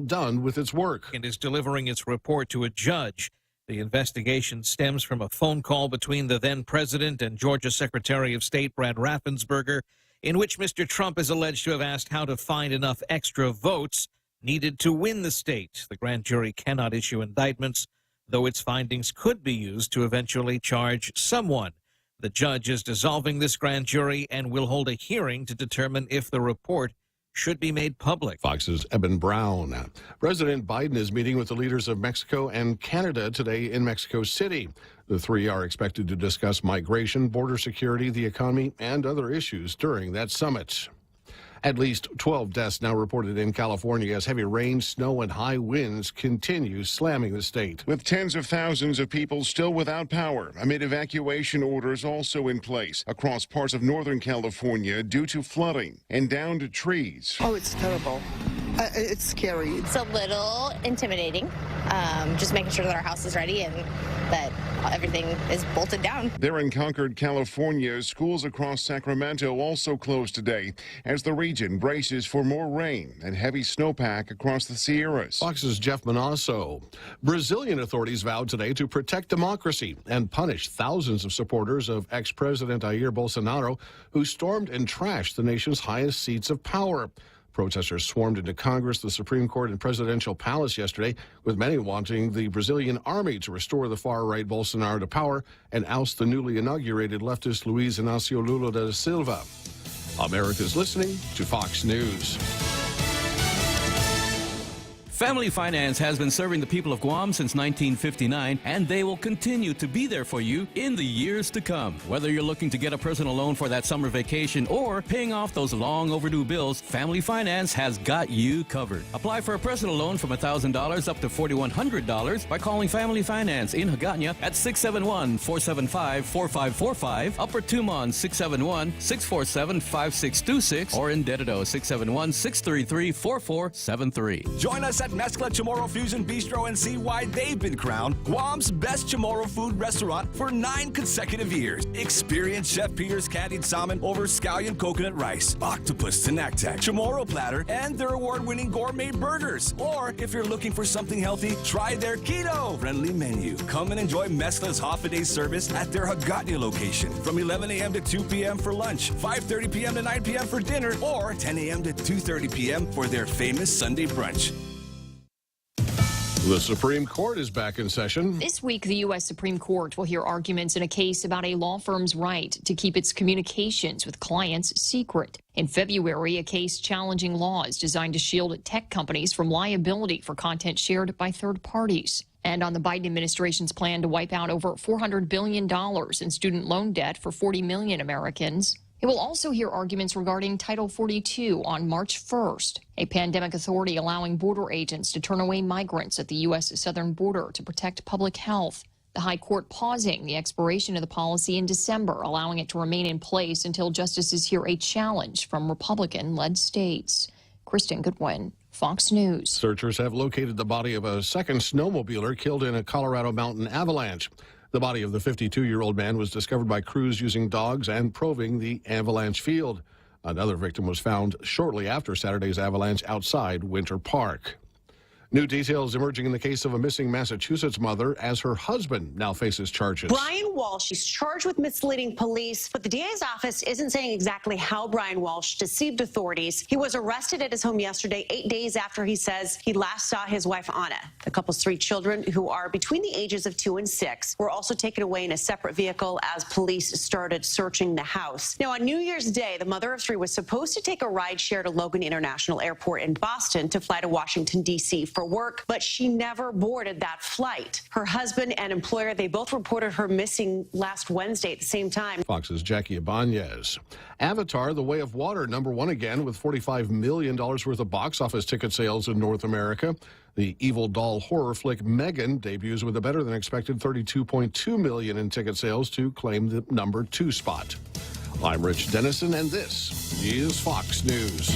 done with its work. And is delivering its report to a judge. The investigation stems from a phone call between the then president and Georgia Secretary of State Brad Raffensperger, in which Mr. Trump is alleged to have asked how to find enough extra votes needed to win the state. The grand jury cannot issue indictments, though its findings could be used to eventually charge someone. The judge is dissolving this grand jury and will hold a hearing to determine if the report should be made public. Fox's Eben Brown. President Biden is meeting with the leaders of Mexico and Canada today in Mexico City. The three are expected to discuss migration, border security, the economy, and other issues during that summit. At least 12 deaths now reported in California as heavy rain, snow, and high winds continue slamming the state. With tens of thousands of people still without power amid evacuation orders also in place across parts of Northern California due to flooding and downed trees. Oh, it's terrible. It's scary. It's a little intimidating. Just making sure that our house is ready and that everything is bolted down. There in Concord, California, schools across Sacramento also closed today as the region braces for more rain and heavy snowpack across the Sierras. Fox's Jeff Manasso. Brazilian authorities vowed today to protect democracy and punish thousands of supporters of ex-President Jair Bolsonaro who stormed and trashed the nation's highest seats of power. Protesters swarmed into Congress, the Supreme Court, and presidential palace yesterday, with many wanting the Brazilian army to restore the far-right Bolsonaro to power and oust the newly inaugurated leftist Luiz Inácio Lula da Silva. America's listening to Fox News. Family Finance has been serving the people of Guam since 1959, and they will continue to be there for you in the years to come. Whether you're looking to get a personal loan for that summer vacation or paying off those long overdue bills, Family Finance has got you covered. Apply for a personal loan from $1,000 up to $4,100 by calling Family Finance in Hagåtña at 671-475-4545, Upper Tumon 671-647-5626, or in Dededo 671-633-4473. Join us at Mezcla Chamorro Fusion Bistro and see why they've been crowned Guam's best Chamorro food restaurant for 9 consecutive years. Experience Chef Peter's candied salmon over scallion coconut rice, octopus tinactac, Chamorro platter, and their award-winning gourmet burgers. Or if you're looking for something healthy, try their keto-friendly menu. Come and enjoy Mezcla's half-a-day service at their Hagåtña location from 11 a.m. to 2 p.m. for lunch, 5:30 p.m. to 9 p.m. for dinner, or 10 a.m. to 2:30 p.m. for their famous Sunday brunch. The Supreme Court is back in session. This week, the U.S. Supreme Court will hear arguments in a case about a law firm's right to keep its communications with clients secret. In February, a case challenging laws designed to shield tech companies from liability for content shared by third parties. And on the Biden administration's plan to wipe out over $400 billion in student loan debt for 40 million Americans. It will also hear arguments regarding Title 42 on March 1st, a pandemic authority allowing border agents to turn away migrants at the U.S. southern border to protect public health. The High Court pausing the expiration of the policy in December, allowing it to remain in place until justices hear a challenge from Republican-led states. Kristen Goodwin, Fox News. Searchers have located the body of a second snowmobiler killed in a Colorado mountain avalanche. The body of the 52-year-old man was discovered by crews using dogs and probing the avalanche field. Another victim was found shortly after Saturday's avalanche outside Winter Park. New details emerging in the case of a missing Massachusetts mother as her husband now faces charges. Brian Walsh is charged with misleading police, but the DA's office isn't saying exactly how Brian Walsh deceived authorities. He was arrested at his home yesterday, 8 days after he says he last saw his wife, Anna. The couple's 3 children, who are between the ages of 2 and 6, were also taken away in a separate vehicle as police started searching the house. Now, on New Year's Day, the mother of 3 was supposed to take a ride share to Logan International Airport in Boston to fly to Washington, D.C. for work, but she never boarded that flight. Her husband and employer, they both reported her missing last Wednesday at the same time. Fox's Jackie Ibanez. Avatar: The Way of Water, #1 again with $45 million worth of box office ticket sales in North America. The evil doll horror flick Megan debuts with a better-than-expected $32.2 million in ticket sales to claim the #2 spot. I'm Rich Dennison, and this is Fox News.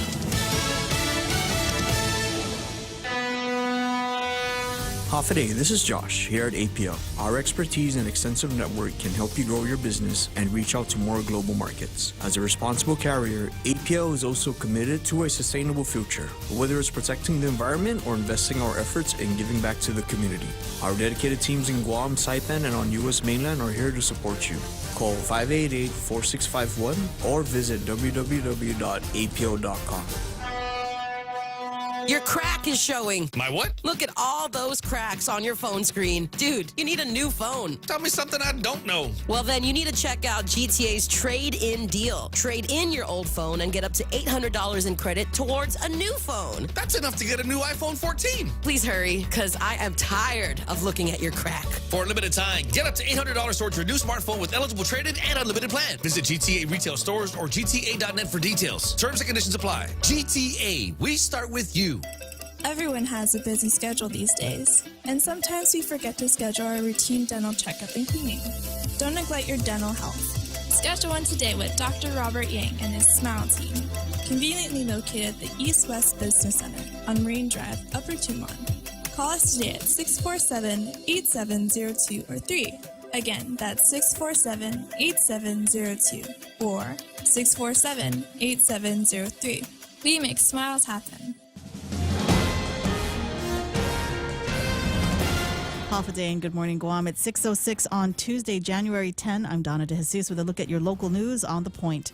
Half a day, this is Josh here at APL. Our expertise and extensive network can help you grow your business and reach out to more global markets. As a responsible carrier, APL is also committed to a sustainable future, whether it's protecting the environment or investing our efforts in giving back to the community. Our dedicated teams in Guam, Saipan, and on U.S. mainland are here to support you. Call 588-4651 or visit www.apl.com. Your crack is showing. My what? Look at all those cracks on your phone screen. Dude, you need a new phone. Tell me something I don't know. Well, then you need to check out GTA's trade-in deal. Trade in your old phone and get up to $800 in credit towards a new phone. That's enough to get a new iPhone 14. Please hurry, because I am tired of looking at your crack. For a limited time, get up to $800 towards your new smartphone with eligible trade-in and unlimited plan. Visit GTA retail stores or GTA.net for details. Terms and conditions apply. GTA, we start with you. Everyone has a busy schedule these days, and sometimes we forget to schedule our routine dental checkup and cleaning. Don't neglect your dental health. Schedule one today with Dr. Robert Yang and his Smile team, conveniently located at the East West Business Center on Marine Drive, Upper Tumon. Call us today at 647-8702 or 3. Again, that's 647-8702 or 647-8703. We make smiles happen. Half a day and good morning, Guam. It's 6:06 on Tuesday, January 10. I'm Donna De Jesus with a look at your local news on The Point.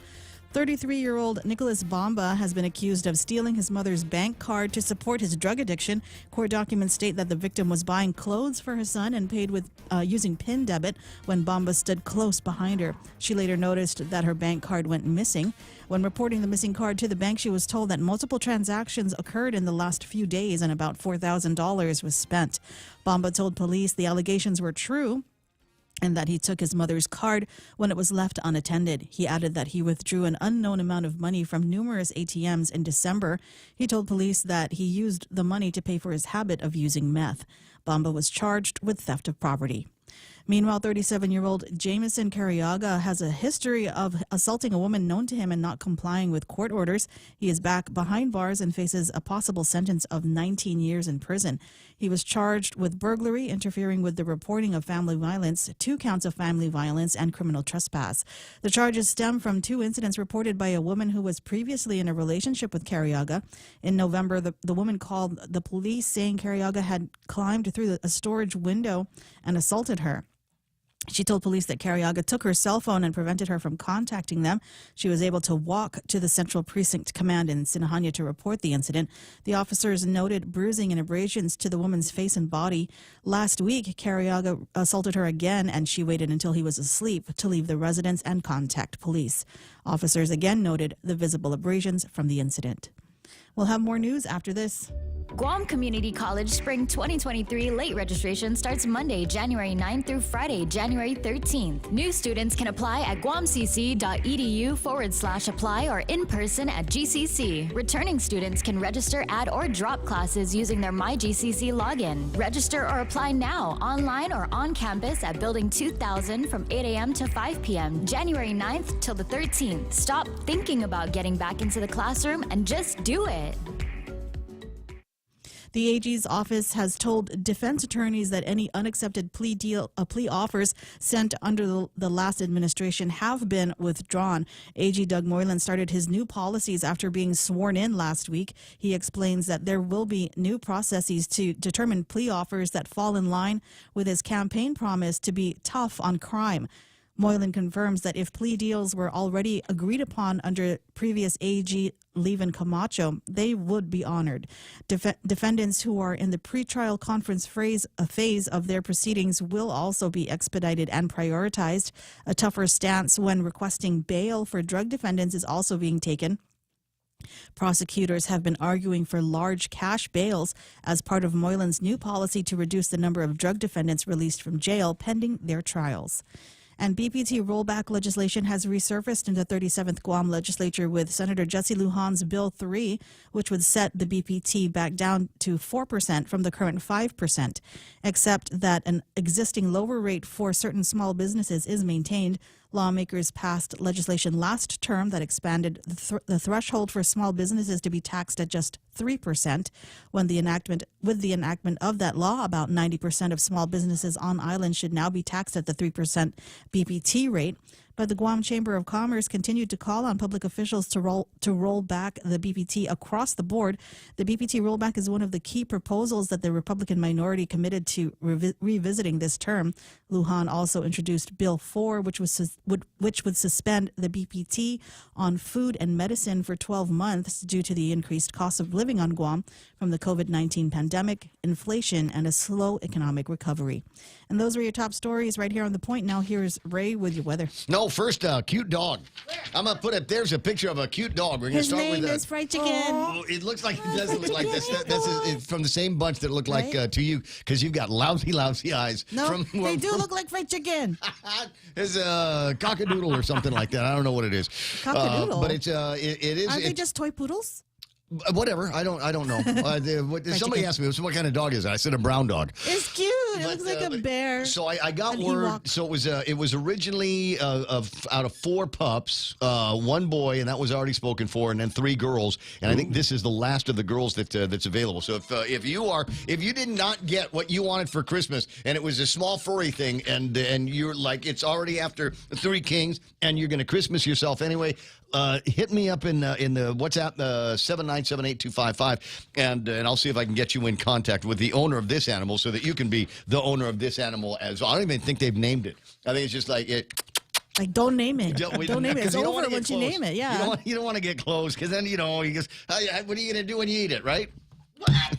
33-year-old Nicholas Bamba has been accused of stealing his mother's bank card to support his drug addiction. Court documents state that the victim was buying clothes for her son and paid with using PIN debit when Bamba stood close behind her. She later noticed that her bank card went missing. When reporting the missing card to the bank, she was told that multiple transactions occurred in the last few days and about $4,000 was spent. Bamba told police the allegations were true and that he took his mother's card when it was left unattended. He added that he withdrew an unknown amount of money from numerous ATMs in December. He told police that he used the money to pay for his habit of using meth. Bamba was charged with theft of property. Meanwhile, 37-year-old Jameson Carriaga has a history of assaulting a woman known to him and not complying with court orders. He is back behind bars and faces a possible sentence of 19 years in prison. He was charged with burglary, interfering with the reporting of family violence, 2 counts of family violence, and criminal trespass. The charges stem from 2 incidents reported by a woman who was previously in a relationship with Carriaga. In November, the woman called the police saying Carriaga had climbed through a storage window and assaulted her. She told police that Carriaga took her cell phone and prevented her from contacting them. She was able to walk to the Central Precinct Command in Sinahanya to report the incident. The officers noted bruising and abrasions to the woman's face and body. Last week, Carriaga assaulted her again, and she waited until he was asleep to leave the residence and contact police. Officers again noted the visible abrasions from the incident. We'll have more news after this. Guam Community College Spring 2023 late registration starts Monday, January 9th through Friday, January 13th. New students can apply at guamcc.edu/apply or in person at GCC. Returning students can register, add, or drop classes using their MyGCC login. Register or apply now, online or on campus at Building 2000 from 8 a.m. to 5 p.m., January 9th till the 13th. Stop thinking about getting back into the classroom and just do it. The AG's office has told defense attorneys that any unaccepted plea offers sent under the last administration have been withdrawn. AG Doug Moylan started his new policies after being sworn in last week. He explains that there will be new processes to determine plea offers that fall in line with his campaign promise to be tough on crime. Moylan confirms that if plea deals were already agreed upon under previous AG Levin Camacho, they would be honored. Defendants who are in the pretrial conference phase of their proceedings will also be expedited and prioritized. A tougher stance when requesting bail for drug defendants is also being taken. Prosecutors have been arguing for large cash bails as part of Moylan's new policy to reduce the number of drug defendants released from jail pending their trials. And BPT rollback legislation has resurfaced in the 37th Guam legislature with Senator Jesse Lujan's Bill 3, which would set the BPT back down to 4% from the current 5%, except that an existing lower rate for certain small businesses is maintained. Lawmakers passed legislation last term that expanded the threshold for small businesses to be taxed at just 3%. With the enactment of that law, about 90% of small businesses on island should now be taxed at the 3% BPT rate. But the Guam Chamber of Commerce continued to call on public officials to roll back the BPT across the board. The BPT rollback is one of the key proposals that the Republican minority committed to revisiting this term. Lujan also introduced Bill 4, which would suspend the BPT on food and medicine for 12 months due to the increased cost of living on Guam from the COVID-19 pandemic, inflation, and a slow economic recovery. And those were your top stories right here on The Point. Now here's Ray with your weather. No, first, cute dog. I'm going to put it, there's a picture of a cute dog. We're going to His start name with is Fried Chicken. Oh, it looks like, it doesn't look like this. This is from the same bunch that look like to you, because you've got lousy eyes. No, they do look like fried chicken. It's a cockadoodle or something like that. I don't know what it is. Cockadoodle? But it is. Aren't they just toy poodles? Whatever. I don't know. Somebody asked me, what kind of dog is it? I said a brown dog. It's cute. It looks like a bear. So I got word. So it was originally out of 4 pups, 1 boy, and that was already spoken for, and then 3 girls. And I think this is the last of the girls that's available. So if you did not get what you wanted for Christmas, and it was a small furry thing, and you're like, it's already after 3 kings, and you're going to Christmas yourself anyway. Hit me up in the WhatsApp 7978255, and I'll see if I can get you in contact with the owner of this animal so that you can be the owner of this animal as well. I don't even think they've named it. I think it's just like it. Like, don't name it. Don't name it. It's over once you name it. Yeah. You don't want to get close, because then you just, what are you going to do when you eat it, right?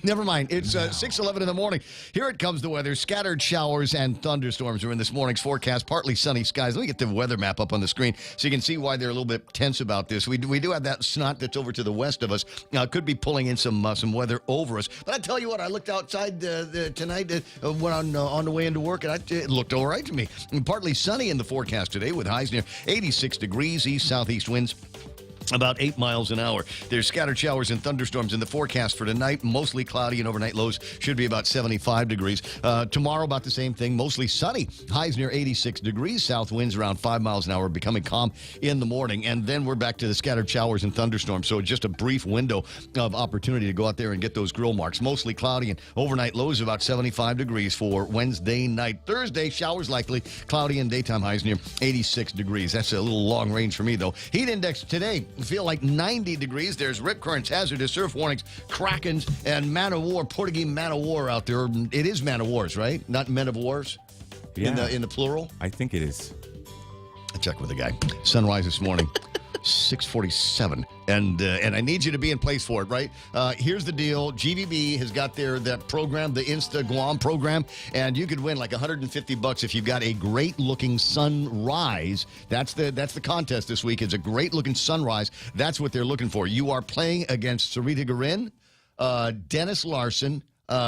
Never mind. It's 6:11 in the morning. Here it comes, the weather. Scattered showers and thunderstorms are in this morning's forecast. Partly sunny skies. Let me get the weather map up on the screen so you can see why they're a little bit tense about this. We do have that snot that's over to the west of us. Could be pulling in some weather over us. But I tell you what, I looked outside tonight when on the way into work, and it looked all right to me. And partly sunny in the forecast today with highs near 86 degrees, east-southeast winds about 8 miles an hour. There's scattered showers and thunderstorms in the forecast for tonight. Mostly cloudy, and overnight lows should be about 75 degrees. Tomorrow, about the same thing. Mostly sunny. Highs near 86 degrees. South winds around 5 miles an hour, becoming calm in the morning. And then we're back to the scattered showers and thunderstorms. So just a brief window of opportunity to go out there and get those grill marks. Mostly cloudy, and overnight lows about 75 degrees for Wednesday night. Thursday, showers likely. Cloudy, and daytime highs near 86 degrees. That's a little long range for me, though. Heat index today, feel like 90 degrees. There's rip currents, hazardous surf warnings, krakens, and man of war, Portuguese man of war out there. It is man of wars, right? Not men of wars. Yeah. In the plural. I think it is. I checked with the guy. Sunrise this morning, 6:47, and I need you to be in place for it, right? Here's the deal: GVB has got that program, the Insta Guam program, and you could win like $150 if you've got a great-looking sunrise. That's the contest this week. It's a great-looking sunrise. That's what they're looking for. You are playing against Sarita Garin, Dennis Larson,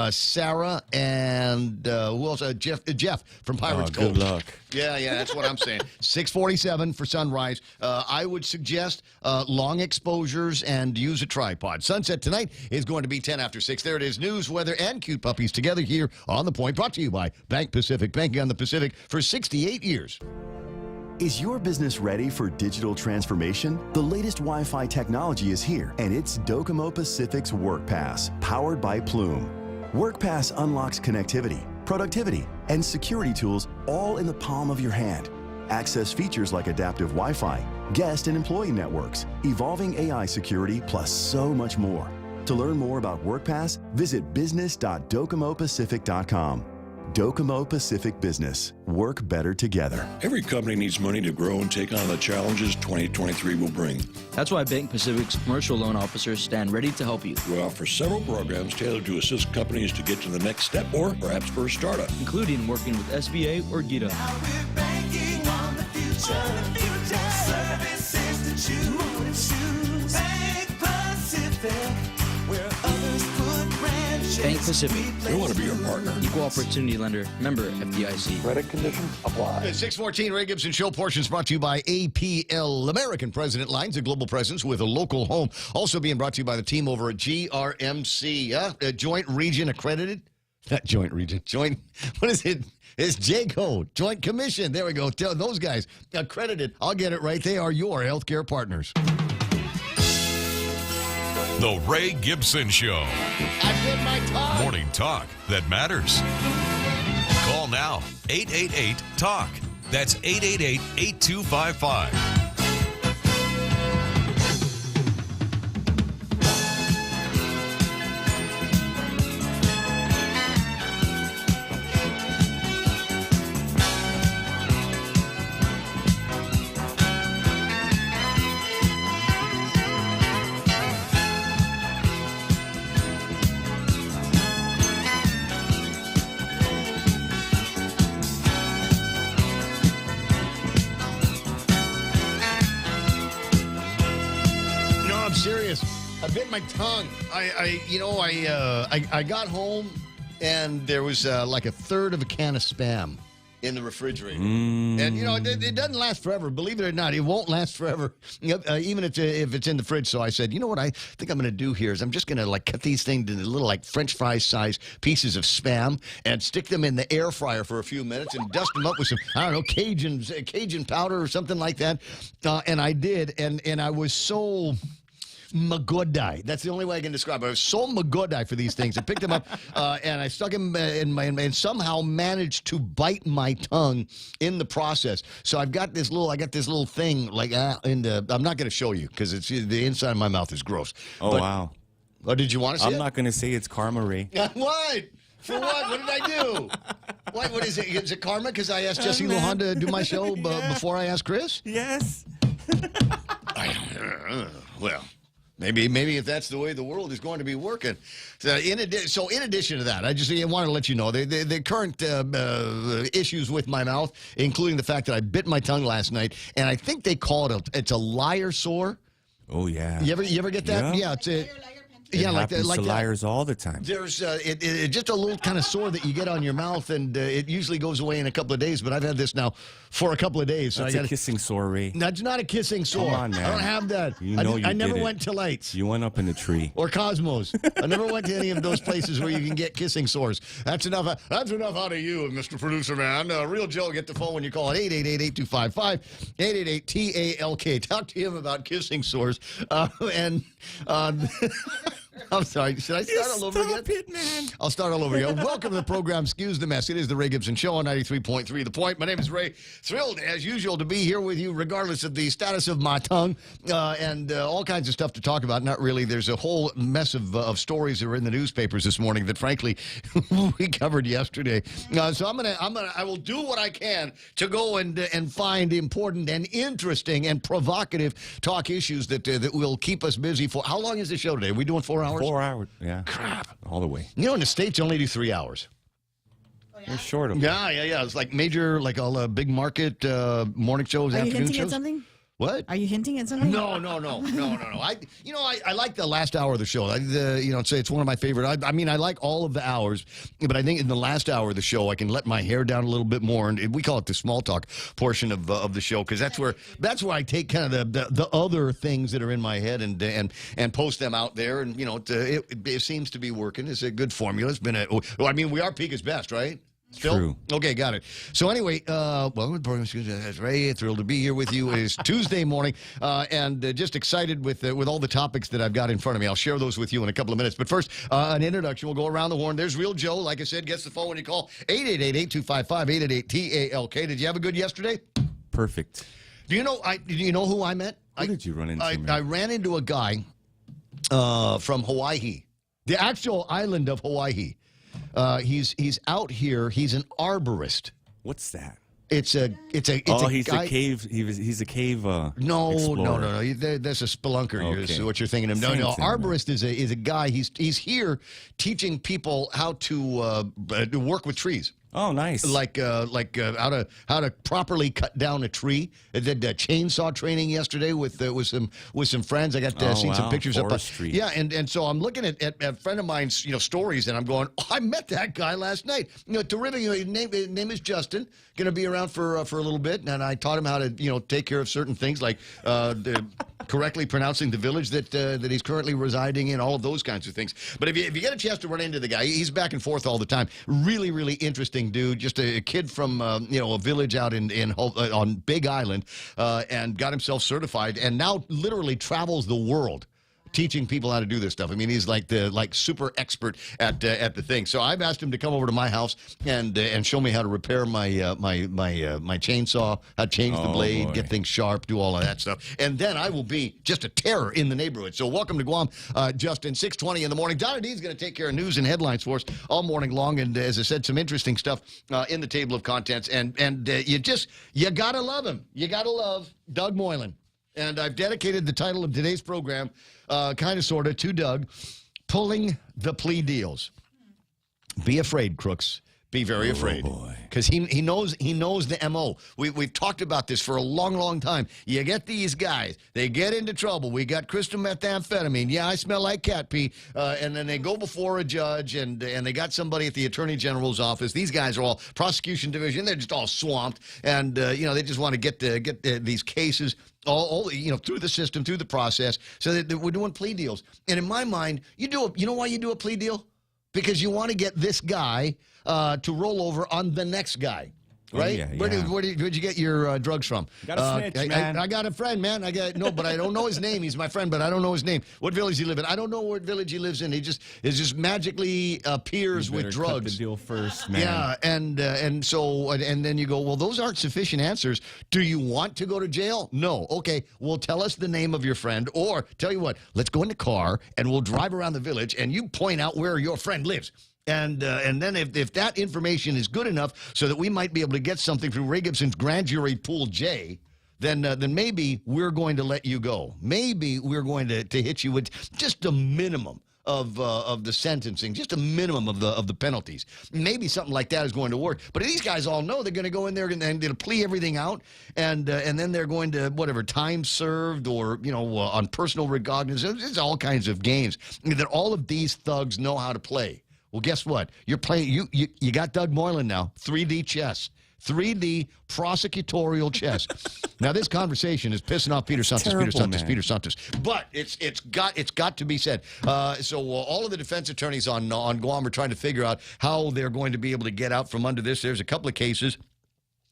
Sarah, and who else? Jeff from Pirates Cove. Good luck. Yeah, that's what I'm saying. 6:47 for sunrise. I would suggest long exposures and use a tripod. Sunset tonight is going to be 10 after 6. There it is. News, weather, and cute puppies together here on The Point. Brought to you by Bank Pacific. Banking on the Pacific for 68 years. Is your business ready for digital transformation? The latest Wi-Fi technology is here, and it's Docomo Pacific's WorkPass, powered by Plume. WorkPass unlocks connectivity, productivity, and security tools all in the palm of your hand. Access features like adaptive Wi-Fi, guest and employee networks, evolving AI security, plus so much more. To learn more about WorkPass, visit business.docomopacific.com. Docomo Pacific Business. Work better together. Every company needs money to grow and take on the challenges 2023 will bring. That's why Bank Pacific's commercial loan officers stand ready to help you. We offer several programs tailored to assist companies to get to the next step or perhaps for a startup, including working with SBA or GITA. Now we're banking on the future. Services to choose. Bank Pacific, where others put branches. Bank Pacific. We want to be your partner. Equal opportunity lender. Member FDIC. Credit conditions apply. 6:14 Ray Gibson Show portions brought to you by APL. American President Lines, a global presence with a local home. Also being brought to you by the team over at GRMC. Joint Region Accredited. Not Joint Region. Joint, what is it? It's JCO, Joint Commission. There we go. Tell those guys, accredited. I'll get it right. They are your healthcare partners. The Ray Gibson Show. I did my time. Morning talk that matters. Call now, 888-TALK. That's 888-8255. Serious. I bit my tongue. I got home and there was like a third of a can of Spam in the refrigerator. And, it doesn't last forever. Believe it or not, it won't last forever, even if it's in the fridge. So I said, you know what I think I'm going to do here is I'm just going to cut these things into little French fries size pieces of Spam and stick them in the air fryer for a few minutes and dust them up with some, Cajun powder or something like that. And I did. And I was so Magodai. That's the only way I can describe it. I was so Magodai for these things. I picked them up and I stuck them in my and somehow managed to bite my tongue in the process. So I got this little thing I'm not going to show you because it's the inside of my mouth is gross. Oh, wow. Oh, did you want to see I'm it? not going to say it's karma, Ray. What? For what? What did I do? What is it? Is it karma because I asked Jesse Lujan to do my show before I asked Chris? Yes. Well. Maybe if that's the way the world is going to be working. So in addition to that, I just wanted to let you know the current issues with my mouth, including the fact that I bit my tongue last night, and I think they call it's a liar sore. Oh yeah. You ever get that? Yeah, it's a. It happens to liars all the time. There's just a little kind of sore that you get on your mouth, and it usually goes away in a couple of days. But I've had this now for a couple of days. So That's a kissing sore, Ray. That's not a kissing sore. Come on, man. I don't have that. I never went to Lights. You went up in the tree. Or Cosmos. I never went to any of those places where you can get kissing sores. That's enough. That's enough out of you, Mr. Producer Man. Real Joe, get the phone when you call at 888-8255, 888-TALK. Talk to him about kissing sores. I'm sorry. Should I start all over again? Stop it, man. I'll start all over again. Welcome to the program. Excuse the mess. It is the Ray Gibson Show on 93.3 The Point. My name is Ray. Thrilled, as usual, to be here with you, regardless of the status of my tongue and all kinds of stuff to talk about. Not really. There's a whole mess of stories that are in the newspapers this morning that, frankly, we covered yesterday. So I will do what I can to go and find important and interesting and provocative talk issues that will keep us busy for. How long is the show today? Are we doing 4 hours? 4 hours, yeah. Crap. All the way. In the States, you only do 3 hours. They're short of it. Yeah. It's like major, all the big market morning shows, Are you afternoon hinting shows. at something? What? Are you hinting at something? No. I like the last hour of the show. It's one of my favorite. I like all of the hours, but I think in the last hour of the show, I can let my hair down a little bit more, and we call it the small talk portion of the show because that's where I take kind of the other things that are in my head and post them out there, and it seems to be working. It's a good formula. It's been we are Pika's best, right? Still? True. Okay, got it. So anyway, welcome to the program. Ray, thrilled to be here with you. It's Tuesday morning, and just excited with all the topics that I've got in front of me. I'll share those with you in a couple of minutes. But first, an introduction. We'll go around the horn. There's Real Joe. Like I said, gets the phone when you call 888-825-888-TALK. Did you have a good yesterday? Perfect. Do you know who I met? Who did you run into? I ran into a guy from Hawaii, the actual island of Hawaii. He's out here. He's an arborist. What's that? He's a cave. He's a cave. No. That's a spelunker. Okay. Is what you're thinking of. No. Arborist is a guy. He's here teaching people how to work with trees. Oh, nice. Like how to properly cut down a tree. I did chainsaw training yesterday with some friends. I got seen some pictures Forestry. up. Yeah, and so I'm looking at a friend of mine's stories, and I'm going, I met that guy last night. Terrific. His name is Justin. Going to be around for a little bit, and I taught him how to take care of certain things like correctly pronouncing the village that he's currently residing in, all of those kinds of things. But if you get a chance to run into the guy, he's back and forth all the time. Really, really interesting dude. Just a kid from a village out on Big Island, and got himself certified, and now literally travels the world teaching people how to do this stuff. I mean, he's like super expert at the thing. So I've asked him to come over to my house and show me how to repair my chainsaw, how to change the blade, get things sharp, do all of that stuff. And then I will be just a terror in the neighborhood. So welcome to Guam, Justin. 6:20 in the morning. Donna D's going to take care of news and headlines for us all morning long. And as I said, some interesting stuff in the table of contents. And you gotta love him. You gotta love Doug Moylan. And I've dedicated the title of today's program, kind of, sort of, to Doug, Pulling the Plea Deals. Be afraid, crooks. Be very afraid. Because he knows the M.O. We've talked about this for a long, long time. You get these guys. They get into trouble. We got crystal methamphetamine. Yeah, I smell like cat pee. And then they go before a judge, and they got somebody at the Attorney General's office. These guys are all prosecution division. They're just all swamped. And, they just want to get these cases all through the system, through the process, so that we're doing plea deals. And in my mind, you know why you do a plea deal? Because you want to get this guy to roll over on the next guy. Right? Yeah, Where'd you get your drugs from? Got a snitch, man. I got a friend, man. But I don't know his name. He's my friend, but I don't know his name. What village he live in? I don't know what village he lives in. He just magically appears with drugs. Cut the deal first, man. Yeah, and then you go, well, those aren't sufficient answers. Do you want to go to jail? No. Okay, well, tell us the name of your friend, or tell you what, let's go in the car and we'll drive around the village and you point out where your friend lives. And then if that information is good enough so that we might be able to get something through Ray Gibson's grand jury pool J, then maybe we're going to let you go. Maybe we're going to hit you with just a minimum of the sentencing, just a minimum of the penalties. Maybe something like that is going to work. But these guys all know they're going to go in there and they'll plea everything out, and then they're going to whatever time served or on personal recognizance. It's all kinds of games that all of these thugs know how to play. Well, guess what? You're playing. You got Doug Moylan now. 3D chess. 3D prosecutorial chess. Now, this conversation is pissing off Peter Santos. But it's got to be said. So all of the defense attorneys on Guam are trying to figure out how they're going to be able to get out from under this. There's a couple of cases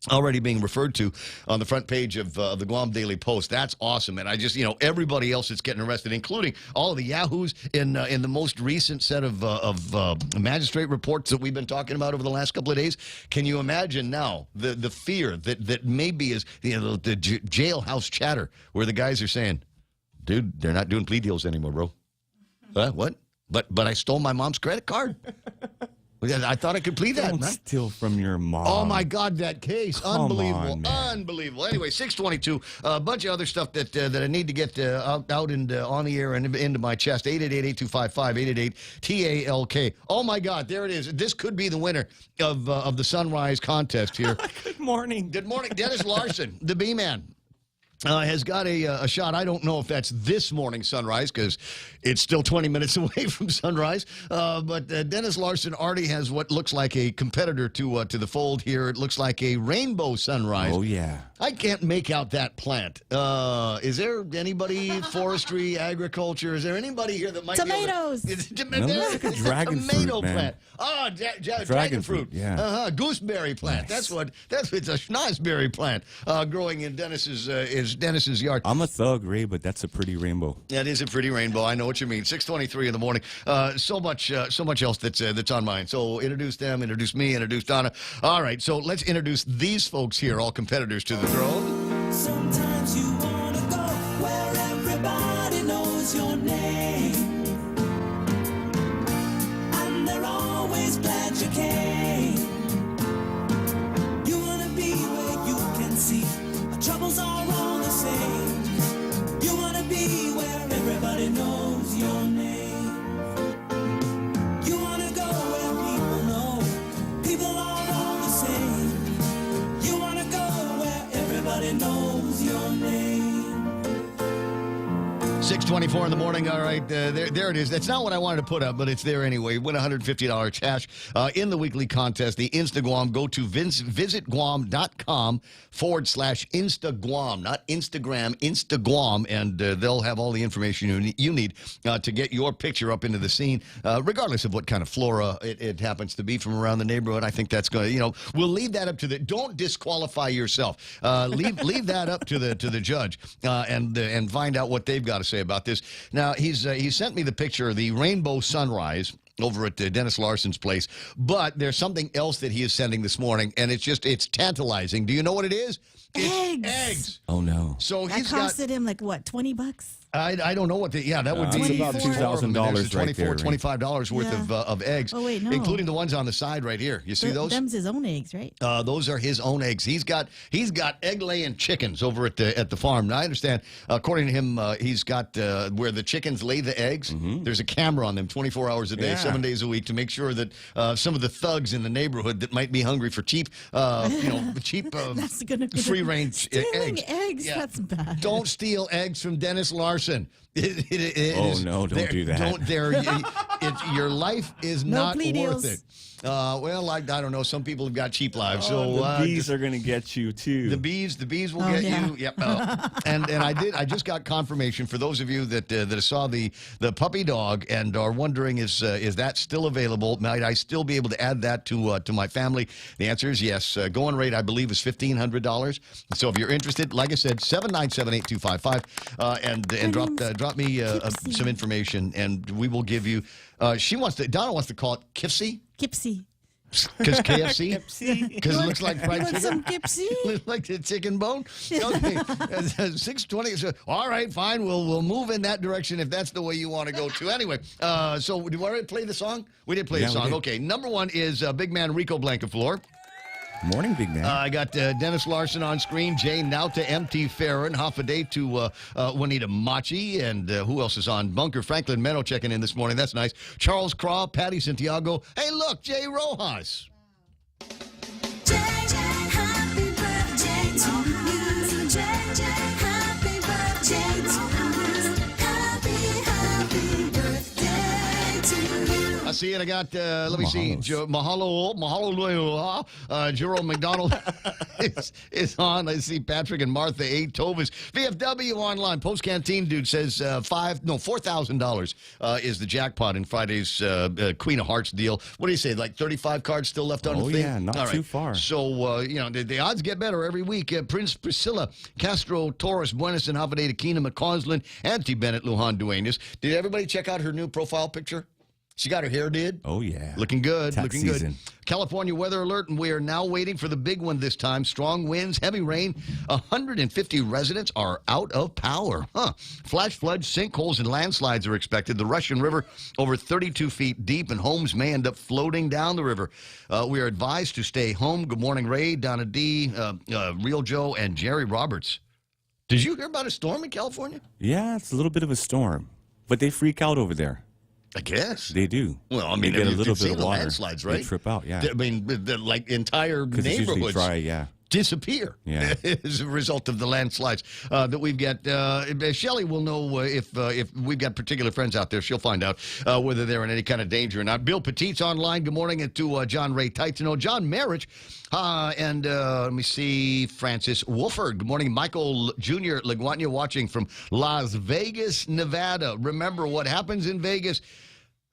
already being referred to on the front page of the Guam Daily Post. That's awesome. And I just, everybody else that's getting arrested, including all of the yahoos in the most recent set of magistrate reports that we've been talking about over the last couple of days. Can you imagine now the fear that maybe is, the jailhouse chatter where the guys are saying, dude, they're not doing plea deals anymore, bro. What? But I stole my mom's credit card. I thought I could plead that. Don't steal from your mom. Oh, my God, that case. Come Unbelievable. on, man. Unbelievable. Anyway, 622. A bunch of other stuff that I need to get out and on the air and into my chest. 888-8255, 888-TALK. Oh, my God, there it is. This could be the winner of the Sunrise contest here. Good morning. Good morning. Dennis Larson, the B-Man. Has got a shot. I don't know if that's this morning sunrise because it's still 20 minutes away from sunrise. But Dennis Larson already has what looks like a competitor to the fold here. It looks like a rainbow sunrise. Oh, yeah. I can't make out that plant. Is there anybody, forestry, agriculture? Is there anybody here that might tomatoes? Be able to... It looks like a dragon tomato fruit, man. plant. Oh, dragon fruit. Yeah. Gooseberry plant. Nice. It's a schnozberry plant growing in Dennis's yard. I'm a thug, Ray, but that's a pretty rainbow. That is a pretty rainbow. I know what you mean. 6:23 in the morning. So much else that's on mine. So introduce them, introduce me, introduce Donna. All right, so let's introduce these folks here, all competitors to the throne. Sometimes you want to go where everybody knows your name, and they're always glad you came. You want to be where you can see our troubles are all the same. You want to be where everybody knows your name. You want to go where people know people are all 6:24 in the morning. All right, there it is. That's not what I wanted to put up, but it's there anyway. Win $150 cash in the weekly contest, the InstaGuam. Go to visitguam.com/InstaGuam, not Instagram, InstaGuam, and they'll have all the information you need to get your picture up into the scene, regardless of what kind of flora it happens to be from around the neighborhood. I think that's going to, we'll leave that up to don't disqualify yourself. Leave that up to the judge and find out what they've got to say about this. Now, he sent me the picture of the rainbow sunrise over at Dennis Larson's place, but there's something else that he is sending this morning, and it's tantalizing. Do you know what it is? It's eggs. Oh, no. So that costed him like what, $20? I don't know what that would be about $2,000 right there. $25 worth of eggs. Oh, wait, no. Including the ones on the side right here. You see those? Them's his own eggs, right? Those are his own eggs. He's got egg-laying chickens over at the farm. Now, I understand, according to him, he's got where the chickens lay the eggs, there's a camera on them 24 hours a day, 7 days a week to make sure that some of the thugs in the neighborhood that might be hungry for cheap free-range eggs. Yeah. That's bad. Don't steal eggs from Dennis Larson. No, don't do that. Your life is not worth it. Well, I don't know. Some people have got cheap lives. The bees are going to get you, too. The bees will get you. Yep. And I just got confirmation for those of you that saw the puppy dog and are wondering, is that still available? Might I still be able to add that to my family? The answer is yes. Going rate, I believe, is $1,500. So if you're interested, like I said, 797-8255, and drop me some information, and we will give you. Donna wants to call it Kipsy. Kipsy. Because KFC? Because it looks like fried chicken? Some Kipsy? Looks like the chicken bone? Okay. 6:20. So, all right, fine. We'll move in that direction if that's the way you want to go to. Anyway, so did we already play the song? We did play the song. Okay, number one is big man Rico Blancaflor. Morning, big man. I got Dennis Larson on screen, Jay Nauta, MT Farron, half a day to Juanita Machi, and who else is on? Bunker Franklin Meno checking in this morning. That's nice. Charles Craw, Patty Santiago. Hey, look, Jay Rojas. Happy birthday to you. Happy birthday to you. Happy birthday to you. I see it. I got, let me see. Mahalo, Jerome McDonald is on. I see Patrick and Martha A. Tovis. VFW online. Post Canteen dude says $4,000 is the jackpot in Friday's Queen of Hearts deal. What do you say? Like 35 cards still left on the thing? Oh, yeah, not too far. So, the odds get better every week. Prince Priscilla, Castro, Torres, Buenos, and Havana, Kina, McCausland, Auntie Bennett, Lujan Duenas. Did everybody check out her new profile picture? She got her hair did. Oh, yeah. Looking good. Tax looking season. good. California weather alert, and we are now waiting for the big one this time. Strong winds, heavy rain. 150 residents are out of power. Flash floods, sinkholes, and landslides are expected. The Russian River over 32 feet deep, and homes may end up floating down the river. We are advised to stay home. Good morning, Ray, Donna D, Real Joe, and Jerry Roberts. Did you hear about a storm in California? Yeah, it's a little bit of a storm, but they freak out over there. I guess. They do. Well, I mean, they get a little bit of the water. Landslides, right? They trip out, yeah. I mean, like entire neighborhoods dry, disappear as a result of the landslides that we've got. Shelley will know if we've got particular friends out there. She'll find out whether they're in any kind of danger or not. Bill Petit's online. Good morning. And to John Ray Titano, John Marich, and let me see, Francis Wolford. Good morning. Michael Jr. Leguana watching from Las Vegas, Nevada. Remember what happens in Vegas.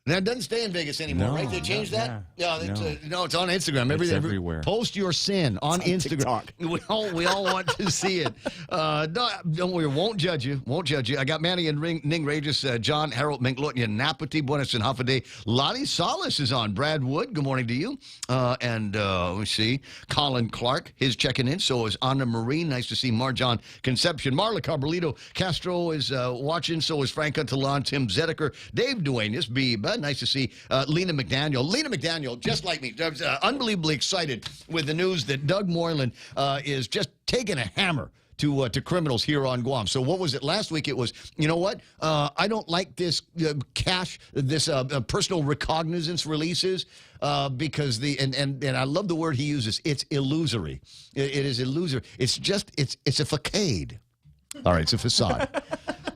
Now, it doesn't stay in Vegas anymore, right? They changed that? Yeah, it's on Instagram. It's everywhere. Post your sin on Instagram. We all want to see it. Don't worry, won't judge you. Won't judge you. I got Manny and Ning Regis, John, Harold, Minglutnia, Napati, Buenos, and Haffaday. Lottie Solis is on. Brad Wood, good morning to you. And let me see. Colin Clark, his checking in. So is Anna Marie. Nice to see Marjan Conception. Marla Carbolito Castro is watching. So is Frank Talon, Tim Zedeker, Dave Duenas, Beba. Nice to see Lena McDaniel. Lena McDaniel, just like me, unbelievably excited with the news that Doug Moylan is just taking a hammer to criminals here on Guam. So what was it last week? It was, you know what? I don't like this personal recognizance releases because and I love the word he uses. It's illusory. It is illusory. It's a facade. All right, it's a facade.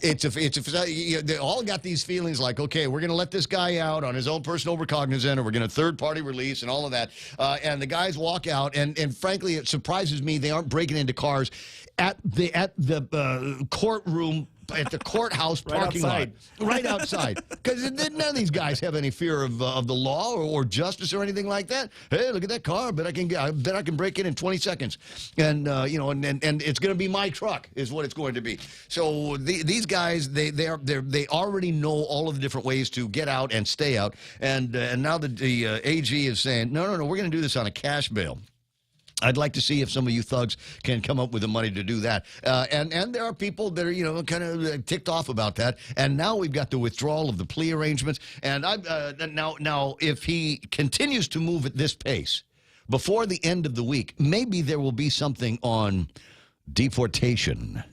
They all got these feelings like, okay, we're going to let this guy out on his own personal recognizant, or we're going to third-party release and all of that. And the guys walk out, and frankly, it surprises me they aren't breaking into cars at the courtroom. At the courthouse parking lot, right outside, because none of these guys have any fear of the law or justice or anything like that. Hey, look at that car! I bet I can break in 20 seconds, and and it's going to be my truck, is what it's going to be. So these guys, they already know all of the different ways to get out and stay out, and now the AG is saying, no, we're going to do this on a cash bail. I'd like to see if some of you thugs can come up with the money to do that. And there are people that are, kind of ticked off about that. And now we've got the withdrawal of the plea arrangements. And now if he continues to move at this pace, before the end of the week, maybe there will be something on deportation.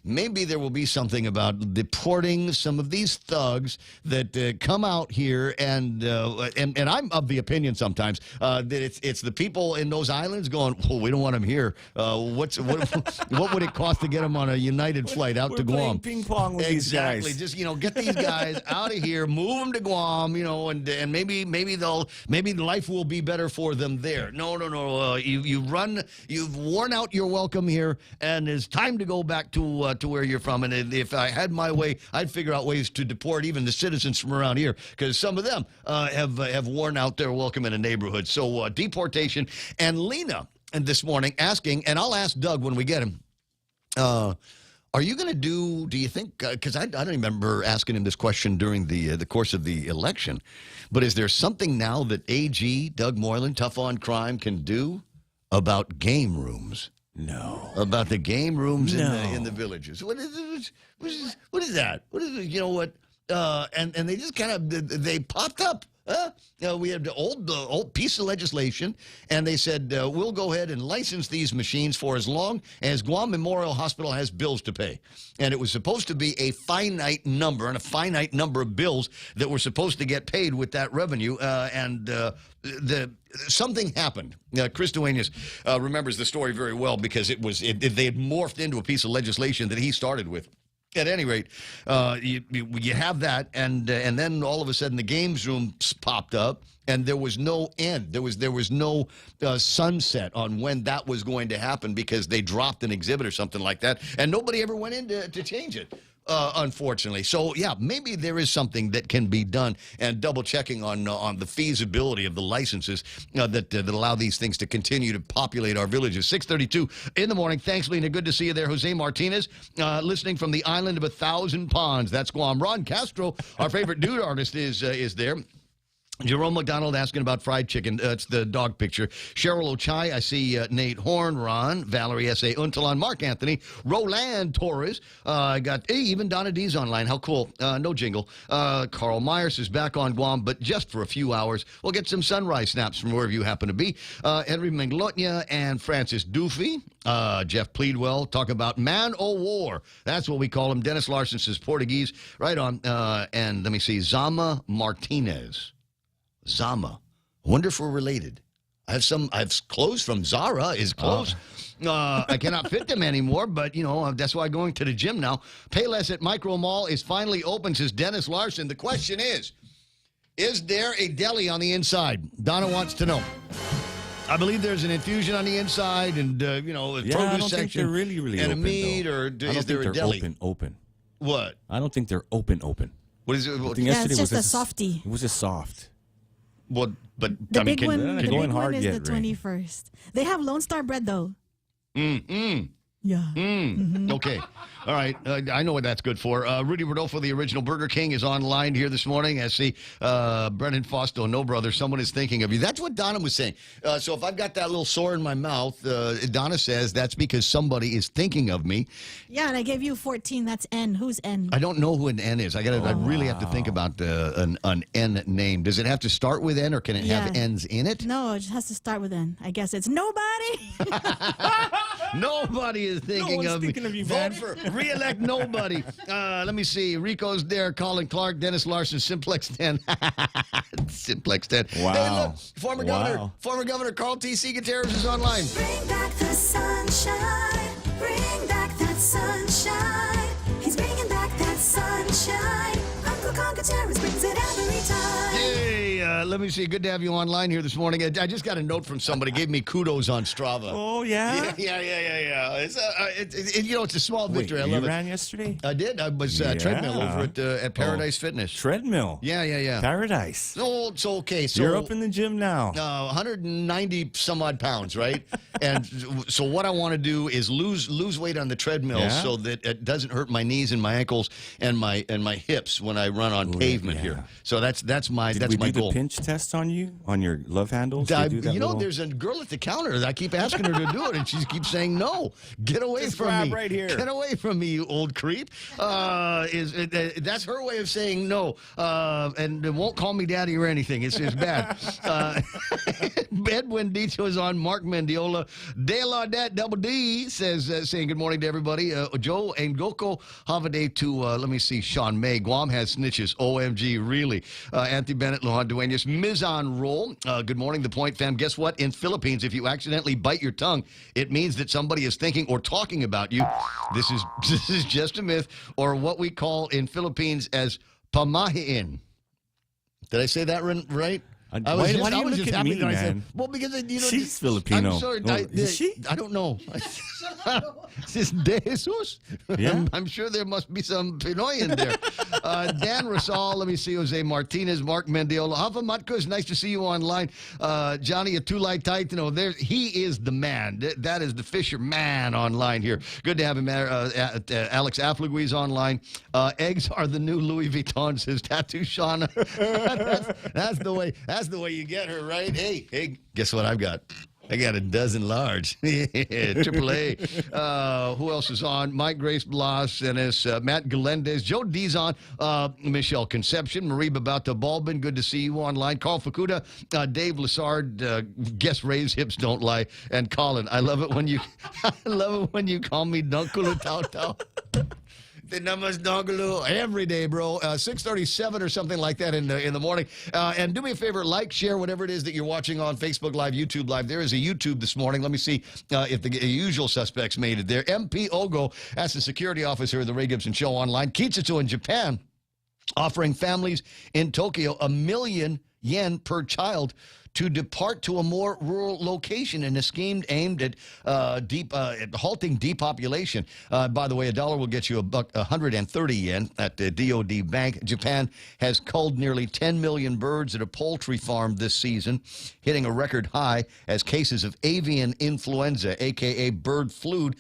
Maybe there will be something about deporting some of these thugs that come out here, and I'm of the opinion sometimes that it's the people in those islands going, well, we don't want them here. What would it cost to get them on a United flight out to Guam? Ping pong with these guys. Exactly. Just get these guys out of here, move them to Guam, and maybe life will be better for them there. No. You've worn out your welcome here, and it's time to go back to where you're from. And if I had my way, I'd figure out ways to deport even the citizens from around here, because some of them have worn out their welcome in a neighborhood. So deportation. And Lena, this morning, asking, and I'll ask Doug when we get him, are you going to do you think, because I don't remember asking him this question during the course of the election, but is there something now that AG, Doug Moylan, Tough on Crime, can do about game rooms? No. About the game rooms in the villages. What is that? What is it? You know what? And they just kind of they popped up. We had the old piece of legislation, and they said we'll go ahead and license these machines for as long as Guam Memorial Hospital has bills to pay. And it was supposed to be a finite number and a finite number of bills that were supposed to get paid with that revenue. Something happened. Chris Duenas remembers the story very well, because they had morphed into a piece of legislation that he started with. At any rate, you have that, and then all of a sudden the games room popped up, and there was no end. There was no sunset on when that was going to happen, because they dropped an exhibit or something like that, and nobody ever went in to change it. Unfortunately. So, yeah, maybe there is something that can be done, and double-checking on the feasibility of the licenses that allow these things to continue to populate our villages. 6:32 in the morning. Thanks, Lena. Good to see you there. Jose Martinez, listening from the island of 1,000 ponds. That's Guam. Ron Castro, our favorite dude artist, is there. Jerome McDonald asking about fried chicken. It's the dog picture. Cheryl Ochai. I see Nate Horn, Ron, Valerie S.A. Untalan, Mark Anthony, Roland Torres. I got even Donna D's online. How cool. No jingle. Carl Myers is back on Guam, but just for a few hours. We'll get some sunrise snaps from wherever you happen to be. Henry Menglotnia and Francis Doofy. Jeff Pleadwell talk about man o' war. That's what we call him. Dennis Larson says Portuguese. Right on. And let me see. Zama Martinez. Zama. Wonder if we're related. I have clothes from Zara. Is clothes. I cannot fit them anymore, but, that's why I'm going to the gym now. Payless at Micro Mall is finally open, says Dennis Larson. The question is there a deli on the inside? Donna wants to know. I believe there's an infusion on the inside, and, a produce section. I don't think they're really and open, a meat, though. or is there a deli? Open. What? I don't think they're open. What is it? It's just a softie. It was just soft. Well, but the big one, the big going one hard is yet, the 21st. They have Lone Star bread, though. Yeah. Okay. All right. I know what that's good for. Rudy Rodolfo, the original Burger King, is online here this morning. I see Brennan Fausto, no brother, someone is thinking of you. That's what Donna was saying. So if I've got that little sore in my mouth, Donna says that's because somebody is thinking of me. Yeah, and I gave you 14. That's N. Who's N? I don't know who an N is. I really have to think about an N name. Does it have to start with N, or can it have N's in it? No, it just has to start with N. I guess it's nobody. Nobody is thinking of me. Vote for re-elect nobody. Let me see. Rico's there. Colin Clark, Dennis Larson, Simplex 10. Simplex 10. Wow. Hey, look, former Governor Carl T.C. Gutierrez is online. Bring back the sunshine. Bring back that sunshine. He's bringing back that sunshine. Uncle Conker Terrace brings it every time. Hey, let me see. Good to have you online here this morning. I just got a note from somebody. Gave me kudos on Strava. Oh, yeah? Yeah. It's, you know, it's a small victory. I love you it. ran yesterday? I did. I was treadmill over at Paradise Fitness. Treadmill? Yeah. Paradise. Oh, it's okay. So you're up in the gym now. 190 some odd pounds, right? And so what I want to do is lose weight on the treadmill so that it doesn't hurt my knees and my ankles and my hips when I run on pavement here. So that's my Did we my do goal. the pinch test on you on your love handles? There's a girl at the counter that I keep asking her to do it, and she keeps saying no. Get away Just from grab me! right here. Get away from me, you old creep! That's her way of saying no, and it won't call me daddy or anything. It's bad. Edwin Dito is on. Mark Mendiola, De La Dat Double D says saying good morning to everybody. Joe and Goko Havade to let me see. Sean May. Guam has snitches. OMG, really? Anthony Bennett, Lohan Duenas, Mizan Roll. Good morning, The Point fam. Guess what? In Philippines, if you accidentally bite your tongue, it means that somebody is thinking or talking about you. This is just a myth, or what we call in Philippines as pamahiin. Did I say that right? Why do you look at me, man? Well, because she's Filipino. I'm sorry. Is she? I don't know. This is De Jesus. Yeah. I'm sure there must be some Pinoy in there. Dan Rasal, let me see, Jose Martinez, Mark Mendiola, Hava Matkus, nice to see you online. Johnny Atulay Taitano, he is the man. That is the Fisher man online here. Good to have him. Alex Afflegui's online. Eggs are the new Louis Vuitton, says Tattoo Shauna. That's the way. That's the way you get her, right? Hey, guess what I've got? I got a dozen large. Triple A. Who else is on? Mike Grace Blas, Ennis, Matt Galendez, Joe Dizon, Michelle Conception, Marie Babauta Balbin. Good to see you online. Carl Fukuda, Dave Lassard, guess Ray's hips don't lie, and Colin. I love it when you call me Dunkulu Tau Tau. The numbers doggaloo every day, bro. 6:37 or something like that in the morning. And do me a favor, like, share, whatever it is that you're watching on Facebook Live, YouTube Live. There is a YouTube this morning. Let me see if the usual suspects made it there. MP Ogo, that's the security officer of the Ray Gibson Show online. Kitsutsu in Japan, offering families in Tokyo $1 million yen per child to depart to a more rural location in a scheme aimed at halting depopulation. By the way, $1 will get you 130 yen at the DOD Bank. Japan has culled nearly 10 million birds at a poultry farm this season, hitting a record high as cases of avian influenza, a.k.a. bird flu,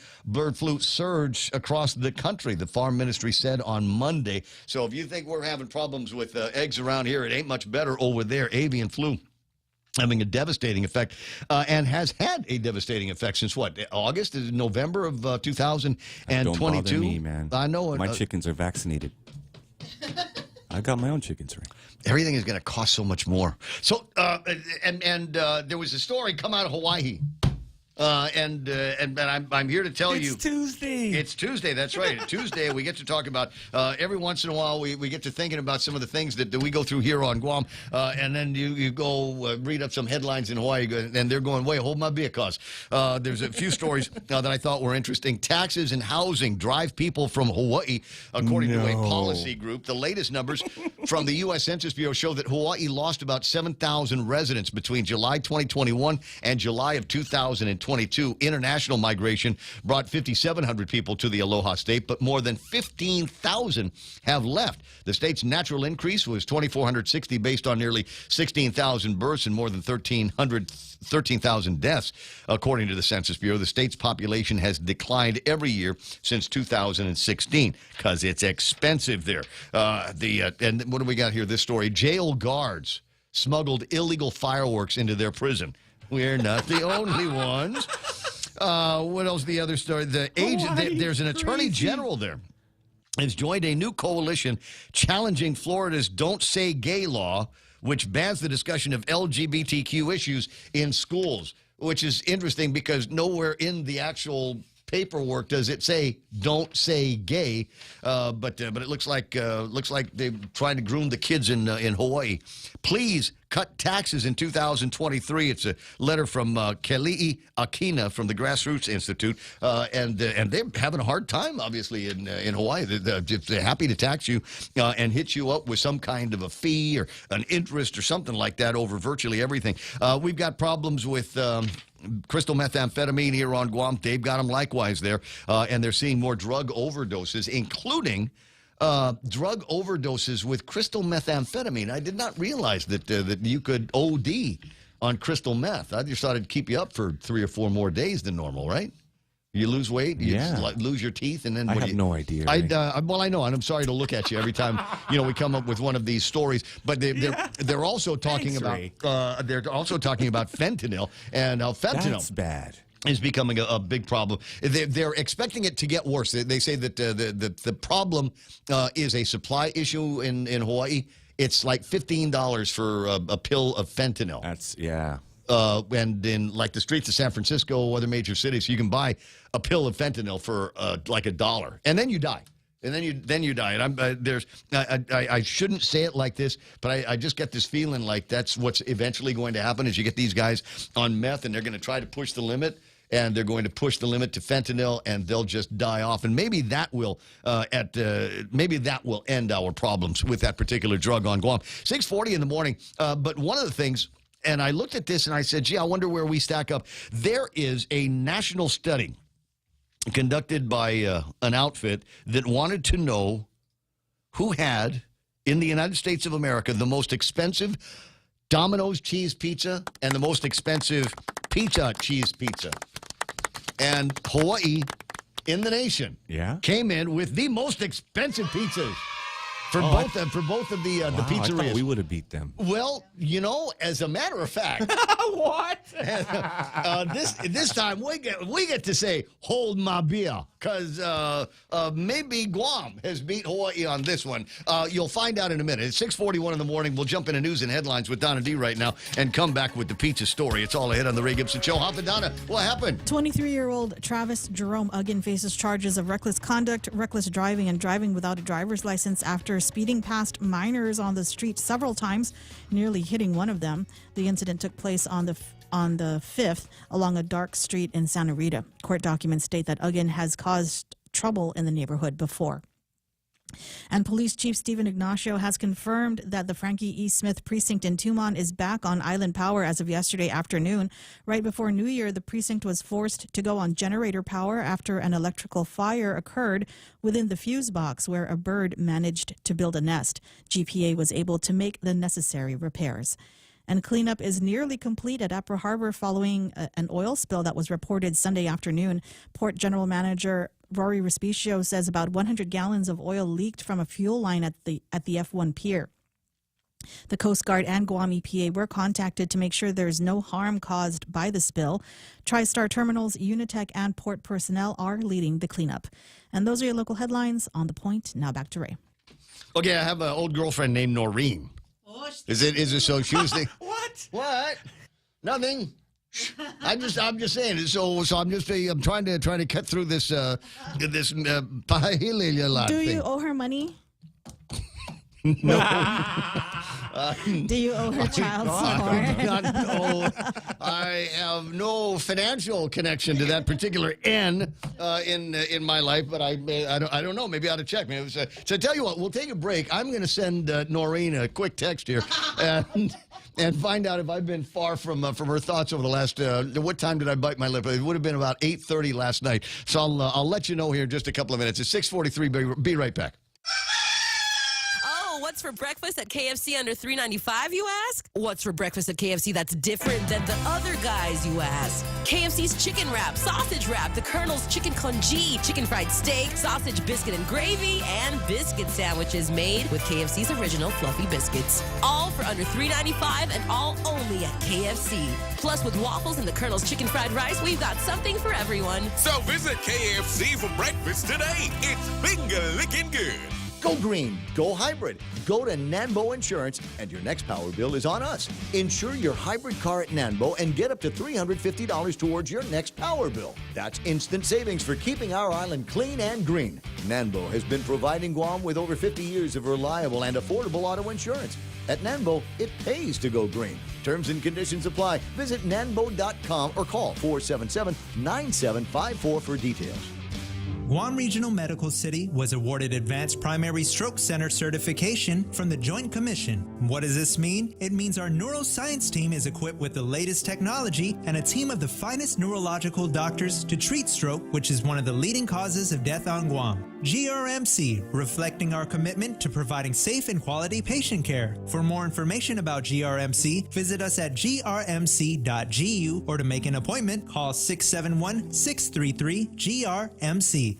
surged across the country, the farm ministry said on Monday. So if you think we're having problems with eggs around here, it ain't much better over there. Avian flu having a devastating effect, and has had a devastating effect since what? August? Is it November of 2022? Don't bother me, man. I know it. My chickens are vaccinated. I got my own chickens right. Everything is going to cost so much more. So, there was a story come out of Hawaii. And I'm here to tell you. It's Tuesday. It's Tuesday. That's right. Tuesday, we get to talk about, every once in a while, we get to thinking about some of the things that we go through here on Guam. And then you go read up some headlines in Hawaii, and they're going, wait, hold my because. There's a few stories that I thought were interesting. Taxes and housing drive people from Hawaii, according to a policy group. The latest numbers from the U.S. Census Bureau show that Hawaii lost about 7,000 residents between July 2021 and July of 2022. International migration brought 5,700 people to the Aloha State, but more than 15,000 have left. The state's natural increase was 2,460 based on nearly 16,000 births and more than 13,000 deaths. According to the Census Bureau, the state's population has declined every year since 2016 because it's expensive there. And what do we got here? This story, jail guards smuggled illegal fireworks into their prison. We're not the only ones. What else? The other story. There's an attorney general there. Has joined a new coalition challenging Florida's Don't Say Gay law, which bans the discussion of LGBTQ issues in schools, which is interesting because nowhere in the actual paperwork does it say "don't say gay," but it looks like they're trying to groom the kids in Hawaii. Please cut taxes in 2023. It's a letter from Keli'i Akina from the Grassroots Institute, and they're having a hard time, obviously, in Hawaii. They're happy to tax you and hit you up with some kind of a fee or an interest or something like that over virtually everything. We've got problems with crystal methamphetamine here on Guam. They've got them likewise there, and they're seeing more drug overdoses, including drug overdoses with crystal methamphetamine. I did not realize that you could OD on crystal meth. I just thought it'd keep you up for 3 or 4 more days than normal, right? You lose weight, you just lose your teeth, and then I have no idea. Well, I know, and I'm sorry to look at you every time we come up with one of these stories. But they're also talking about fentanyl, and fentanyl. That's bad. Is becoming a big problem. They're expecting it to get worse. They say that the problem is a supply issue in Hawaii. It's like $15 for a pill of fentanyl. And in like the streets of San Francisco or other major cities, you can buy a pill of fentanyl for like $1, and then you die. And then you die. And I shouldn't say it like this, but I just get this feeling like that's what's eventually going to happen is you get these guys on meth, and they're going to try to push the limit. And they're going to push the limit to fentanyl, and they'll just die off. And maybe that will end our problems with that particular drug on Guam. 6:40 in the morning. But one of the things, and I looked at this and I said, gee, I wonder where we stack up. There is a national study conducted by an outfit that wanted to know who had, in the United States of America, the most expensive Domino's cheese pizza and the most expensive pizza cheese pizza. And Hawaii, in the nation, came in with the most expensive pizzas for both of the pizzerias. I thought we would have beat them. Well, as a matter of fact, what? this time we get to say hold my beer, because maybe Guam has beat Hawaii on this one. You'll find out in a minute. It's 6:41 in the morning. We'll jump into news and headlines with Donna D right now and come back with the pizza story. It's all ahead on the Ray Gibson Show. Hop and Donna, what happened? 23-year-old Travis Jerome Uggan faces charges of reckless conduct, reckless driving, and driving without a driver's license after speeding past minors on the street several times, nearly hitting one of them. The incident took place on the 5th along a dark street in Santa Rita. Court documents state that Uggan has caused trouble in the neighborhood before. And Police Chief Stephen Ignacio has confirmed that the Frankie E. Smith precinct in Tumon is back on island power as of yesterday afternoon. Right before New Year, the precinct was forced to go on generator power after an electrical fire occurred within the fuse box where a bird managed to build a nest. GPA was able to make the necessary repairs. And cleanup is nearly complete at Apra Harbor following an oil spill that was reported Sunday afternoon. Port General Manager Rory Respicio says about 100 gallons of oil leaked from a fuel line at the F1 pier. The Coast Guard and Guam EPA were contacted to make sure there's no harm caused by the spill. TriStar Terminals, Unitech, and port personnel are leading the cleanup. And those are your local headlines on The Point. Now back to Ray. Okay, I have an old girlfriend named Noreen. Is it so? She was the What? Nothing. I'm just saying. So I'm trying to cut through this pahilila Do thing. you owe her money? No. Do you owe her child support? I have no financial connection to that particular N in my life, but I don't know. Maybe I ought to check. Maybe so tell you what, we'll take a break. I'm going to send Noreen a quick text here and find out if I've been far from her thoughts over the last. What time did I bite my lip? It would have been about 8:30 last night. So I'll let you know here in just a couple of minutes. It's 6:43. Be right back. What's for breakfast at KFC under $3.95, you ask? What's for breakfast at KFC that's different than the other guys, you ask? KFC's chicken wrap, sausage wrap, the Colonel's chicken congee, chicken fried steak, sausage biscuit and gravy, and biscuit sandwiches made with KFC's original fluffy biscuits. All for under $3.95 and all only at KFC. Plus, with waffles and the Colonel's chicken fried rice, we've got something for everyone. So visit KFC for breakfast today. It's finger-licking good. Go green, go hybrid, go to Nanbo Insurance, and your next power bill is on us. Insure your hybrid car at Nanbo and get up to $350 towards your next power bill. That's instant savings for keeping our island clean and green. Nanbo has been providing Guam with over 50 years of reliable and affordable auto insurance. At Nanbo, it pays to go green. Terms and conditions apply. Visit nanbo.com or call 477-9754 for details. Guam Regional Medical City was awarded Advanced Primary Stroke Center certification from the Joint Commission. What does this mean? It means our neuroscience team is equipped with the latest technology and a team of the finest neurological doctors to treat stroke, which is one of the leading causes of death on Guam. GRMC, reflecting our commitment to providing safe and quality patient care. For more information about GRMC, visit us at grmc.gu or to make an appointment, call 671-633-GRMC.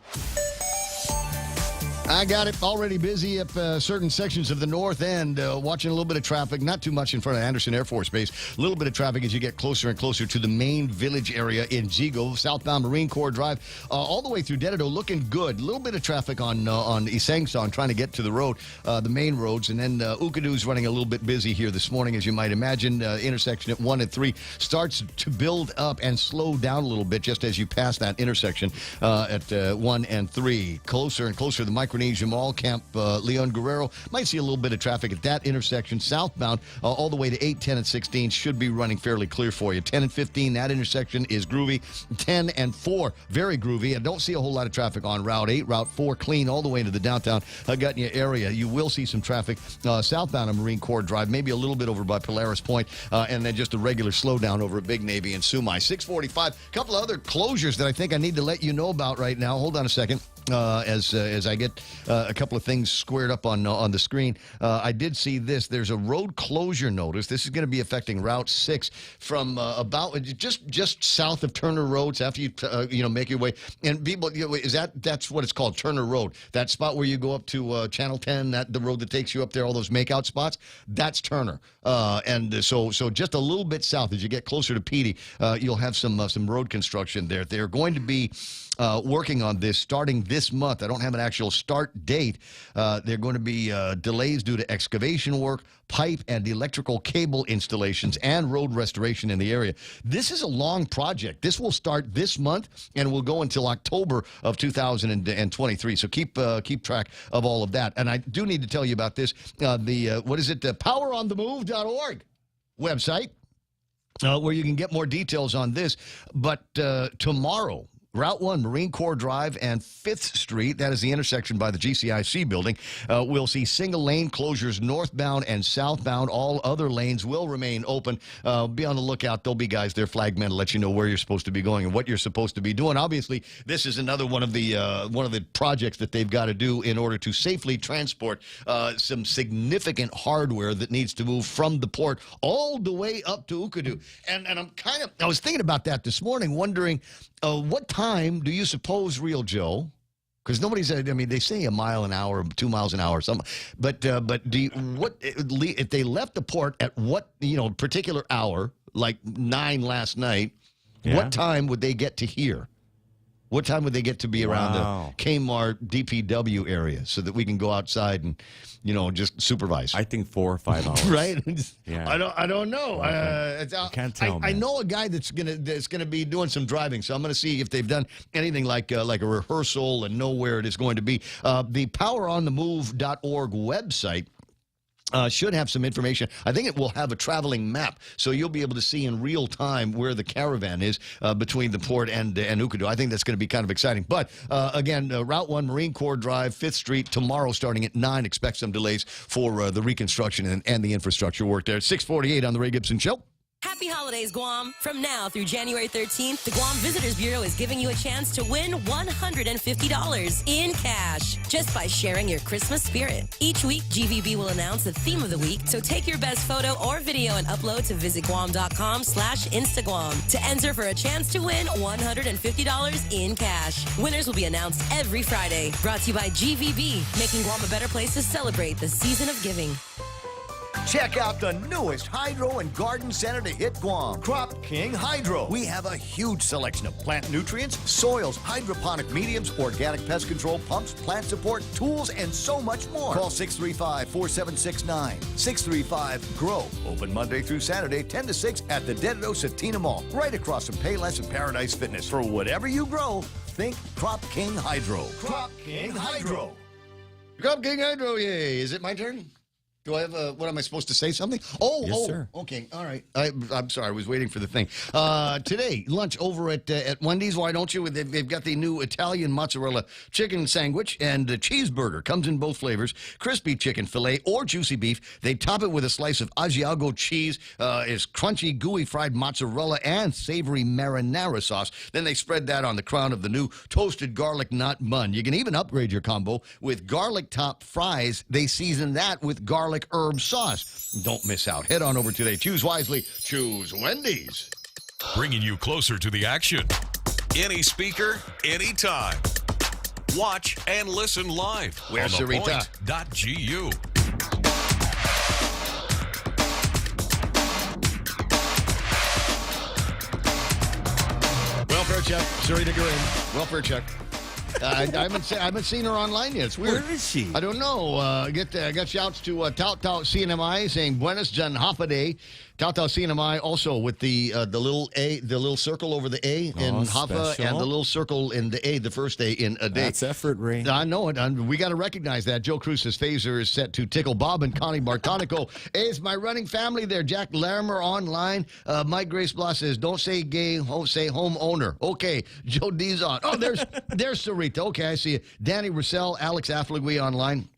I got it already busy up certain sections of the north end, watching a little bit of traffic, not too much in front of Anderson Air Force Base. A little bit of traffic as you get closer and closer to the main village area in Zigo, southbound Marine Corps Drive, all the way through Dededo, looking good. A little bit of traffic on Isangsong, trying to get to the road, the main roads. And then Ukadu's running a little bit busy here this morning, as you might imagine. Intersection at 1 and 3 starts to build up and slow down a little bit just as you pass that intersection at 1 and 3. Closer and closer to the Micronesia Mall, Camp Leon Guerrero. Might see a little bit of traffic at that intersection. Southbound, all the way to 8, 10, and 16 should be running fairly clear for you. 10 and 15, that intersection is groovy. 10 and 4, very groovy. I don't see a whole lot of traffic on Route 8. Route 4, clean all the way into the downtown Gutnia area. You will see some traffic southbound on Marine Corps Drive, maybe a little bit over by Polaris Point, and then just a regular slowdown over at Big Navy and Sumai. 645, a couple of other closures that I think I need to let you know about right now. Hold on a second. As I get a couple of things squared up on the screen, I did see this. There's a road closure notice. This is going to be affecting Route 6 from about just south of Turner Roads after you make your way. And people, that's what it's called, Turner Road. That spot where you go up to Channel 10, the road that takes you up there, all those makeout spots. That's Turner. And so just a little bit south as you get closer to Petey, you'll have some road construction there. They're going to be working on this starting this month. I don't have an actual start date. There are going to be delays due to excavation work, pipe and electrical cable installations, and road restoration in the area. This is a long project. This will start this month and will go until October of 2023. So keep track of all of that. And I do need to tell you about this. The poweronthemove.org website, where you can get more details on this. But tomorrow, Route 1, Marine Corps Drive and 5th Street, that is the intersection by the GCIC building, we'll see single-lane closures northbound and southbound. All other lanes will remain open. Be on the lookout. There'll be guys there, flagmen, to let you know where you're supposed to be going and what you're supposed to be doing. Obviously, this is another one of the projects that they've got to do in order to safely transport some significant hardware that needs to move from the port all the way up to Ukadu. And I was thinking about that this morning, wondering, what time do you suppose, Real Joe? Because nobody's. I mean, they say a mile an hour, 2 miles an hour, something. But if they left the port at what particular hour, like 9 last night? Yeah. What time would they get to here? What time would they get to be around the Kmart DPW area so that we can go outside and, just supervise? I think 4 or 5 hours. Right? Yeah. I don't know. I can't tell. I know a guy that's gonna be doing some driving, so I'm gonna see if they've done anything like a rehearsal and know where it is going to be. The poweronthemove.org website should have some information. I think it will have a traveling map, so you'll be able to see in real time where the caravan is between the port and Ukadu. I think that's going to be kind of exciting. But again, Route 1, Marine Corps Drive, 5th Street, tomorrow starting at 9. Expect some delays for the reconstruction and the infrastructure work there. 6:48 on the Ray Gibson Show. Happy holidays, Guam. From now through January 13th, the Guam Visitors Bureau is giving you a chance to win $150 in cash just by sharing your Christmas spirit. Each week, GVB will announce the theme of the week, so take your best photo or video and upload to visitguam.com/Instaguam to enter for a chance to win $150 in cash. Winners will be announced every Friday. Brought to you by GVB, making Guam a better place to celebrate the season of giving. Check out the newest hydro and garden center to hit Guam, Crop King Hydro. We have a huge selection of plant nutrients, soils, hydroponic mediums, organic pest control pumps, plant support, tools, and so much more. Call 635-4769. 635-GROW. Open Monday through Saturday, 10 to 6 at the Dededo Satina Mall, right across from Payless and Paradise Fitness. For whatever you grow, think Crop King Hydro. Crop King Hydro. Crop King Hydro, yay. Is it my turn? Do I have what am I supposed to say something? Sir. Okay, all right. I'm sorry, I was waiting for the thing. Today, lunch over at Wendy's, why don't you? They've got the new Italian mozzarella chicken sandwich and the cheeseburger. Comes in both flavors, crispy chicken fillet or juicy beef. They top it with a slice of Asiago cheese, is crunchy, gooey fried mozzarella and savory marinara sauce. Then they spread that on the crown of the new toasted garlic nut bun. You can even upgrade your combo with garlic top fries. They season that with garlic herb sauce. Don't miss out. Head on over today. Choose wisely. Choose Wendy's. Bringing you closer to the action. Any speaker, anytime. Watch and listen live Where's on Sarita? ThePoint.gu. Welfare check. Sarita Garin. Welfare check. I haven't seen her online yet. It's weird. Where is she? I don't know. Got shouts to Tout CNMI saying Buenos Jan Hapa Day. Tout CNMI also with the little A, the little circle over the A in Hapa, special. and the little circle in the A, the first A in a day. That's effort, Ray. I know it. We got to recognize that. Joe Cruz's phaser is set to tickle Bob and Connie Bartonico. Hey, it's my running family there. Jack Larimer online. Mike Grace Blas says, don't say gay, say homeowner. Okay. Joe D's on. Oh, there's Sarita. Okay, I see you. Danny Russell, Alex Affligwe online.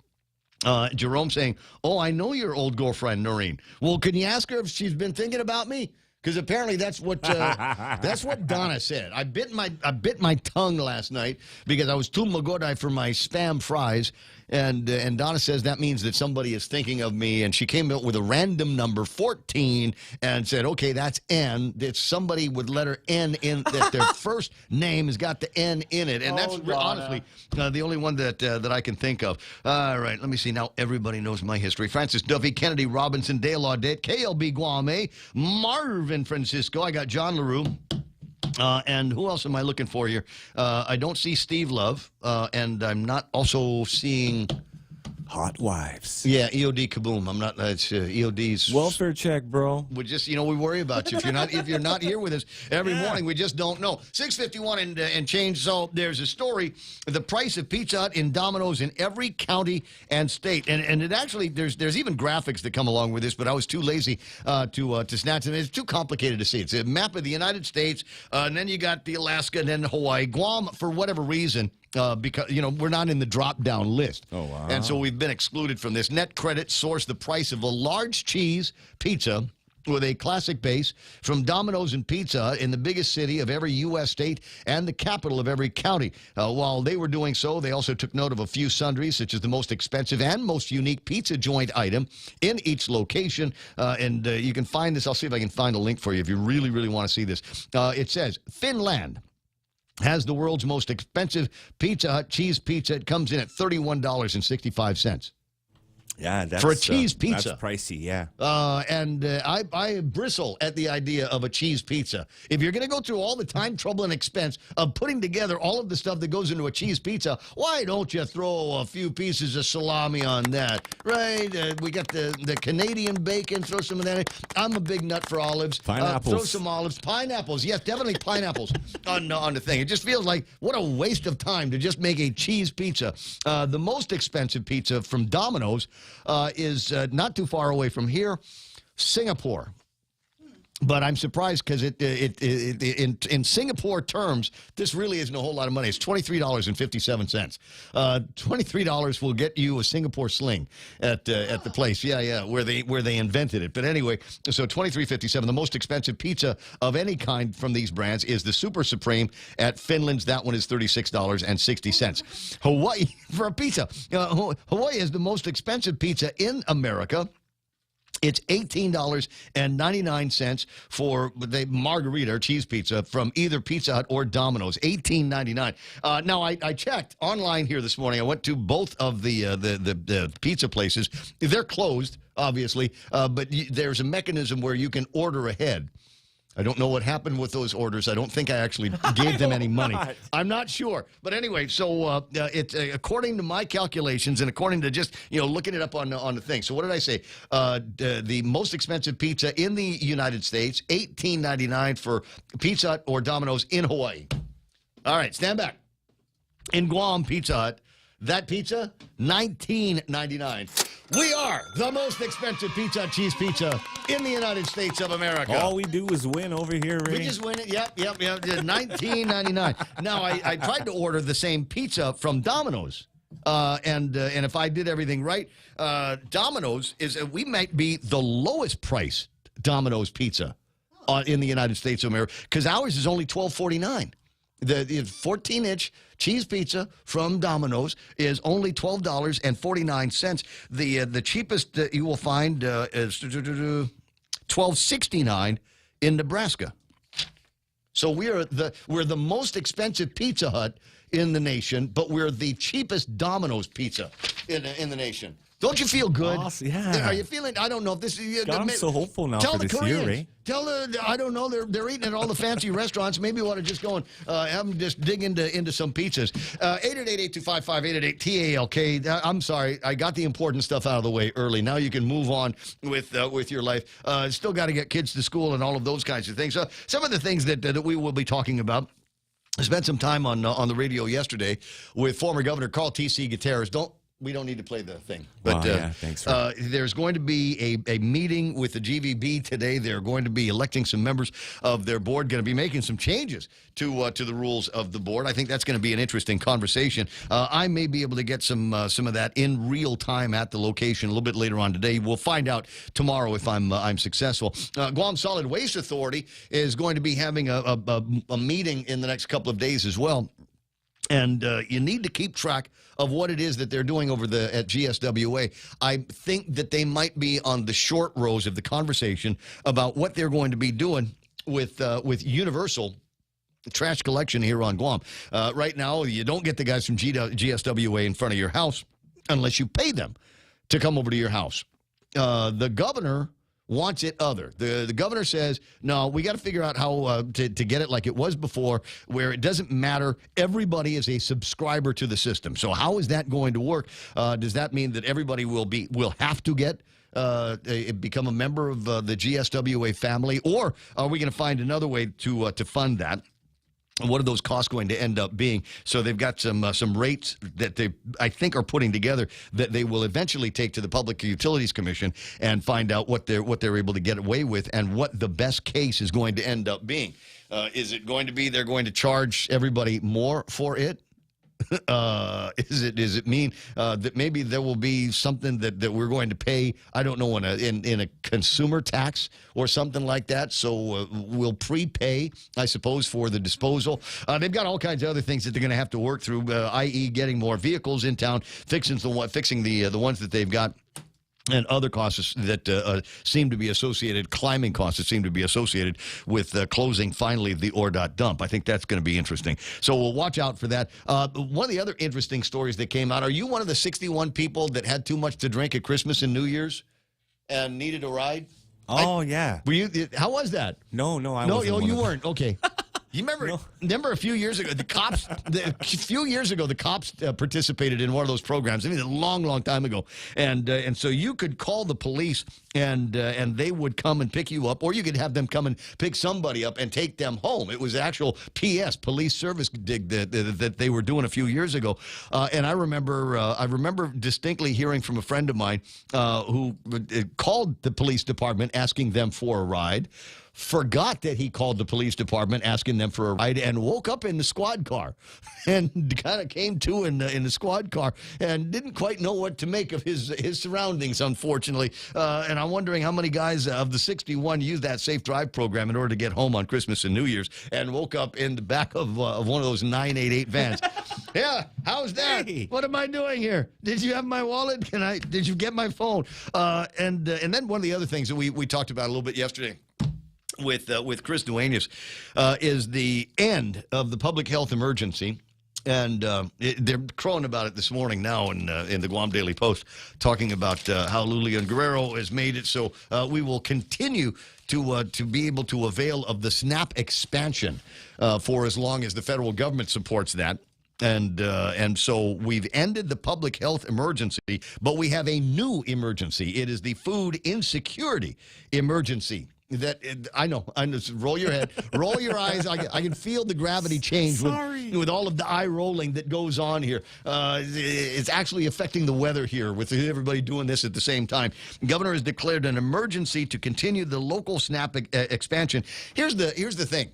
Jerome saying, oh, I know your old girlfriend, Noreen. Well, can you ask her if she's been thinking about me? Because apparently that's what Donna said. I bit my tongue last night because I was too magodai for my spam fries, and Donna says that means that somebody is thinking of me, and she came up with a random number 14 and said, okay, that's N. It's somebody with letter N in that their first name has got the N in it, and that's honestly the only one that I can think of. All right, let me see. Now everybody knows my history. Francis Duffy, Kennedy Robinson, Dale Audette, KLB Guame, Marvin Francisco. I got John LaRue. And who else am I looking for here? I don't see Steve Love, and I'm not also seeing Hot wives. Yeah, EOD kaboom. I'm not. It's EOD's welfare check, bro. We just, we worry about you if you're not here with us every morning. We just don't know. 6:51 and change. So there's a story: the price of Pizza Hut in Domino's in every county and state, and it actually there's even graphics that come along with this, but I was too lazy to snatch them. It's too complicated to see. It's a map of the United States, and then you got the Alaska, and then Hawaii, Guam. For whatever reason. Because, we're not in the drop-down list. Oh, wow. And so we've been excluded from this. Net Credit sourced the price of a large cheese pizza with a classic base from Domino's and Pizza Hut in the biggest city of every U.S. state and the capital of every county. While they were doing so, they also took note of a few sundries, such as the most expensive and most unique pizza joint item in each location. And you can find this. I'll see if I can find a link for you if you really, really want to see this. It says, Finland has the world's most expensive Pizza Hut cheese pizza. It comes in at $31.65. Yeah, that's for a cheese pizza. That's pricey, yeah. And I bristle at the idea of a cheese pizza. If you're going to go through all the time, trouble, and expense of putting together all of the stuff that goes into a cheese pizza, why don't you throw a few pieces of salami on that, right? We got the Canadian bacon. Throw some of that in. I'm a big nut for olives. Pineapples. Throw some olives. Pineapples. Yes, definitely pineapples on the thing. It just feels like what a waste of time to just make a cheese pizza. The most expensive pizza from Domino's is not too far away from here, Singapore. But I'm surprised because in Singapore terms, this really isn't a whole lot of money. It's $23.57. $23 will get you a Singapore sling at the place. Yeah, where they invented it. But anyway, so $23.57. The most expensive pizza of any kind from these brands is the Super Supreme at Finland's. That one is $36.60. Hawaii for a pizza. Hawaii is the most expensive pizza in America. It's $18.99 for the margarita or cheese pizza from either Pizza Hut or Domino's. $18.99. Now, I checked online here this morning. I went to both of the pizza places. They're closed, obviously, but there's a mechanism where you can order ahead. I don't know what happened with those orders. I don't think I actually gave them any money. I'm not sure. But anyway, so it's according to my calculations and according to just, looking it up on the thing. So what did I say? The most expensive pizza in the United States, $18.99 for Pizza Hut or Domino's in Hawaii. All right, stand back. In Guam, Pizza Hut, that pizza, $19.99. We are the most expensive pizza, cheese pizza in the United States of America. All we do is win over here, Ray. We just win it. Yep. $19.99. Now, I tried to order the same pizza from Domino's. And if I did everything right, Domino's we might be the lowest price Domino's pizza in the United States of America, because ours is only $12.49. The 14-inch cheese pizza from Domino's is only $12.49. The cheapest that you will find is $12.69 in Nebraska. So we're the most expensive Pizza Hut in the nation, but we're the cheapest Domino's pizza in the nation. Don't you feel good? Awesome, yeah. Are you feeling? I don't know if this is. God, I'm so hopeful now tell for the this Koreans, year, Ray. Tell I don't know. They're eating at all the fancy restaurants. Maybe we ought to just go and have them just dig into some pizzas. 888-825-5888-TALK. I'm sorry, I got the important stuff out of the way early. Now you can move on with your life. Still got to get kids to school and all of those kinds of things. Some of the things that we will be talking about. I spent some time on the radio yesterday with former Governor Carl T.C. Gutierrez. We don't need to play the thing. But yeah, thanks. there's going to be a meeting with the GVB today. They're going to be electing some members of their board, going to be making some changes to the rules of the board. I think that's going to be an interesting conversation. I may be able to get some of that in real time at the location a little bit later on today. We'll find out tomorrow if I'm successful. Guam Solid Waste Authority is going to be having a meeting in the next couple of days as well. And you need to keep track of what it is that they're doing over at GSWA. I think that they might be on the short rows of the conversation about what they're going to be doing with universal trash collection here on Guam. Right now, you don't get the guys from GSWA in front of your house unless you pay them to come over to your house. The governor wants it other. The governor says, no, we got to figure out how to get it like it was before, where it doesn't matter. Everybody is a subscriber to the system. So how is that going to work? Does that mean that everybody will have to get become a member of the GSWA family, or are we going to find another way to fund that? What are those costs going to end up being? So they've got some rates that they, I think, are putting together that they will eventually take to the Public Utilities Commission and find out what they're able to get away with and what the best case is going to end up being. Is it going to be they're going to charge everybody more for it? Does it mean that maybe there will be something that we're going to pay, I don't know, in a consumer tax or something like that? So we'll prepay, I suppose, for the disposal. They've got all kinds of other things that they're going to have to work through, i.e. getting more vehicles in town, fixing the ones that they've got. And other costs that seem to be associated, climbing costs that seem to be associated with closing, finally, the ORDOT dump. I think that's going to be interesting. So we'll watch out for that. One of the other interesting stories that came out, are you one of the 61 people that had too much to drink at Christmas and New Year's and needed a ride? Oh, yeah. Were you? How was that? No, I wasn't. You weren't. Okay. You remember a few years ago, the cops participated in one of those programs. I mean, a long time ago. And so you could call the police and they would come and pick you up, or you could have them come and pick somebody up and take them home. It was actual PS, police service dig that they were doing a few years ago. And I remember distinctly hearing from a friend of mine who called the police department asking them for a ride. Forgot that he called the police department asking them for a ride and woke up in the squad car and kind of came to in the squad car and didn't quite know what to make of his surroundings, unfortunately. And I'm wondering how many guys of the 61 used that Safe Drive program in order to get home on Christmas and New Year's and woke up in the back of one of those 988 vans. Yeah, how's that? Hey. What am I doing here? Did you have my wallet? Did you get my phone? And then one of the other things that we talked about a little bit yesterday with Chris Duenas is the end of the public health emergency. And they're crowing about it this morning now in the Guam Daily Post, talking about how Lulian Guerrero has made it so we will continue to be able to avail of the SNAP expansion for as long as the federal government supports that. And so we've ended the public health emergency, but we have a new emergency. It is the food insecurity emergency. I know. Roll your head, roll your eyes. I can feel the gravity change with all of the eye rolling that goes on here. It's actually affecting the weather here with everybody doing this at the same time. The governor has declared an emergency to continue the local SNAP expansion. Here's the thing.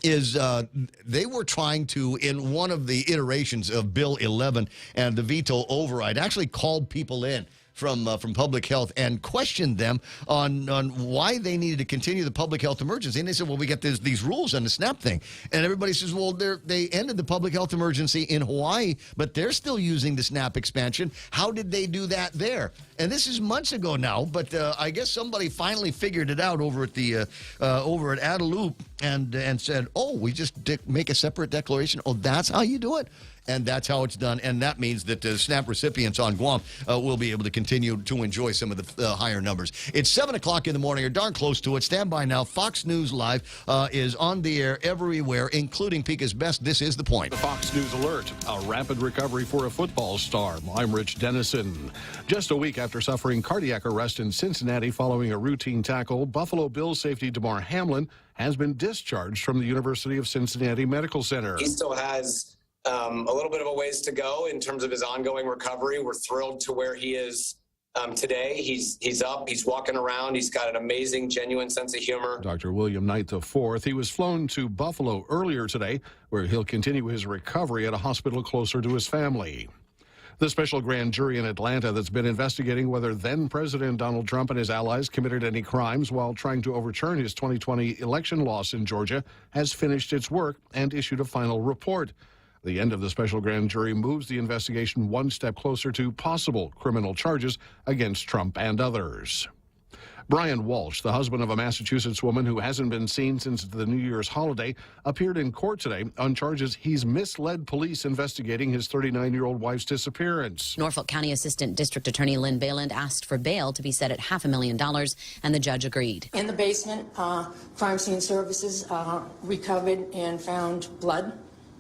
They were trying to, in one of the iterations of Bill 11 and the veto override, actually called people in from public health and questioned them on why they needed to continue the public health emergency. And they said, well, we got these rules on the SNAP thing. And everybody says, well, they ended the public health emergency in Hawaii, but they're still using the SNAP expansion. How did they do that there? And this is months ago now, but I guess somebody finally figured it out over at the over at Adelup and said, oh, we just make a separate declaration. Oh, that's how you do it? And that's how it's done. And that means that the SNAP recipients on Guam will be able to continue to enjoy some of the higher numbers. It's 7 o'clock in the morning, or darn close to it. Stand by now. Fox News Live is on the air everywhere, including Pika's Best. This is The Point. The Fox News Alert, a rapid recovery for a football star. I'm Rich Dennison. Just a week after suffering cardiac arrest in Cincinnati following a routine tackle, Buffalo Bills safety Damar Hamlin has been discharged from the University of Cincinnati Medical Center. He still has a little bit of a ways to go in terms of his ongoing recovery. We're thrilled to where he is today. He's up, he's walking around, he's got an amazing, genuine sense of humor. Dr. William Knight IV, he was flown to Buffalo earlier today, where he'll continue his recovery at a hospital closer to his family. The special grand jury in Atlanta that's been investigating whether then-President Donald Trump and his allies committed any crimes while trying to overturn his 2020 election loss in Georgia has finished its work and issued a final report. The end of the special grand jury moves the investigation one step closer to possible criminal charges against Trump and others. Brian Walsh, the husband of a Massachusetts woman who hasn't been seen since the New Year's holiday, appeared in court today on charges he's misled police investigating his 39-year-old wife's disappearance. Norfolk County Assistant District Attorney Lynn Bayland asked for bail to be set at $500,000, and the judge agreed. In the basement, crime scene services recovered and found blood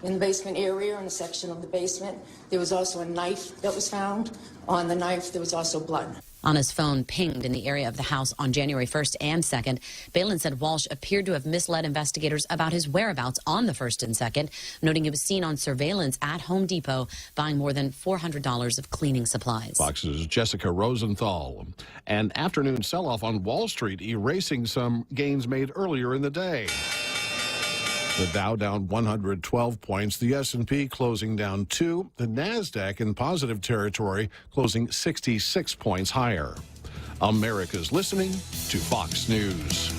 in the basement area, in a section of the basement. There was also a knife that was found. On the knife, there was also blood. On his phone pinged in the area of the house on January 1st and 2nd, Bayland said Walsh appeared to have misled investigators about his whereabouts on the 1st and 2nd, noting he was seen on surveillance at Home Depot buying more than $400 of cleaning supplies. Fox's Jessica Rosenthal. An afternoon sell-off on Wall Street erasing some gains made earlier in the day. The Dow down 112 points, the S&P closing down 2, the NASDAQ in positive territory closing 66 points higher. America's listening to Fox News.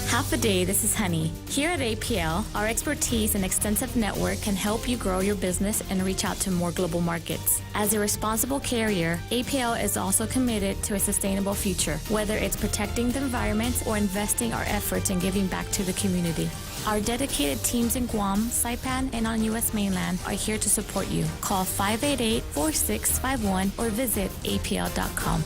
Half a day, this is Honey. Here at APL, our expertise and extensive network can help you grow your business and reach out to more global markets. As a responsible carrier, APL is also committed to a sustainable future, whether it's protecting the environment or investing our efforts in giving back to the community. Our dedicated teams in Guam, Saipan, and on U.S. mainland are here to support you. Call 588-4651 or visit apl.com.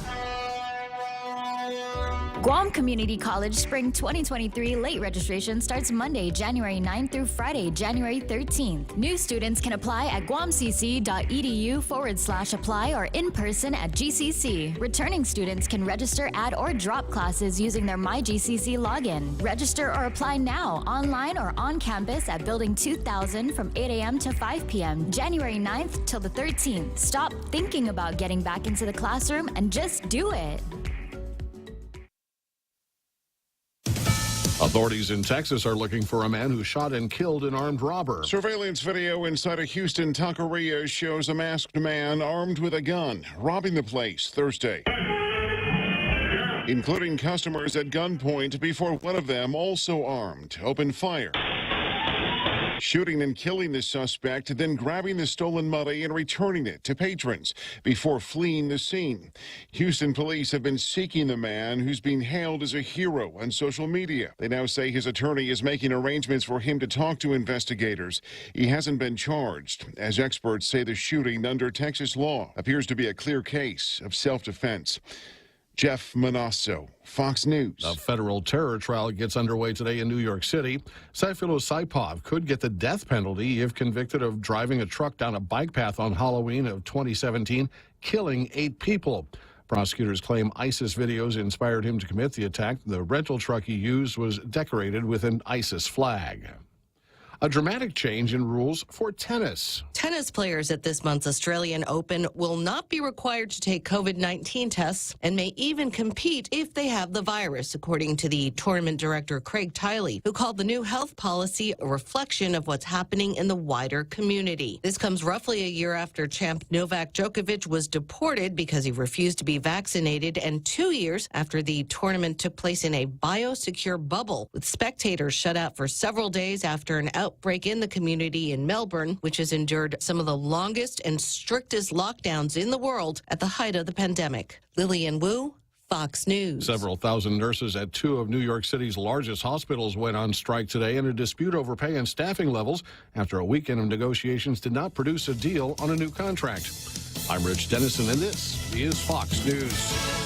Guam Community College Spring 2023 late registration starts Monday, January 9th through Friday, January 13th. New students can apply at guamcc.edu/apply or in person at GCC. Returning students can register, add, or drop classes using their MyGCC login. Register or apply now, online or on campus at Building 2000 from 8 a.m. to 5 p.m., January 9th till the 13th. Stop thinking about getting back into the classroom and just do it. Authorities in Texas are looking for a man who shot and killed an armed robber. Surveillance video inside a Houston taqueria shows a masked man armed with a gun robbing the place Thursday, including customers at gunpoint before one of them, also armed, opened fire, shooting and killing the suspect, then grabbing the stolen money and returning it to patrons before fleeing the scene. Houston police have been seeking the man, who's being hailed as a hero on social media. They now say his attorney is making arrangements for him to talk to investigators. He hasn't been charged, as experts say the shooting under Texas law appears to be a clear case of self-defense. Jeff Manasso, Fox News. A federal terror trial gets underway today in New York City. Saifullah Saipov could get the death penalty if convicted of driving a truck down a bike path on Halloween of 2017, killing 8 people. Prosecutors claim ISIS videos inspired him to commit the attack. The rental truck he used was decorated with an ISIS flag. A dramatic change in rules for tennis. Tennis players at this month's Australian Open will not be required to take COVID-19 tests and may even compete if they have the virus, according to the tournament director Craig Tiley, who called the new health policy a reflection of what's happening in the wider community. This comes roughly a year after champ Novak Djokovic was deported because he refused to be vaccinated, and 2 years after the tournament took place in a biosecure bubble, with spectators shut out for several days after an outbreak in the community in Melbourne, which has endured some of the longest and strictest lockdowns in the world at the height of the pandemic. Lillian Wu, Fox News. Several thousand nurses at 2 of New York City's largest hospitals went on strike today in a dispute over pay and staffing levels after a weekend of negotiations did not produce a deal on a new contract. I'm Rich Dennison, and this is Fox News.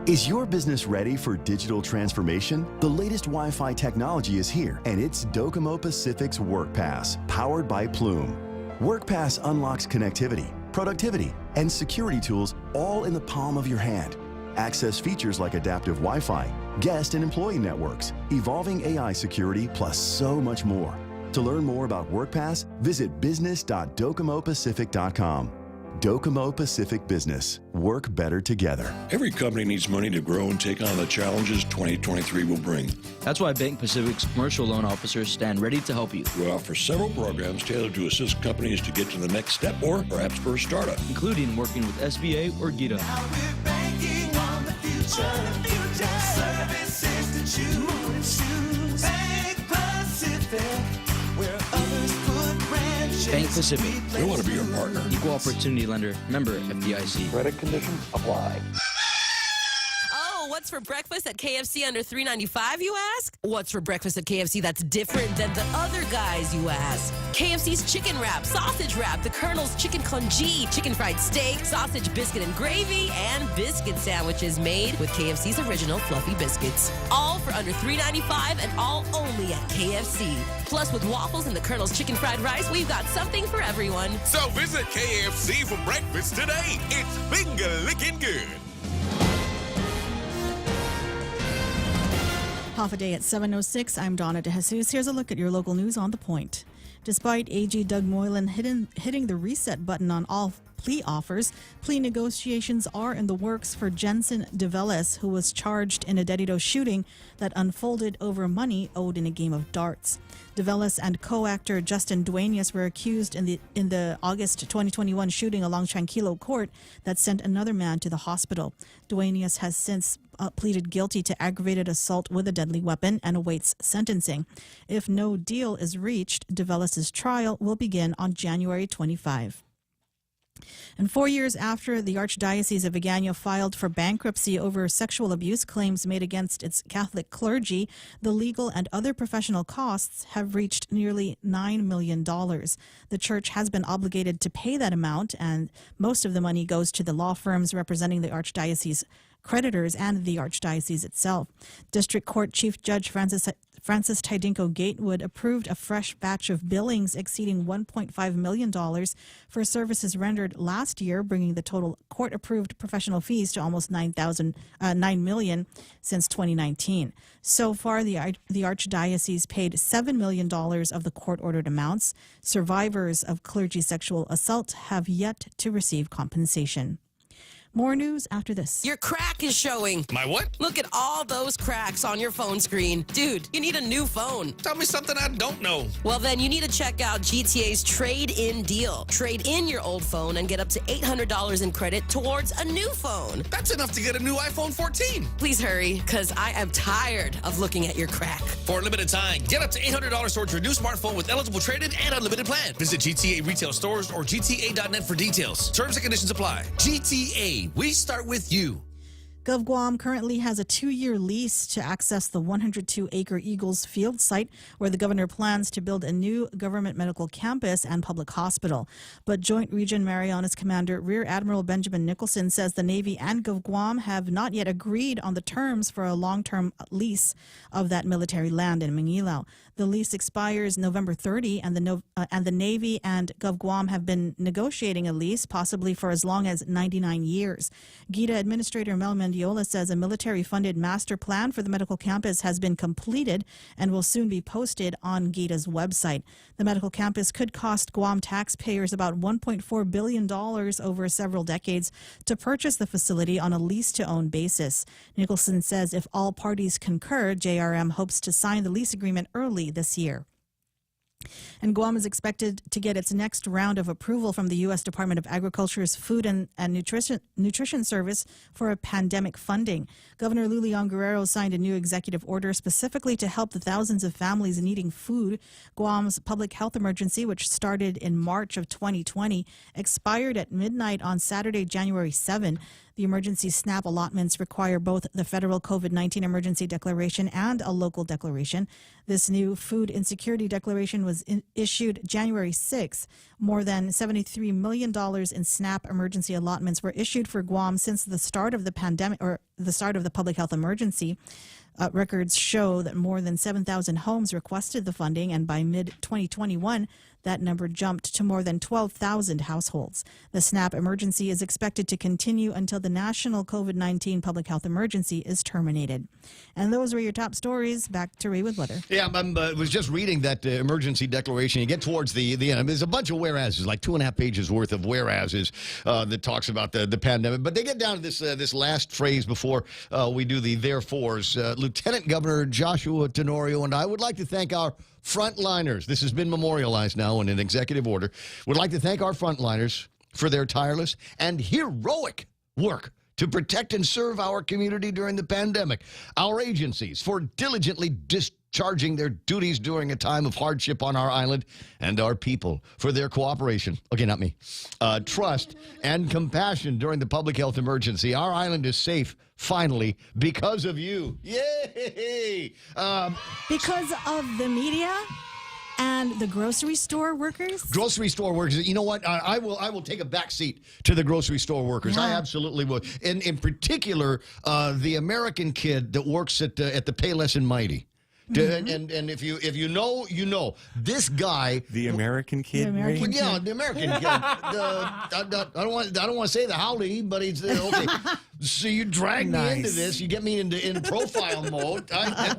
Is your business ready for digital transformation? The latest Wi-Fi technology is here, and it's Docomo Pacific's WorkPass, powered by Plume. WorkPass unlocks connectivity, productivity, and security tools all in the palm of your hand. Access features like adaptive Wi-Fi, guest and employee networks, evolving AI security, plus so much more. To learn more about WorkPass, visit business.docomopacific.com. Docomo Pacific Business. Work better together. Every company needs money to grow and take on the challenges 2023 will bring. That's why Bank Pacific's commercial loan officers stand ready to help you. We offer several programs tailored to assist companies to get to the next step or perhaps for a startup, including working with SBA or GITA. Now we're banking on the future. Services to choose. Bank Pacific, where others put branches. Bank Pacific. We want to be your partner. Equal opportunity lender. Member FDIC. Credit conditions apply. What's for breakfast at KFC under $3.95, you ask? What's for breakfast at KFC that's different than the other guys, you ask? KFC's chicken wrap, sausage wrap, the Colonel's chicken congee, chicken fried steak, sausage biscuit and gravy, and biscuit sandwiches made with KFC's original fluffy biscuits. All for under $3.95 and all only at KFC. Plus, with waffles and the Colonel's chicken fried rice, we've got something for everyone. So visit KFC for breakfast today. It's finger licking good. Half a day at 7:06. I'm Donna DeJesus. Here's a look at your local news on The Point. Despite AG Doug Moylan hitting the reset button on all plea offers, plea negotiations are in the works for Jensen DeVellis, who was charged in a Dedido shooting that unfolded over money owed in a game of darts. DeVellis and co-actor Justin Duenas were accused in the August 2021 shooting along Tranquilo Court that sent another man to the hospital. Duenas has since pleaded guilty to aggravated assault with a deadly weapon and awaits sentencing. If no deal is reached, DeVellis' trial will begin on January 25. And 4 years after the Archdiocese of Agano filed for bankruptcy over sexual abuse claims made against its Catholic clergy, the legal and other professional costs have reached nearly $9 million. The church has been obligated to pay that amount, and most of the money goes to the law firms representing the Archdiocese creditors and the Archdiocese itself. District Court Chief Judge Francis Tidinko Gatewood approved a fresh batch of billings exceeding $1.5 million for services rendered last year, bringing the total court-approved professional fees to almost $9 million since 2019. So far, the Archdiocese paid $7 million of the court-ordered amounts. Survivors of clergy sexual assault have yet to receive compensation. More news after this. Your crack is showing. My what? Look at all those cracks on your phone screen. Dude, you need a new phone. Tell me something I don't know. Well, then you need to check out GTA's trade-in deal. Trade in your old phone and get up to $800 in credit towards a new phone. That's enough to get a new iPhone 14. Please hurry, because I am tired of looking at your crack. For a limited time, get up to $800 towards your new smartphone with eligible trade-in and unlimited plan. Visit GTA retail stores or GTA.net for details. Terms and conditions apply. GTA, we start with you. Gov Guam currently has a 2-year lease to access the 102-acre Eagles Field site where the governor plans to build a new government medical campus and public hospital. But Joint Region Marianas Commander Rear Admiral Benjamin Nicholson says the Navy and Gov Guam have not yet agreed on the terms for a long-term lease of that military land in Manilao. The lease expires November 30, and the Navy and Gov Guam have been negotiating a lease, possibly for as long as 99 years. GITA Administrator Mel Mendiola says a military-funded master plan for the medical campus has been completed and will soon be posted on GITA's website. The medical campus could cost Guam taxpayers about $1.4 billion over several decades to purchase the facility on a lease-to-own basis. Nicholson says if all parties concur, JRM hopes to sign the lease agreement early this year. And Guam is expected to get its next round of approval from the U.S. Department of Agriculture's Food and Nutrition Service for a pandemic funding. Governor Lulian Guerrero signed a new executive order specifically to help the thousands of families needing food. Guam's public health emergency, which started in March of 2020, expired at midnight on Saturday, January 7. The emergency SNAP allotments require both the federal COVID-19 emergency declaration and a local declaration. This new food insecurity declaration was issued January 6th. More than $73 million in SNAP emergency allotments were issued for Guam since the start of the pandemic, or the start of the public health emergency. Records show that more than 7,000 homes requested the funding, and by mid-2021, that number jumped to more than 12,000 households. The SNAP emergency is expected to continue until the national COVID-19 public health emergency is terminated. And those were your top stories. Back to Ray with weather. Yeah, I was just reading that emergency declaration. You get towards the end. There's a bunch of whereases, like 2.5 pages worth of whereases that talks about the pandemic. But they get down to this last phrase before we do the therefores. Lieutenant Governor Joshua Tenorio and I would like to thank our frontliners. This has been memorialized now in an executive order. Would like to thank our frontliners for their tireless and heroic work to protect and serve our community during the pandemic. Our agencies for diligently discharging their duties during a time of hardship on our island, and our people for their cooperation. Okay, not me. Trust and compassion during the public health emergency. Our island is safe, finally, because of you. Yay! Because of the media and the grocery store workers? Grocery store workers. You know what? I will take a back seat to the grocery store workers. Yeah. I absolutely will. In particular, the American kid that works at the Payless and Mighty. And if you know, you know. This guy, the American kid, the American kid. Yeah, the American kid. I don't want to say the howdy, but he's okay. So you drag me into this. You get me in profile mode.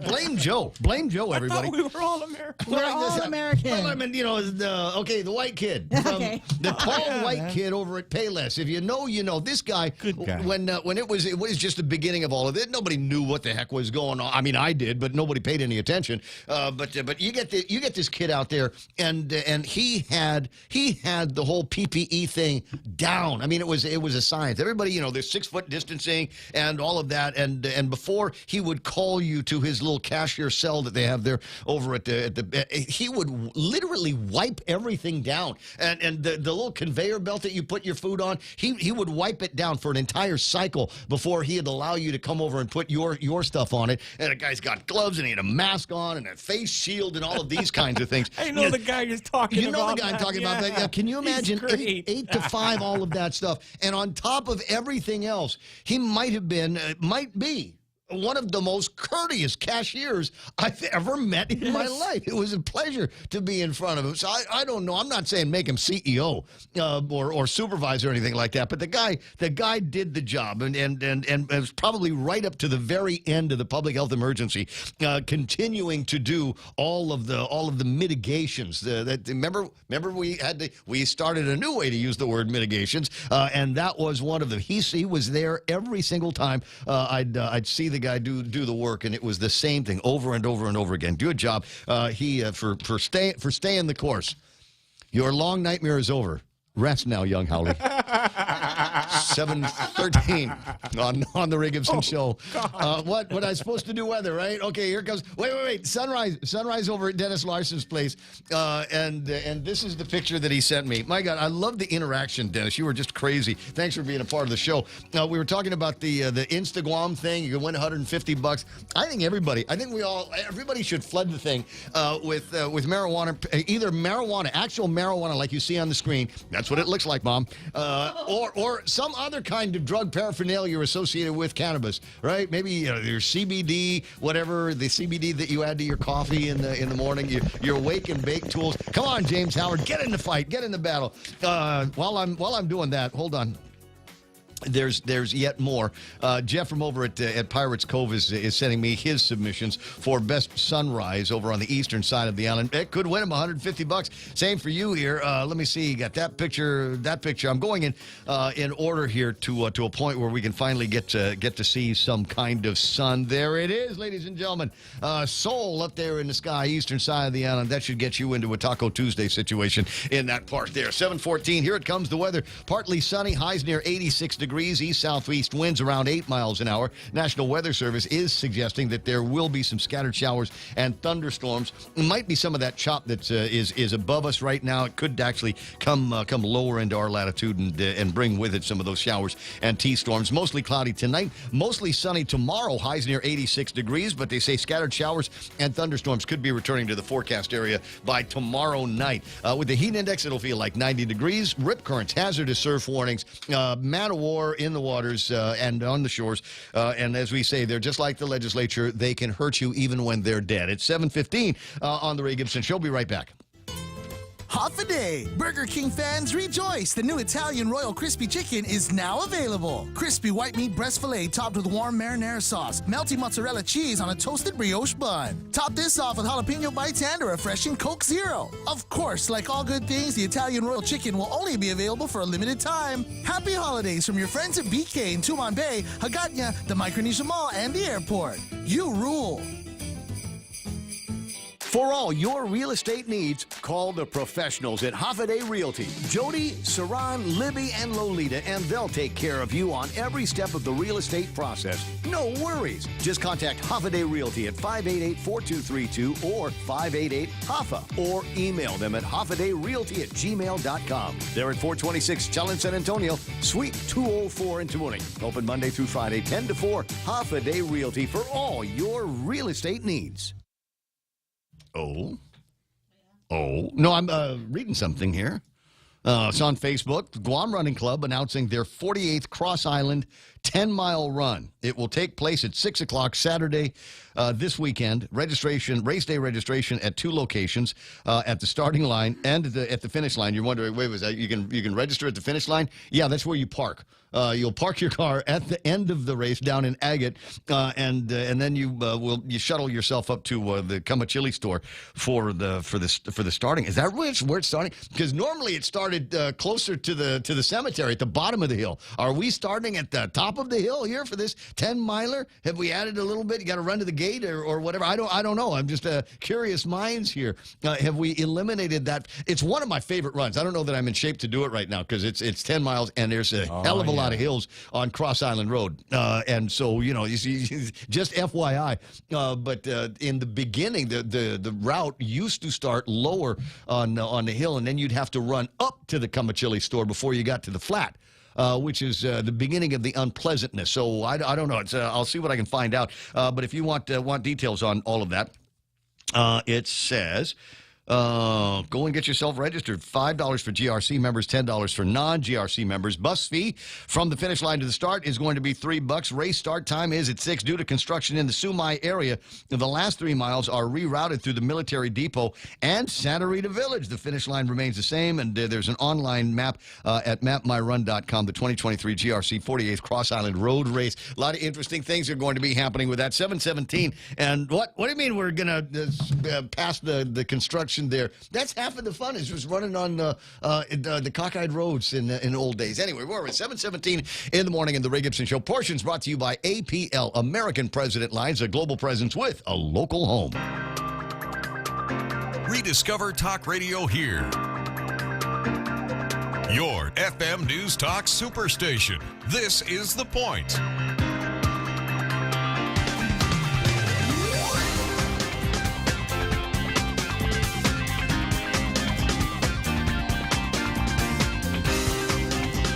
Blame Joe. Blame Joe, everybody. We were all American. We're all American. Well, I mean, you know, the white kid. Okay. The tall white kid over at Payless. If you know, you know. This guy, Good guy. when it was just the beginning of all of it, nobody knew what the heck was going on. I mean, I did, but nobody paid any attention. But you get this kid out there, and he had the whole PPE thing down. I mean, it was a science. Everybody, you know, there's 6 foot distancing and all of that. And before he would call you to his little cashier cell that they have there over at the he would literally wipe everything down. And the little conveyor belt that you put your food on, he would wipe it down for an entire cycle before he'd allow you to come over and put your stuff on it. And the guy's got gloves and he had a mask on and a face shield and all of these kinds of things. I know the guy you're talking about. You know the guy I'm talking about. That. Yeah, can you imagine 8 to 5, all of that stuff? And on top of everything else, he might be one of the most courteous cashiers I've ever met in my life. It was a pleasure to be in front of him. So I don't know. I'm not saying make him CEO or supervisor or anything like that. But the guy did the job, and it was probably right up to the very end of the public health emergency, continuing to do all of the mitigations. Remember we started a new way to use the word mitigations, and that was one of them. He was there every single time. I'd see the guy do the work, and it was the same thing over and over and over again. Good job, for staying the course. Your long nightmare is over. Rest now, young Howley. 7:13 on the Ray Gibson Show. What I supposed to do weather, right? Okay, here comes. Wait. Sunrise over at Dennis Larson's place. And this is the picture that he sent me. My God, I love the interaction, Dennis. You were just crazy. Thanks for being a part of the show. We were talking about the Instagram thing. You can win $150. I think everybody should flood the thing with marijuana, either marijuana, actual marijuana like you see on the screen. That's what it looks like, Mom. Or some other kind of drug paraphernalia associated with cannabis, right? Maybe your CBD, whatever, the CBD that you add to your coffee in the morning, your wake and bake tools. Come on, James Howard, get in the fight, get in the battle. While I'm doing that, hold on. There's yet more. Jeff from over at Pirates Cove is sending me his submissions for best sunrise over on the eastern side of the island. It could win him $150. Same for you here. Let me see. You got that picture. I'm going in order here to a point where we can finally get to see some kind of sun. There it is, ladies and gentlemen. Sol up there in the sky, eastern side of the island. That should get you into a Taco Tuesday situation in that part there. 7:14. Here it comes. The weather. Partly sunny. Highs near 86 degrees. East-southwest winds around 8 miles an hour. National Weather Service is suggesting that there will be some scattered showers and thunderstorms. It might be some of that chop that is above us right now. It could actually come lower into our latitude and bring with it some of those showers and T-storms. Mostly cloudy tonight. Mostly sunny tomorrow. Highs near 86 degrees, but they say scattered showers and thunderstorms could be returning to the forecast area by tomorrow night. With the heat index, it'll feel like 90 degrees. Rip currents, hazardous surf warnings, man of war in the waters and on the shores. And as we say, they're just like the legislature. They can hurt you even when they're dead. It's 7:15 on the Ray Gibson Show. Be right back. Half a day. Burger King fans rejoice. The new Italian Royal Crispy Chicken is now available. Crispy white meat breast filet topped with warm marinara sauce. Melty mozzarella cheese on a toasted brioche bun. Top this off with jalapeno bites and a refreshing Coke Zero. Of course, like all good things, the Italian Royal Chicken will only be available for a limited time. Happy holidays from your friends at BK in Tuman Bay, Hagåtña, the Micronesia Mall, and the airport. You rule. For all your real estate needs, call the professionals at Hoffaday Realty. Jody, Saran, Libby, and Lolita, and they'll take care of you on every step of the real estate process. No worries. Just contact Hoffaday Realty at 588-4232 or 588-HOFFA or email them at hoffadayrealty@gmail.com. They're at 426 Challenge San Antonio, Suite 204 in Tamuning. Open Monday through Friday, 10 to 4. Hoffaday Realty for all your real estate needs. No, I'm reading something here. It's on Facebook. The Guam Running Club announcing their 48th Cross Island 10-mile run. It will take place at 6 o'clock Saturday this weekend. Race day registration at 2 locations, at the starting line and at the finish line. You're wondering, wait, was that you can register at the finish line? Yeah, that's where you park. You'll park your car at the end of the race down in Agate, and then you shuttle yourself up to the Kamachili store for the starting. Is that where it's starting? Because normally it started closer to the cemetery at the bottom of the hill. Are we starting at the top of the hill here for this 10-miler? Have we added a little bit? You got to run to the gate or whatever. I don't know. I'm just curious minds here. Have we eliminated that? It's one of my favorite runs. I don't know that I'm in shape to do it right now because it's 10 miles and there's a hell of a lot of hills on Cross Island Road. And so, just FYI. But in the beginning, the route used to start lower on the hill, and then you'd have to run up to the Kamachili store before you got to the flat. Which is the beginning of the unpleasantness. So I don't know. I'll see what I can find out. But if you want details on all of that, it says Go and get yourself registered. $5 for GRC members, $10 for non-GRC members. Bus fee from the finish line to the start is going to be $3. Race start time is at 6 due to construction in the Sumai area. The last 3 miles are rerouted through the military depot and Santa Rita Village. The finish line remains the same, and there's an online map at mapmyrun.com, the 2023 GRC 48th Cross Island Road Race. A lot of interesting things are going to be happening with that. 717. And what do you mean we're going to pass the construction there? That's half of the fun, is just running on the cockeyed roads in old days. Anyway, we're at 717 in the morning in the Ray Gibson Show. Portions brought to you by APL, American President Lines, a global presence with a local home. Rediscover talk radio here. Your FM News Talk Superstation. This is The Point.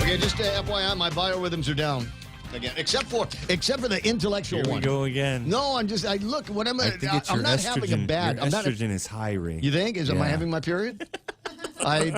Okay, just FYI, my biorhythms are down again, except for the intellectual Here we one. go again. No, I look when I'm I think it's I'm your not estrogen. having a bad. Your estrogen is high, Ray. You think? Am I having my period? I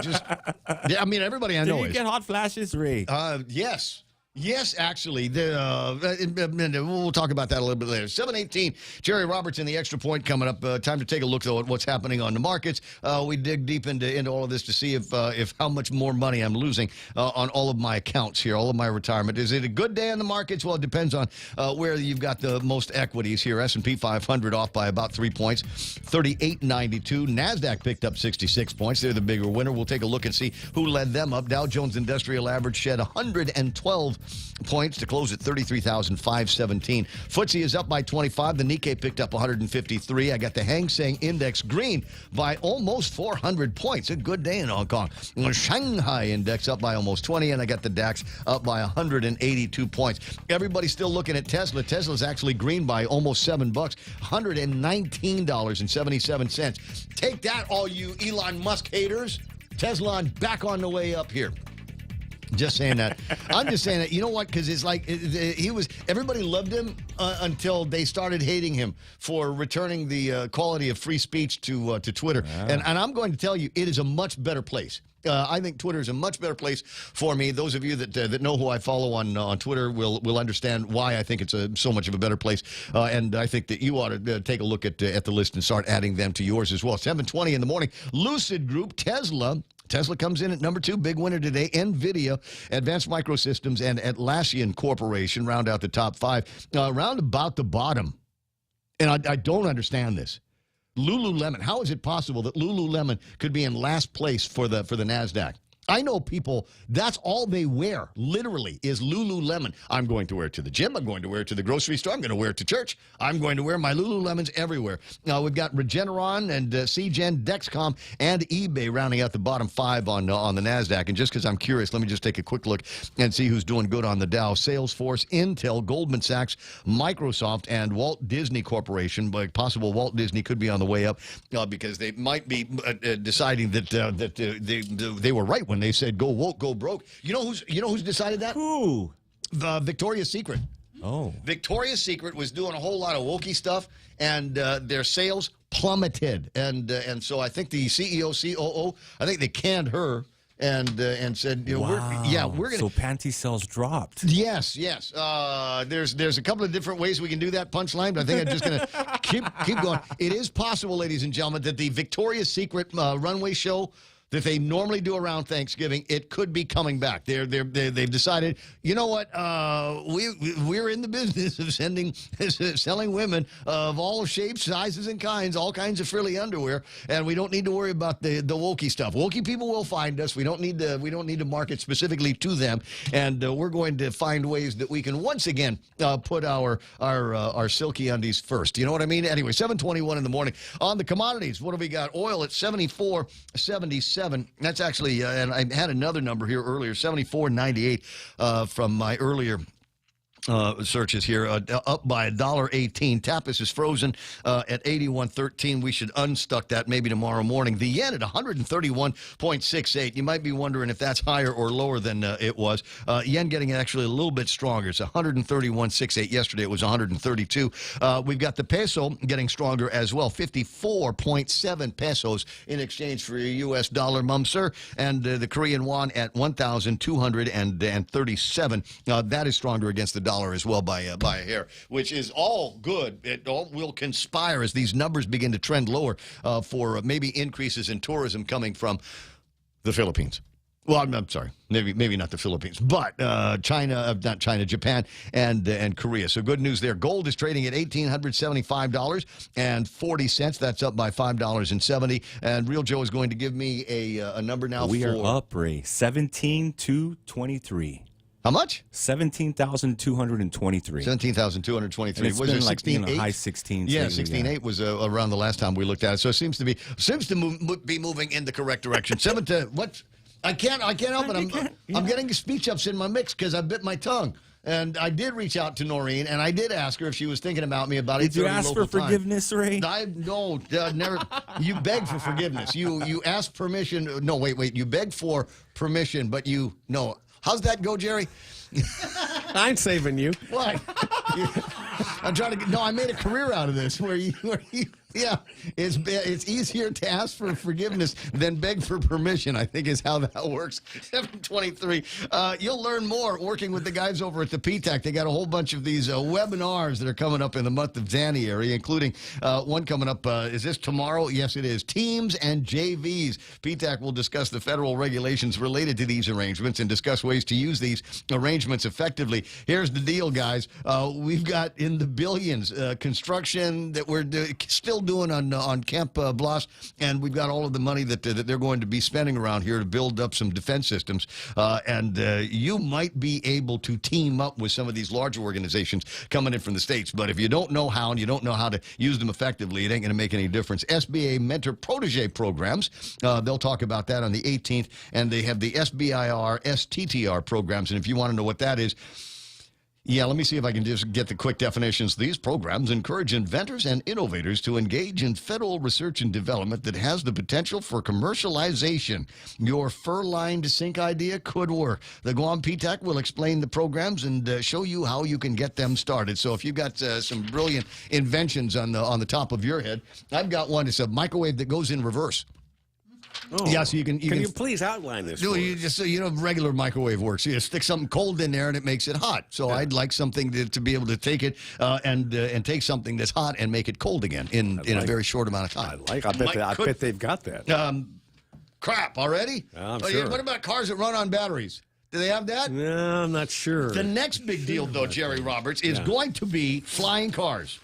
mean, everybody I know Did you is. get hot flashes, Ray? Yes. Yes, actually. We'll talk about that a little bit later. 7:18, Jerry Roberts in the Extra Point coming up. Time to take a look, though, at what's happening on the markets. We dig deep into all of this to see if how much more money I'm losing on all of my accounts here, all of my retirement. Is it a good day on the markets? Well, it depends on where you've got the most equities here. S&P 500 off by about 3 points, 38.92. NASDAQ picked up 66 points. They're the bigger winner. We'll take a look and see who led them up. Dow Jones Industrial Average shed 112 points to close at 33,517. FTSE is up by 25. The Nikkei picked up 153. I got the Hang Seng Index green by almost 400 points. A good day in Hong Kong. The Shanghai Index up by almost 20, and I got the DAX up by 182 points. Everybody's still looking at Tesla. Tesla's actually green by almost $7, $119.77. Take that, all you Elon Musk haters. Tesla back on the way up here. Just saying that. I'm just saying that. You know what? Because it's like everybody loved him until they started hating him for returning the quality of free speech to Twitter. Wow. And I'm going to tell you, it is a much better place. I think Twitter is a much better place for me. Those of you that know who I follow on Twitter will understand why I think it's so much of a better place. And I think that you ought to take a look at the list and start adding them to yours as well. 7:20 in the morning. Lucid Group, Tesla comes in at number 2, big winner today. NVIDIA, Advanced Microsystems, and Atlassian Corporation round out the top 5. Round about the bottom, and I don't understand this. Lululemon. How is it possible that Lululemon could be in last place for the NASDAQ? I know people, that's all they wear, literally, is Lululemon. I'm going to wear it to the gym. I'm going to wear it to the grocery store. I'm going to wear it to church. I'm going to wear my Lululemons everywhere. Now, we've got Regeneron and CGen, Dexcom, and eBay rounding out the bottom 5 on the NASDAQ. And just because I'm curious, let me just take a quick look and see who's doing good on the Dow. Salesforce, Intel, Goldman Sachs, Microsoft, and Walt Disney Corporation. But possible Walt Disney could be on the way up because they might be deciding that they were right when they said go woke, go broke. You know who's decided that? Who? Victoria's Secret. Oh. Victoria's Secret was doing a whole lot of wokey stuff, and their sales plummeted. And so I think the CEO, COO, I think they canned her and said, wow. we're gonna. So panty sales dropped. Yes. There's a couple of different ways we can do that punchline, but I think I'm just gonna keep going. It is possible, ladies and gentlemen, that the Victoria's Secret runway show that they normally do around Thanksgiving, it could be coming back. They've decided, you know what? We're in the business of selling women of all shapes, sizes, and kinds, all kinds of frilly underwear, and we don't need to worry about the wokey stuff. Wokey people will find us. We don't need to market specifically to them, and we're going to find ways that we can once again put our silky undies first. You know what I mean? Anyway, 7:21 in the morning on the commodities. What do we got? Oil at 74.77. That's actually, and I had another number here earlier, 74.98 from my earlier searches here, up by $1.18. Tapas is frozen at 81.13. We should unstuck that maybe tomorrow morning. The yen at 131.68. You might be wondering if that's higher or lower than it was. Yen getting actually a little bit stronger. It's 131.68. Yesterday it was 132. We've got the peso getting stronger as well. 54.7 pesos in exchange for a U.S. dollar, mum sir. And the Korean won at 1,237. That is stronger against the dollar as well by a hair, which is all good. It all will conspire as these numbers begin to trend lower for maybe increases in tourism coming from the Philippines. Well, I'm sorry, maybe not the Philippines, but Japan and Korea. So good news there. Gold is trading at $1,875.40. That's up by $5.70. And Real Joe is going to give me a number now. We are up, Ray. 17,223. How much? 17,223. 17,223. Was it like in the high 16s? Yeah, 16.8 was around the last time we looked at it. So it seems to be moving in the correct direction. I can't help it. I'm getting speech ups in my mix because I bit my tongue. And I did reach out to Noreen, and I did ask her if she was thinking about me about it. Did you ask for forgiveness, Ray? No, never. You begged for forgiveness. You asked permission. No, wait. You begged for permission, but no. How's that go, Jerry? I'm saving you. What? I'm trying to. No, I made a career out of this. Yeah, it's easier to ask for forgiveness than beg for permission, I think is how that works. 723. You'll learn more working with the guys over at the PTAC. They got a whole bunch of these webinars that are coming up in the month of January, including one coming up. Is this tomorrow? Yes, it is. Teams and JVs. PTAC will discuss the federal regulations related to these arrangements and discuss ways to use these arrangements effectively. Here's the deal, guys. We've got in the billions construction that we're still doing on Camp Blas, and we've got all of the money that they're going to be spending around here to build up some defense systems. And you might be able to team up with some of these larger organizations coming in from the States. But if you don't know how and you don't know how to use them effectively, it ain't going to make any difference. SBA Mentor Protege programs, they'll talk about that on the 18th. And they have the SBIR, STTR programs. And if you want to know what that is, yeah, let me see if I can just get the quick definitions. These programs encourage inventors and innovators to engage in federal research and development that has the potential for commercialization. Your fur-lined sink idea could work. The Guam PTAC will explain the programs and show you how you can get them started. So if you've got some brilliant inventions on the top of your head, I've got one. It's a microwave that goes in reverse. Oh. Yeah, so you can you please outline this? You just regular microwave works. You stick something cold in there and it makes it hot. So I'd like something to be able to take it and take something that's hot and make it cold again in a very short amount of time. I bet they've got that. Crap already. I'm sure. What about cars that run on batteries? Do they have that? No, I'm not sure. The next big deal, though, Jerry Roberts, is going to be flying cars.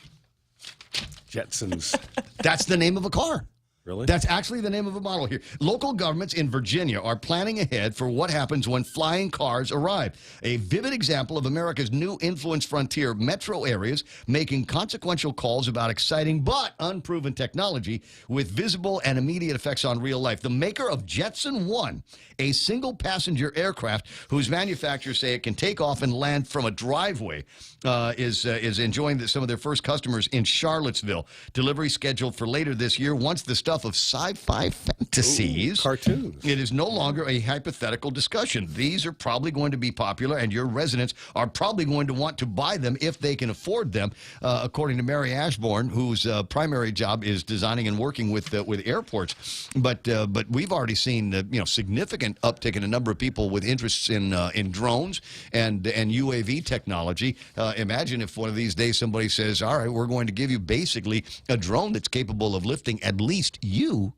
Jetsons. That's the name of a car. Really? That's actually the name of a model here. Local governments in Virginia are planning ahead for what happens when flying cars arrive. A vivid example of America's new influence frontier, metro areas making consequential calls about exciting but unproven technology with visible and immediate effects on real life. The maker of Jetson 1, a single-passenger aircraft whose manufacturers say it can take off and land from a driveway, is enjoying some of their first customers in Charlottesville. Delivery scheduled for later this year. Once the stuff of sci-fi fantasies. Cartoons. It is no longer a hypothetical discussion. These are probably going to be popular, and your residents are probably going to want to buy them if they can afford them, according to Mary Ashbourne, whose primary job is designing and working with airports. But we've already seen significant uptick in a number of people with interests in drones and UAV technology. Imagine if one of these days somebody says, all right, we're going to give you basically a drone that's capable of lifting at least you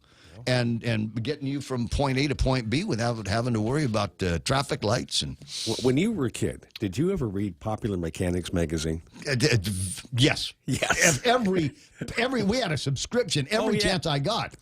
and getting you from point A to point B without having to worry about traffic lights. And when you were a kid, did you ever read Popular Mechanics magazine? Yes. Every we had a subscription every chance I got.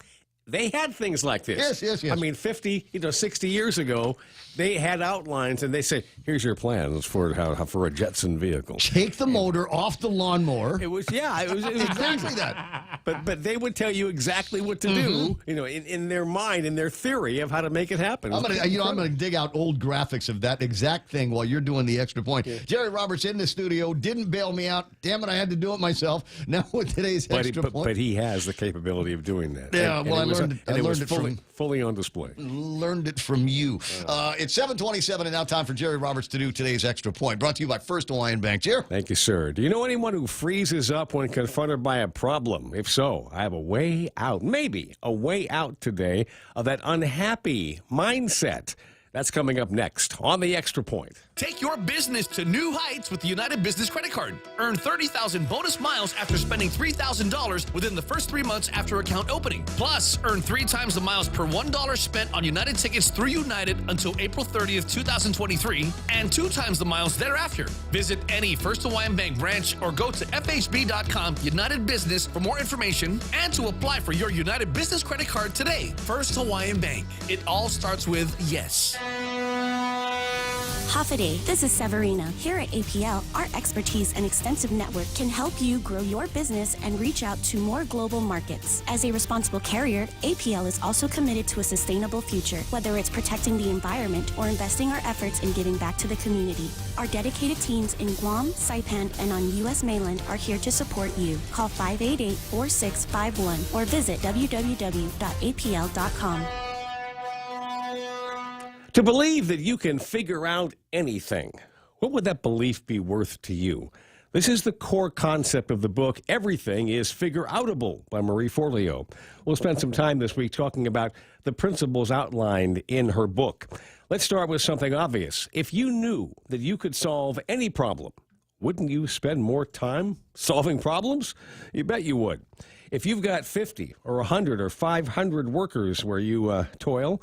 They had things like this. Yes. I mean, 60 years ago, they had outlines, and they say, here's your plans for a Jetson vehicle. Take the motor off the lawnmower. It was exactly that. But they would tell you exactly what to do, in their mind, in their theory of how to make it happen. I'm gonna dig out old graphics of that exact thing while you're doing the extra point. Yeah. Jerry Roberts in the studio, didn't bail me out. Damn it, I had to do it myself. Now with today's extra point. But he has the capability of doing that. Yeah, I learned it fully on display. Learned it from you. It's 7:27, and now time for Jerry Roberts to do today's extra point. Brought to you by First Hawaiian Bank. Jerry. Thank you, sir. Do you know anyone who freezes up when confronted by a problem? If so, I have a way out, maybe a way out today of that unhappy mindset. That's coming up next on the Extra Point. Take your business to new heights with the United Business Credit Card. Earn 30,000 bonus miles after spending $3,000 within the first 3 months after account opening. Plus, earn 3 times the miles per $1 spent on United tickets through United until April 30th, 2023, and 2 times the miles thereafter. Visit any First Hawaiian Bank branch or go to fhb.com United Business for more information and to apply for your United Business Credit Card today. First Hawaiian Bank. It all starts with yes. Half a day. This is Severina. Here at APL, our expertise and extensive network can help you grow your business and reach out to more global markets. As a responsible carrier, APL is also committed to a sustainable future, whether it's protecting the environment or investing our efforts in giving back to the community. Our dedicated teams in Guam, Saipan, and on U.S. mainland are here to support you. Call 588-4651 or visit www.apl.com. To believe that you can figure out anything, what would that belief be worth to you? This is the core concept of the book, Everything is Figure-Outable by Marie Forleo. We'll spend some time this week talking about the principles outlined in her book. Let's start with something obvious. If you knew that you could solve any problem, wouldn't you spend more time solving problems? You bet you would. If you've got 50 or 100 or 500 workers where you toil,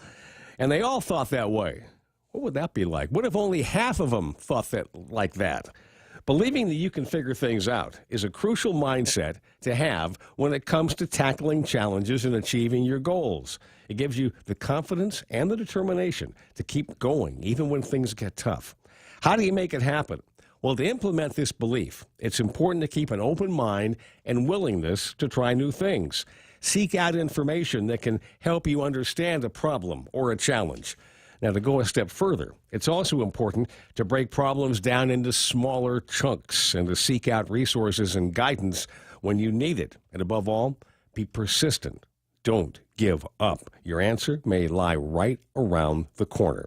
and they all thought that way, what would that be like? What if only half of them thought like that? Believing that you can figure things out is a crucial mindset to have when it comes to tackling challenges and achieving your goals. It gives you the confidence and the determination to keep going even when things get tough. How do you make it happen? Well, to implement this belief, it's important to keep an open mind and willingness to try new things. Seek out information that can help you understand a problem or a challenge. Now, to go a step further, it's also important to break problems down into smaller chunks and to seek out resources and guidance when you need it. And above all, be persistent. Don't give up. Your answer may lie right around the corner.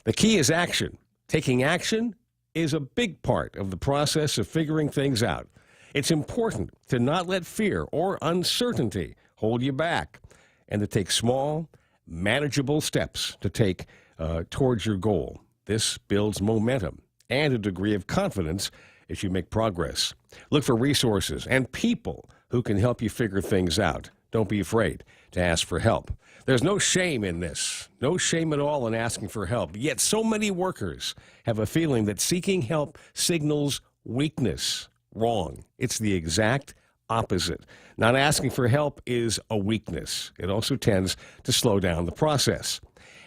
The key is action. Taking action is a big part of the process of figuring things out. It's important to not let fear or uncertainty hold you back and to take small, manageable steps to take towards your goal. This builds momentum and a degree of confidence as you make progress. Look for resources and people who can help you figure things out. Don't be afraid to ask for help. There's no shame in this, no shame at all in asking for help. Yet so many workers have a feeling that seeking help signals weakness. Wrong. It's the exact opposite. Not asking for help is a weakness. It also tends to slow down the process.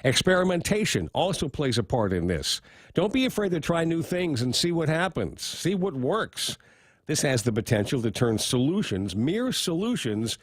Experimentation also plays a part in this. Don't be afraid to try new things and see what happens. See what works. This has the potential to turn solutions, mere solutions,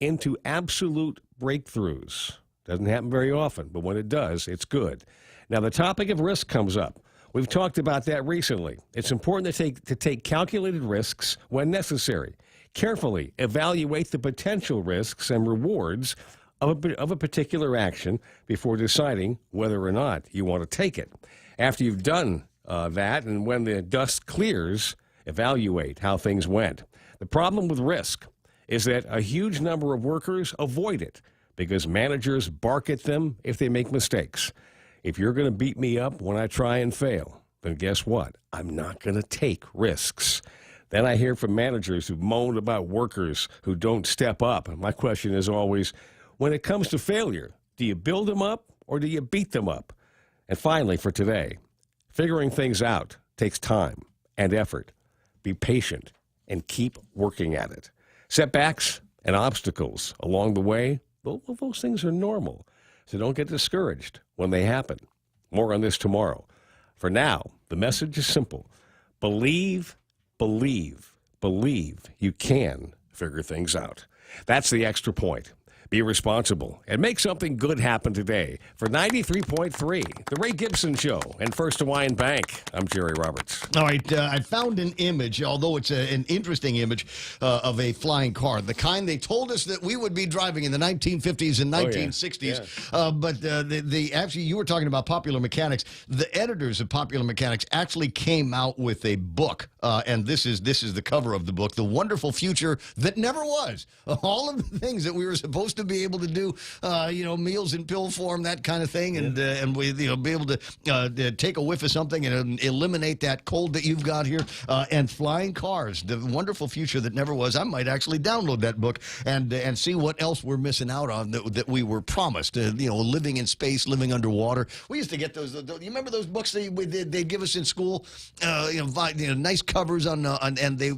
into absolute breakthroughs. Doesn't happen very often, but when it does, it's good. Now, the topic of risk comes up. We've talked about that recently. It's important to take calculated risks when necessary. Carefully evaluate the potential risks and rewards of a particular action before deciding whether or not you want to take it. After you've done that, and when the dust clears, evaluate how things went. The problem with risk is that a huge number of workers avoid it because managers bark at them if they make mistakes. If you're going to beat me up when I try and fail, then guess what? I'm not going to take risks. Then I hear from managers who moan about workers who don't step up. And my question is always, when it comes to failure, do you build them up or do you beat them up? And finally, for today, figuring things out takes time and effort. Be patient and keep working at it. Setbacks and obstacles along the way, well, those things are normal. So don't get discouraged when they happen. More on this tomorrow. For now, the message is simple. Believe, believe, believe you can figure things out. That's the extra point. Be responsible and make something good happen today. For 93.3, The Ray Gibson Show and First Hawaiian Bank, I'm Jerry Roberts. All right, I found an image, although it's an interesting image, of a flying car, the kind they told us that we would be driving in the 1950s and 1960s. But actually, you were talking about Popular Mechanics. The editors of Popular Mechanics actually came out with a book, and this is the cover of the book, The Wonderful Future That Never Was. All of the things that we were supposed to be able to do, meals in pill form, that kind of thing, and we be able to take a whiff of something and eliminate that cold that you've got here, and flying cars, the wonderful future that never was. I might actually download that book and see what else we're missing out on that we were promised. Living in space, living underwater. We used to get those. You remember those books they'd give us in school? Nice covers on and they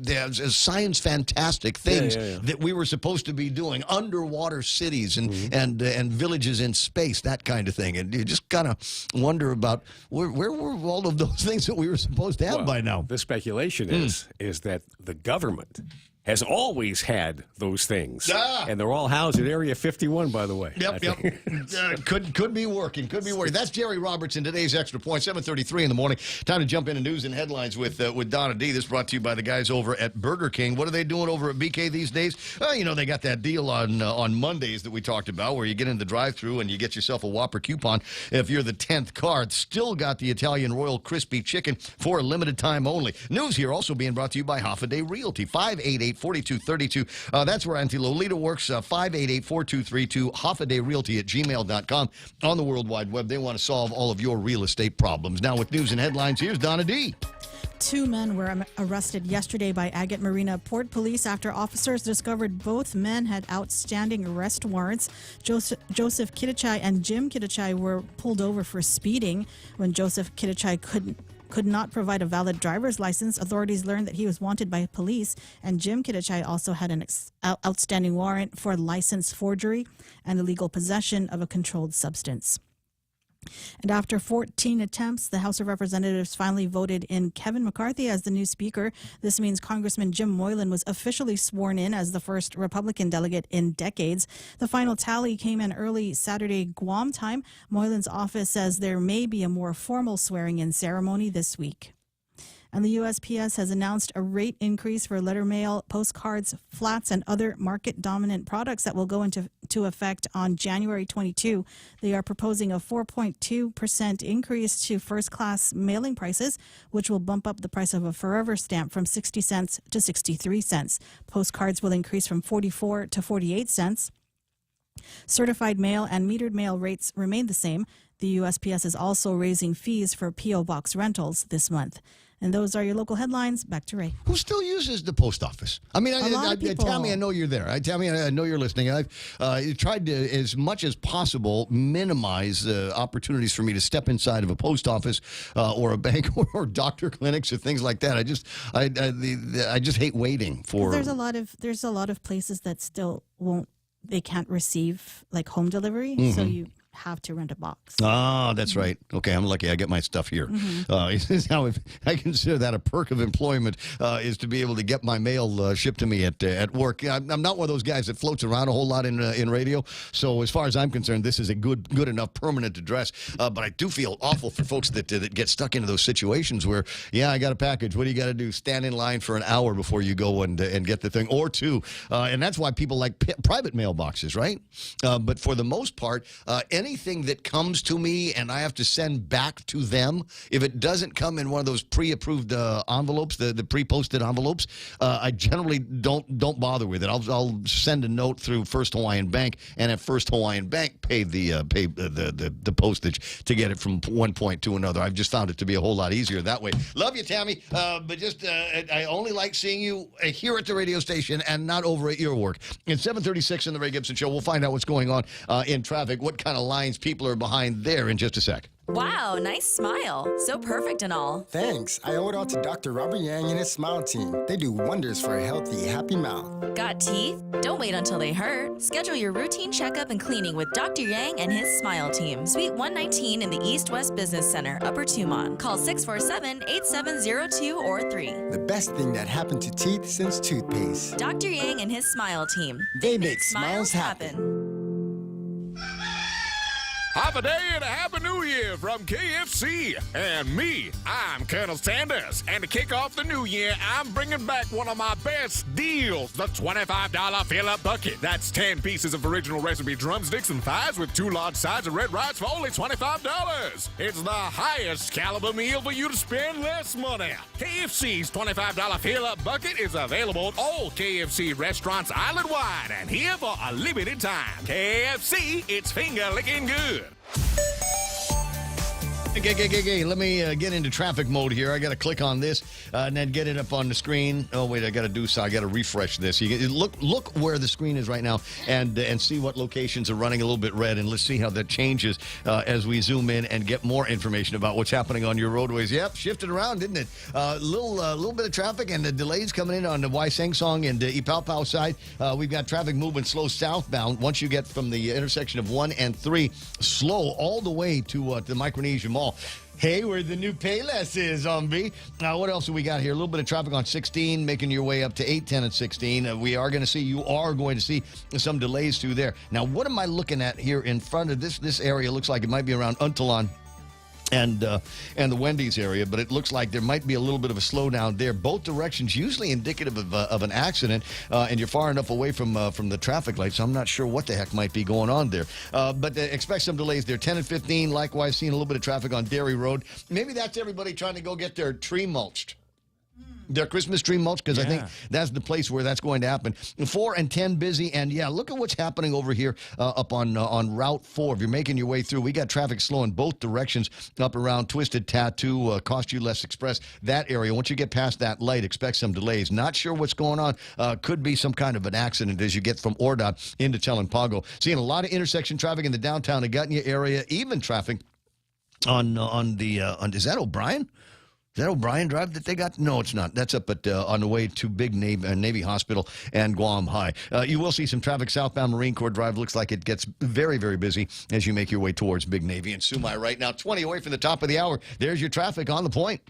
science fantastic things that we were supposed to be doing, underwater cities and villages in space, that kind of thing. And you just kind of wonder about where were all of those things that we were supposed to have by now. The speculation is that the government has always had those things. And they're all housed at Area 51, by the way. Yep. Could be working. Could be working. That's Jerry Robertson, today's Extra Point, 7:33 in the morning. Time to jump into news and headlines with Donna D. This brought to you by the guys over at Burger King. What are they doing over at BK these days? Well, they got that deal on Mondays that we talked about where you get in the drive-thru and you get yourself a Whopper coupon if you're the 10th card. Still got the Italian Royal Crispy Chicken for a limited time only. News here also being brought to you by Hoffaday Realty, 588-4232. That's where Auntie Lolita works, 588-4232, HoffadayRealty@gmail.com. On the World Wide Web, they want to solve all of your real estate problems. Now with news and headlines, here's Donna D. 2 men were arrested yesterday by Agate Marina Port Police after officers discovered both men had outstanding arrest warrants. Joseph Kitachai and Jim Kitachai were pulled over for speeding. When Joseph Kitachai could not provide a valid driver's license, authorities learned that he was wanted by police, and Jim Kitachai also had an outstanding warrant for license forgery and illegal possession of a controlled substance. And after 14 attempts, the House of Representatives finally voted in Kevin McCarthy as the new speaker. This means Congressman Jim Moylan was officially sworn in as the first Republican delegate in decades. The final tally came in early Saturday Guam time. Moylan's office says there may be a more formal swearing-in ceremony this week. And the USPS has announced a rate increase for letter mail, postcards, flats, and other market-dominant products that will go into effect on January 22. They are proposing a 4.2% increase to first-class mailing prices, which will bump up the price of a Forever stamp from 60 cents to 63 cents. Postcards will increase from 44 to 48 cents. Certified mail and metered mail rates remain the same. The USPS is also raising fees for P.O. Box rentals this month. And those are your local headlines. Back to Ray. Who still uses the post office? I mean, Tammy, I know you're there. Tammy, I know you're listening. I've tried to, as much as possible, minimize opportunities for me to step inside of a post office or a bank or doctor clinics or things like that. I just hate waiting for. There's a lot of places that still they can't receive like home delivery, so you have to rent a box. Ah, that's right. Okay, I'm lucky. I get my stuff here. Now, I consider that a perk of employment is to be able to get my mail shipped to me at work. I'm not one of those guys that floats around a whole lot in radio. So as far as I'm concerned, this is a good enough permanent address. But I do feel awful for folks that get stuck into those situations where, I got a package. What do you got to do? Stand in line for an hour before you go and get the thing, or two. And that's why people like private mailboxes, right? But for the most part, anything that comes to me and I have to send back to them, if it doesn't come in one of those pre-approved envelopes, the pre-posted envelopes, I generally don't bother with it. I'll send a note through First Hawaiian Bank, and at First Hawaiian Bank pay the postage to get it from one point to another. I've just found it to be a whole lot easier that way. Love you, Tammy, but just I only like seeing you here at the radio station and not over at your work. It's 7:36 in the Ray Gibson Show. We'll find out what's going on in traffic, what kind of lines people are behind there in just a sec. Wow, nice smile. So perfect and all. Thanks. I owe it all to Dr. Robert Yang and his smile team. They do wonders for a healthy, happy mouth. Got teeth? Don't wait until they hurt. Schedule your routine checkup and cleaning with Dr. Yang and his smile team. Suite 119 in the East West Business Center, Upper Tumon. Call 647-8702 or 3. The best thing that happened to teeth since toothpaste. Dr. Yang and his smile team. They make smiles happen. Happy day and a happy new year from KFC. And me, I'm Colonel Sanders. And to kick off the new year, I'm bringing back one of my best deals, the $25 fill-up bucket. That's 10 pieces of original recipe drumsticks and thighs with 2 large sides of red rice for only $25. It's the highest caliber meal for you to spend less money. KFC's $25 fill-up bucket is available at all KFC restaurants island-wide and here for a limited time. KFC, it's finger-licking good. Okay, let me get into traffic mode here. I got to click on this and then get it up on the screen. Oh wait, I got to refresh this. You look where the screen is right now and see what locations are running a little bit red, and let's see how that changes as we zoom in and get more information about what's happening on your roadways. Yep, shifted around, didn't it? Little bit of traffic and the delays coming in on the Waisangsong and Ipao side. We've got traffic moving slow southbound. Once you get from the intersection of 1 and 3, slow all the way to the Micronesia Mall. Hey, where the new Payless is, B. Now, what else do we got here? A little bit of traffic on 16, making your way up to 8, 10, and 16. You are going to see some delays through there. Now, what am I looking at here in front of this area? Looks like it might be around Untalon and the Wendy's area, but it looks like there might be a little bit of a slowdown there. Both directions, usually indicative of an accident, and you're far enough away from the traffic lights, so I'm not sure what the heck might be going on there. But expect some delays there. 10 and 15, likewise, seeing a little bit of traffic on Dairy Road. Maybe that's everybody trying to go get their tree mulched. Their Christmas tree mulch, because I think that's the place where that's going to happen. 4 and 10 busy, and look at what's happening over here up on Route 4. If you're making your way through, we got traffic slow in both directions up around Twisted Tattoo, Cost You Less Express, that area. Once you get past that light, expect some delays. Not sure what's going on. Could be some kind of an accident as you get from Ordot into Telempago. Seeing a lot of intersection traffic in the downtown Agutnia area, even traffic on is that O'Brien? Is that O'Brien Drive that they got? No, it's not. That's up at on the way to Big Navy Hospital and Guam High. You will see some traffic southbound Marine Corps Drive. Looks like it gets very, very busy as you make your way towards Big Navy and Sumai right now. 20 away from the top of the hour. There's your traffic on the point.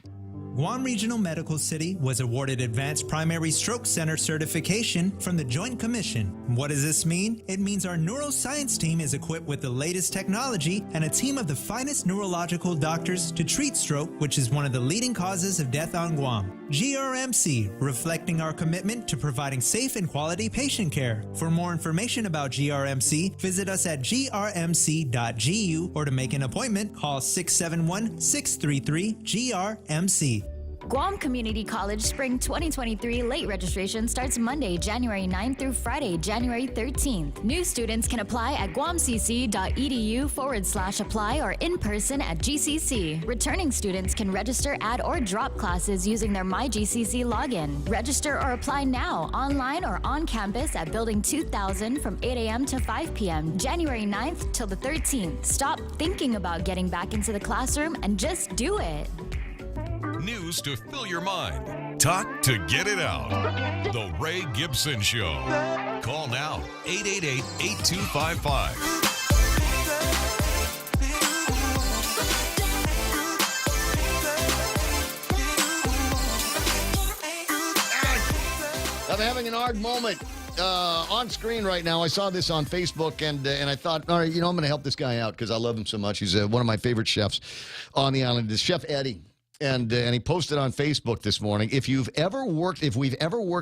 Guam Regional Medical City was awarded Advanced Primary Stroke Center certification from the Joint Commission. What does this mean? It means our neuroscience team is equipped with the latest technology and a team of the finest neurological doctors to treat stroke, which is one of the leading causes of death on Guam. GRMC, reflecting our commitment to providing safe and quality patient care. For more information about GRMC, visit us at grmc.gu, or to make an appointment, call 671-633-GRMC. Guam Community College Spring 2023 late registration starts Monday, January 9th through Friday, January 13th. New students can apply at guamcc.edu/apply or in person at GCC. Returning students can register, add, or drop classes using their MyGCC login. Register or apply now, online or on campus at Building 2000 from 8 a.m. to 5 p.m., January 9th till the 13th. Stop thinking about getting back into the classroom and just do it. News to fill your mind. Talk to get it out. The Ray Gibson Show. Call now, 888-8255. I'm having an ARG moment on screen right now. I saw this on Facebook, and I thought, all right, I'm going to help this guy out because I love him so much. He's one of my favorite chefs on the island. Is Chef Eddie. And he posted on Facebook this morning, if we've ever worked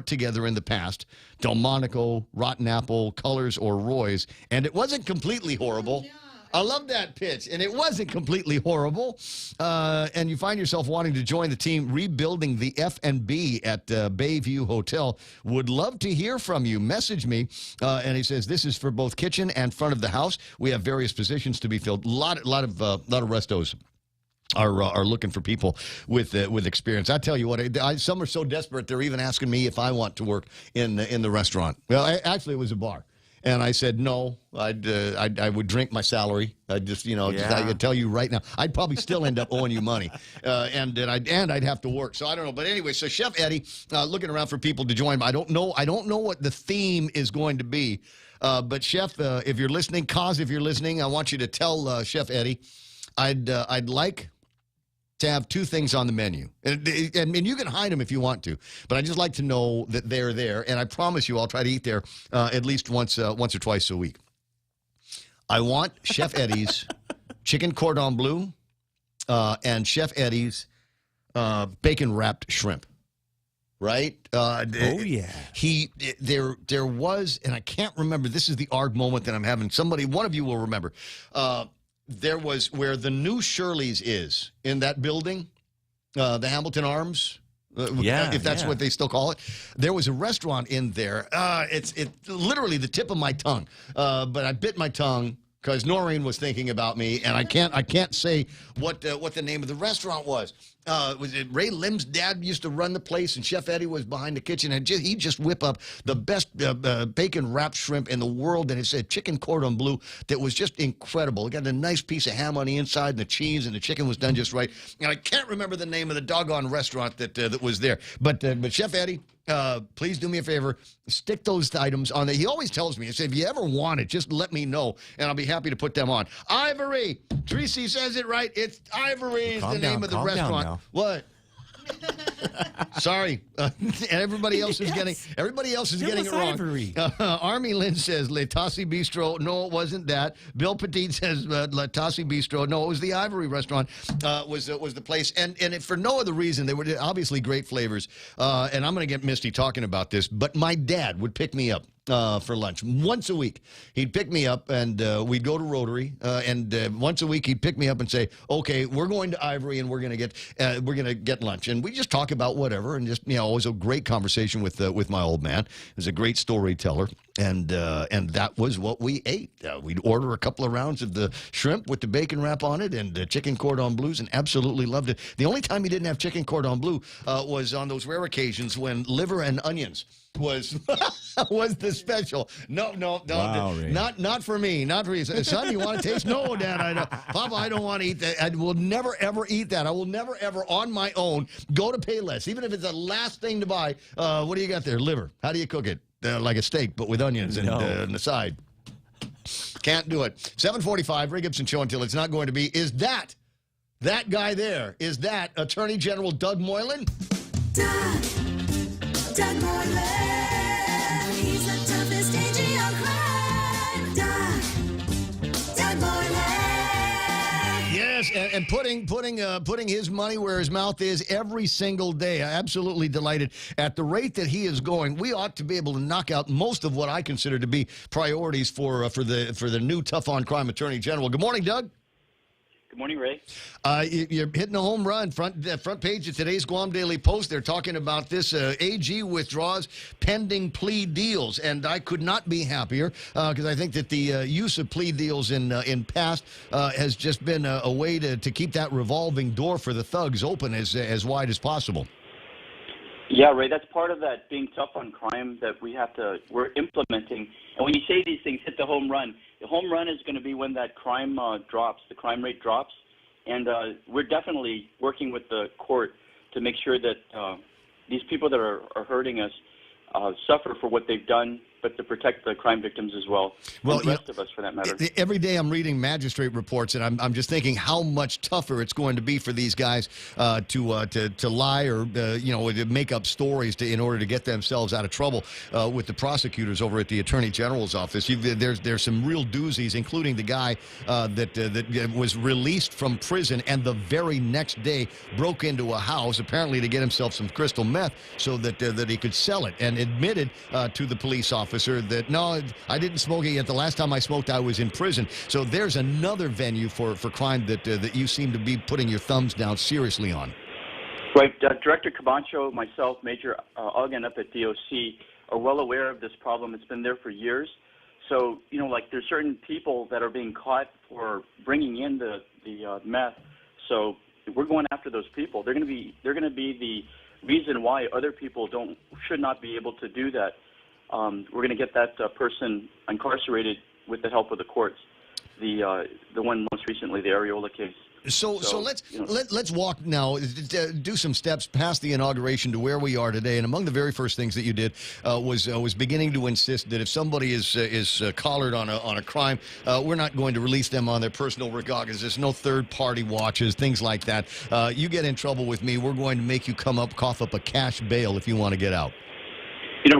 together in the past, Delmonico, Rotten Apple, Colors, or Roy's, and it wasn't completely horrible. I love that pitch, and it wasn't completely horrible. And you find yourself wanting to join the team rebuilding the F&B at Bayview Hotel. Would love to hear from you. Message me. And he says this is for both kitchen and front of the house. We have various positions to be filled. A lot of restos are looking for people with experience. I tell you what, some are so desperate they're even asking me if I want to work in the restaurant. Well, actually, it was a bar, and I said no. I would drink my salary. I could tell you right now, I'd probably still end up owing you money, and I'd have to work. So I don't know. But anyway, so Chef Eddie looking around for people to join. I don't know what the theme is going to be, but Chef, if you're listening, if you're listening, I want you to tell Chef Eddie, I'd like to have two things on the menu. And you can hide them if you want to, but I just like to know that they're there, and I promise you I'll try to eat there at least once or twice a week. I want Chef Eddie's chicken cordon bleu and Chef Eddie's bacon-wrapped shrimp. Right? Yeah. There was, and I can't remember, this is the ARG moment that I'm having. One of you will remember. There was where the new Shirley's is in that building, the Hamilton Arms, if that's what they still call it. There was a restaurant in there. It's literally the tip of my tongue, but I bit my tongue because Noreen was thinking about me, and I can't say what the name of the restaurant was. Was it Ray Lim's dad used to run the place, and Chef Eddie was behind the kitchen, and he'd just whip up the best bacon wrapped shrimp in the world, and it's a chicken cordon bleu that was just incredible. It got a nice piece of ham on the inside, and the cheese, and the chicken was done just right. And I can't remember the name of the doggone restaurant that was there, but Chef Eddie, please do me a favor, stick those items on there. He always tells me, he said, if you ever want it, just let me know, and I'll be happy to put them on. Ivory. Tracy says it right. It's Ivory is the name of the restaurant. What? Sorry, everybody else is getting it wrong. Ivory. Army Lynn says Le Tassi Bistro. No, it wasn't that. Bill Petit says Le Tassi Bistro. No, it was the Ivory restaurant. Was the place, and if for no other reason, they were obviously great flavors. And I'm going to get misty talking about this, but my dad would pick me up for lunch once a week. He'd pick me up, and we'd go to Rotary, and once a week he'd pick me up and say, "Okay, we're going to Ivory, and we're gonna get lunch." And we just talk about whatever, and just always a great conversation with my old man. He was a great storyteller, and that was what we ate. We'd order a couple of rounds of the shrimp with the bacon wrap on it, and chicken cordon bleus, and absolutely loved it. The only time he didn't have chicken cordon bleu was on those rare occasions when liver and onions was the special. No, Wow, not for me. Not for you. Son, you want to taste? No, Dad, I don't. Papa, I don't want to eat that. I will never, ever eat that. I will never, ever, on my own, go to Payless, even if it's the last thing to buy. What do you got there? Liver. How do you cook it? Like a steak, but with onions and on the side. Can't do it. 7:45, Ray Gibson Show until it's not going to be. Is that guy there? Is that Attorney General Doug Moylan? Doug Moylan, he's the toughest AG on crime. Doug Moylan. Yes, and putting his money where his mouth is every single day. I'm absolutely delighted. At the rate that he is going, we ought to be able to knock out most of what I consider to be priorities for the new tough on crime Attorney General. Good morning, Doug. Good morning, Ray. You're hitting a home run. Front page of today's Guam Daily Post. They're talking about this. AG withdraws pending plea deals, and I could not be happier because I think that the use of plea deals in past has just been a way to keep that revolving door for the thugs open as wide as possible. Yeah, Ray, that's part of that being tough on crime that we're implementing. And when you say these things, hit the home run is going to be when that crime drops, the crime rate drops. And we're definitely working with the court to make sure that these people that are hurting us suffer for what they've done, but to protect the crime victims as well. Well, and the rest of us, for that matter. Every day I'm reading magistrate reports, and I'm just thinking how much tougher it's going to be for these guys to lie or to make up stories in order to get themselves out of trouble with the prosecutors over at the Attorney General's office. There's some real doozies, including the guy that was released from prison and the very next day broke into a house apparently to get himself some crystal meth so that he could sell it, and admitted to the police officer that, no, I didn't smoke it yet. The last time I smoked, I was in prison. So there's another venue for crime that you seem to be putting your thumbs down seriously on. Right. Director Cabancho, myself, Major Ogden up at DOC are well aware of this problem. It's been there for years. So, there's certain people that are being caught for bringing in the meth. So we're going after those people. They're going to be the reason why other people should not be able to do that. We're going to get that person incarcerated with the help of the courts. The one most recently, the Areola case. So let's walk now, do some steps past the inauguration to where we are today. And among the very first things that you did was beginning to insist that if somebody is collared on a crime, we're not going to release them on their personal regardless. There's no third-party watches, things like that. You get in trouble with me, we're going to make you cough up a cash bail if you want to get out.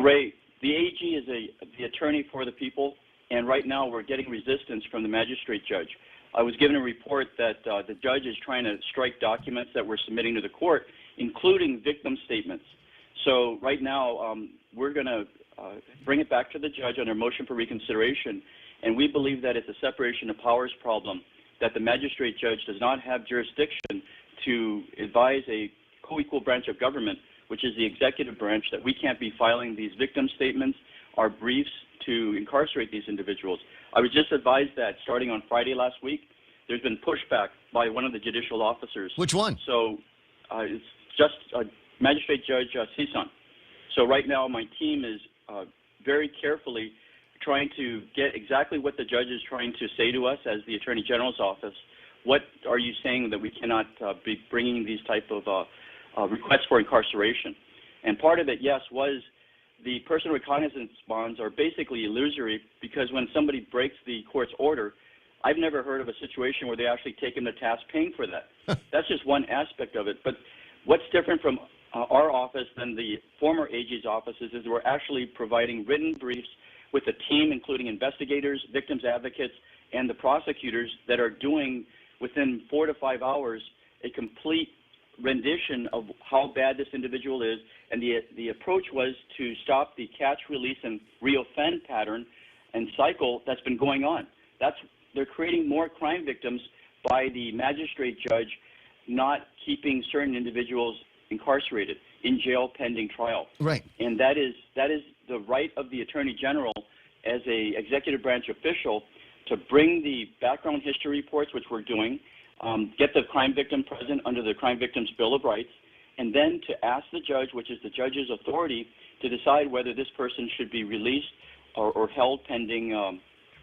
Ray, the AG is the attorney for the people, and right now we're getting resistance from the magistrate judge. I was given a report that the judge is trying to strike documents that we're submitting to the court, including victim statements. So right now we're going to bring it back to the judge under motion for reconsideration, and we believe that it's a separation of powers problem, that the magistrate judge does not have jurisdiction to advise a co-equal branch of government, which is the executive branch, that we can't be filing these victim statements, our briefs to incarcerate these individuals. I was just advised that starting on Friday last week, there's been pushback by one of the judicial officers. Which one? So it's just Magistrate Judge Cison. So right now my team is very carefully trying to get exactly what the judge is trying to say to us as the Attorney General's office. What are you saying that we cannot be bringing these type of requests for incarceration? And part of it, yes, was the personal recognizance bonds are basically illusory because when somebody breaks the court's order, I've never heard of a situation where they actually take them to task paying for that. That's just one aspect of it. But what's different from our office than the former AG's offices is we're actually providing written briefs with a team, including investigators, victims advocates, and the prosecutors that are doing within 4 to 5 hours a complete rendition of how bad this individual is. And the approach was to stop the catch, release, and reoffend pattern and cycle that's been going on. They're creating more crime victims by the magistrate judge not keeping certain individuals incarcerated in jail pending trial. Right. And that is the right of the Attorney General as a executive branch official to bring the background history reports, which we're doing, get the crime victim present under the Crime Victims Bill of Rights, and then to ask the judge, which is the judge's authority, to decide whether this person should be released or held pending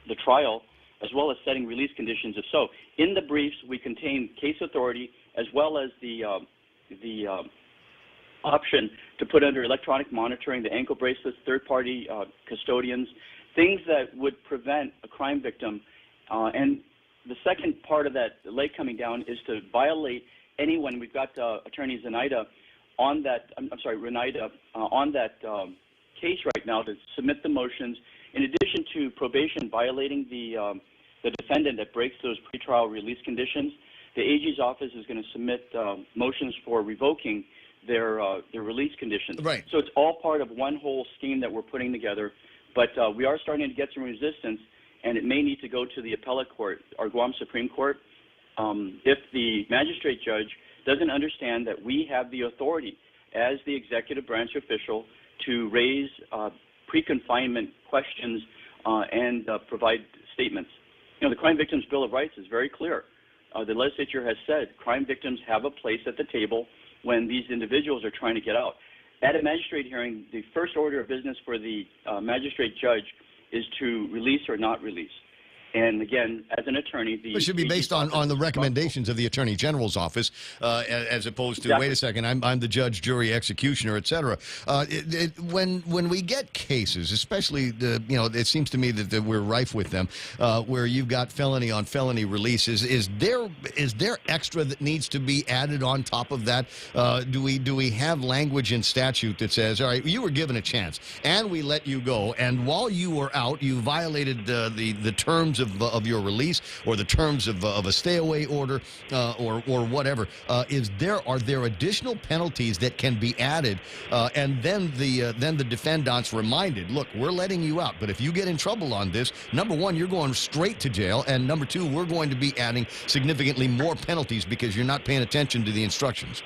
the trial, as well as setting release conditions if so. In the briefs, we contain case authority as well as the option to put under electronic monitoring, the ankle bracelets, third-party custodians, things that would prevent a crime victim. And the second part of that leg coming down is to violate anyone. We've got Attorney Zenaida on that. Renaida on that case right now to submit the motions. In addition to probation violating the defendant that breaks those pretrial release conditions, the AG's office is going to submit motions for revoking their release conditions. Right. So it's all part of one whole scheme that we're putting together. But we are starting to get some resistance, and it may need to go to the appellate court, our Guam Supreme Court, if the magistrate judge doesn't understand that we have the authority as the executive branch official to raise pre-confinement questions and provide statements. You know, the Crime Victims Bill of Rights is very clear. The legislature has said crime victims have a place at the table when these individuals are trying to get out. At a magistrate hearing, the first order of business for the magistrate judge is to release or not release. And again, as an attorney, it should be based on the recommendations of the Attorney General's office, as opposed to, wait a second, I'm the judge, jury, executioner, et cetera. When we get cases, especially it seems to me that we're rife with them, where you've got felony on felony releases. Is there extra that needs to be added on top of that? Do we have language in statute that says, all right, you were given a chance and we let you go, and while you were out, you violated the terms of your release or the terms of a stay-away order or whatever. Are there additional penalties that can be added? And then the defendant's reminded, look, we're letting you out, but if you get in trouble on this, number one, you're going straight to jail, and number two, we're going to be adding significantly more penalties because you're not paying attention to the instructions.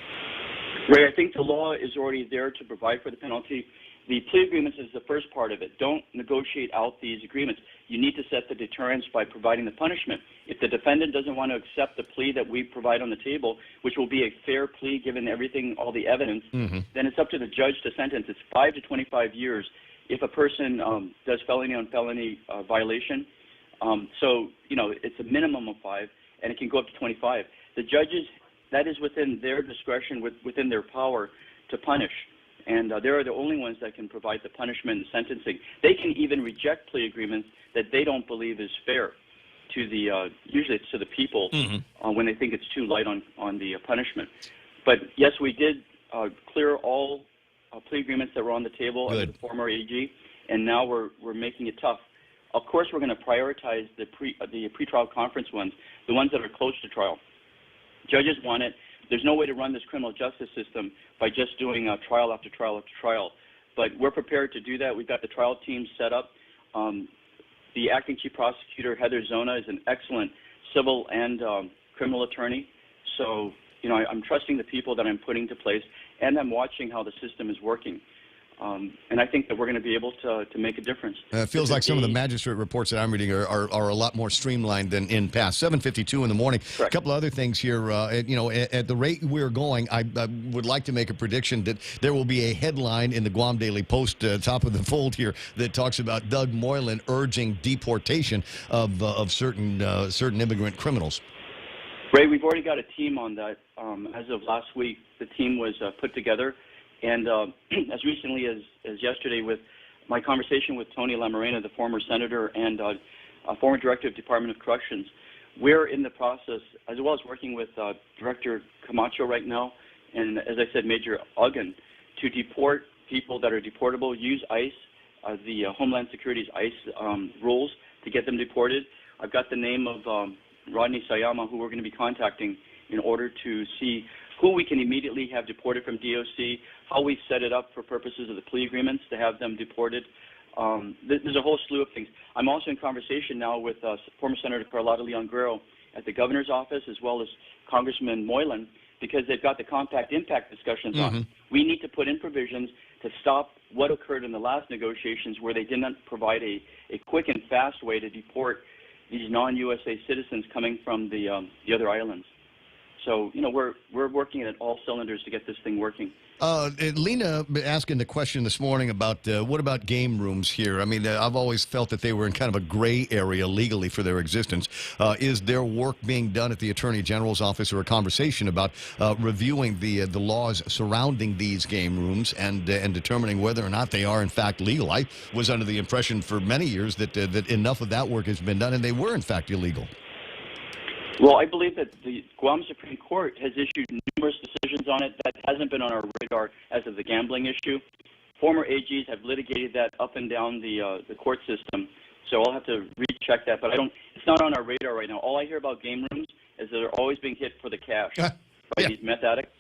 Ray, I think the law is already there to provide for the penalty. The plea agreements is the first part of it. Don't negotiate out these agreements. You need to set the deterrence by providing the punishment. If the defendant doesn't want to accept the plea that we provide on the table, which will be a fair plea given everything, all the evidence, then it's up to the judge to sentence. It's 5 to 25 years if a person does felony on felony violation. So, it's a minimum of 5, and it can go up to 25. The judges, that is within their discretion, within their power to punish. And they're the only ones that can provide the punishment and sentencing. They can even reject plea agreements that they don't believe is fair to the, usually it's to the people when they think it's too light on the punishment. But yes, we did clear all plea agreements that were on the table under the former AG, and now we're making it tough. Of course, we're going to prioritize the pretrial conference ones, the ones that are close to trial. Judges want it. There's no way to run this criminal justice system by just doing trial after trial after trial. But we're prepared to do that. We've got the trial team set up. The acting chief prosecutor, Heather Zona, is an excellent civil and criminal attorney. So, I'm trusting the people that I'm putting into place, and I'm watching how the system is working. And I think that we're going to be able to make a difference. It feels like some of the magistrate reports that I'm reading are a lot more streamlined than in past. 7:52 in the morning. Correct. A couple of other things here. At the rate we're going, I would like to make a prediction that there will be a headline in the Guam Daily Post, top of the fold here, that talks about Doug Moylan urging deportation of certain immigrant criminals. Ray, we've already got a team on that. As of last week, the team was put together. And as recently as yesterday, with my conversation with Tony Lamarena, the former senator and former director of Department of Corrections, we're in the process, as well as working with Director Camacho right now, and as I said, Major Uggan, to deport people that are deportable, use ICE, the Homeland Security's ICE rules to get them deported. I've got the name of Rodney Sayama, who we're going to be contacting in order to see who we can immediately have deported from DOC, how we set it up for purposes of the plea agreements to have them deported. There's a whole slew of things. I'm also in conversation now with former Senator Carlotta Leon Guerrero at the governor's office, as well as Congressman Moylan, because they've got the compact impact discussions on. We need to put in provisions to stop what occurred in the last negotiations, where they did not provide a quick and fast way to deport these non-USA citizens coming from the other islands. So, we're working at all cylinders to get this thing working. Lena asking the question this morning about what about game rooms here? I mean, I've always felt that they were in kind of a gray area legally for their existence. Is there work being done at the Attorney General's office, or a conversation about reviewing the laws surrounding these game rooms and determining whether or not they are in fact legal? I was under the impression for many years that enough of that work has been done and they were in fact illegal. Well, I believe that the Guam Supreme Court has issued numerous decisions on it. That hasn't been on our radar as of the gambling issue. Former AGs have litigated that up and down the court system, so I'll have to recheck that. But it's not on our radar right now. All I hear about game rooms is that they're always being hit for the cash by these meth addicts.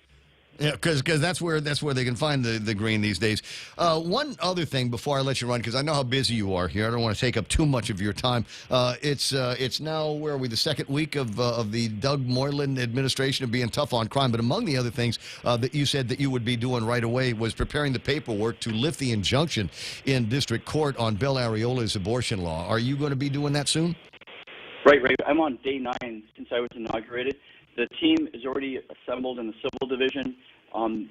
Yeah, because that's where they can find the green these days. One other thing before I let you run, because I know how busy you are here. I don't want to take up too much of your time. It's now, where are we, the second week of the Doug Moylan administration of being tough on crime. But among the other things that you said that you would be doing right away was preparing the paperwork to lift the injunction in district court on Bill Areola's abortion law. Are you going to be doing that soon? Right. I'm on day 9 since I was inaugurated. The team is already assembled in the civil division.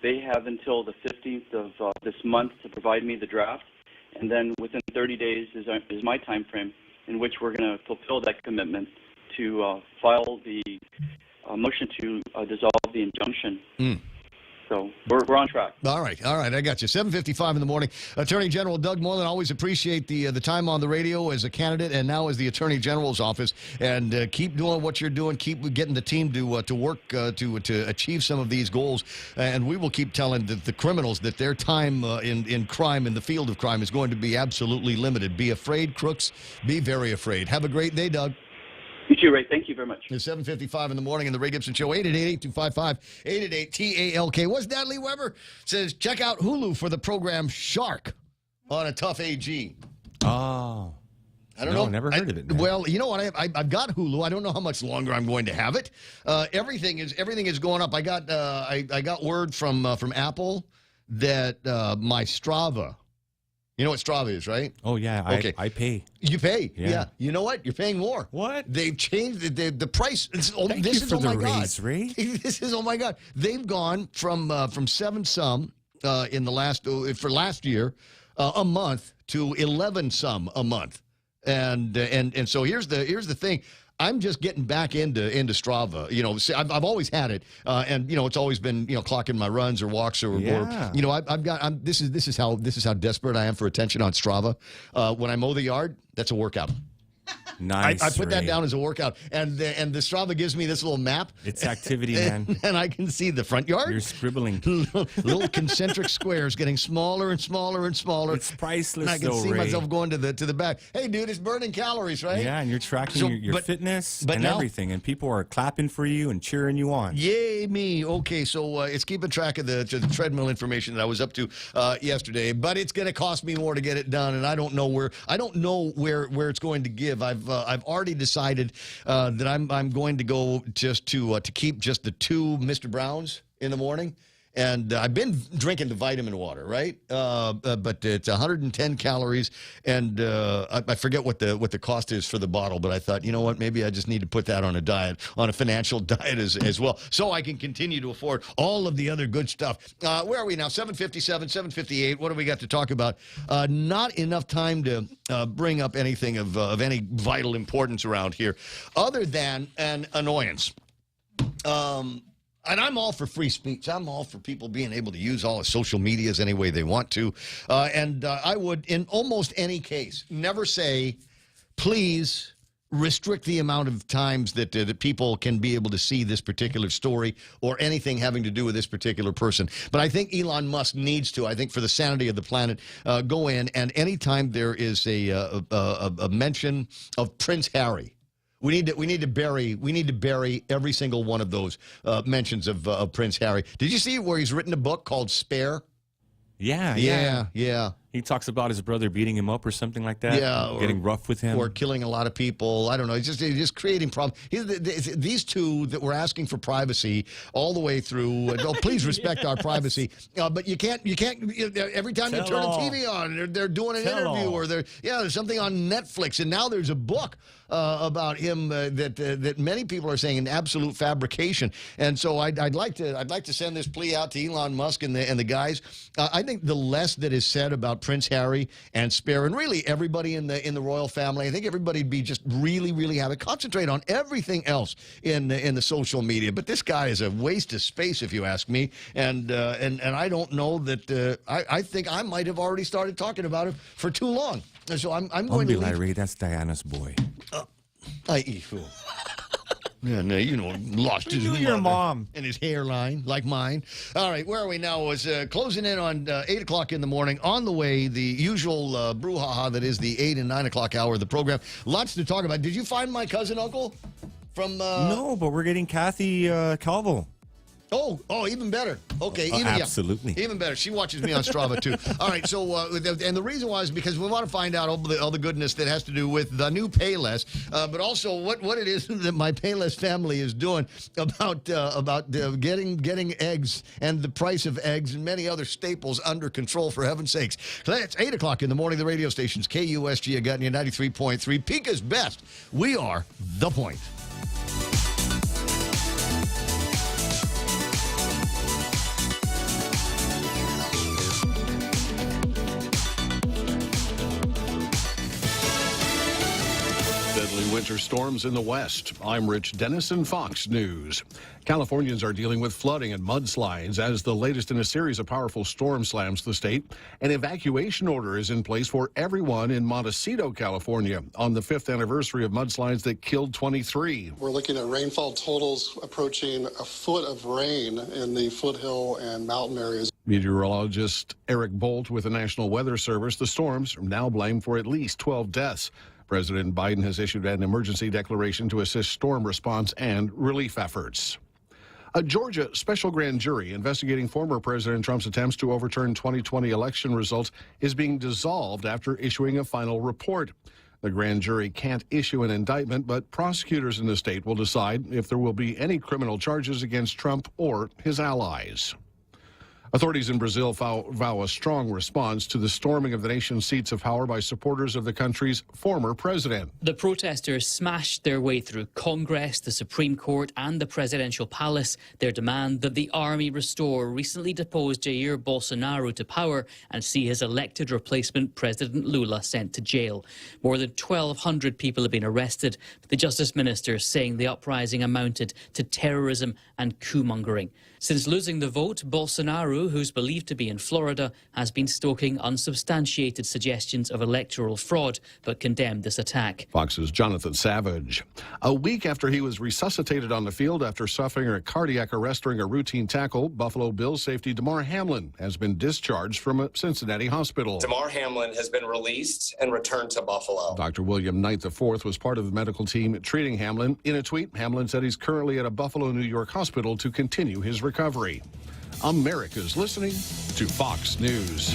They have until the 15th of this month to provide me the draft, and then within 30 days is my time frame in which we're going to fulfill that commitment to file the motion to dissolve the injunction. So we're on track. All right, I got you. 7:55 in the morning. Attorney General Doug Moylan, always appreciate the time on the radio as a candidate and now as the Attorney General's office. And keep doing what you're doing. Keep getting the team to work to achieve some of these goals. And we will keep telling the criminals that their time in crime, in the field of crime, is going to be absolutely limited. Be afraid, crooks. Be very afraid. Have a great day, Doug. You too, Ray. Thank you very much. It's 7:55 in the morning in the Ray Gibson Show. 888-825-5888-TALK. What's Natalie Weber? Says, check out Hulu for the program Shark on a tough AG. Oh. I don't know. Never heard of it. Man. Well, you know what? I've got Hulu. I don't know how much longer I'm going to have it. Everything is going up. I got word from Apple that my Strava. You know what Strava is, right? Oh, yeah. Okay. I pay. You pay? Yeah. You know what? You're paying more. What? They've changed the price. Thank you for the raise, Ray. This is, oh, my God. They've gone from 7 some in the for last year a month to 11 some a month. And so here's the thing. I'm just getting back into Strava. You know, I've always had it, and you know, it's always been, you know, clocking my runs or walks or you know, this is how desperate I am for attention on Strava. When I mow the yard, that's a workout. Nice. I put that down as a workout, and the Strava gives me this little map. It's activity, man. And I can see the front yard. You're scribbling. Little concentric squares getting smaller and smaller and smaller. It's priceless, and I can see Ray. myself going to the back. Hey, dude, it's burning calories, right? Yeah, and you're tracking your fitness and now, everything, and people are clapping for you and cheering you on. Yay, me. Okay, so it's keeping track of the treadmill information that I was up to yesterday, but it's going to cost me more to get it done, and I don't know where it's going to give. I've already decided that I'm going to go just to keep just the 2 Mr. Browns in the morning, And I've been drinking the vitamin water, right? But it's 110 calories, and I forget what the cost is for the bottle. But I thought, you know what? Maybe I just need to put that on a financial diet as well, so I can continue to afford all of the other good stuff. Where are we now? 7:57, 7:58. What do we got to talk about? Not enough time to bring up anything of any vital importance around here, other than an annoyance. And I'm all for free speech. I'm all for people being able to use all the social medias any way they want to. And I would, in almost any case, never say, please restrict the amount of times that people can be able to see this particular story or anything having to do with this particular person. But I think Elon Musk needs to, I think for the sanity of the planet, go in, and anytime there is a mention of Prince Harry, we need to bury every single one of those mentions of Prince Harry. Did you see where he's written a book called Spare? Yeah. He talks about his brother beating him up or something like that. Yeah, getting rough with him, or killing a lot of people. I don't know. He's just creating problems. These two that were asking for privacy all the way through. Oh, please respect our privacy. But you can't. Every time you turn the TV on, they're doing an interview, or there's something on Netflix, and now there's a book about him that many people are saying an absolute fabrication. And so I'd like to send this plea out to Elon Musk and the guys. I think the less that is said about Prince Harry and Spare, and really everybody in the royal family, I think everybody'd be just really, really have it. Concentrate on everything else in the social media. But this guy is a waste of space, if you ask me. And I don't know that. I think I might have already started talking about him for too long. And so I'm going to leave. Larry, that's Diana's boy. Yeah, no, lost his your mom and his hairline like mine. All right, where are we now? Was closing in on 8 o'clock in the morning. On the way, the usual brouhaha that is the 8 and 9 o'clock hour of the program. Lots to talk about. Did you find my cousin Uncle from? No, but we're getting Kathy Calvo. Oh, even better. Okay, absolutely. Yeah, even better. She watches me on Strava, too. All right, so, and the reason why is because we want to find out all the goodness that has to do with the new Payless, but also what it is that my Payless family is doing about getting eggs and the price of eggs and many other staples under control, for heaven's sakes. It's 8 o'clock in the morning. The radio station's KUSG, Agutnia 93.3. Pika's best. We are The Point. Deadly winter storms in the west. I'm Rich Dennison, Fox News. Californians are dealing with flooding and mudslides as the latest in a series of powerful storms slams the state. An evacuation order is in place for everyone in Montecito, California, on the 5th anniversary of mudslides that killed 23. We're looking at rainfall totals approaching a foot of rain in the foothill and mountain areas. Meteorologist Eric Bolt with the National Weather Service. The storms are now blamed for at least 12 deaths. President Biden has issued an emergency declaration to assist storm response and relief efforts. A Georgia special grand jury investigating former President Trump's attempts to overturn 2020 election results is being dissolved after issuing a final report. The grand jury can't issue an indictment, but prosecutors in the state will decide if there will be any criminal charges against Trump or his allies. Authorities in Brazil vow a strong response to the storming of the nation's seats of power by supporters of the country's former president. The protesters smashed their way through Congress, the Supreme Court and the presidential palace. Their demand that the army restore recently deposed Jair Bolsonaro to power and see his elected replacement, President Lula, sent to jail. More than 1,200 people have been arrested, the justice minister saying the uprising amounted to terrorism and coup-mongering. Since losing the vote, Bolsonaro, who's believed to be in Florida, has been stoking unsubstantiated suggestions of electoral fraud, but condemned this attack. Fox's Jonathan Savage. A week after he was resuscitated on the field after suffering a cardiac arrest during a routine tackle, Buffalo Bills safety Damar Hamlin has been discharged from a Cincinnati hospital. Damar Hamlin has been released and returned to Buffalo. Dr. William Knight IV was part of the medical team treating Hamlin. In a tweet, Hamlin said he's currently at a Buffalo, New York hospital to continue his recovery. America's listening to Fox News.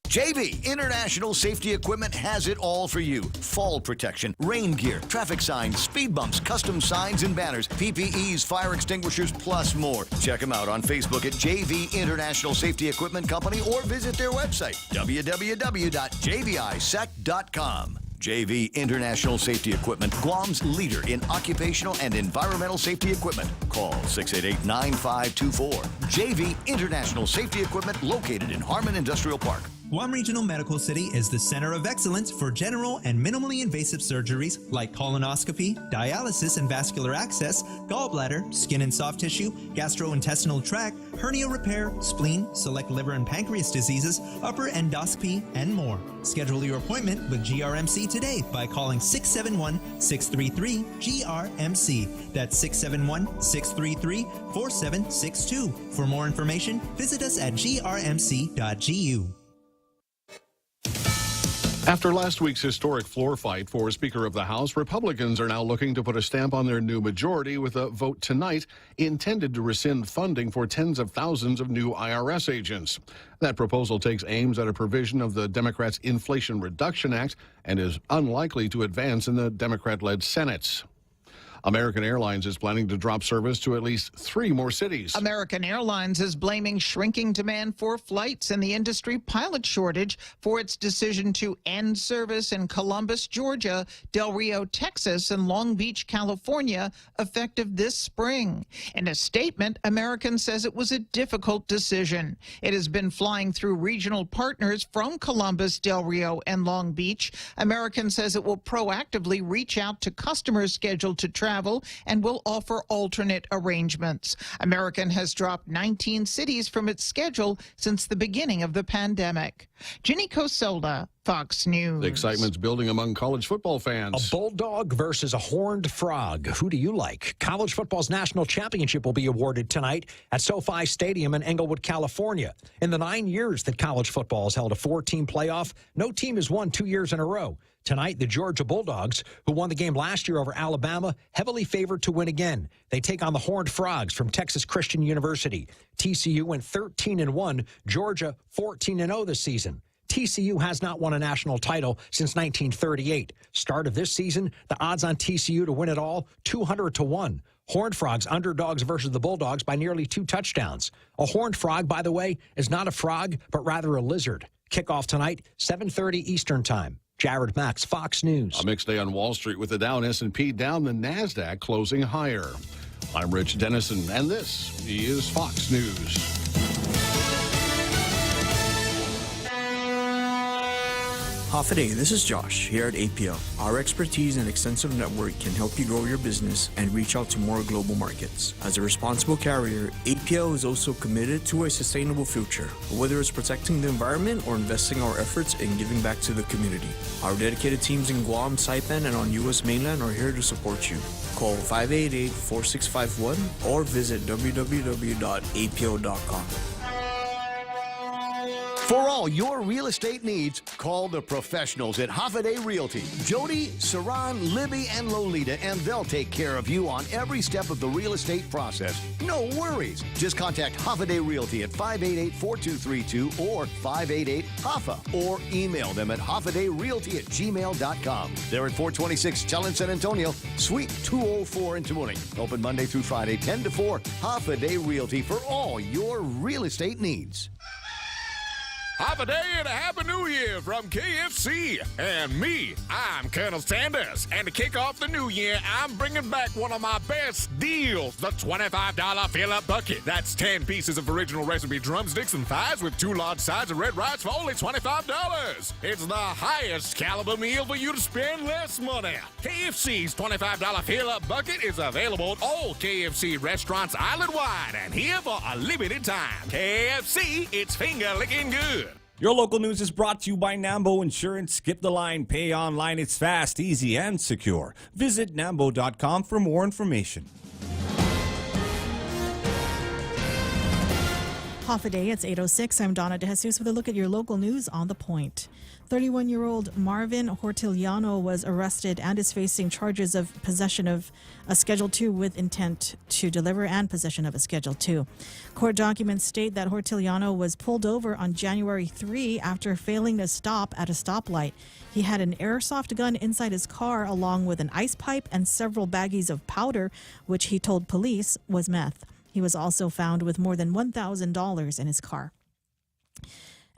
JV International Safety Equipment has it all for you. Fall protection, rain gear, traffic signs, speed bumps, custom signs and banners, PPEs, fire extinguishers, plus more. Check them out on Facebook at JV International Safety Equipment Company or visit their website, www.jvisec.com. JV International Safety Equipment, Guam's leader in occupational and environmental safety equipment. Call 688-9524. JV International Safety Equipment, located in Harmon Industrial Park. Guam Regional Medical City is the center of excellence for general and minimally invasive surgeries like colonoscopy, dialysis and vascular access, gallbladder, skin and soft tissue, gastrointestinal tract, hernia repair, spleen, select liver and pancreas diseases, upper endoscopy, and more. Schedule your appointment with GRMC today by calling 671-633-GRMC. That's 671-633-4762. For more information, visit us at grmc.gu. After last week's historic floor fight for Speaker of the House, Republicans are now looking to put a stamp on their new majority with a vote tonight intended to rescind funding for tens of thousands of new IRS agents. That proposal takes aims at a provision of the Democrats' Inflation Reduction Act and is unlikely to advance in the Democrat-led Senate. American Airlines is planning to drop service to at least 3 more cities. American Airlines is blaming shrinking demand for flights and the industry pilot shortage for its decision to end service in Columbus, Georgia, Del Rio, Texas, and Long Beach, California, effective this spring. In a statement, American says it was a difficult decision. It has been flying through regional partners from Columbus, Del Rio, and Long Beach. American says it will proactively reach out to customers scheduled to travel and will offer alternate arrangements. American has dropped 19 cities from its schedule since the beginning of the pandemic. Ginny Cosola, Fox News. The excitement's building among college football fans. A bulldog versus a horned frog. Who do you like? College football's national championship will be awarded tonight at SoFi Stadium in Englewood, California. In the 9 years that college football has held a 4-team playoff, no team has won 2 years in a row. Tonight, the Georgia Bulldogs, who won the game last year over Alabama, heavily favored to win again. They take on the Horned Frogs from Texas Christian University. TCU went 13-1, Georgia 14-0 this season. TCU has not won a national title since 1938. Start of this season, the odds on TCU to win it all, 200-1. Horned Frogs underdogs versus the Bulldogs by nearly 2 touchdowns. A horned frog, by the way, is not a frog, but rather a lizard. Kickoff tonight, 7:30 Eastern Time. Jared Max, Fox News. A mixed day on Wall Street with the Dow and S&P down, the NASDAQ closing higher. I'm Rich Dennison, and this is Fox News. Half a day, this is Josh here at APL. Our expertise and extensive network can help you grow your business and reach out to more global markets. As a responsible carrier, APL is also committed to a sustainable future, whether it's protecting the environment or investing our efforts in giving back to the community. Our dedicated teams in Guam, Saipan, and on U.S. mainland are here to support you. Call 588-4651 or visit www.apl.com. For all your real estate needs, call the professionals at Hoffaday Realty. Jody, Saran, Libby, and Lolita, and they'll take care of you on every step of the real estate process. No worries. Just contact Hoffaday Realty at 588-4232 or 588-HOFFA or email them at hoffadayrealty@gmail.com. They're at 426 Challenge San Antonio, Suite 204 in Tamuning. Open Monday through Friday, 10 to 4. Hoffaday Realty for all your real estate needs. Have a day and a Happy New Year from KFC. And me, I'm Colonel Sanders. And to kick off the new year, I'm bringing back one of my best deals, the $25 fill-up bucket. That's 10 pieces of original recipe drumsticks and thighs with 2 large sides of red rice for only $25. It's the highest caliber meal for you to spend less money. KFC's $25 fill-up bucket is available at all KFC restaurants island-wide and here for a limited time. KFC, it's finger-licking good. Your local news is brought to you by Nambo Insurance. Skip the line, pay online. It's fast, easy, and secure. Visit Nambo.com for more information. Half a day, it's 8:06. I'm Donna DeJesus with a look at your local news on The Point. 31-year-old Marvin Hortiliano was arrested and is facing charges of possession of a Schedule II with intent to deliver and possession of a Schedule II. Court documents state that Hortiliano was pulled over on January 3 after failing to stop at a stoplight. He had an airsoft gun inside his car along with an ice pipe and several baggies of powder, which he told police was meth. He was also found with more than $1,000 in his car.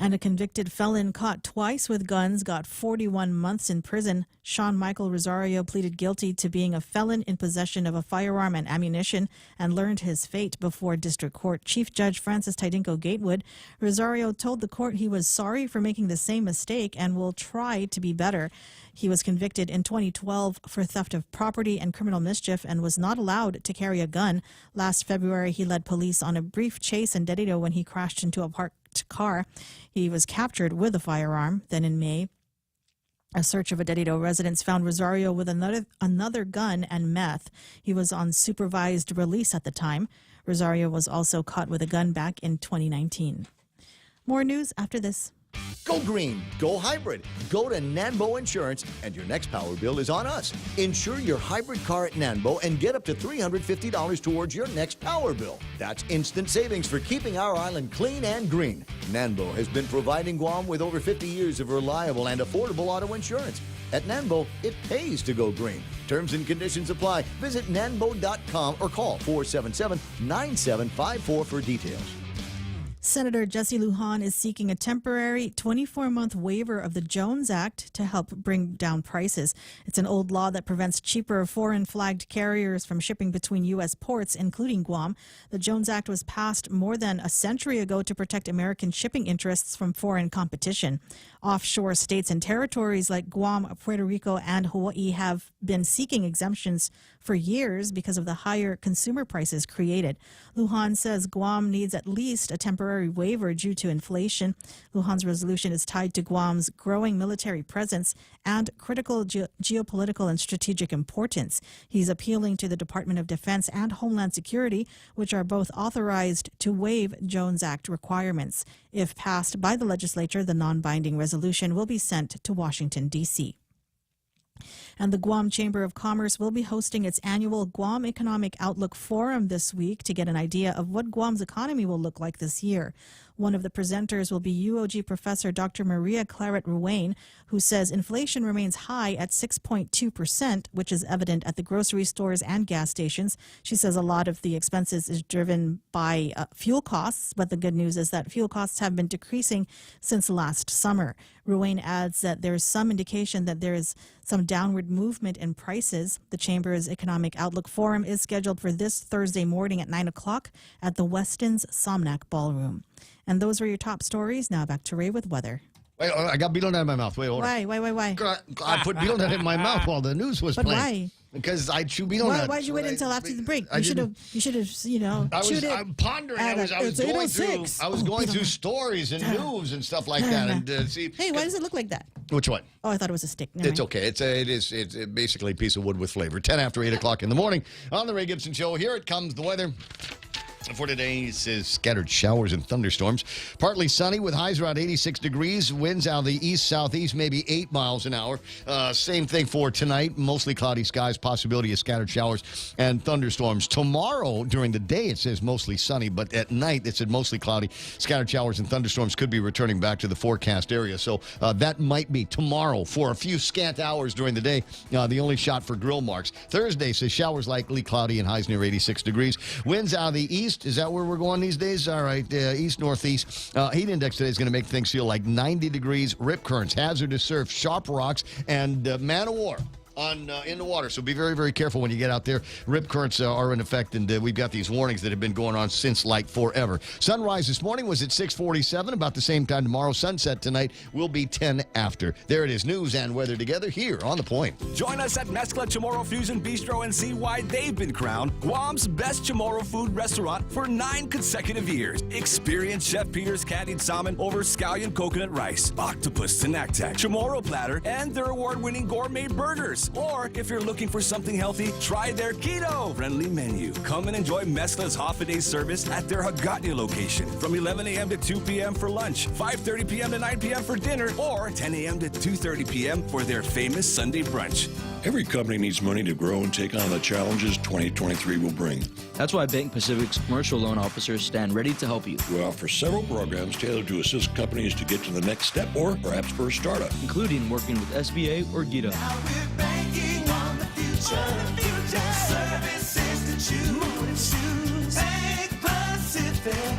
And a convicted felon caught twice with guns got 41 months in prison. Sean Michael Rosario pleaded guilty to being a felon in possession of a firearm and ammunition and learned his fate before District Court Chief Judge Francis Tidinko Gatewood. Rosario told the court he was sorry for making the same mistake and will try to be better. He was convicted in 2012 for theft of property and criminal mischief and was not allowed to carry a gun. Last February, he led police on a brief chase in Dededo when he crashed into a parked car. He was captured with a firearm. Then in May, a search of a Dededo residence found Rosario with another gun and meth. He was on supervised release at the time. Rosario was also caught with a gun back in 2019. More news after this. Go green, go hybrid. Go to Nanbo Insurance, and your next power bill is on us. Insure your hybrid car at Nanbo and get up to $350 towards your next power bill. That's instant savings for keeping our island clean and green. Nanbo has been providing Guam with over 50 years of reliable and affordable auto insurance. At Nanbo, it pays to go green. Terms and conditions apply. Visit nanbo.com or call 477-9754 for details. Senator Jesse Lujan is seeking a temporary 24-month waiver of the Jones Act to help bring down prices. It's an old law that prevents cheaper foreign-flagged carriers from shipping between U.S. ports, including Guam. The Jones Act was passed more than a century ago to protect American shipping interests from foreign competition. Offshore states and territories like Guam, Puerto Rico, and Hawaii have been seeking exemptions for years because of the higher consumer prices created. Lujan says Guam needs at least a temporary waiver due to inflation. Lujan's resolution is tied to Guam's growing military presence and critical geopolitical and strategic importance. He's appealing to the Department of Defense and Homeland Security, which are both authorized to waive Jones Act requirements. If passed by the legislature, the non-binding resolution will be sent to Washington, D.C. And the Guam Chamber of Commerce will be hosting its annual Guam Economic Outlook Forum this week to get an idea of what Guam's economy will look like this year. One of the presenters will be UOG professor Dr. Maria Claret Ruane, who says inflation remains high at 6.2%, which is evident at the grocery stores and gas stations. She says a lot of the expenses is driven by fuel costs, but the good news is that fuel costs have been decreasing since last summer. Ruane adds that there is some indication that there is some downward movement in prices. The Chamber's Economic Outlook Forum is scheduled for this Thursday morning at 9 o'clock at the Westin's Somnac Ballroom. And those were your top stories. Now back to Ray with weather. Wait, I got beetle nut in my mouth. Wait, hold on. Why? I put beetle nut in my mouth while the news was playing. Why? Because I chew beetle nut. Why'd you wait until after the break? You should have, I'm pondering. I was going through stories and news and stuff like that. And hey, why does it look like that? Which one? Oh, I thought it was a stick. It's okay. It's basically a piece of wood with flavor. 10 after 8 o'clock in the morning on the Ray Gibson Show. Here it comes, the weather. For today, it says scattered showers and thunderstorms. Partly sunny with highs around 86 degrees. Winds out of the east-southeast, maybe 8 miles an hour. Same thing for tonight. Mostly cloudy skies, possibility of scattered showers and thunderstorms. Tomorrow, during the day, it says mostly sunny, but at night, it said mostly cloudy. Scattered showers and thunderstorms could be returning back to the forecast area. So that might be tomorrow for a few scant hours during the day. The only shot for grill marks. Thursday says showers likely cloudy and highs near 86 degrees. Winds out of the east. Is that where we're going these days? All right, east-northeast. Heat index today is going to make things feel like 90 degrees. Rip currents, hazardous surf, sharp rocks, and man of war in the water. So be very, very careful when you get out there. Rip currents are in effect, and we've got these warnings that have been going on since like forever. Sunrise this morning was at 6:47, about the same time tomorrow. Sunset tonight will be 10 after. There it is, news and weather together here on The Point. Join us at Mezcla Chamorro Fusion Bistro and see why they've been crowned Guam's best Chamorro food restaurant for 9 consecutive years. Experience Chef Peter's candied salmon over scallion coconut rice, octopus tinactac, Chamorro platter, and their award-winning gourmet burgers. carbs. Or if you're looking for something healthy, try their keto-friendly menu. Come and enjoy Mesla's half-a-day service at their Hagåtña location from 11 a.m. to 2 p.m. for lunch, 5:30 p.m. to 9 p.m. for dinner, or 10 a.m. to 2:30 p.m. for their famous Sunday brunch. Every company needs money to grow and take on the challenges 2023 will bring. That's why Bank Pacific's commercial loan officers stand ready to help you. We offer several programs tailored to assist companies to get to the next step or perhaps for a startup, including working with SBA or GITA. Now we're banking on the future. Services to choose. Bank Pacific,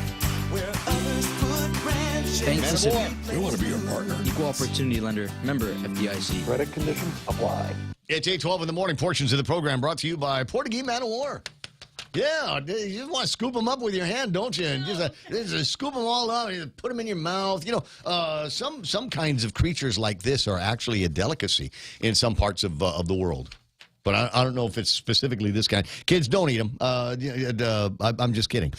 where others put branches. Bank Pacific. We want to be your partner. Equal opportunity lender. Member FDIC. Credit conditions apply. It's 8:12 in the morning. Portions of the program brought to you by Portuguese Man of War. Yeah, you just want to scoop them up with your hand, don't you? And just scoop them all up and put them in your mouth. You know, some kinds of creatures like this are actually a delicacy in some parts of the world. But I don't know if it's specifically this kind. Kids, don't eat them. I'm just kidding.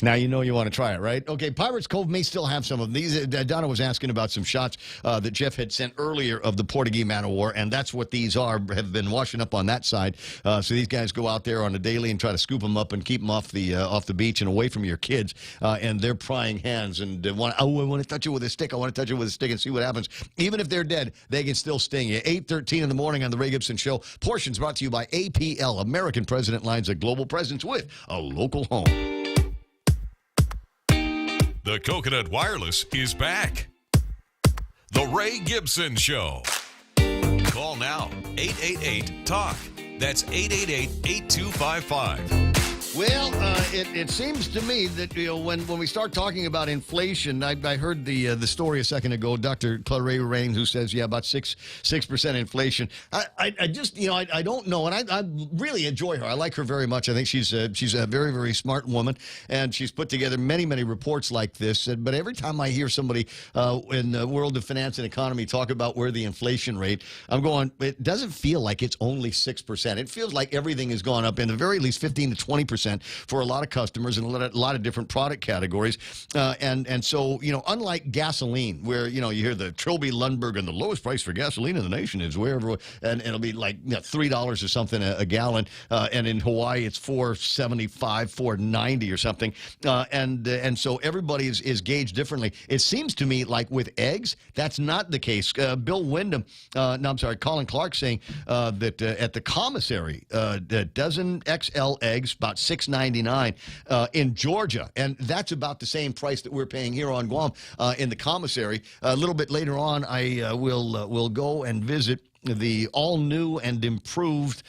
Now you know you want to try it, right? Okay, Pirates Cove may still have some of these. Donna was asking about some shots that Jeff had sent earlier of the Portuguese Man of War, and that's what these are, have been washing up on that side. So these guys go out there on a daily and try to scoop them up and keep them off the beach and away from your kids. And they're prying hands and I want to touch it with a stick. I want to touch it with a stick and see what happens. Even if they're dead, they can still sting you. 8:13 in the morning on the Ray Gibson Show. Portions brought to you by APL, American President Lines, a global presence with a local home. The Coconut Wireless is back. The Ray Gibson Show. Call now, 888-TALK. That's 888-8255. Well, it seems to me that when we start talking about inflation, I heard the story a second ago. Dr. Claire Rain, who says about 6% inflation. I just I don't know, and I really enjoy her. I like her very much. I think she's a very, very smart woman, and she's put together many reports like this. But every time I hear somebody in the world of finance and economy talk about where the inflation rate, I'm going, it doesn't feel like it's only 6%. It feels like everything has gone up in the very least 15 to 20%. For a lot of customers and a lot of different product categories. And so, unlike gasoline, where, you hear the Trilby Lundberg and the lowest price for gasoline in the nation is wherever, and it'll be like $3 or something a gallon. And in Hawaii, it's $4.75, $4.90 or something. And so everybody is gauged differently. It seems to me like with eggs, that's not the case. Bill Wyndham, Colin Clark saying that at the commissary, a dozen XL eggs, about $6.99 in Georgia, and that's about the same price that we're paying here on Guam in the commissary. A little bit later on, I will go and visit the all-new and improved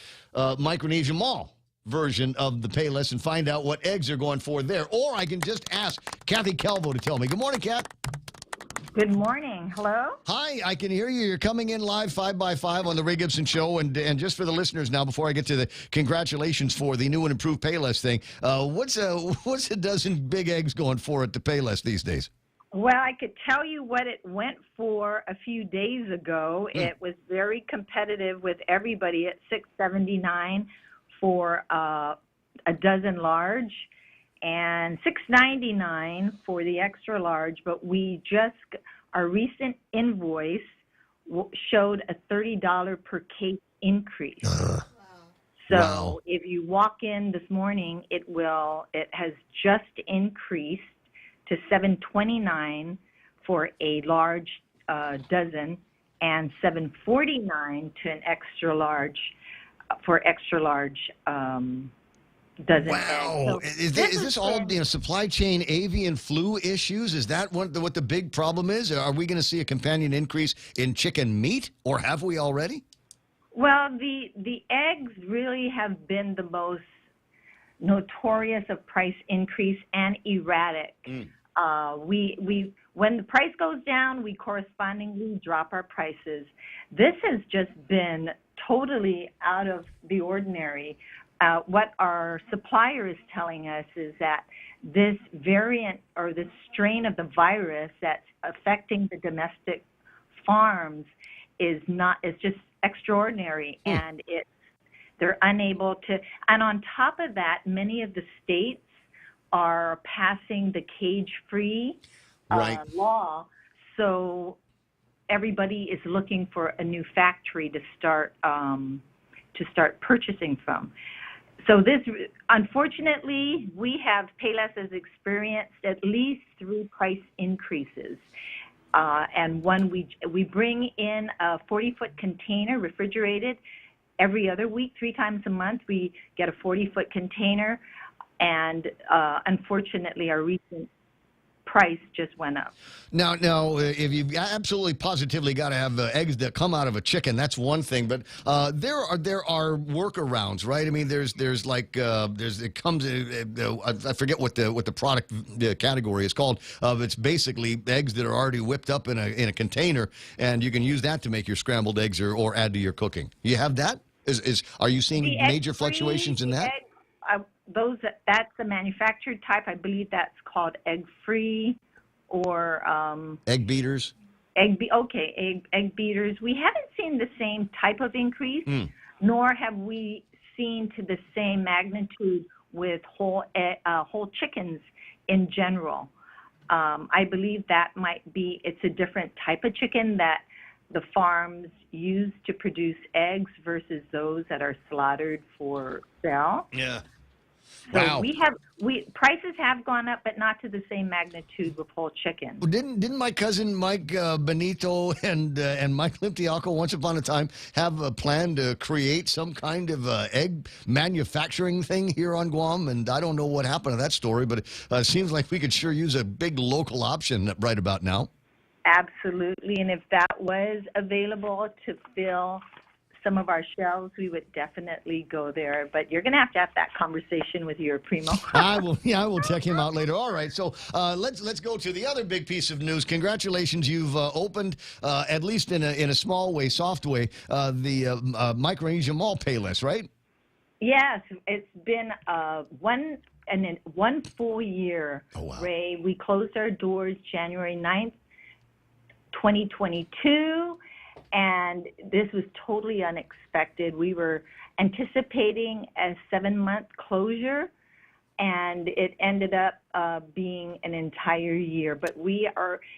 Micronesia Mall version of the Payless and find out what eggs are going for there. Or I can just ask Kathy Calvo to tell me. Good morning, Kat. Good morning. Hello? Hi, I can hear you. You're coming in live 5x5 on the Ray Gibson Show. And just for the listeners now, before I get to the congratulations for the new and improved Payless thing, what's a dozen big eggs going for at the Payless these days? Well, I could tell you what it went for a few days ago. It was very competitive with everybody at $6.79 for a dozen large, and $6.99 for the extra large, but our recent invoice showed a $30 per case increase. So if you walk in this morning, it has just increased to $7.29 for a large dozen, and $7.49 to an extra large for extra large dozen. Wow. So is this all supply chain avian flu issues? Is that what the big problem is? Are we going to see a companion increase in chicken meat, or have we already? Well, the eggs really have been the most notorious of price increase and erratic. When the price goes down, we correspondingly drop our prices. This has just been totally out of the ordinary. What our supplier is telling us is that this variant or this strain of the virus that's affecting the domestic farms is just extraordinary, and they're unable to. And on top of that, many of the states are passing the cage-free law, so everybody is looking for a new factory to start purchasing from. So this, unfortunately, we have Payless has experienced at least 3 price increases. And one, we bring in a 40-foot container, refrigerated, every other week, 3 times a month. We get a 40-foot container, and unfortunately, our recent price just went up. Now, if you've absolutely positively got to have eggs that come out of a chicken, that's one thing. But there are workarounds, right? I mean, there's like it comes. I forget what the product category is called. It's basically eggs that are already whipped up in a container, and you can use that to make your scrambled eggs or add to your cooking. You have that? Are you seeing major fluctuations in that? That's a manufactured type. I believe that's called egg-free or egg beaters. Egg beaters. We haven't seen the same type of increase, nor have we seen to the same magnitude with whole chickens in general. I believe that might be, it's a different type of chicken that the farms use to produce eggs versus those that are slaughtered for sale. Yeah. So wow. Prices have gone up, but not to the same magnitude with whole chicken. Well, didn't my cousin Mike Benito and Mike Limtiaco once upon a time have a plan to create some kind of egg manufacturing thing here on Guam? And I don't know what happened to that story, but it seems like we could sure use a big local option right about now. Absolutely, and if that was available to fill some of our shelves, we would definitely go there. But you're going to have that conversation with your primo. I will. Yeah, I will check him out later. All right, so let's go to the other big piece of news. Congratulations, you've opened, at least in a small way, soft way, the Micronesia Mall Payless, right? Yes, it's been one full year. Oh, wow. Ray, we closed our doors January 9th, 2022. And this was totally unexpected. We were anticipating a 7-month closure, and it ended up being an entire year. But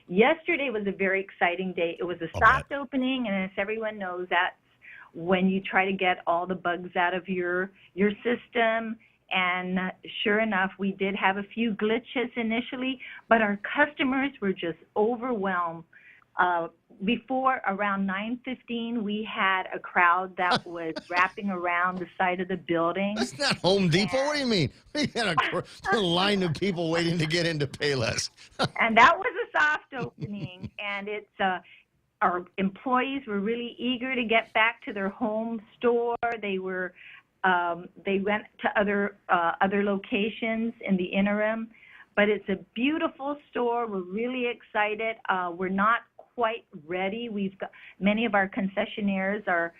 yesterday was a very exciting day. It was a soft opening, and as everyone knows, that's when you try to get all the bugs out of your system. And sure enough, we did have a few glitches initially, but our customers were just overwhelmed. Before around 9:15, we had a crowd that was wrapping around the side of the building. That's not Home Depot. What do you mean? We had a line of people waiting to get into Payless. And that was a soft opening, and our employees were really eager to get back to their home store. They went to other locations in the interim, but it's a beautiful store. We're really excited. We're not quite ready. We've got many of our concessionaires are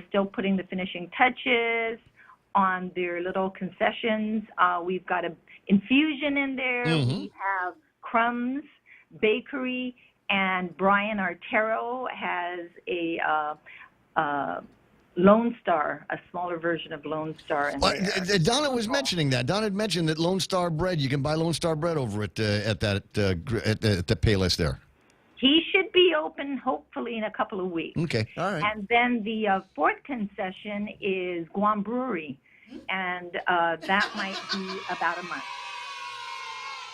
still putting the finishing touches on their little concessions. We've got an infusion in there. Mm-hmm. We have Crumbs Bakery, and Brian Artero has a Lone Star, a smaller version of Lone Star. Donna was mentioning that. Donna had mentioned that Lone Star bread, you can buy Lone Star bread over at the Payless there. He should be open hopefully in a couple of weeks. Okay, all right. And then the fourth concession is Guam Brewery, and that might be about a month.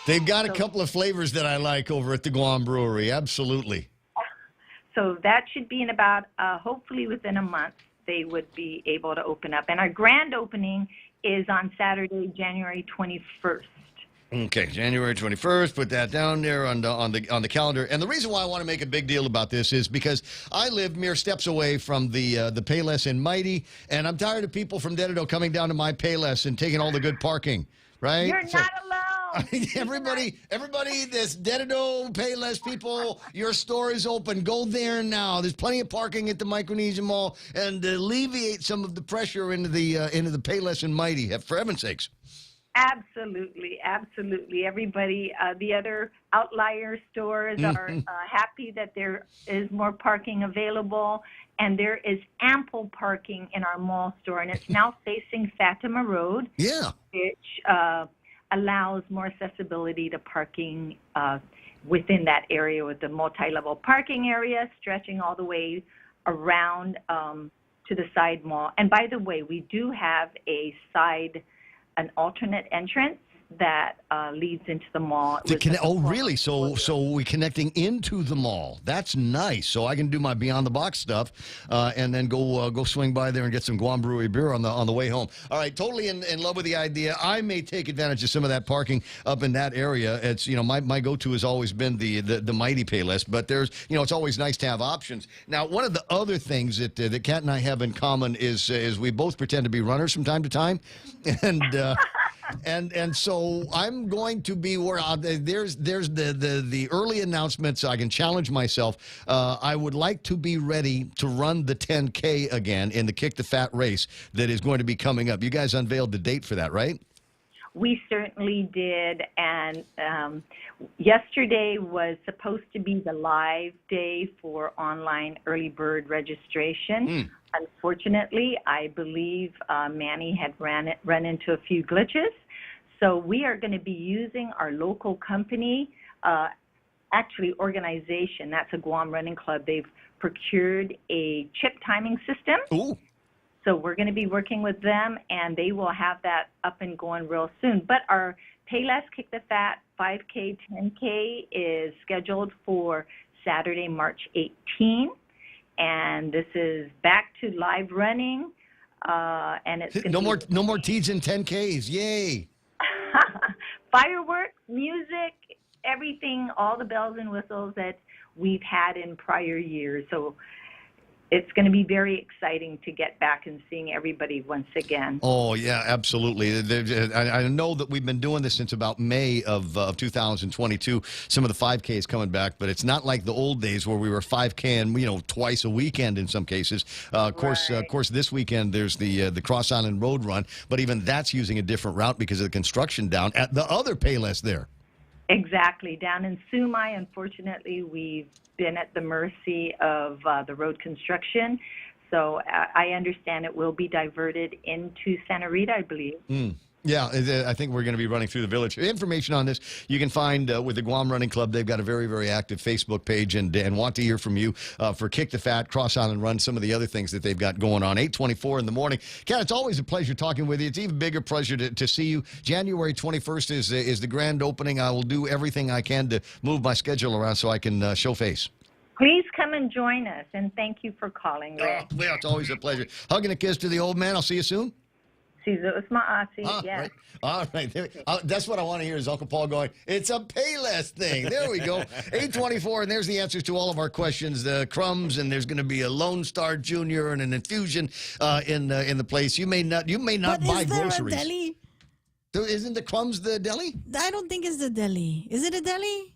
They've got a couple of flavors that I like over at the Guam Brewery, absolutely. So that should be in about, hopefully within a month, they would be able to open up. And our grand opening is on Saturday, January 21st. Okay, January 21st. Put that down there on the calendar. And the reason why I want to make a big deal about this is because I live mere steps away from the Payless in Mighty, and I'm tired of people from Dededo coming down to my Payless and taking all the good parking. Right? You're not alone. Everybody, this Dededo Payless people, your store is open. Go there now. There's plenty of parking at the Micronesia Mall, and alleviate some of the pressure into the Payless in Mighty. For heaven's sakes. Absolutely, absolutely. Everybody, the other outlier stores are happy that there is more parking available, and there is ample parking in our mall store, and it's now facing Fatima Road, which allows more accessibility to parking within that area with the multi-level parking area stretching all the way around to the side mall. And by the way, we do have an alternate entrance that leads into the mall. Really? So we're connecting into the mall. That's nice. So I can do my Beyond the Box stuff and then go swing by there and get some Guam Brewery beer on the way home. All right, totally in love with the idea. I may take advantage of some of that parking up in that area. It's my go-to has always been the Mighty Payless, but there's it's always nice to have options. Now, one of the other things that Kat and I have in common is we both pretend to be runners from time to time, and. And so I'm going to be where there's the early announcements. So I can challenge myself. I would like to be ready to run the 10K again in the Kick the Fat race that is going to be coming up. You guys unveiled the date for that, right? We certainly did, and yesterday was supposed to be the live day for online early bird registration. Unfortunately, I believe Manny had run into a few glitches, so we are going to be using our local company, organization. That's a Guam Running Club. They've procured a chip timing system. Ooh. So we're going to be working with them, and they will have that up and going real soon. But our Payless Kick the Fat 5K, 10K is scheduled for Saturday, March 18. And this is back to live running. And it's no more tees and 10Ks. Yay. Fireworks, music, everything, all the bells and whistles that we've had in prior years. So it's going to be very exciting to get back and seeing everybody once again. Oh, yeah, absolutely. I know that we've been doing this since about May of 2022. Some of the 5Ks coming back, but it's not like the old days where we were 5K twice a weekend in some cases. Of course, this weekend there's the Cross Island Road Run, but even that's using a different route because of the construction down at the other Payless there. Exactly. Down in Sumai, unfortunately, we've been at the mercy of the road construction. So I understand it will be diverted into Santa Rita, I believe. Yeah, I think we're going to be running through the village. Information on this you can find with the Guam Running Club. They've got a very, very active Facebook page and want to hear from you for Kick the Fat, Cross Island Run, some of the other things that they've got going on. 8:24 in the morning. Kat, it's always a pleasure talking with you. It's even bigger pleasure to see you. January 21st is the grand opening. I will do everything I can to move my schedule around so I can show face. Please come and join us, and thank you for calling, Rick. Yeah, it's always a pleasure. Hugging a kiss to the old man. I'll see you soon. Caesar Usmaasi, yes. Right. All right. That's what I want to hear is Uncle Paul going, it's a Payless thing. There we go. 8:24, and there's the answers to all of our questions. The crumbs, and there's going to be a Lone Star Junior and an infusion in the place. You may not buy groceries. A deli? Isn't the crumbs the deli? I don't think it's the deli. Is it a deli?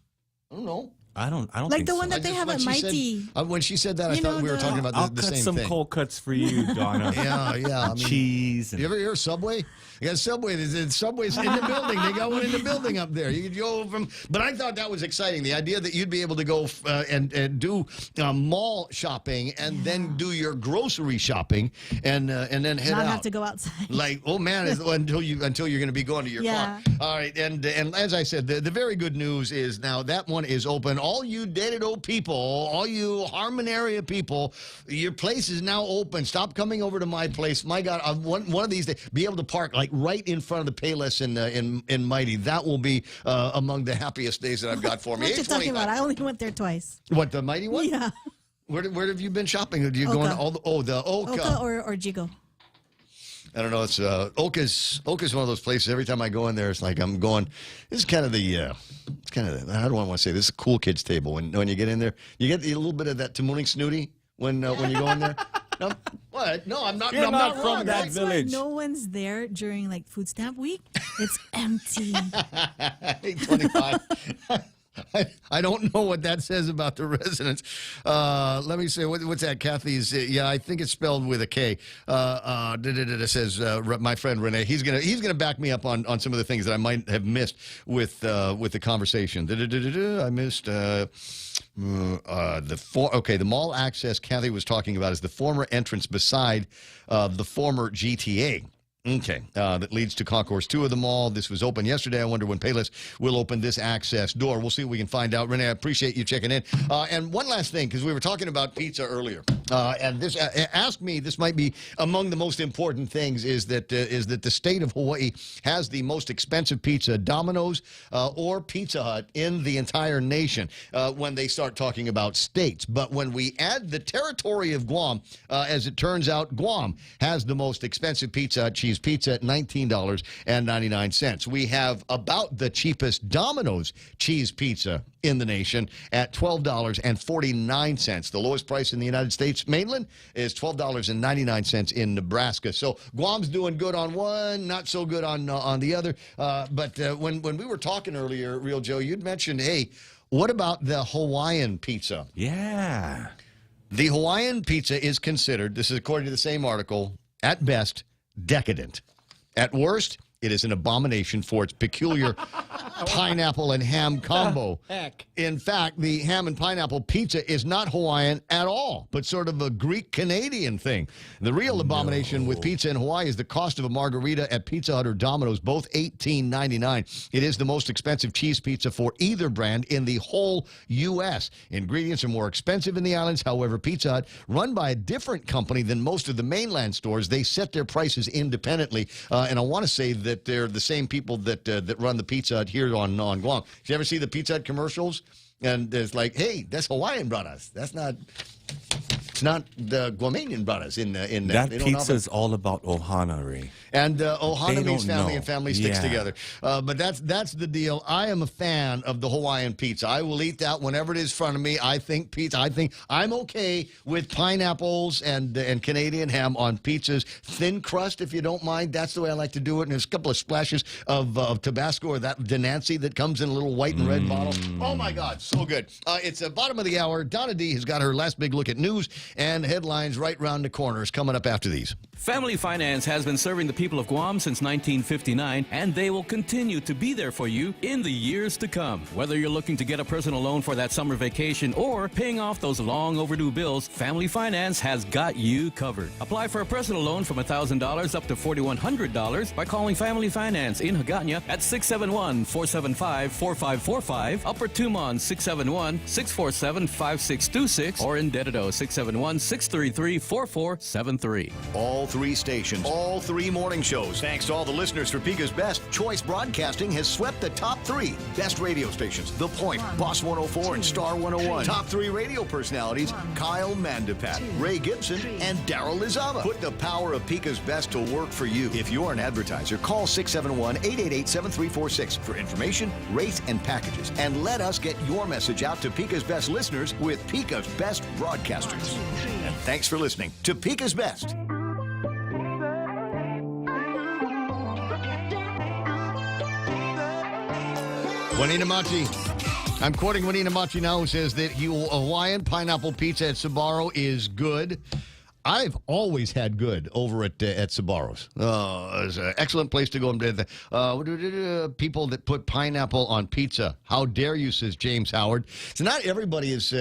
I don't know. I don't like think the so. one that they have at Mighty. When she said that, I thought we were talking about the same thing. I'll cut some cold cuts for you, Donna. Yeah. Cheese. You ever hear of Subway? You got Subway. Subway's in the building. They got one in the building up there. You could go from. But I thought that was exciting. The idea that you'd be able to go and do mall shopping and then do your grocery shopping and then head out. Not have to go outside. Like, oh man, until you're going to be going to your car. All right, and as I said, the very good news is now that one is open. All you dated old people, all you Harmon area people, your place is now open. Stop coming over to my place. My God, one of these days, be able to park like right in front of the Payless in Mighty. That will be among the happiest days that I've got for me. What are you talking about? I only went there twice. What, the Mighty one? Yeah. Where have you been shopping? Are you Oka. going to the Oka? Oka or Jigo. I don't know. It's Oka's one of those places. Every time I go in there, it's like I'm going. This is kind of how do I want to say this? Is a cool kids table. When you get in there, you get a little bit of that Tamuning snooty when you go in there. No, what? No, I'm not. You're I'm not not from wrong. that village. No one's there during like food stamp week. It's empty. 8:25. I don't know what that says about the residents. Let me say, what's that? Kathy's, yeah, I think it's spelled with a K. It says, my friend Renee, he's gonna back me up on some of the things that I might have missed with the conversation. I missed the mall access Kathy was talking about is the former entrance beside the former GTA. Okay, that leads to Concourse 2 of the mall. This was open yesterday. I wonder when Payless will open this access door. We'll see what we can find out. Renee, I appreciate you checking in. And one last thing, because we were talking about pizza earlier, and this ask me, this might be among the most important things, is that the state of Hawaii has the most expensive pizza, Domino's or Pizza Hut, in the entire nation when they start talking about states. But when we add the territory of Guam, as it turns out, Guam has the most expensive Pizza Hut cheese pizza at $19.99. We have about the cheapest Domino's cheese pizza in the nation at $12.49. The lowest price in the United States mainland is $12.99 in Nebraska. So Guam's doing good on one, not so good on the other. But when we were talking earlier, Real Joe, you'd mentioned, hey, what about the Hawaiian pizza? Yeah. The Hawaiian pizza is considered, this is according to the same article, at best, decadent. At worst, it is an abomination for its peculiar pineapple and ham combo. Heck. In fact, the ham and pineapple pizza is not Hawaiian at all, but sort of a Greek-Canadian thing. The real abomination with pizza in Hawaii is the cost of a margarita at Pizza Hut or Domino's, both $18.99. It is the most expensive cheese pizza for either brand in the whole U.S. Ingredients are more expensive in the islands. However, Pizza Hut, run by a different company than most of the mainland stores, they set their prices independently. And I want to say that they're the same people that run the Pizza Hut here on Guam. Did you ever see the Pizza Hut commercials? And it's like, hey, that's Hawaiian brothers. That's not. It's not the Guamanian brothers in that pizza is all about ohana, Ray. And ohana means family, and family sticks Yeah. together. But that's the deal. I am a fan of the Hawaiian pizza. I will eat that whenever it is in front of me. I think I'm okay with pineapples and Canadian ham on pizzas. Thin crust, if you don't mind. That's the way I like to do it. And there's a couple of splashes of Tabasco or that Denancy that comes in a little white and red bottle. Oh, my God. So good. It's the bottom of the hour. Donna D has got her last big look at news and headlines right round the corners coming up after these. Family Finance has been serving the people of Guam since 1959, and they will continue to be there for you in the years to come. Whether you're looking to get a personal loan for that summer vacation or paying off those long overdue bills, Family Finance has got you covered. Apply for a personal loan from $1,000 up to $4,100 by calling Family Finance in Hagåtña at 671-475-4545, Upper Tumon 671-647-5626, or in Dededo 671-633-4473. All three stations, all three morning shows. Thanks to all the listeners for Pika's Best, Choice Broadcasting has swept the top three best radio stations. The Point, Boss 104, and Star 101. Top three radio personalities, Kyle Mandapat, Ray Gibson, and Daryl Lizama. Put the power of Pika's Best to work for you. If you're an advertiser, call 671-888-7346 for information, rates, and packages. And let us get your message out to Pika's Best listeners with Pika's Best Broadcasters. And thanks for listening to Pika's Best. Juanita Machi. I'm quoting Juanita Machi now, who says that Hawaiian pineapple pizza at Sbarro is good. I've always had good over at Sbarro's. It's an excellent place to go. People that put pineapple on pizza. How dare you, says James Howard. So not everybody is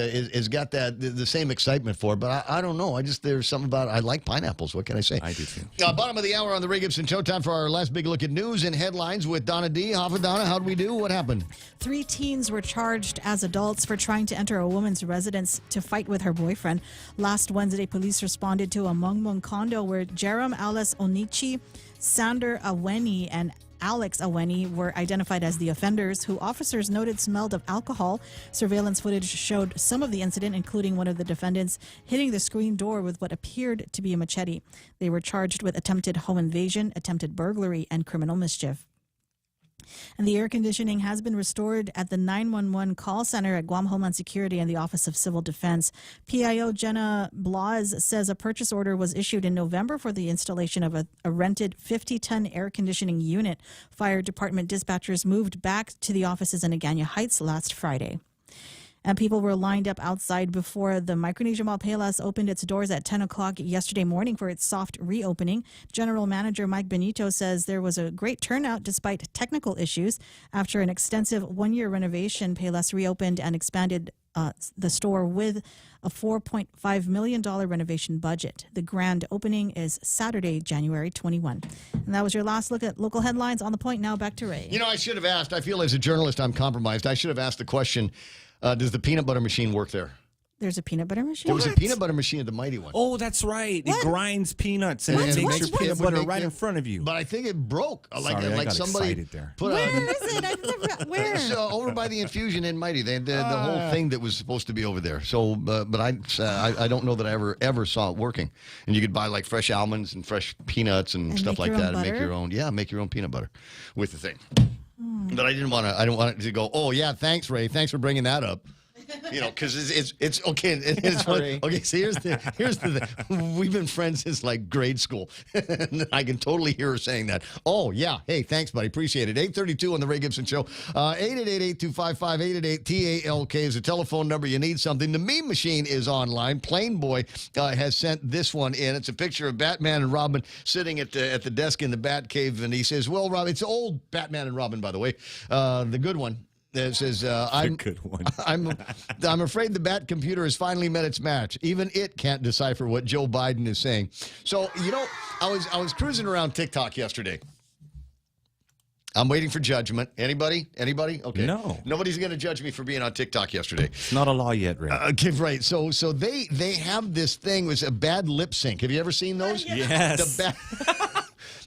got that the same excitement for it, but I don't know. There's something about it. I like pineapples. What can I say? I do too. Bottom of the hour on the Ray Gibson Show. Time for our last big look at news and headlines with Donna D. Donna, how'd we do? What happened? 3 teens were charged as adults for trying to enter a woman's residence to fight with her boyfriend. Last Wednesday, police responded to a Mongmong condo where Jerem Alice Onichi, Sander Aweni, and Alex Aweni were identified as the offenders, who officers noted smelled of alcohol. Surveillance footage showed some of the incident, including one of the defendants hitting the screen door with what appeared to be a machete. They were charged with attempted home invasion, attempted burglary, and criminal mischief. And the air conditioning has been restored at the 911 call center at Guam Homeland Security and the Office of Civil Defense. PIO Jenna Blas says a purchase order was issued in November for the installation of a rented 50-ton air conditioning unit. Fire department dispatchers moved back to the offices in Agana Heights last Friday. And people were lined up outside before the Micronesia Mall Payless opened its doors at 10 o'clock yesterday morning for its soft reopening. General Manager Mike Benito says there was a great turnout despite technical issues. After an extensive one-year renovation, Payless reopened and expanded the store with a $4.5 million renovation budget. The grand opening is Saturday, January 21. And that was your last look at local headlines. On the point now, back to Ray. You know, I should have asked. I feel as a journalist I'm compromised. I should have asked the question, does the peanut butter machine work there? There's a peanut butter machine? There was a peanut butter machine at the Mighty One. Oh, that's right. What? It grinds peanuts and it makes your peanut butter right in front of you. But I think it broke. Sorry, I got somebody excited there. put Where is it? I've never, where? It's, over by the infusion in Mighty. They had the whole thing that was supposed to be over there. So, but I don't know that I ever saw it working. And you could buy like fresh almonds and fresh peanuts and stuff like that, and make your own. Yeah, make your own peanut butter with the thing. But I didn't want to. I don't want it to go. Oh yeah, thanks, Ray. Thanks for bringing that up. You know, because it's okay. It's funny. Okay, so here's the thing. We've been friends since like grade school. And I can totally hear her saying that. Oh yeah, hey, thanks, buddy, appreciate it. 8:32 on the Ray Gibson Show. 888-8255-888-TALK is the telephone number. You need something. The meme machine is online. Plain Boy has sent this one in. It's a picture of Batman and Robin sitting at the desk in the Bat Cave, and he says, "Well, Rob, it's old Batman and Robin, by the way, the good one." That says, I'm afraid the Bat computer has finally met its match. Even it can't decipher what Joe Biden is saying. So, you know, I was cruising around TikTok yesterday. I'm waiting for judgment. Anybody? Okay. No. Nobody's going to judge me for being on TikTok yesterday. It's not a law yet, Ray. Okay, right. So they have this thing. It was a bad lip sync. Have you ever seen those? Yes.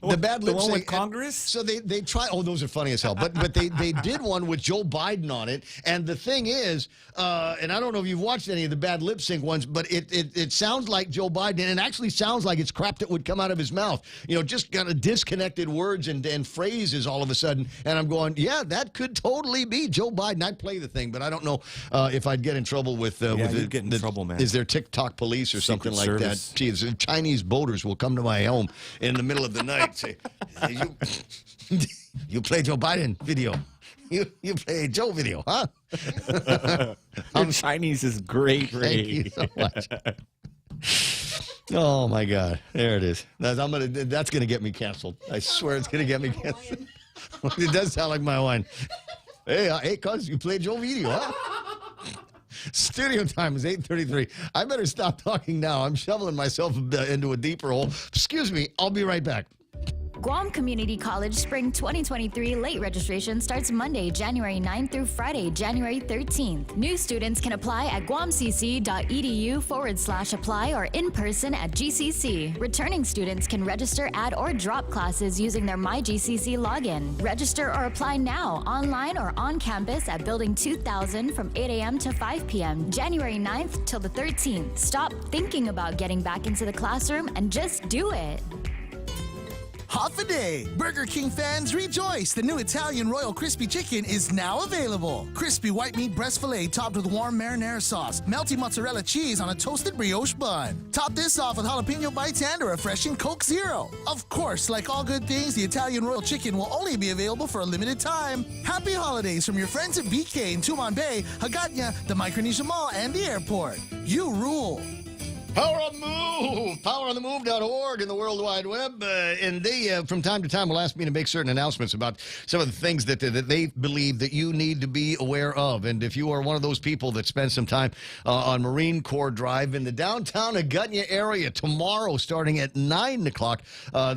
The bad lip one sync. with Congress? So they try. Oh, those are funny as hell. But they did one with Joe Biden on it. And the thing is, and I don't know if you've watched any of the bad lip sync ones, but it sounds like Joe Biden, and it actually sounds like it's crap that would come out of his mouth. You know, just kind of disconnected words and phrases all of a sudden. And I'm going, yeah, that could totally be Joe Biden. I'd play the thing, but I don't know if I'd get in trouble with you'd get in trouble, man. Is there TikTok police or something like Service. that? Geez, Chinese boaters will come to my home in the middle of the night. Say, you play Joe Biden video. You play Joe video, huh? Chinese is great, Ray. Thank you so much. Oh my God, there it is. That's gonna get me canceled. I swear it's gonna get me canceled. It does sound like my wine. Hey, cuz you play Joe video, huh? Studio time is 8:33. I better stop talking now. I'm shoveling myself into a deeper hole. Excuse me. I'll be right back. Guam Community College Spring 2023 late registration starts Monday, January 9th through Friday, January 13th. New students can apply at guamcc.edu/apply or in person at GCC. Returning students can register, add, or drop classes using their MyGCC login. Register or apply now, online or on campus at Building 2000 from 8 a.m. to 5 p.m., January 9th till the 13th. Stop thinking about getting back into the classroom and just do it. Half a day. Burger King fans rejoice. The new Italian Royal Crispy Chicken is now available. Crispy white meat breast filet topped with warm marinara sauce. Melty mozzarella cheese on a toasted brioche bun. Top this off with jalapeno bites and a refreshing Coke Zero. Of course, like all good things, the Italian Royal Chicken will only be available for a limited time. Happy holidays from your friends at BK in Tumon Bay, Hagåtña, the Micronesia Mall, and the airport. You rule. Power on the Move, poweronthemove.org and the World Wide Web. And they, from time to time, will ask me to make certain announcements about some of the things that they believe that you need to be aware of. And if you are one of those people that spend some time on Marine Corps Drive in the downtown Hagåtña area tomorrow, starting at 9 o'clock,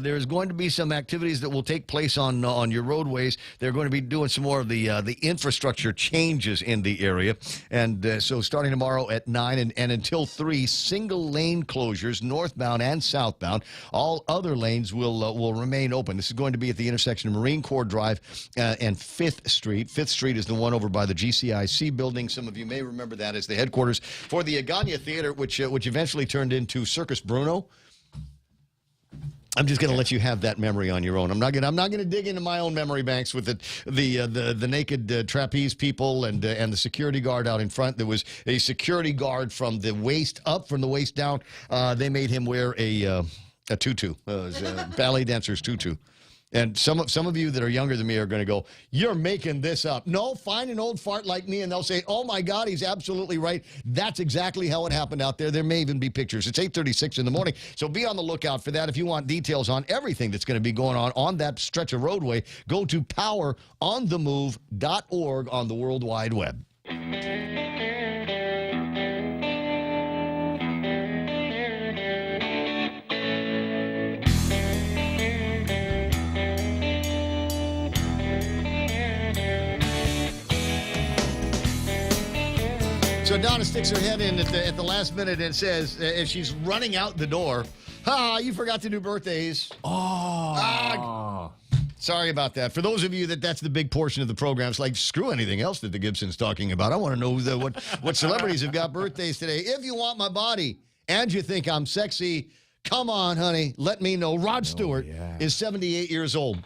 there's going to be some activities that will take place on your roadways. They're going to be doing some more of the infrastructure changes in the area. And so starting tomorrow at 9 and until 3, single lane closures, northbound and southbound. All other lanes will remain open. This is going to be at the intersection of Marine Corps Drive and 5th Street. 5th Street is the one over by the GCIC building. Some of you may remember that as the headquarters for the Hagåtña Theater, which eventually turned into Circus Bruno. I'm just going to let you have that memory on your own. I'm not going to dig into my own memory banks with the naked trapeze people and the security guard out in front. There was a security guard from the waist up, from the waist down. They made him wear a tutu, a ballet dancer's tutu. And some of you that are younger than me are going to go, you're making this up. No, find an old fart like me, and they'll say, oh, my God, he's absolutely right. That's exactly how it happened out there. There may even be pictures. It's 8:36 in the morning, so be on the lookout for that. If you want details on everything that's going to be going on that stretch of roadway, go to poweronthemove.org on the World Wide Web. So Donna sticks her head in at the last minute and says, as she's running out the door, you forgot to do birthdays. Sorry about that. For those of you that's the big portion of the program, it's like, screw anything else that the Gibson's talking about. I want to know what celebrities have got birthdays today. If you want my body and you think I'm sexy, come on, honey. Let me know. Rod Stewart is 78 years old.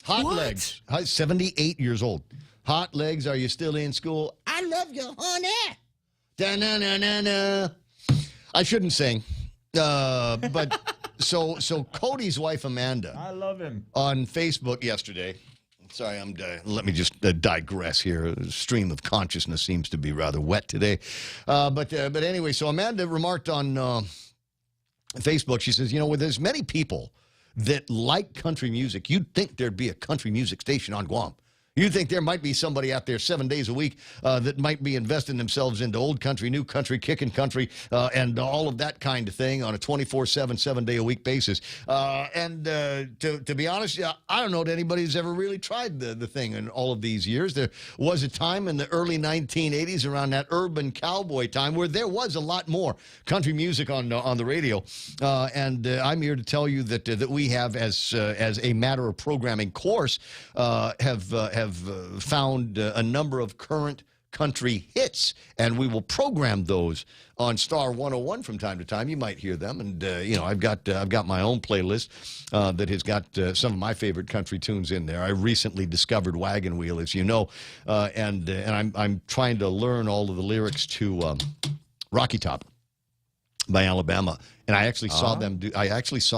Hot legs. 78 years old. Hot legs. Are you still in school? I love you, honey. Da-na-na-na-na. I shouldn't sing. But so Cody's wife, Amanda. I love him. On Facebook yesterday. Sorry, let me just digress here. The stream of consciousness seems to be rather wet today. But anyway, so Amanda remarked on Facebook. She says, with as many people that like country music, you'd think there'd be a country music station on Guam. You think there might be somebody out there 7 days a week that might be investing themselves into old country, new country, kicking country, and all of that kind of thing on a 24/7, 7-day-a-week basis. To be honest, I don't know that anybody's ever really tried the thing in all of these years. There was a time in the early 1980s, around that urban cowboy time, where there was a lot more country music on the radio. I'm here to tell you that we have, as a matter of programming course, have found a number of current country hits, and we will program those on Star 101 from time to time. You might hear them, and I've got my own playlist that has got some of my favorite country tunes in there. I recently discovered Wagon Wheel, as you know, and I'm trying to learn all of the lyrics to Rocky Top by Alabama, and I actually saw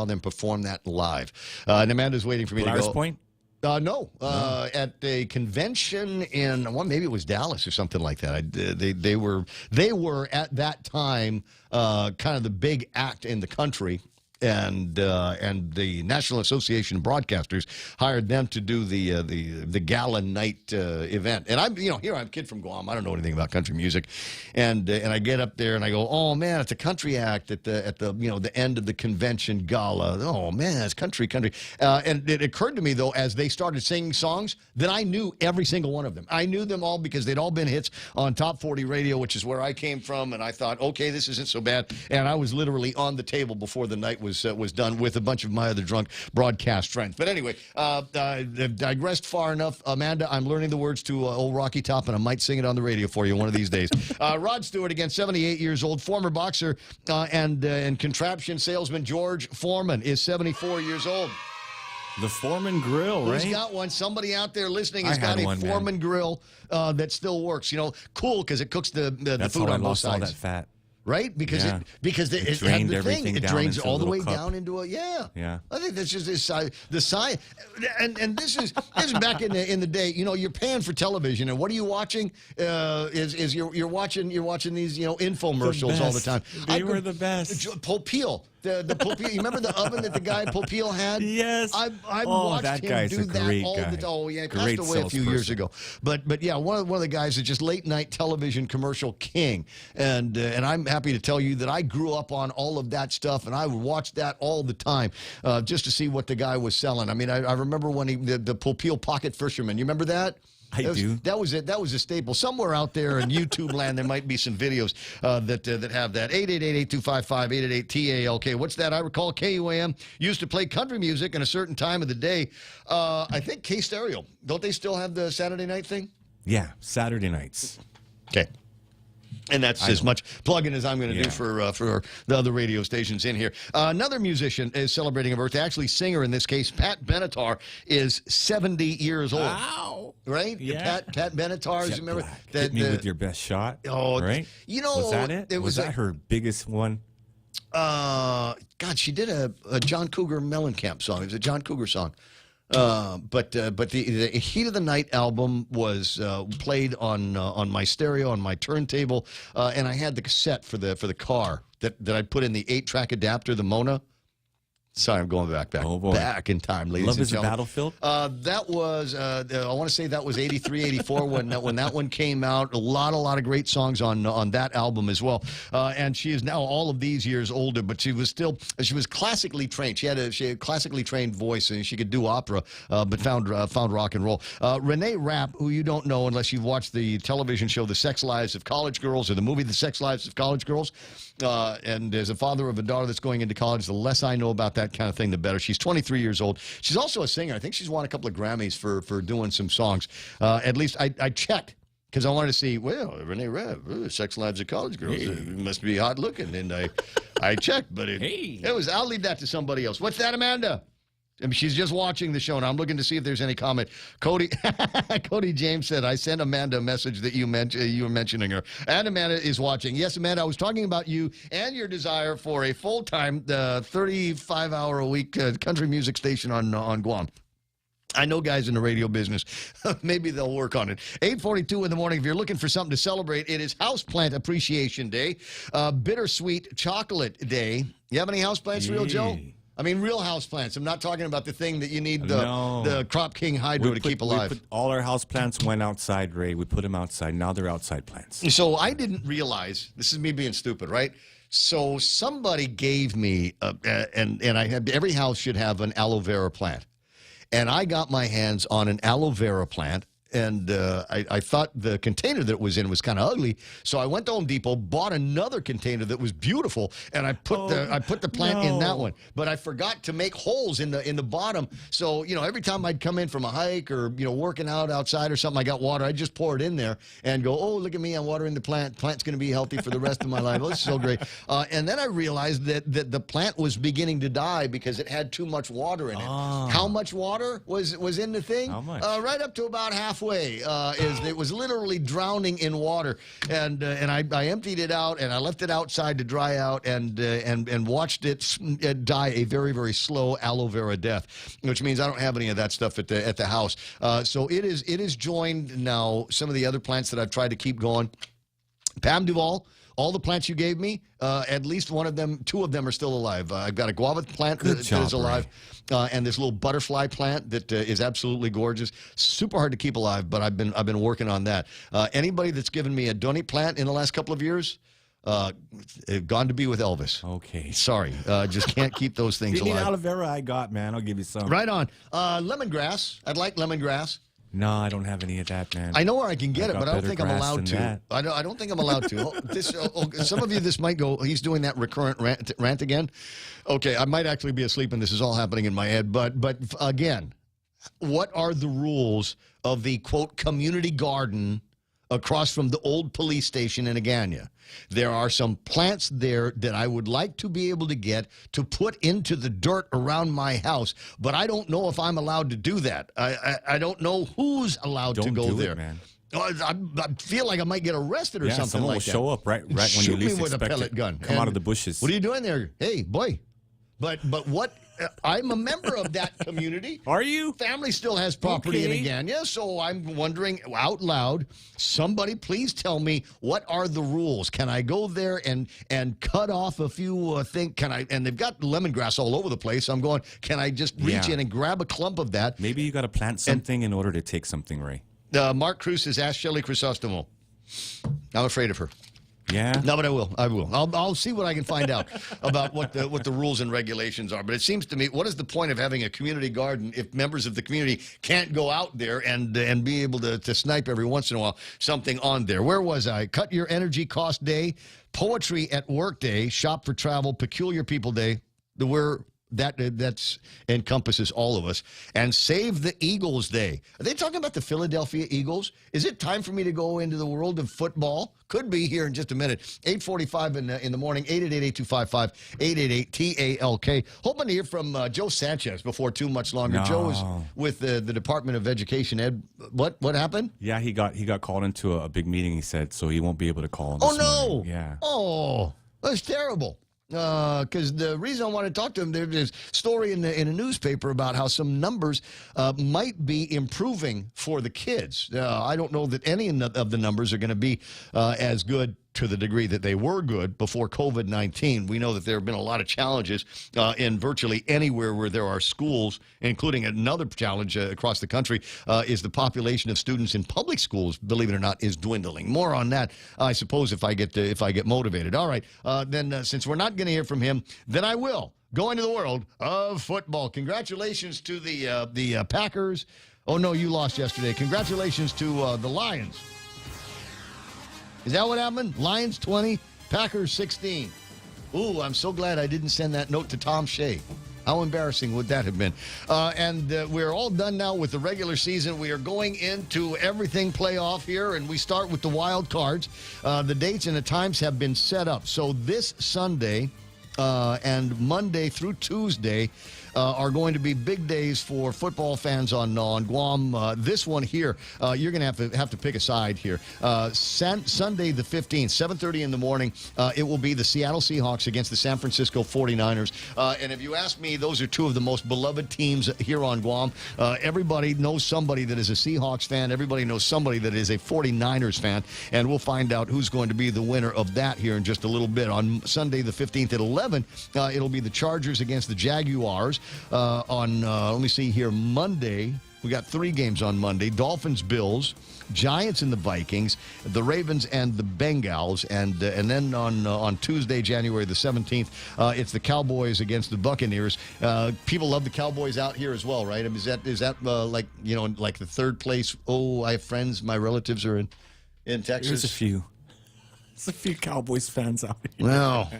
them perform that live. And Amanda's waiting for me to go. Point? No, at a convention in, maybe it was Dallas or something like that. They were at that time kind of the big act in the country, and the National Association of Broadcasters hired them to do the gala night event. And I'm a kid from Guam. I don't know anything about country music, and I get up there and I go, oh man, it's a country act at the end of the convention gala. Oh man, it's country. And it occurred to me though, as they started singing songs, that I knew every single one of them. I knew them all because they'd all been hits on Top 40 radio, which is where I came from. And I thought, okay, this isn't so bad. And I was literally on the table before the night was done with a bunch of my other drunk broadcast friends. But anyway, I've digressed far enough. Amanda, I'm learning the words to Old Rocky Top, and I might sing it on the radio for you one of these days. Rod Stewart, again, 78 years old, former boxer and contraption salesman George Foreman is 74 years old. The Foreman Grill, right? Who's got one? Somebody out there listening has got a Foreman Grill that still works. Cool, because it cooks the food on both sides. All that fat. Right? Because it drained had the thing. It drains all the way down into it. Yeah. I think that's just the science. And this is back in the day. You're paying for television, and what are you watching? You're watching these infomercials all the time. They were the best. Popeil. The Popeil, you remember the oven that the guy Popeil had? Yes. I watched that him guy's do a that great all guy. the time. Oh, yeah, he Great passed away a few years ago. But yeah, one of the guys is just late night television commercial king, and I'm happy to tell you that I grew up on all of that stuff, and I would watch that all the time just to see what the guy was selling. I mean, I remember when the Popeil Pocket Fisherman. You remember that? I do. That was it. That was a staple. Somewhere out there in YouTube land, there might be some videos that have that. 888-8255-888-TALK. What's that? I recall KUAM used to play country music in a certain time of the day. I think K-Stereo. Don't they still have the Saturday night thing? Yeah, Saturday nights. Okay. And that's as much plug-in as I'm going to do for the other radio stations in here. Another musician is celebrating a birthday. Actually, singer in this case, Pat Benatar, is 70 years old. Wow. Right? Yeah. Pat Benatar, remember? Hit me with your best shot. Oh, right? Was that it? Was that her biggest one? God, she did a John Cougar Mellencamp song. It was a John Cougar song. But the Heat of the Night album was played on my stereo, on my turntable, and I had the cassette for the car that I put in the 8-track adapter, the Mona. Sorry, I'm going back in time, ladies Love and is a gentlemen. Battlefield? That was, I want to say that was 83, 84 when that one came out. A lot of great songs on that album as well. And she is now all of these years older, but she was classically trained. She had a classically trained voice, and she could do opera, but found rock and roll. Renee Rapp, who you don't know unless you've watched the television show The Sex Lives of College Girls or the movie The Sex Lives of College Girls, and as a father of a daughter that's going into college, the less I know about that kind of thing, the better. She's 23 years old. She's also a singer. I think she's won a couple of Grammys for doing some songs. At least I checked because I wanted to see, well, Renee Rapp, Sex Lives of College Girls, must be hot looking. And I checked, but it was, I'll leave that to somebody else. What's that, Amanda? I mean, she's just watching the show, and I'm looking to see if there's any comment. Cody James said, I sent Amanda a message that you were mentioning her. And Amanda is watching. Yes, Amanda, I was talking about you and your desire for a full-time 35-hour-a-week country music station on Guam. I know guys in the radio business. Maybe they'll work on it. 8:42 in the morning. If you're looking for something to celebrate, it is Houseplant Appreciation Day, Bittersweet Chocolate Day. You have any houseplants, Real Joe? I mean, real houseplants. I'm not talking about the thing that you need the Crop King Hydro to keep alive. All our houseplants went outside, Ray. We put them outside. Now they're outside plants. So I didn't realize, this is me being stupid, right? So somebody gave me, and I had, every house should have an aloe vera plant. And I got my hands on an aloe vera plant. And I thought the container that it was in was kind of ugly, so I went to Home Depot, bought another container that was beautiful, and I put the plant in that one. But I forgot to make holes in the bottom. So every time I'd come in from a hike or working out outside or something, I got water. I'd just pour it in there and go, oh, look at me, I'm watering the plant. Plant's going to be healthy for the rest of my life. Oh, this is so great. And then I realized that the plant was beginning to die because it had too much water in it. How much water was in the thing? How much? Right up to about halfway. It was literally drowning in water, and I emptied it out and I left it outside to dry out and watched it die a very, very slow aloe vera death, which means I don't have any of that stuff at the house. So it is joined now some of the other plants that I've tried to keep going. Pam Duvall. All the plants you gave me, at least two of them are still alive. I've got a guava plant that is alive, and this little butterfly plant that is absolutely gorgeous. Super hard to keep alive, but I've been working on that. Anybody that's given me a Donny plant in the last couple of years, gone to be with Elvis. Okay. Sorry, just can't keep those things If you need alive. aloe vera, I got, man. I'll give you some. Right on. Lemongrass. I'd like lemongrass. No, I don't have any of that, man. I know where I can get it, but I don't think I'm allowed to. That. I don't think I'm allowed to. Some of you, this might go, he's doing that recurrent rant again. Okay, I might actually be asleep and this is all happening in my head. But again, what are the rules of the, quote, community garden across from the old police station in Agana? There are some plants there that I would like to be able to get to put into the dirt around my house, but I don't know if I'm allowed to do that. I don't know who's allowed to go there. Man. I feel like I might get arrested or something someone like that. will show up right when Shoot you least me with a expect pellet it. gun. Come out of the bushes. What are you doing there? Hey, boy. But what? I'm a member of that community. Are you? Family still has property in Agana, so I'm wondering out loud, somebody please tell me, what are the rules? Can I go there and cut off a few things? Can I? And they've got lemongrass all over the place. I'm going, can I just reach in and grab a clump of that? Maybe you got to plant something in order to take something, Ray. Mark Cruz has asked Shelley Chrysostomo. I'm afraid of her. Yeah. No, but I will. I'll see what I can find out about what the rules and regulations are. But it seems to me, what is the point of having a community garden if members of the community can't go out there and be able to snipe every once in a while something on there? Where was I? Cut Your Energy Cost Day, Poetry at Work Day, Shop for Travel, Peculiar People Day. That's encompasses all of us. And Save the Eagles Day. Are they talking about the Philadelphia Eagles? Is it time for me to go into the world of football? Could be here in just a minute. 8:45 in the morning, 888-8255-888-TALK. Hoping to hear from Joe Sanchez before too much longer. No. Joe is with the Department of Education. Ed, what happened? Yeah, he got called into a big meeting, he said, so he won't be able to call. Oh, no. Morning. Yeah. Oh, that's terrible. Because the reason I want to talk to him, there's a story in a newspaper about how some numbers might be improving for the kids. I don't know that any of the numbers are going to be as good to the degree that they were good before COVID-19. We know that there have been a lot of challenges in virtually anywhere where there are schools, including another challenge across the country is the population of students in public schools, believe it or not, is dwindling. More on that, I suppose, if I get motivated. All right, then since we're not going to hear from him, then I will go into the world of football. Congratulations to the Packers. Oh, no, you lost yesterday. Congratulations to the Lions. Is that what happened? Lions 20, Packers 16. Ooh, I'm so glad I didn't send that note to Tom Shea. How embarrassing would that have been? And we're all done now with the regular season. We are going into everything playoff here, and we start with the wild cards. The dates and the times have been set up. So this Sunday and Monday through Tuesday are going to be big days for football fans on Guam. This one here, you're going to have to pick a side here. Sunday the 15th, 7:30 in the morning, it will be the Seattle Seahawks against the San Francisco 49ers. And if you ask me, those are two of the most beloved teams here on Guam. Everybody knows somebody that is a Seahawks fan. Everybody knows somebody that is a 49ers fan. And we'll find out who's going to be the winner of that here in just a little bit. On Sunday the 15th at 11, it'll be the Chargers against the Jaguars. Let me see here, Monday, we got 3 games on Monday. Dolphins, Bills, Giants and the Vikings, the Ravens and the Bengals, and then on Tuesday, January the 17th, it's the Cowboys against the Buccaneers. People love the Cowboys out here as well, right? I mean, is that like the third place? Oh, I have friends, my relatives are in Texas. There's a few. There's a few Cowboys fans out here. Well,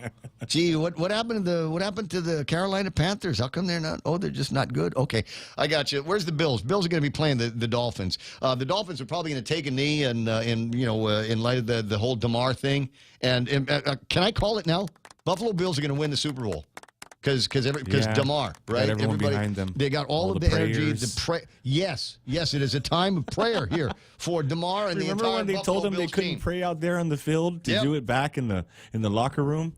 gee, what happened to the Carolina Panthers? How come they're not? Oh, they're just not good. Okay, I got you. Where's the Bills? Bills are going to be playing the Dolphins. The Dolphins are probably going to take a knee in light of the whole Damar thing. And can I call it now? Buffalo Bills are going to win the Super Bowl. Because Damar, right? Everybody behind them. They got all of the energy. Yes, it is a time of prayer here for Damar and the entire Buffalo Bills team. Remember when they told them they couldn't pray out there on the field to do it back in the locker room?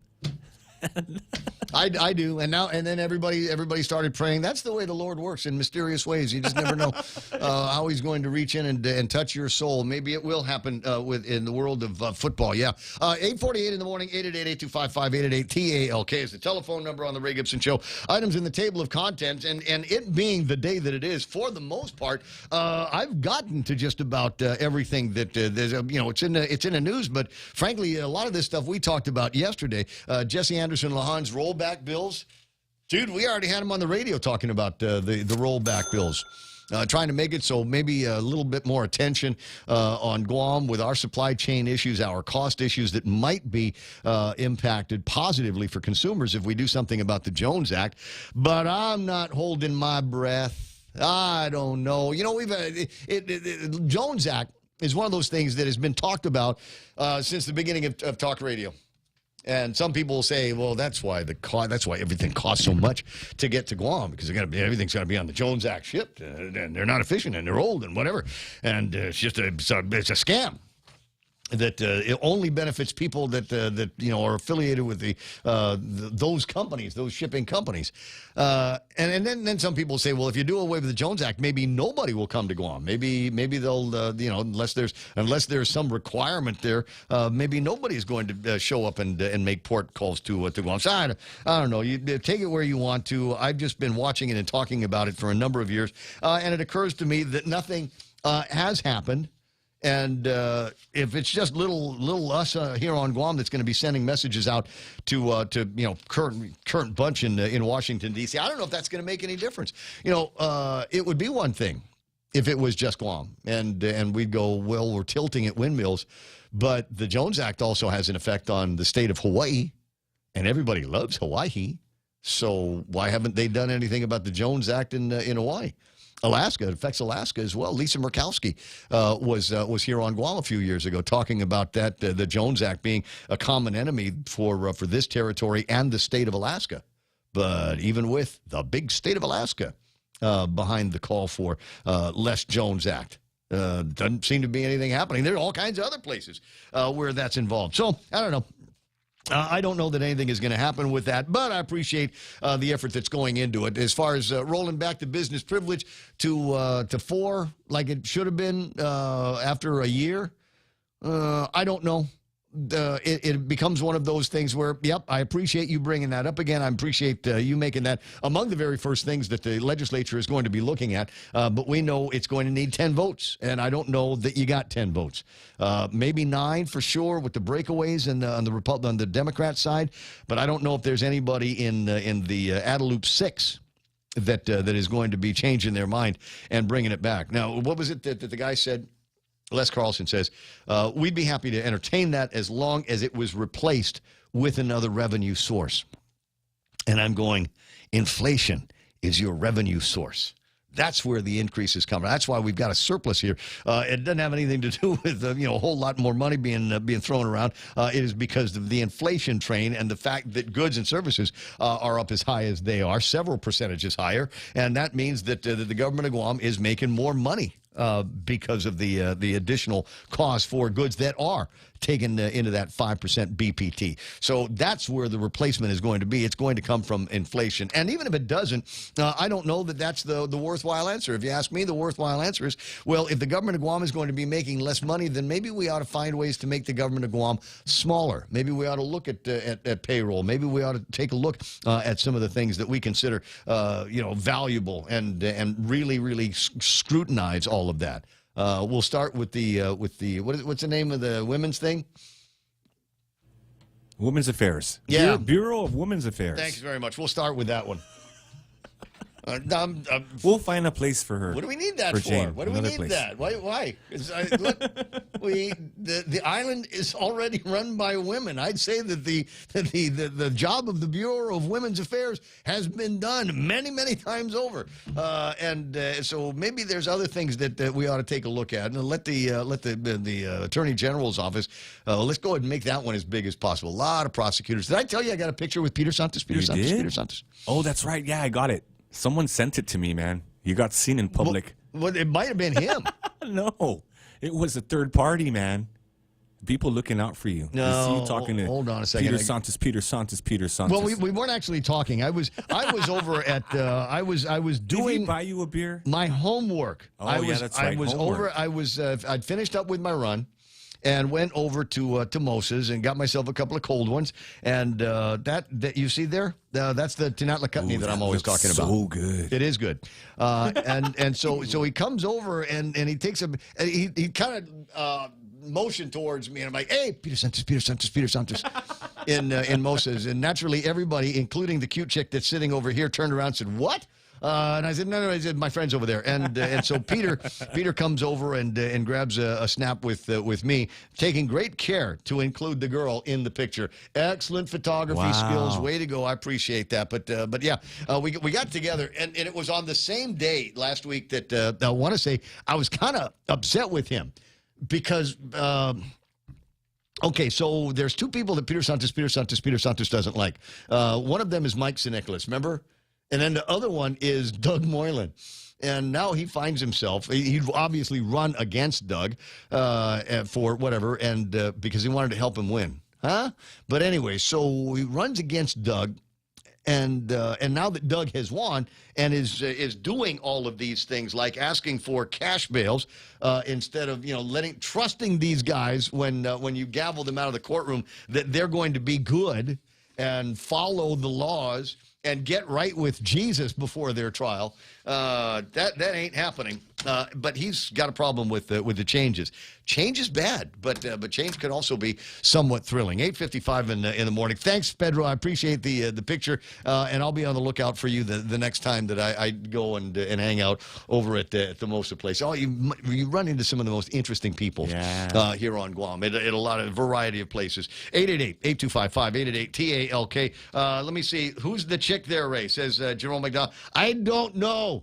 I do, and then everybody started praying. That's the way the Lord works in mysterious ways. You just never know how He's going to reach in and touch your soul. Maybe it will happen in the world of football. Yeah, 8:48 in the morning, 888-825-5888-TALK is the telephone number on the Ray Gibson Show. Items in the table of contents, and it being the day that it is, for the most part, I've gotten to just about everything that there's. It's in the news, but frankly, a lot of this stuff we talked about yesterday. Jesse Anderson Lahan's rollback bills. Dude, we already had him on the radio talking about the rollback bills. Trying to make it so maybe a little bit more attention on Guam with our supply chain issues, our cost issues that might be impacted positively for consumers if we do something about the Jones Act. But I'm not holding my breath. I don't know. The Jones Act is one of those things that has been talked about since the beginning of talk radio. And some people will say, well, that's why everything costs so much to get to Guam, because everything's got to be on the Jones Act shipped, and they're not efficient, and they're old, and whatever. And it's a scam that it only benefits people that are affiliated with those companies, those shipping companies. And then some people say, well, if you do away with the Jones Act, maybe nobody will come to Guam. Maybe they'll unless there's some requirement there, maybe nobody's going to show up and make port calls to Guam. So I don't know. You take it where you want to. I've just been watching it and talking about it for a number of years, and it occurs to me that nothing has happened. And if it's just little us here on Guam that's going to be sending messages out to current bunch in Washington D.C., I don't know if that's going to make any difference. It would be one thing if it was just Guam, and we'd go, well, we're tilting at windmills, but the Jones Act also has an effect on the state of Hawaii, and everybody loves Hawaii. So why haven't they done anything about the Jones Act in Hawaii? Alaska, it affects Alaska as well. Lisa Murkowski was here on Guam a few years ago talking about that, the Jones Act being a common enemy for this territory and the state of Alaska. But even with the big state of Alaska behind the call for less Jones Act, doesn't seem to be anything happening. There are all kinds of other places where that's involved. So, I don't know. I don't know that anything is going to happen with that, but I appreciate the effort that's going into it. As far as rolling back the business privilege to 4, like it should have been after a year, I don't know. it becomes one of those things where, yep, I appreciate you bringing that up again. I appreciate you making that among the very first things that the legislature is going to be looking at. But we know it's going to need 10 votes, and I don't know that you got 10 votes. Maybe 9 for sure with the breakaways and on the Democrat side. But I don't know if there's anybody in the Adeloop 6 that is going to be changing their mind and bringing it back. Now, what was it that the guy said? Les Carlson says, we'd be happy to entertain that as long as it was replaced with another revenue source. And I'm going, inflation is your revenue source. That's where the increase is coming. That's why we've got a surplus here. It doesn't have anything to do with a whole lot more money being thrown around. It is because of the inflation train and the fact that goods and services are up as high as they are, several percentages higher, and that means that the government of Guam is making more money because of the additional cost for goods that are taken into that 5% BPT. So that's where the replacement is going to be. It's going to come from inflation. And even if it doesn't, I don't know that that's the worthwhile answer. If you ask me, the worthwhile answer is, well, if the government of Guam is going to be making less money, then maybe we ought to find ways to make the government of Guam smaller. Maybe we ought to look at payroll. Maybe we ought to take a look at some of the things that we consider valuable and really, really scrutinize all of that. We'll start with what's the name of the women's thing? Women's Affairs. Yeah. Bureau of Women's Affairs. Thanks very much. We'll start with that one. We'll find a place for her. What do we need that for? Jane, What do we need place. that? Why? Look, the island is already run by women. I'd say that the job of the Bureau of Women's Affairs has been done many, many times over. So maybe there's other things that we ought to take a look at, and let the Attorney General's office. Let's go ahead and make that one as big as possible. A lot of prosecutors. Did I tell you I got a picture with Peter Santos? Peter Santos. Oh, that's right. Yeah, I got it. Someone sent it to me, man. You got seen in public. Well, it might have been him. No, it was a third party, man. People looking out for you. No, you see you talking to hold on a second. Peter Santos. Well, we weren't actually talking. I was over at I was doing. Did he buy you a beer? My homework. Oh, that's right. I was homework. I'd finished up with my run. And went over to Moses and got myself a couple of cold ones. And that you see there, that's the Tinatla Chutney that I'm always talking about. So good. It is good. And so he comes over and he takes he kind of motioned towards me, and I'm like, hey, Peter Santos. in Moses. And naturally, everybody, including the cute chick that's sitting over here, turned around and said, what? And I said, no. I said, my friend's over there. And so Peter comes over and grabs a snap with me, taking great care to include the girl in the picture. Excellent photography skills. Way to go. I appreciate that. But yeah, we got together, and it was on the same day last week that I want to say I was kind of upset with him because okay, so there's two people that Peter Santos doesn't like. One of them is Mike Sinicolas, remember? And then the other one is Doug Moylan. And now he finds himself, he'd obviously run against Doug for whatever, and because he wanted to help him win. But anyway, so he runs against Doug. And now that Doug has won and is doing all of these things, like asking for cash bails instead of trusting these guys when you gavel them out of the courtroom that they're going to be good and follow the laws and get right with Jesus before their trial, that ain't happening. But he's got a problem with the changes. Change is bad, but change can also be somewhat thrilling. 8:55 in the morning. Thanks, Pedro. I appreciate the picture, and I'll be on the lookout for you the next time that I go and hang out over at the Mosa place. Oh, you run into some of the most interesting people here on Guam at a lot of variety of places. 888-8255, 888-TALK. Let me see. Who's the chick there, Ray? Says Jerome McDonald. I don't know.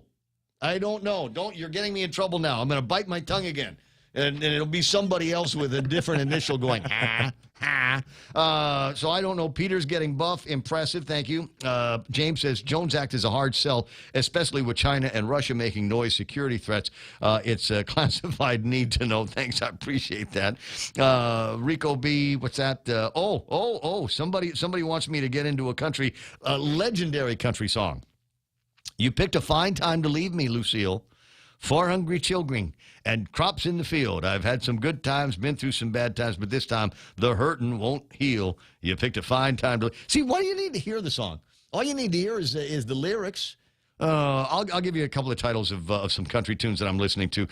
You're getting me in trouble now. I'm going to bite my tongue again. And it'll be somebody else with a different initial going, so I don't know. Peter's getting buff. Impressive. Thank you. James says, Jones Act is a hard sell, especially with China and Russia making noise security threats. It's a classified need to know. Thanks. I appreciate that. Rico B, what's that? Somebody wants me to get into a legendary country song. You picked a fine time to leave me, Lucille. for hungry children and crops in the field. I've had some good times, been through some bad times, but this time the hurtin' won't heal. You picked a fine time to... See, why do you need to hear the song? All you need to hear is the lyrics. I'll give you a couple of titles of some country tunes that I'm listening to.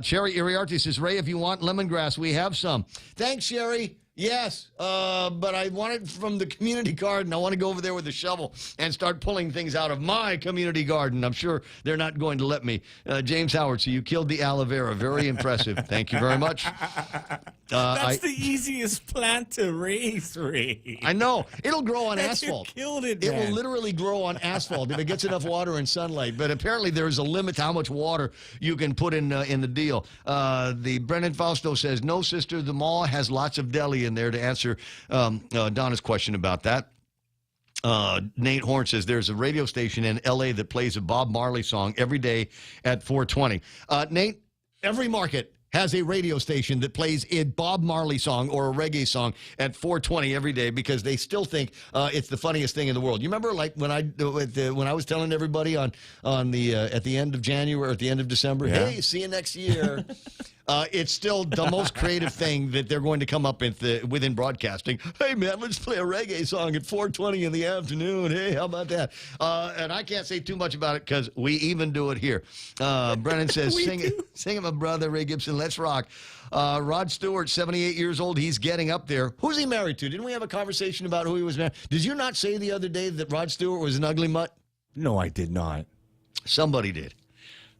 Sherry Iriarte says, Ray, if you want lemongrass, we have some. Thanks, Sherry. Yes, but I want it from the community garden. I want to go over there with a shovel and start pulling things out of my community garden. I'm sure they're not going to let me. James Howard, so you killed the aloe vera. Very impressive. Thank you very much. That's the easiest plant to raise, Ray. I know. It'll grow on That's asphalt. You killed it, It man. will literally grow on asphalt if it gets enough water and sunlight. But apparently there is a limit to how much water you can put in the deal. The Brennan Fausto says, no, sister, the mall has lots of deli in there, to answer Donna's question about that. Nate Horn says there's a radio station in L.A. that plays a Bob Marley song every day at 4:20. Nate, every market has a radio station that plays a Bob Marley song or a reggae song at 4:20 every day because they still think it's the funniest thing in the world. You remember, like when I was telling everybody on the at the end of January or at the end of December, hey, see you next year. It's still the most creative thing that they're going to come up with within broadcasting. Hey, man, let's play a reggae song at 4:20 in the afternoon. Hey, how about that? And I can't say too much about it because we even do it here. Brennan says, sing it, my brother, Ray Gibson. Let's rock. Rod Stewart, 78 years old. He's getting up there. Who's he married to? Didn't we have a conversation about who he was married? Did you not say the other day that Rod Stewart was an ugly mutt? No, I did not. Somebody did.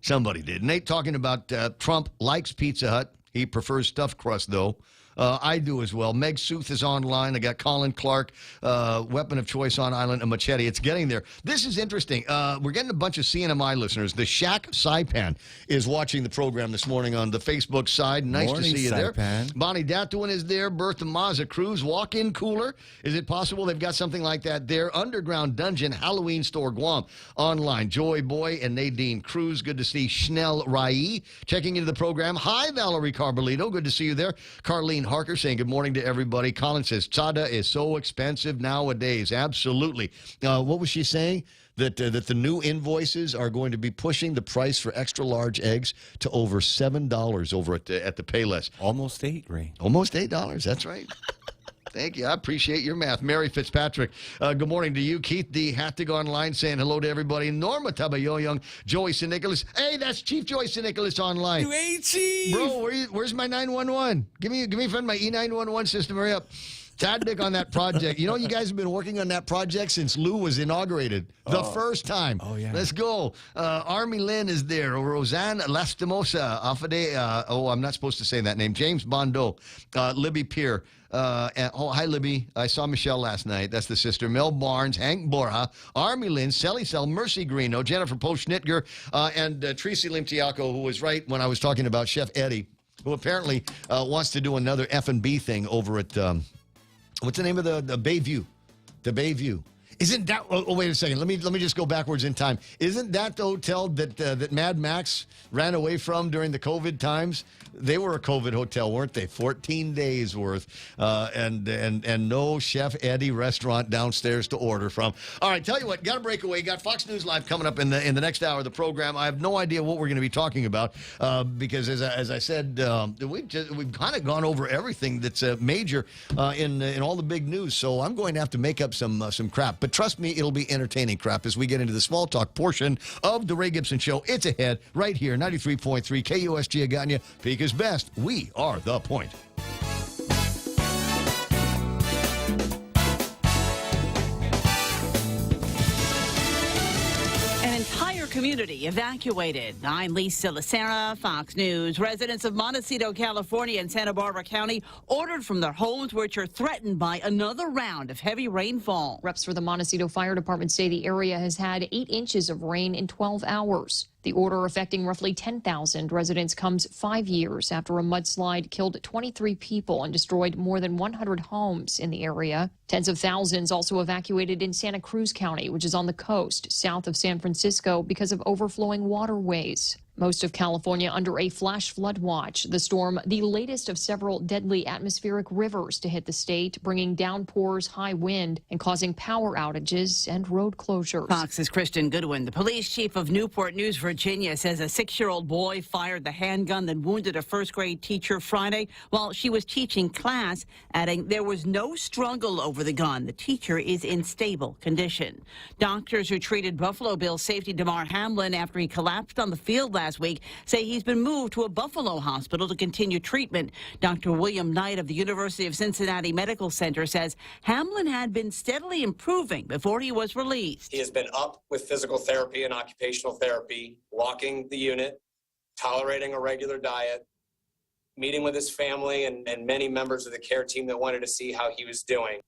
Somebody did. Nate talking about Trump likes Pizza Hut. He prefers stuffed crust, though. I do as well. Meg Sooth is online. I got Colin Clark, weapon of choice on island, a machete. It's getting there. This is interesting. We're getting a bunch of CNMI listeners. The Shaq Saipan is watching the program this morning on the Facebook side. Nice to see you there. Bonnie Datuan is there. Bertha Maza Cruz, walk-in cooler. Is it possible they've got something like that there? Underground Dungeon, Halloween Store, Guam. Online, Joy Boy and Nadine Cruz. Good to see Schnell Rai checking into the program. Hi, Valerie Carbolito. Good to see you there. Carlene Harker saying good morning to everybody. Colin says, Tzada is so expensive nowadays. Absolutely. What was she saying? That the new invoices are going to be pushing the price for extra large eggs to over $7 over at the Payless. Almost $8, Ray. Almost $8. That's right. Thank you. I appreciate your math. Mary Fitzpatrick, good morning to you. Keith D. Hattig online saying hello to everybody. Norma Tabayoyong, Joey St. Nicholas. Hey, that's Chief Joey St. Nicholas online. You ain't Chief. Bro, where's my 911? Give me a friend, my E911 system. Hurry up. Tadnick on that project. You know, you guys have been working on that project since Lou was inaugurated. The first time. Oh, yeah. Let's go. Army Lynn is there. Roseanne Lastimosa. Afade. I'm not supposed to say that name. James Bondo. Libby Peer. Hi, Libby. I saw Michelle last night. That's the sister. Mel Barnes, Hank Borja, Army Lynn, Sally Sell, Mercy Greeno, Jennifer Poschnitger, and Tracy Limtiaco, who was right when I was talking about Chef Eddie, who apparently wants to do another F&B thing over at, what's the name of the Bayview? The Bayview. Isn't that? Oh, wait a second. Let me just go backwards in time. Isn't that the hotel that Mad Max ran away from during the COVID times? They were a COVID hotel, weren't they? 14 days worth, and no Chef Eddie restaurant downstairs to order from. All right, tell you what, got a breakaway. Got Fox News Live coming up in the next hour of the program. I have no idea what we're going to be talking about because, as I said, we've kind of gone over everything that's major in all the big news. So I'm going to have to make up some crap. But trust me, it'll be entertaining crap as we get into the small talk portion of the Ray Gibson Show. It's ahead right here, 93.3 KUSG Agana, Pika's Best. We are The Point. Community evacuated. I'm Lisa Lacera, Fox News. Residents of Montecito, California and Santa Barbara County ordered from their homes, which are threatened by another round of heavy rainfall. Reps for the Montecito Fire Department say the area has had 8 inches of rain in 12 hours. The order affecting roughly 10,000 residents comes 5 years after a mudslide killed 23 people and destroyed more than 100 homes in the area. Tens of thousands also evacuated in Santa Cruz County, which is on the coast south of San Francisco because of overflowing waterways. Most of California under a flash flood watch. The storm, the latest of several deadly atmospheric rivers to hit the state, bringing downpours, high wind, and causing power outages and road closures. Fox's Kristen Goodwin. The police chief of Newport News, Virginia, says a 6-year-old boy fired the handgun that wounded a first-grade teacher Friday while she was teaching class, adding there was no struggle over the gun. The teacher is in stable condition. Doctors who treated Buffalo Bills safety Damar Hamlin after he collapsed on the field last week say he's been moved to a Buffalo hospital to continue treatment. Dr. William Knight of the University of Cincinnati Medical Center says Hamlin had been steadily improving before he was released. He has been up with physical therapy and occupational therapy, walking the unit, tolerating a regular diet, meeting with his family and many members of the care team that wanted to see how he was doing.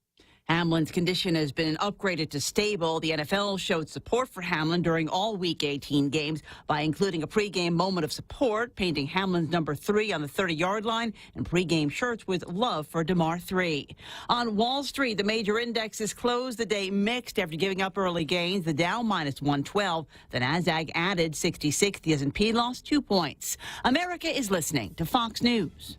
Hamlin's condition has been upgraded to stable. The NFL showed support for Hamlin during all Week 18 games by including a pregame moment of support, painting Hamlin's number 3 on the 30-yard line, and pregame shirts with love for Damar 3. On Wall Street, the major indexes closed the day mixed after giving up early gains. The Dow minus 112. The Nasdaq added 66. The S&P lost 2 points. America is listening to Fox News.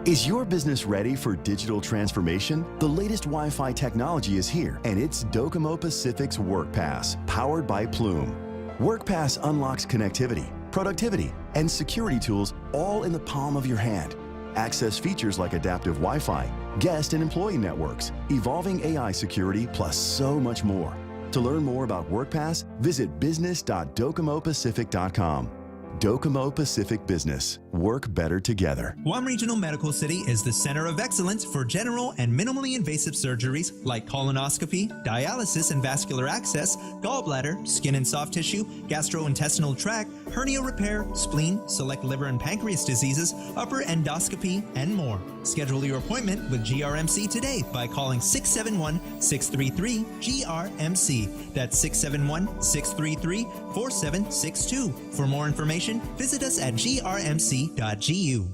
Is your business ready for digital transformation? The latest Wi-Fi technology is here, and it's Docomo Pacific's WorkPass, powered by Plume. WorkPass unlocks connectivity, productivity, and security tools all in the palm of your hand. Access features like adaptive Wi-Fi, guest and employee networks, evolving AI security, plus so much more. To learn more about WorkPass, visit business.docomopacific.com. Docomo Pacific Business. Work better together. Guam Regional Medical City is the center of excellence for general and minimally invasive surgeries like colonoscopy, dialysis and vascular access, gallbladder, skin and soft tissue, gastrointestinal tract, hernia repair, spleen, select liver and pancreas diseases, upper endoscopy, and more. Schedule your appointment with GRMC today by calling 671-633-GRMC. That's 671-633-4762. For more information, visit us at grmc.gu.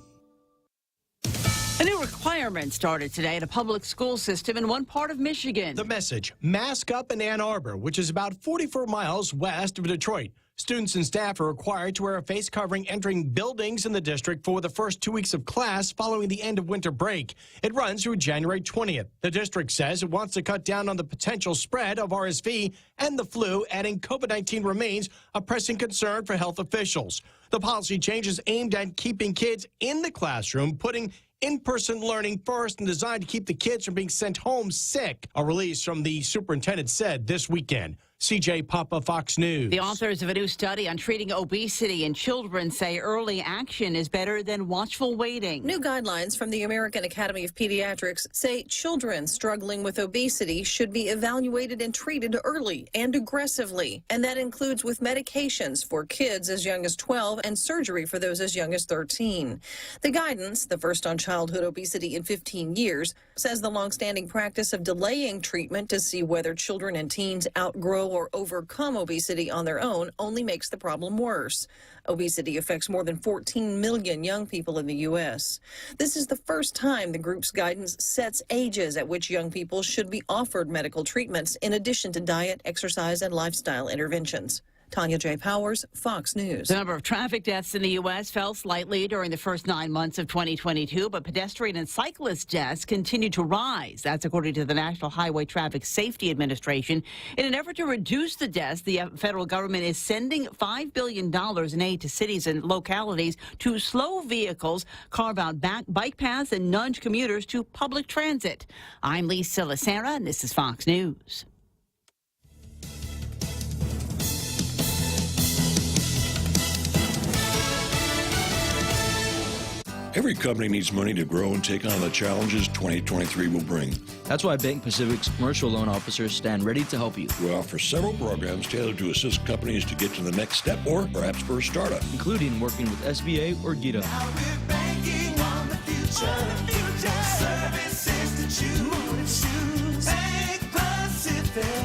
A new requirement started today at a public school system in one part of Michigan. The message, mask up in Ann Arbor, which is about 44 miles west of Detroit. Students and staff are required to wear a face covering entering buildings in the district for the first 2 weeks of class following the end of winter break. It runs through January 20th. The district says it wants to cut down on the potential spread of RSV and the flu, adding COVID-19 remains a pressing concern for health officials. The policy change is aimed at keeping kids in the classroom, putting in-person learning first and designed to keep the kids from being sent home sick. A release from the superintendent said this weekend. CJ Papa, Fox News. The authors of a new study on treating obesity in children say early action is better than watchful waiting. New guidelines from the American Academy of Pediatrics say children struggling with obesity should be evaluated and treated early and aggressively. And that includes with medications for kids as young as 12 and surgery for those as young as 13. The guidance, the first on childhood obesity in 15 years, says the longstanding practice of delaying treatment to see whether children and teens outgrow or overcome obesity on their own only makes the problem worse. Obesity affects more than 14 million young people in the U.S. This is the first time the group's guidance sets ages at which young people should be offered medical treatments in addition to diet, exercise, and lifestyle interventions. Tanya J. Powers, Fox News. The number of traffic deaths in the U.S. fell slightly during the first 9 months of 2022, but pedestrian and cyclist deaths continue to rise. That's according to the National Highway Traffic Safety Administration. In an effort to reduce the deaths, the federal government is sending $5 billion in aid to cities and localities to slow vehicles, carve out bike paths, and nudge commuters to public transit. I'm Lisa Lacera, and this is Fox News. Every company needs money to grow and take on the challenges 2023 will bring. That's why Bank Pacific's commercial loan officers stand ready to help you. We offer several programs tailored to assist companies to get to the next step or perhaps for a startup, including working with SBA or GITA. Now we're banking on the future. Services to choose. Bank Pacific,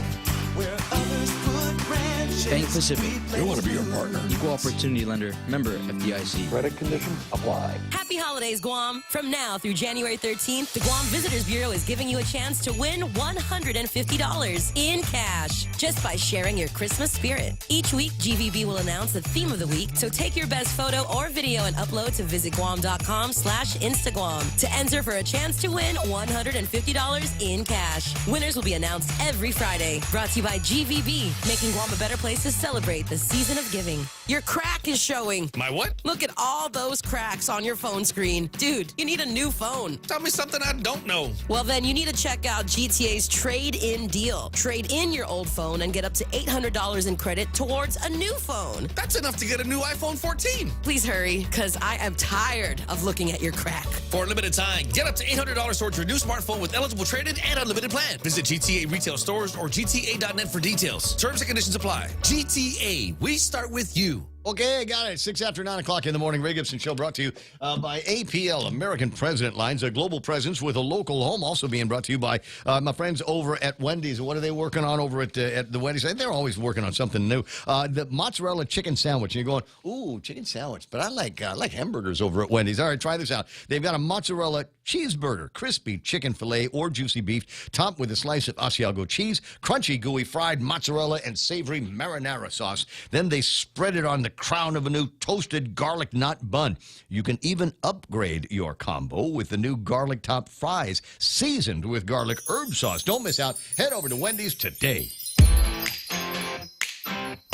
where others put branches. Bank Pacific. They want to be your partner. Equal Opportunity Lender. Member FDIC. Credit conditions apply. Happy holidays, Guam. From now through January 13th, the Guam Visitors Bureau is giving you a chance to win $150 in cash just by sharing your Christmas spirit. Each week, GVB will announce the theme of the week, so take your best photo or video and upload to visitguam.com/Instaguam to enter for a chance to win $150 in cash. Winners will be announced every Friday. Brought to you by GVB, making Guam a better place to celebrate the season of giving. Your crack is showing. My what? Look at all those cracks on your phone screen. Dude, you need a new phone. Tell me something I don't know. Well, then you need to check out GTA's trade-in deal. Trade in your old phone and get up to $800 in credit towards a new phone. That's enough to get a new iPhone 14. Please hurry, because I am tired of looking at your crack. For a limited time, get up to $800 towards your new smartphone with eligible trade-in and unlimited plan. Visit GTA retail stores or GTA.net for details. Terms and conditions apply. GTA, we start with you. Okay, I got it. 6 after 9 o'clock in the morning. Ray Gibson Show brought to you by APL, American President Lines, a global presence with a local home. Also being brought to you by my friends over at Wendy's. What are they working on over at the Wendy's? They're always working on something new. The mozzarella chicken sandwich. And you're going, ooh, chicken sandwich. But I like hamburgers over at Wendy's. All right, try this out. They've got a mozzarella cheeseburger, crispy chicken filet or juicy beef, topped with a slice of Asiago cheese, crunchy, gooey fried mozzarella, and savory marinara sauce. Then they spread it on the crown of a new toasted garlic nut bun. You can even upgrade your combo with the new garlic top fries seasoned with garlic herb sauce. Don't miss out. Head over to Wendy's today.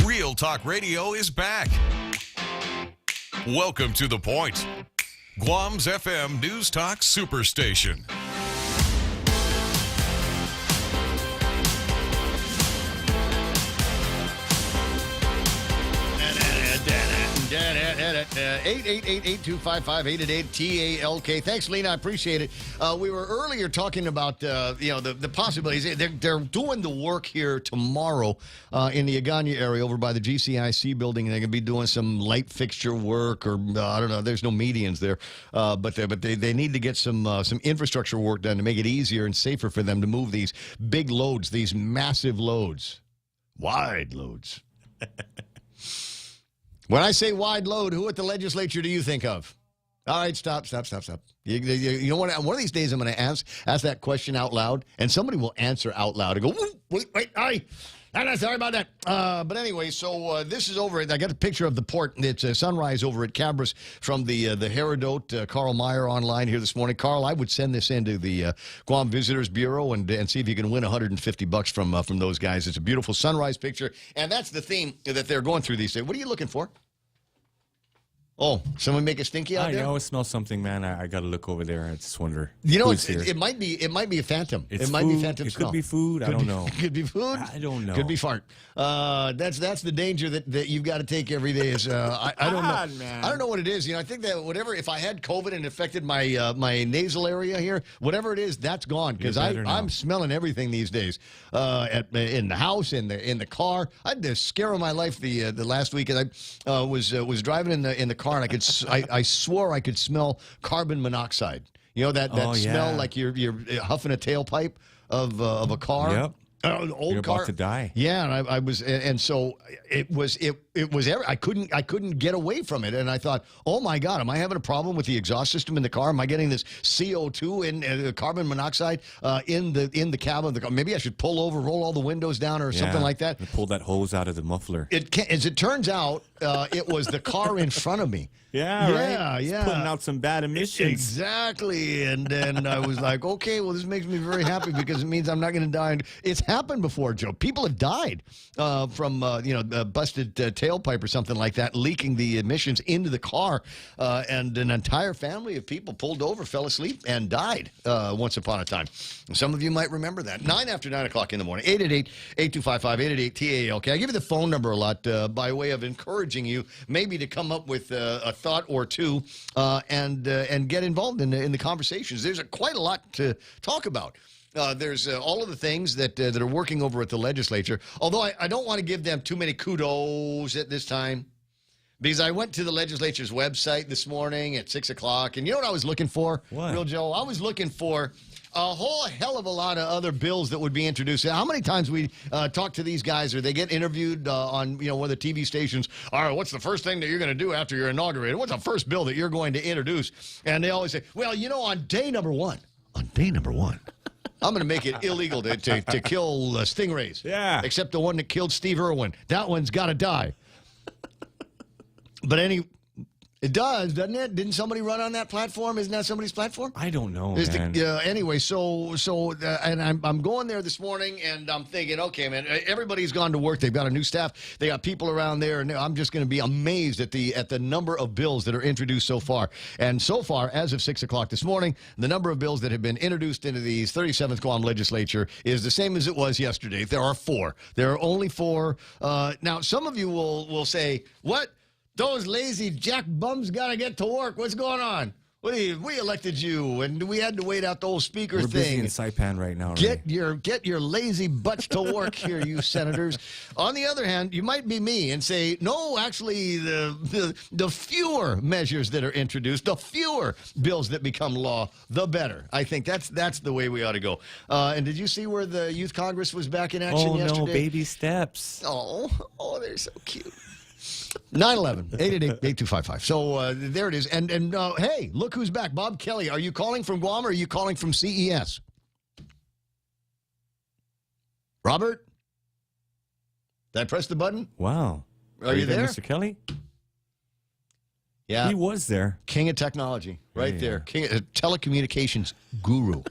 Real Talk Radio is back. Welcome to The Point, Guam's FM News Talk Superstation. At 888-8255-888-TALK. Thanks, Lena. I appreciate it. We were earlier talking about the possibilities. They're doing the work here tomorrow in the Agana area over by the GCIC building. They're going to be doing some light fixture work, or I don't know. There's no medians there, but they need to get some infrastructure work done to make it easier and safer for them to move these big loads, these massive loads, wide loads. When I say wide load, who at the legislature do you think of? All right, stop. You know what? One of these days I'm going to ask that question out loud, and somebody will answer out loud and go, wait, sorry about that. But anyway, so this is over. I got a picture of the port. It's a sunrise over at Cabras from the Herodot, Carl Meyer online here this morning. Carl, I would send this into the Guam Visitors Bureau and see if you can win $150 from those guys. It's a beautiful sunrise picture, and that's the theme that they're going through these days. What are you looking for? Oh, someone make a stinky out there? I always smell something, man. I got to look over there. I just wonder. You know, it might be a phantom. It might be phantom It smell. could be food. I don't know. Could be food. I don't know. Could be fart. That's the danger that you've got to take every day. Is I don't know. Man. I don't know what it is. You know, I think that if I had COVID and affected my my nasal area here, whatever it is, that's gone because I'm smelling everything these days. In the house, in the car. I had the scare of my life the last week. I was driving in the car and I swore I could smell carbon monoxide. You know that smell like you're huffing a tailpipe of a car. Yep. An old You're car. about to die. Yeah, and I was, and so it was. I couldn't get away from it, and I thought, oh my God, am I having a problem with the exhaust system in the car? Am I getting this CO2 and carbon monoxide in the cab of the car? Maybe I should pull over, roll all the windows down, or something like that. And pull that hose out of the muffler. As it turns out, it was the car in front of me. Yeah, right? Yeah. It's putting out some bad emissions. Exactly. And then I was like, okay, well, this makes me very happy because it means I'm not going to die. And it's happened before, Joe. People have died from busted tailpipe or something like that, leaking the emissions into the car. And an entire family of people pulled over, fell asleep, and died once upon a time. Some of you might remember that. 9 after 9 o'clock in the morning. 888-8255-888-TALK. I give you the phone number a lot by way of encouraging you maybe to come up with a thought or two and get involved in the conversations. There's quite a lot to talk about. There's all of the things that are working over at the legislature, although I don't want to give them too many kudos at this time. Because I went to the legislature's website this morning at 6 o'clock, and you know what I was looking for? What? Real Joe? I was looking for a whole hell of a lot of other bills that would be introduced. How many times we talk to these guys, or they get interviewed on one of the TV stations? All right, what's the first thing that you're going to do after you're inaugurated? What's the first bill that you're going to introduce? And they always say, well, on day number one, I'm going to make it illegal to kill stingrays. Yeah. Except the one that killed Steve Irwin. That one's got to die. But it does, doesn't it? Didn't somebody run on that platform? Isn't that somebody's platform? I don't know, man. Anyway, and I'm going there this morning, and I'm thinking, okay, man, everybody's gone to work. They've got a new staff. They got people around there, and I'm just going to be amazed at the number of bills that are introduced so far. And so far, as of 6 o'clock this morning, the number of bills that have been introduced into the 37th Guam legislature is the same as it was yesterday. There are 4. There are only 4. Now, some of you will say, what? Those lazy jack bums got to get to work. What's going on? We elected you, and we had to wait out the whole speaker We're busy thing. in Saipan right now. Get your lazy butts to work here, you senators. On the other hand, you might be me and say, no, actually, the fewer measures that are introduced, the fewer bills that become law, the better. I think that's the way we ought to go. And did you see where the Youth Congress was back in action yesterday? Oh, no, baby steps. Oh, they're so cute. 911-888-8255. So there it is. And hey, look who's back. Bob Kelly, are you calling from Guam or are you calling from CES? Robert? Did I press the button? Wow. Are you there? Mr. Kelly? Yeah. He was there. King of technology. Right there. King telecommunications guru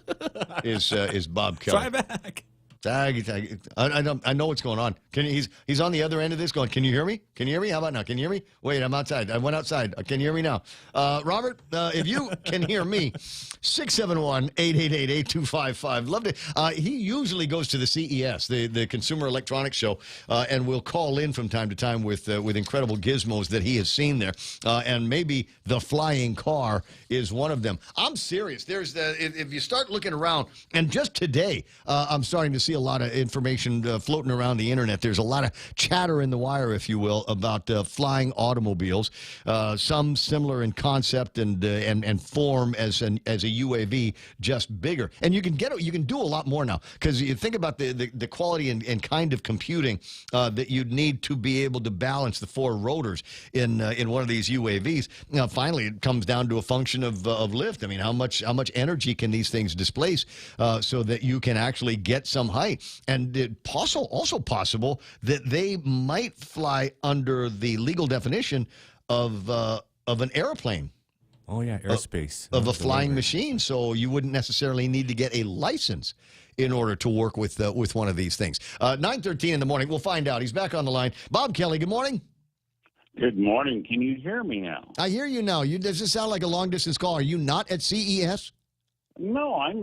is Bob Kelly. Try back. I know what's going on. He's on the other end of this going, can you hear me? Can you hear me? How about now? Can you hear me? Wait, I'm outside. I went outside. Can you hear me now? Robert, if you can hear me, 671-888-8255. Love to. He usually goes to the CES, the Consumer Electronics Show, and will call in from time to time with incredible gizmos that he has seen there. And maybe the flying car is one of them. I'm serious. If you start looking around, and just today, I'm starting to see a lot of information floating around the internet. There's a lot of chatter in the wire, if you will, about flying automobiles. Some similar in concept and form as a UAV, just bigger. And you can do a lot more now, because you think about the quality and kind of computing that you'd need to be able to balance the 4 rotors in one of these UAVs. Now, finally, it comes down to a function of lift. I mean, how much energy can these things displace so that you can actually get some height? And it's also possible that they might fly under the legal definition of an airplane. Oh, yeah, airspace. Of a flying machine, so you wouldn't necessarily need to get a license in order to work with one of these things. 9:13 in the morning, we'll find out. He's back on the line. Bob Kelly, good morning. Good morning. Can you hear me now? I hear you now. Does this sound like a long-distance call? Are you not at CES? No, I'm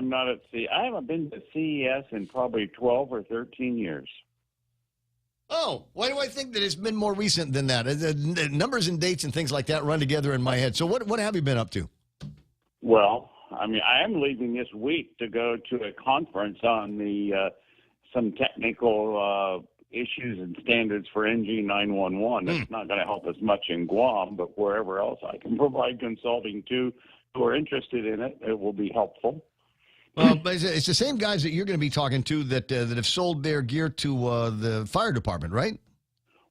not at CES. I haven't been to CES in probably 12 or 13 years. Oh, why do I think that it's been more recent than that? The numbers and dates and things like that run together in my head. So what have you been up to? Well, I mean, I am leaving this week to go to a conference on some technical issues and standards for NG 911. That's not going to help us much in Guam, but wherever else I can provide consulting to who are interested in it, it will be helpful. But it's the same guys that you're going to be talking to that have sold their gear to the fire department, right?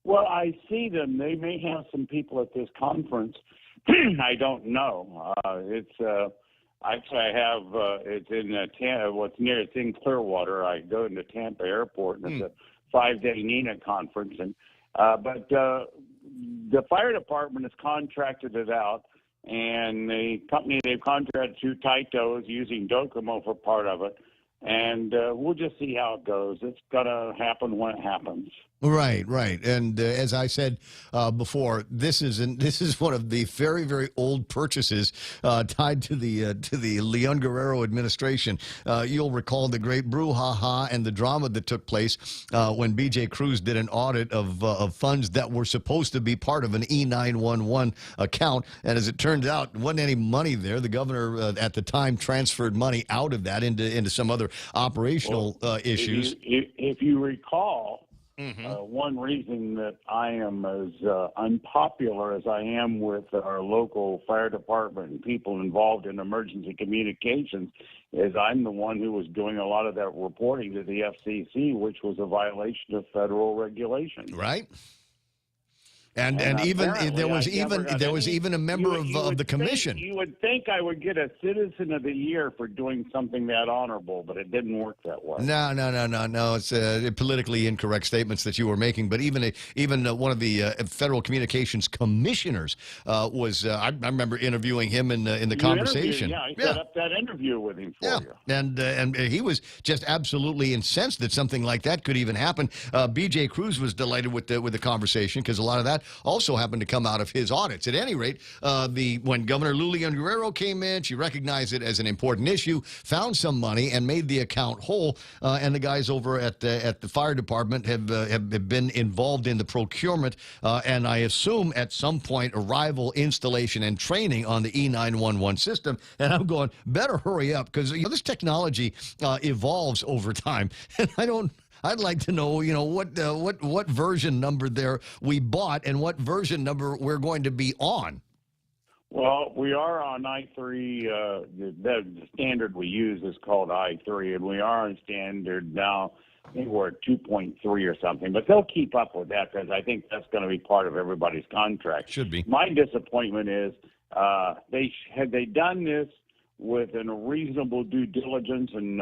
Well, I see them. They may have some people at this conference. I don't know. Actually, I have. It's in it's in Clearwater. I go into Tampa Airport, and it's a 5-day NENA conference, and but the fire department has contracted it out. And the company they've contracted to, Taito, is using Docomo for part of it. And we'll just see how it goes. It's going to happen when it happens. Right. And as I said before, this is one of the very, very old purchases tied to the Leon Guerrero administration. You'll recall the great brouhaha and the drama that took place when B.J. Cruz did an audit of funds that were supposed to be part of an E911 account. And as it turned out, there wasn't any money there. The governor at the time transferred money out of that into some other operational issues. If you recall, One reason that I am as unpopular as I am with our local fire department and people involved in emergency communications is I'm the one who was doing a lot of that reporting to the FCC, which was a violation of federal regulations. Right. And even there was even a member of the commission. You would think I would get a Citizen of the Year for doing something that honorable, but it didn't work that way. No. It's politically incorrect statements that you were making. But even one of the Federal Communications Commissioners was. I remember interviewing him in the conversation. I set up that interview with him for you. And he was just absolutely incensed that something like that could even happen. B.J. Cruz was delighted with the conversation because a lot of that also happened to come out of his audits. At any rate, when Governor Lilian Guerrero came in, she recognized it as an important issue, found some money, and made the account whole. And the guys over at the fire department have been involved in the procurement, and I assume at some point arrival, installation, and training on the E911 system. And I'm going, better hurry up because this technology evolves over time, and I'd like to know, what version number there we bought and what version number we're going to be on. Well, we are on I3. The standard we use is called I3, and we are on standard now. I think we're at 2.3 or something, but they'll keep up with that because I think that's going to be part of everybody's contract. Should be. My disappointment is had they done this with a reasonable due diligence and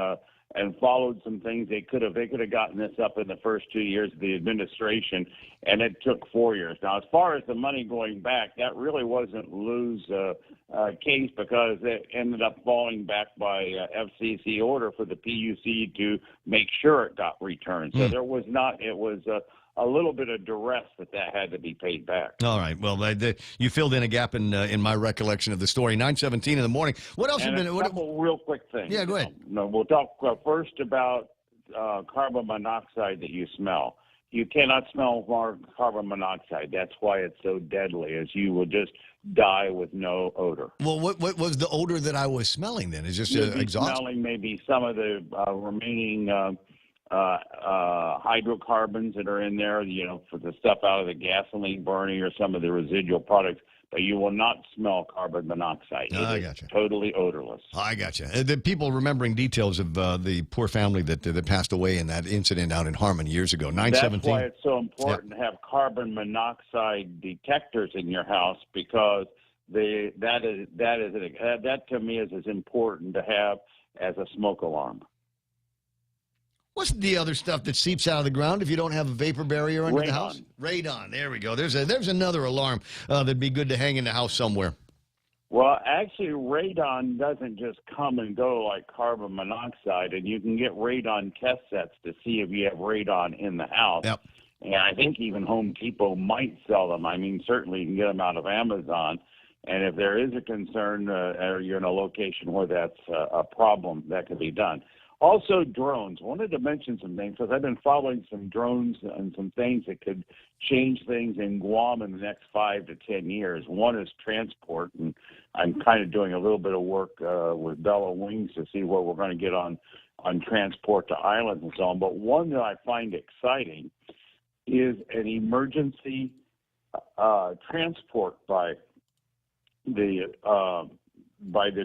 followed some things, they could have gotten this up in the first 2 years of the administration, and it took 4 years. Now, as far as the money going back, that really wasn't Lou's case because it ended up falling back by FCC order for the PUC to make sure it got returned. So there was not. It was a little bit of duress that had to be paid back. All right. Well, you filled in a gap in my recollection of the story. 9:17 in the morning. What else have been? A couple real quick things. Yeah, go ahead. We'll talk first about carbon monoxide that you smell. You cannot smell more carbon monoxide. That's why it's so deadly, as you will just die with no odor. Well, what was the odor that I was smelling then? Is just exhaust? Smelling maybe some of the remaining hydrocarbons that are in there, for the stuff out of the gasoline burning or some of the residual products, but you will not smell carbon monoxide. I got you. Totally odorless. I got you. The people remembering details of the poor family that passed away in that incident out in Harmon years ago. 9:17. That's why it's so important to have carbon monoxide detectors in your house because that to me is as important to have as a smoke alarm. What's the other stuff that seeps out of the ground if you don't have a vapor barrier under the house? Radon. There we go. There's another alarm that'd be good to hang in the house somewhere. Well, actually, radon doesn't just come and go like carbon monoxide, and you can get radon test sets to see if you have radon in the house. Yep. And I think even Home Depot might sell them. I mean, certainly you can get them out of Amazon. And if there is a concern or you're in a location where that's a problem, that could be done. Also, drones. Wanted to mention some things because I've been following some drones and some things that could change things in Guam in the next 5 to 10 years. One is transport, and I'm kind of doing a little bit of work with Bella Wings to see what we're going to get on transport to islands and so on. But one that I find exciting is an emergency transport by the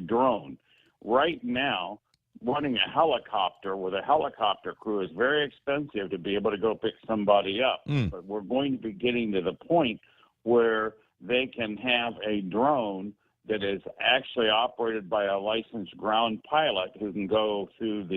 drone. Right now, running a helicopter with a helicopter crew is very expensive to be able to go pick somebody up. But we're going to be getting to the point where they can have a drone that is actually operated by a licensed ground pilot who can go through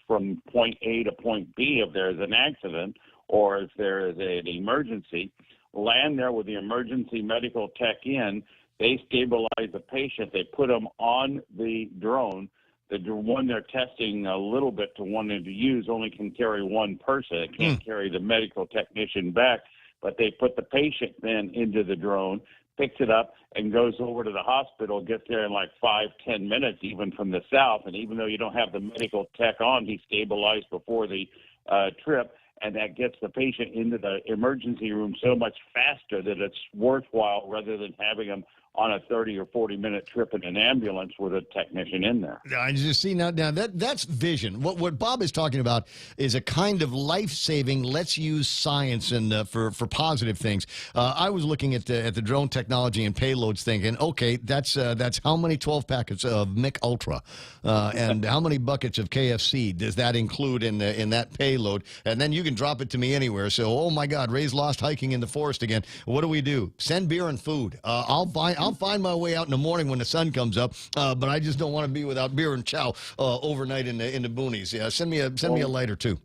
from point A to point B if there's an accident or if there is an emergency, land there with the emergency medical tech in. They stabilize the patient. They put them on the drone. The one they're testing a little bit to wanting to use only can carry one person. It can't carry the medical technician back, but they put the patient then into the drone, picks it up, and goes over to the hospital, gets there in like 5-10 minutes, even from the south. And even though you don't have the medical tech on, he's stabilized before the trip, and that gets the patient into the emergency room so much faster that it's worthwhile rather than having them on a 30 or 40-minute trip in an ambulance with a technician in there. I just see now that's vision. What Bob is talking about is a kind of life-saving. Let's use science and for positive things. I was looking at the drone technology and payloads, thinking, okay, that's how many 12 packets of Mick Ultra, and how many buckets of KFC does that include in that payload? And then you can drop it to me anywhere. So, oh my God, Ray's lost hiking in the forest again. What do? Send beer and food. I'll find my way out in the morning when the sun comes up, but I just don't want to be without beer and chow overnight in the boonies. Yeah, send me a light or two.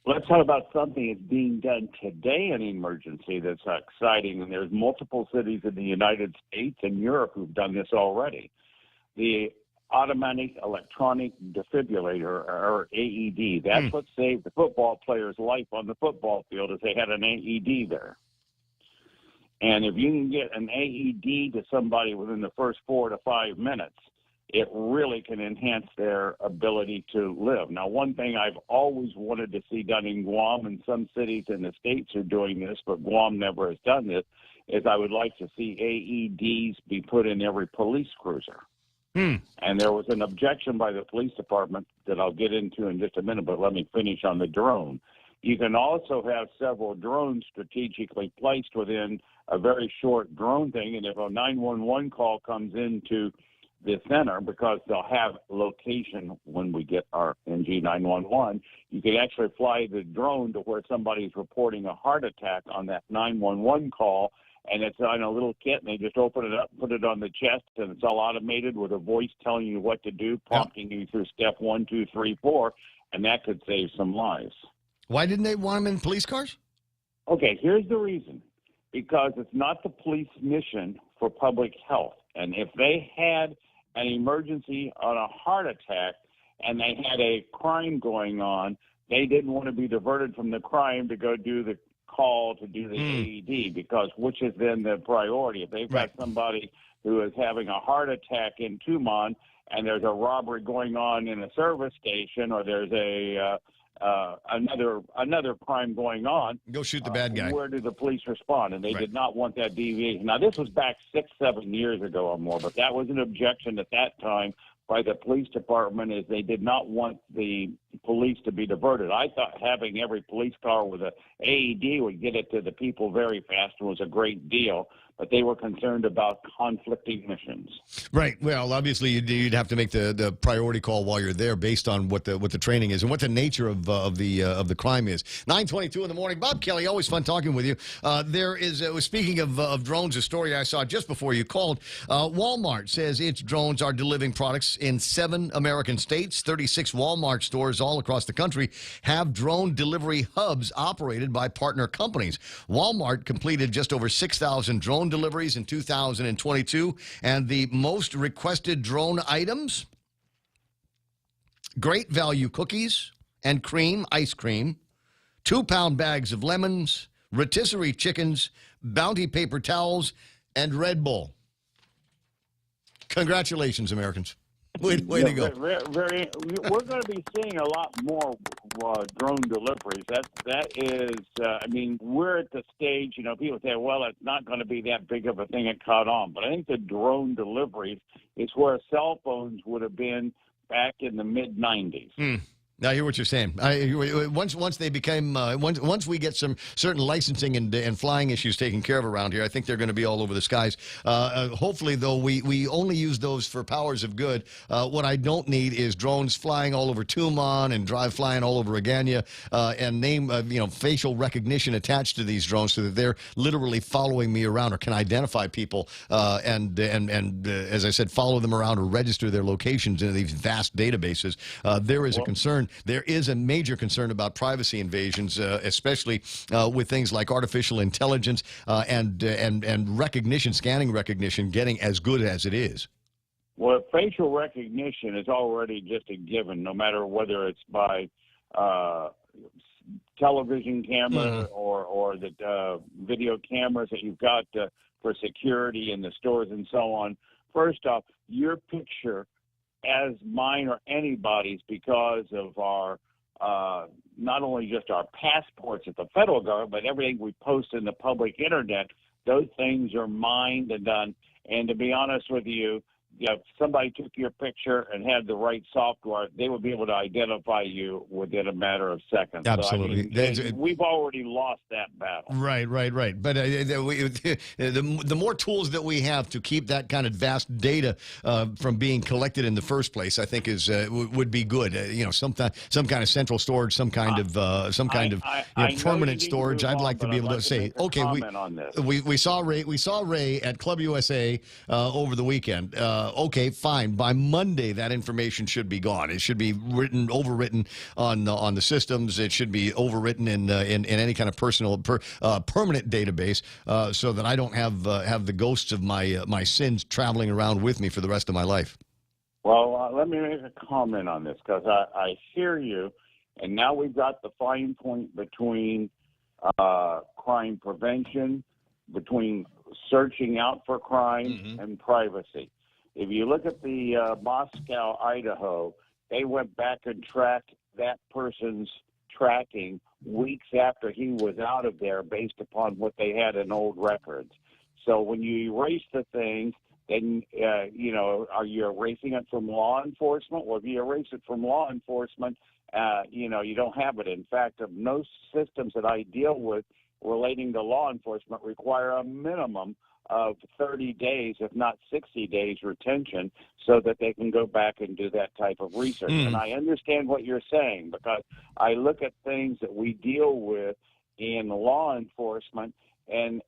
Let's talk about something that's being done today in emergency that's exciting, and there's multiple cities in the United States and Europe who've done this already. The automatic electronic defibrillator, or AED, that's what saved the football player's life on the football field, is they had an AED there. And if you can get an AED to somebody within the first 4 to 5 minutes, it really can enhance their ability to live. Now, one thing I've always wanted to see done in Guam, and some cities in the States are doing this, but Guam never has done this, is I would like to see AEDs be put in every police cruiser. And there was an objection by the police department that I'll get into in just a minute, but let me finish on the drone. You can also have several drones strategically placed within a very short drone thing, and if a 911 call comes into the center, because they'll have location when we get our NG 911, you can actually fly the drone to where somebody's reporting a heart attack on that 911 call, and it's on a little kit, and they just open it up, put it on the chest, and it's all automated with a voice telling you what to do, prompting you through step 1, 2, 3, 4, and that could save some lives. Why didn't they want them in police cars? Okay, here's the reason. Because it's not the police mission for public health. And if they had an emergency on a heart attack and they had a crime going on, they didn't want to be diverted from the crime to go do the call to do the AED, because which is then the priority. If they've got somebody who is having a heart attack in Tumon and there's a robbery going on in a service station, or there's a another crime going on, go shoot the bad guy. Where do the police respond? And they did not want that deviation. Now, this was back 6-7 years ago or more, but that was an objection at that time by the police department, is they did not want the police to be diverted. I thought having every police car with an AED would get it to the people very fast and was a great deal, but they were concerned about conflicting missions. Right. Well, obviously, you'd have to make the priority call while you're there based on what the training is and what the nature of the crime is. 9:22 in the morning. Bob Kelly, always fun talking with you. There is, speaking of drones, a story I saw just before you called. Walmart says its drones are delivering products in 7 American states. 36 Walmart stores all across the country have drone delivery hubs operated by partner companies. Walmart completed just over 6,000 drone deliveries in 2022, and the most requested drone items: great value cookies and cream, ice cream, 2-pound bags of lemons, rotisserie chickens, Bounty paper towels, and Red Bull. Congratulations, Americans. Way to go. We're going to be seeing a lot more drone deliveries. That is, I mean, we're at the stage, people say, well, it's not going to be that big of a thing. It caught on. But I think the drone deliveries is where cell phones would have been back in the mid-'90s. I hear what you're saying. Once they became once we get some certain licensing and flying issues taken care of around here, I think they're going to be all over the skies. Hopefully, though, we only use those for powers of good. What I don't need is drones flying all over Tumon and flying all over Agania, and facial recognition attached to these drones so that they're literally following me around or can identify people and as I said, follow them around or register their locations in these vast databases. There is a concern. There is a major concern about privacy invasions, especially with things like artificial intelligence and recognition, scanning recognition, getting as good as it is. Well, facial recognition is already just a given, no matter whether it's by television camera or the video cameras that you've got for security in the stores and so on. First off, your picture, as mine or anybody's, because of our not only just our passports at the federal government, but everything we post in the public internet, those things are mined and done. And to be honest with you, if somebody took your picture and had the right software, they would be able to identify you within a matter of seconds. Absolutely. So, I mean, we've already lost that battle. Right. But the more tools that we have to keep that kind of vast data from being collected in the first place, I think would be good. Some kind of central storage, some kind of permanent storage. I'd like to be able to say, okay, we saw Ray at Club USA over the weekend. Okay, fine. By Monday, that information should be gone. It should be overwritten on the systems. It should be overwritten in any kind of permanent database, so that I don't have the ghosts of my sins traveling around with me for the rest of my life. Well, let me make a comment on this, because I hear you, and now we've got the fine point between crime prevention, between searching out for crime, and privacy. If you look at the Moscow, Idaho, they went back and tracked that person's tracking weeks after he was out of there based upon what they had in old records. So when you erase the thing, then, are you erasing it from law enforcement? Well, if you erase it from law enforcement, you don't have it. In fact, most systems that I deal with relating to law enforcement require a minimum of 30 days, if not 60 days retention, so that they can go back and do that type of research. And I understand what you're saying, because I look at things that we deal with in law enforcement, and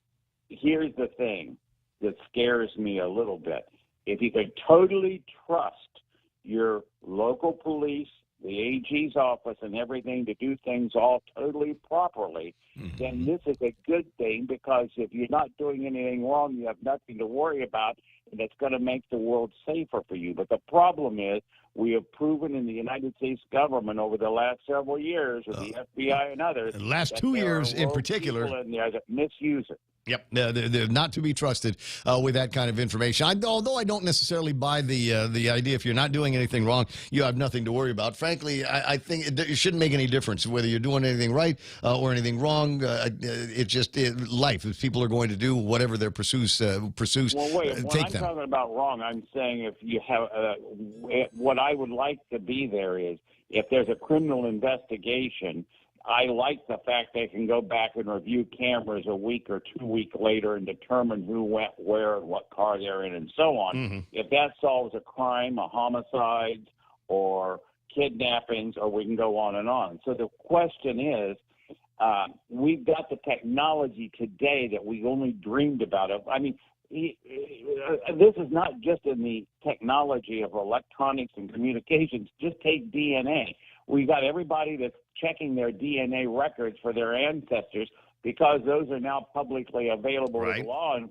here's the thing that scares me a little bit. If you could totally trust your local police, the AG's office, and everything to do things all totally properly, then this is a good thing, because if you're not doing anything wrong, you have nothing to worry about, and it's going to make the world safer for you. But the problem is, we have proven in the United States government over the last several years, with the FBI and others, the last 2 years in particular, people in there that misuse it. Yep, they're not to be trusted with that kind of information. Although I don't necessarily buy the idea, if you're not doing anything wrong, you have nothing to worry about. Frankly, I think it shouldn't make any difference whether you're doing anything right or anything wrong. It's just life. If people are going to do whatever their pursues Well, wait, when I'm talking about wrong, I'm saying if you have what I would like to be there is, if there's a criminal investigation, I like the fact they can go back and review cameras a week or 2 weeks later and determine who went where and what car they're in and so on. If that solves a crime, a homicide, or kidnappings, or we can go on and on. So the question is, we've got the technology today that we only dreamed about. I mean, this is not just in the technology of electronics and communications. Just take DNA. We've got everybody that's checking their DNA records for their ancestors, because those are now publicly available to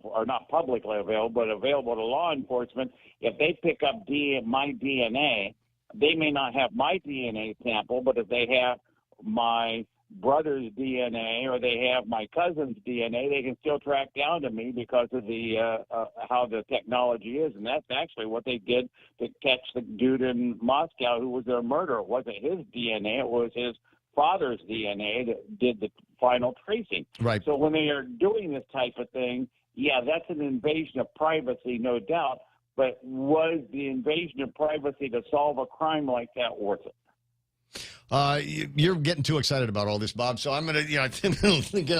or not publicly available, but available to law enforcement. If they pick up my DNA, they may not have my DNA sample, but if they have my brother's DNA or they have my cousin's DNA, they can still track down to me because of the how the technology is. And that's actually what they did to catch the dude in Moscow who was their murderer. It wasn't his DNA, it was his father's DNA that did the final tracing. Right. So when they are doing this type of thing, yeah, that's an invasion of privacy, no doubt. But was the invasion of privacy to solve a crime like that worth it? You're getting too excited about all this, Bob. So I'm gonna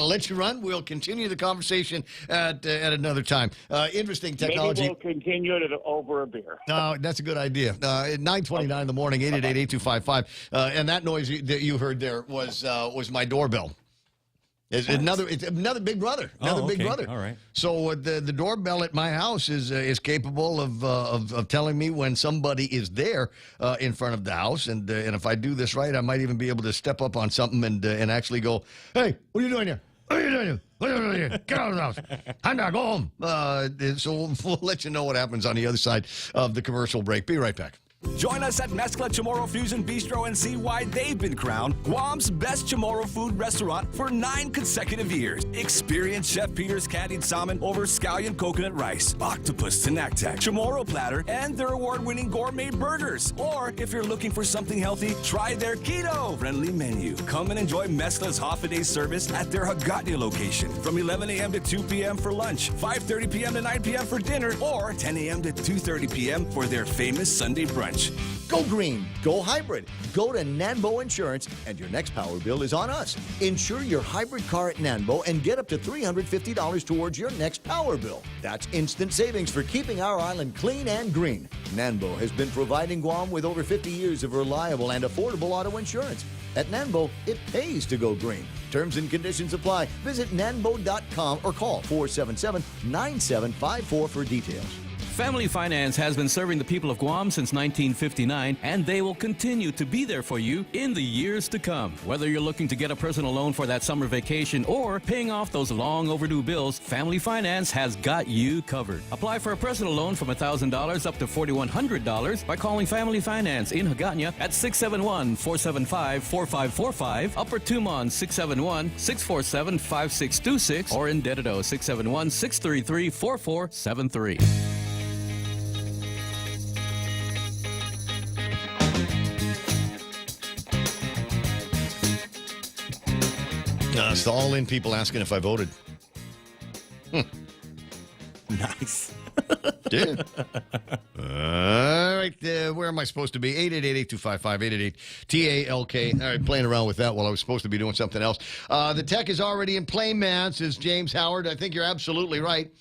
let you run. We'll continue the conversation at another time. Interesting technology. Maybe we'll continue it over a beer. That's a good idea. At 9:29 in the morning, 888-8255, and that noise that you heard there was my doorbell. It's another big brother. Big brother. All right. So the doorbell at my house is capable of telling me when somebody is there in front of the house, and if I do this right, I might even be able to step up on something and actually go, "Hey, what are you doing here? What are you doing here? What are you doing here? Get out of the house. I'm not go home." So we'll let you know what happens on the other side of the commercial break. Be right back. Join us at Mezcla Chamorro Fusion Bistro and see why they've been crowned Guam's best Chamorro food restaurant for 9 consecutive years. Experience Chef Peter's candied salmon over scallion coconut rice, octopus tinactac, Chamorro platter, and their award-winning gourmet burgers. Or if you're looking for something healthy, try their keto-friendly menu. Come and enjoy Mezcla's half-a-day service at their Hagåtña location from 11 a.m. to 2 p.m. for lunch, 5:30 p.m. to 9 p.m. for dinner, or 10 a.m. to 2:30 p.m. for their famous Sunday brunch. Go green, go hybrid. Go to Nanbo Insurance, and your next power bill is on us. Insure your hybrid car at Nanbo and get up to $350 towards your next power bill. That's instant savings for keeping our island clean and green. Nanbo has been providing Guam with over 50 years of reliable and affordable auto insurance. At Nanbo, it pays to go green. Terms and conditions apply. Visit nanbo.com or call 477-9754 for details. Family Finance has been serving the people of Guam since 1959, and they will continue to be there for you in the years to come. Whether you're looking to get a personal loan for that summer vacation or paying off those long overdue bills, Family Finance has got you covered. Apply for a personal loan from $1,000 up to $4,100 by calling Family Finance in Hagåtña at 671-475-4545, Upper Tumon 671-647-5626, or in Dededo 671-633-4473. It's the all-in people asking if I voted. Nice. Dude. All right, where am I supposed to be? 888-8255, 888-TALK. All right, playing around with that while I was supposed to be doing something else. The tech is already in play, man, says James Howard. I think you're absolutely right.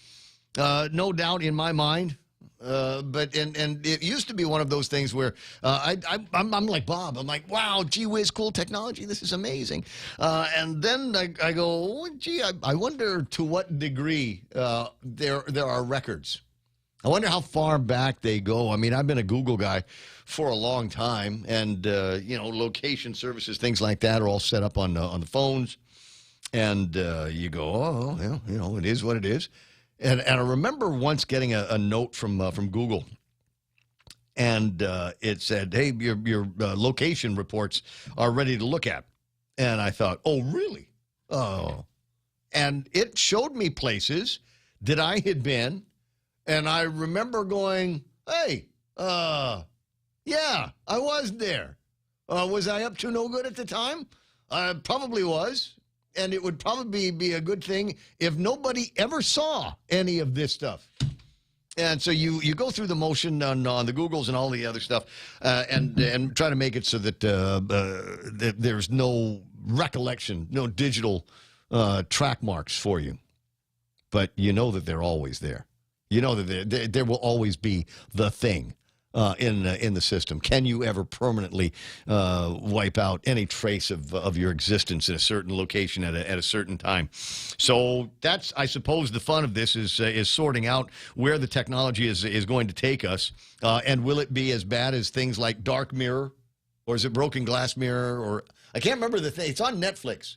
No doubt in my mind. But it used to be one of those things where I'm like Bob. I'm like, wow, gee whiz, cool technology. This is amazing. And then I go, oh, gee, I wonder to what degree there are records. I wonder how far back they go. I mean, I've been a Google guy for a long time, and location services, things like that, are all set up on the phones. And you go, oh, yeah, it is what it is. And I remember once getting a note from Google, and it said, "Hey, your location reports are ready to look at." And I thought, "Oh, really? Oh." And it showed me places that I had been, and I remember going, "Hey, yeah, I was there. Was I up to no good at the time? I probably was." And it would probably be a good thing if nobody ever saw any of this stuff. And so you go through the motion on the Googles and all the other stuff, and try to make it so that there's no recollection, no digital track marks for you. But you know that they're always there. You know that there will always be the thing in the system. Can you ever permanently wipe out any trace of your existence in a certain location at a certain time? So that's, I suppose, the fun of this is sorting out where the technology is going to take us, and will it be as bad as things like Dark Mirror, or is it Broken Glass Mirror, or I can't remember the thing. It's on Netflix.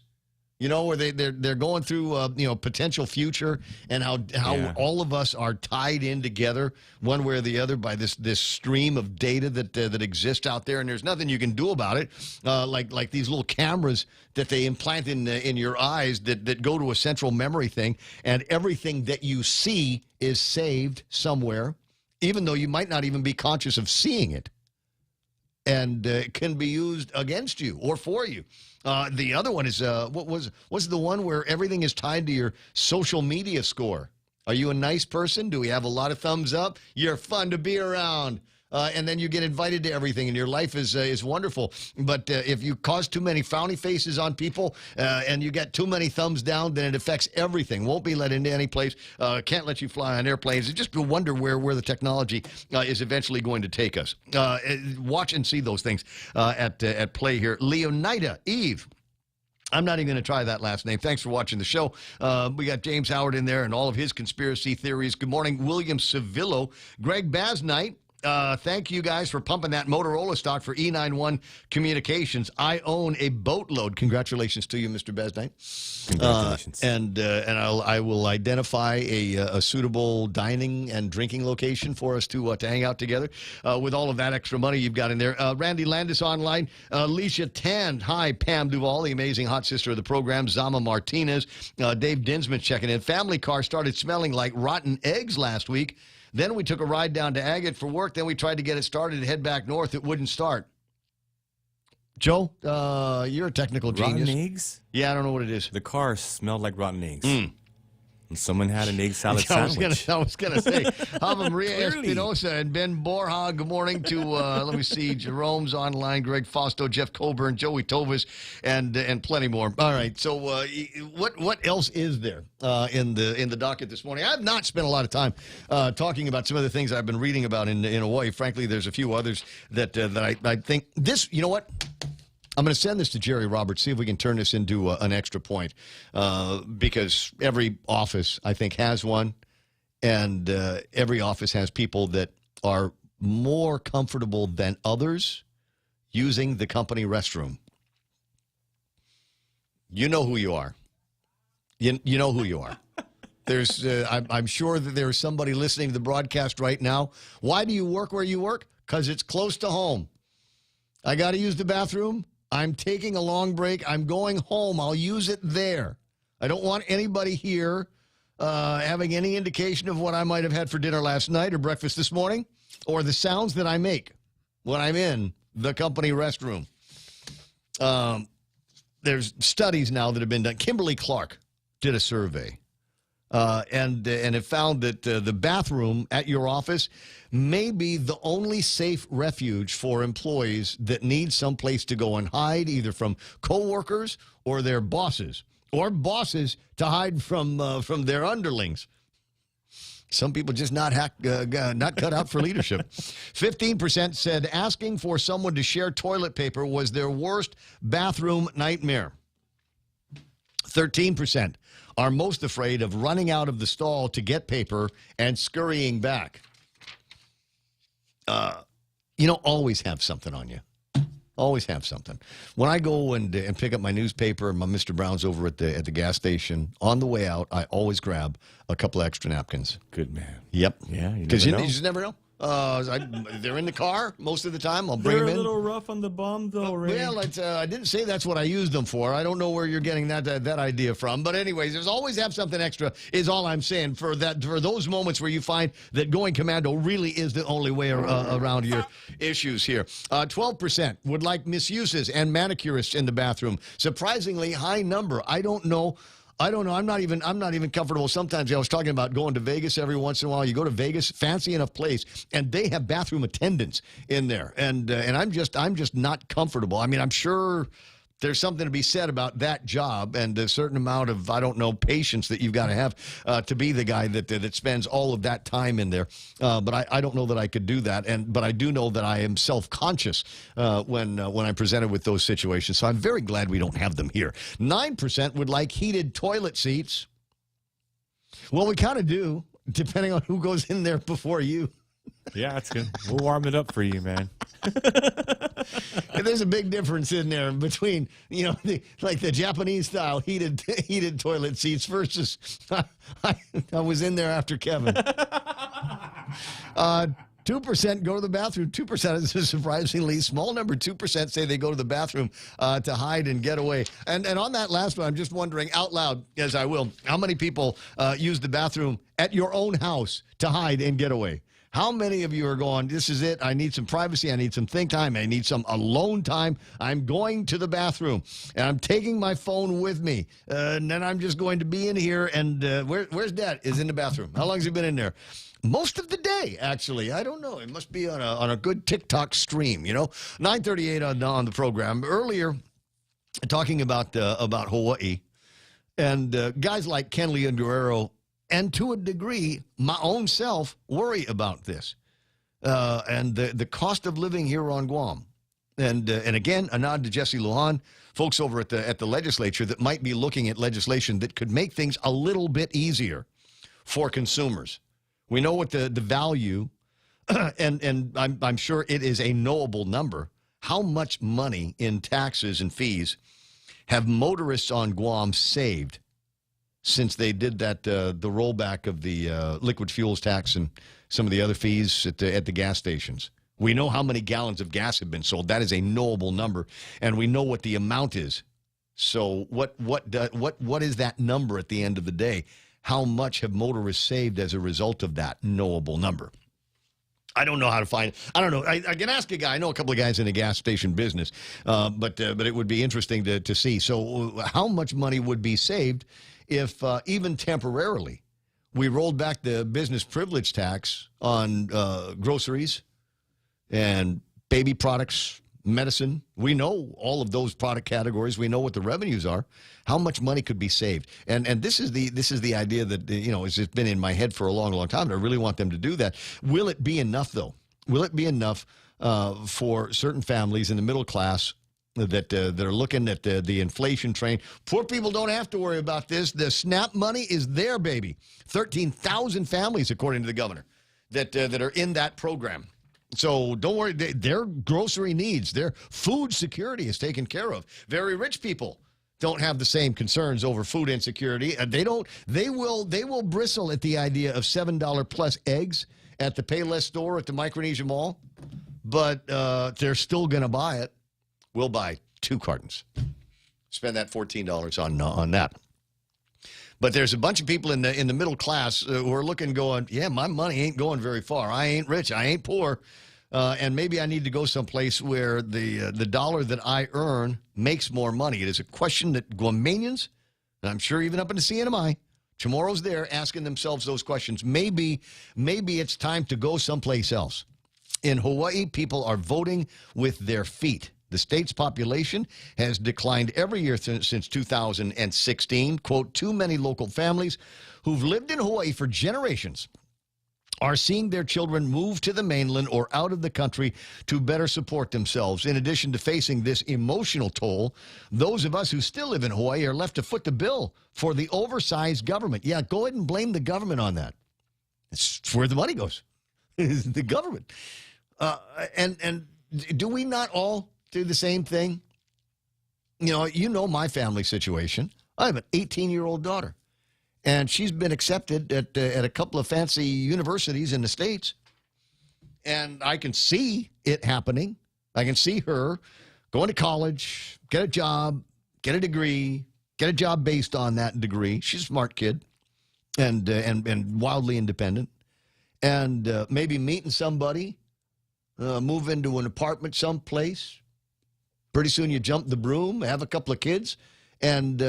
Where they're going through potential future, and how all of us are tied in together one way or the other by this stream of data that exists out there, and there's nothing you can do about it. Like these little cameras that they implant in your eyes that go to a central memory thing, and everything that you see is saved somewhere, even though you might not even be conscious of seeing it. And it can be used against you or for you. The other one is, what was the one where everything is tied to your social media score? Are you a nice person? Do we have a lot of thumbs up? You're fun to be around. And then you get invited to everything, and your life is wonderful. But if you cause too many frowny faces on people, and you get too many thumbs down, then it affects everything. Won't be let into any place. Can't let you fly on airplanes. Just wonder where the technology is eventually going to take us. Watch and see those things at play here. Leonida Eve. I'm not even going to try that last name. Thanks for watching the show. We got James Howard in there and all of his conspiracy theories. Good morning, William Civillo, Greg Basnight. Thank you guys for pumping that Motorola stock for E91 Communications. I own a boatload. Congratulations to you, Mr. Besnight. Congratulations. I will identify a suitable dining and drinking location for us to hang out together with all of that extra money you've got in there. Randy Landis online. Alicia Tan. Hi, Pam Duvall, the amazing hot sister of the program. Zama Martinez. Dave Dinsman checking in. Family car started smelling like rotten eggs last week. Then we took a ride down to Agate for work. Then we tried to get it started and head back north. It wouldn't start. Joe, you're a technical genius. Rotten eggs? Yeah, I don't know what it is. The car smelled like rotten eggs. And someone had an egg salad sandwich. I was going to say, Hava Maria Espinosa and Ben Borja. Good morning to, let me see, Jerome's online, Greg Fausto, Jeff Coburn, Joey Tovis, and plenty more. All right, so what else is there in the docket this morning? I have not spent a lot of time talking about some of the things I've been reading about in Hawaii. Frankly, there's a few others that I think this, you know what? I'm going to send this to Jerry Roberts, see if we can turn this into an extra point, because every office, I think, has one, and every office has people that are more comfortable than others using the company restroom. You know who you are. You know who you are. There's, I'm sure that there's somebody listening to the broadcast right now. Why do you work where you work? Because it's close to home. I got to use the bathroom. I'm taking a long break. I'm going home. I'll use it there. I don't want anybody here having any indication of what I might have had for dinner last night or breakfast this morning or the sounds that I make when I'm in the company restroom. There's studies now that have been done. Kimberly Clark did a survey. And it found that the bathroom at your office may be the only safe refuge for employees that need someplace to go and hide, either from coworkers or their bosses, or bosses to hide from their underlings. Some people just not cut out for leadership. 15% said asking for someone to share toilet paper was their worst bathroom nightmare. 13% are most afraid of running out of the stall to get paper and scurrying back. Always have something on you. Always have something. When I go and pick up my newspaper and my Mr. Brown's over at the gas station, on the way out, I always grab a couple of extra napkins. Good man. Yep. Yeah, because you just never know. They're in the car most of the time. I'll bring them in. They're a little rough on the bum, though, Ray. Well, I didn't say that's what I used them for. I don't know where you're getting that idea from. But anyways, there's always have something extra is all I'm saying for those moments where you find that going commando really is the only way around your issues here. 12% would like misuses and manicurists in the bathroom. Surprisingly high number. I don't know. I'm not even comfortable. Sometimes I was talking about going to Vegas every once in a while. You go to Vegas, fancy enough place, and they have bathroom attendants in there, and I'm just not comfortable. I mean, I'm sure there's something to be said about that job and a certain amount of, patience that you've got to have to be the guy that spends all of that time in there. But I don't know that I could do that. But I do know that I am self-conscious when I'm presented with those situations. So I'm very glad we don't have them here. 9% would like heated toilet seats. Well, we kind of do, depending on who goes in there before you. Yeah, that's good. We'll warm it up for you, man. There's a big difference in there between, the Japanese style heated toilet seats versus I was in there after Kevin. 2% go to the bathroom. 2% is a surprisingly small number. 2% say they go to the bathroom to hide and get away. And on that last one, I'm just wondering out loud, as I will, how many people use the bathroom at your own house to hide and get away? How many of you are going, this is it, I need some privacy, I need some think time, I need some alone time, I'm going to the bathroom, and I'm taking my phone with me, and then I'm just going to be in here, and where's Dad? Is in the bathroom. How long has he been in there? Most of the day, actually. I don't know. It must be on a good TikTok stream, 9:38 on the program. Earlier, talking about Hawaii, and guys like Ken Leon Guerrero, and to a degree, my own self worry about this and the cost of living here on Guam. And again, a nod to Jesse Lujan, folks over at the legislature that might be looking at legislation that could make things a little bit easier for consumers. We know what the value and I'm sure it is a knowable number, how much money in taxes and fees have motorists on Guam saved since they did that the rollback of the liquid fuels tax and some of the other fees at the gas stations? We know how many gallons of gas have been sold. That is a knowable number, and we know what the amount is. So what is that number at the end of the day? How much have motorists saved as a result of that knowable number? I don't know how to find it. I don't know. I can ask a guy. I know a couple of guys in the gas station business, but it would be interesting to see. So how much money would be saved if even temporarily we rolled back the business privilege tax on groceries and baby products, medicine? We know all of those product categories. We know what the revenues are. How much money could be saved? And this is the idea that has just been in my head for a long, long time. And I really want them to do that. Will it be enough though? Will it be enough for certain families in the middle class that are looking at the inflation train? Poor people don't have to worry about this. The SNAP money is there, baby. 13,000 families, according to the governor, that are in that program. So don't worry, their grocery needs, their food security is taken care of. Very rich people don't have the same concerns over food insecurity. They will bristle at the idea of $7 plus eggs at the Payless store at the Micronesia Mall, but they're still going to buy it. We'll buy 2 cartons. Spend that $14 on that. But there's a bunch of people in the middle class who are looking, going, yeah, my money ain't going very far. I ain't rich. I ain't poor. And maybe I need to go someplace where the dollar that I earn makes more money. It is a question that Guamanians, and I'm sure even up in the CNMI, tomorrow's there asking themselves those questions. Maybe it's time to go someplace else. In Hawaii, people are voting with their feet. The state's population has declined every year since 2016. Quote, too many local families who've lived in Hawaii for generations are seeing their children move to the mainland or out of the country to better support themselves. In addition to facing this emotional toll, those of us who still live in Hawaii are left to foot the bill for the oversized government. Yeah, go ahead and blame the government on that. It's where the money goes, is the government. And do we not all do the same thing? You know my family situation. I have an 18-year-old daughter, and she's been accepted at a couple of fancy universities in the States. And I can see it happening. I can see her going to college, get a job, get a degree, get a job based on that degree. She's a smart kid and wildly independent. And maybe meeting somebody, move into an apartment someplace. Pretty soon you jump the broom, have a couple of kids, and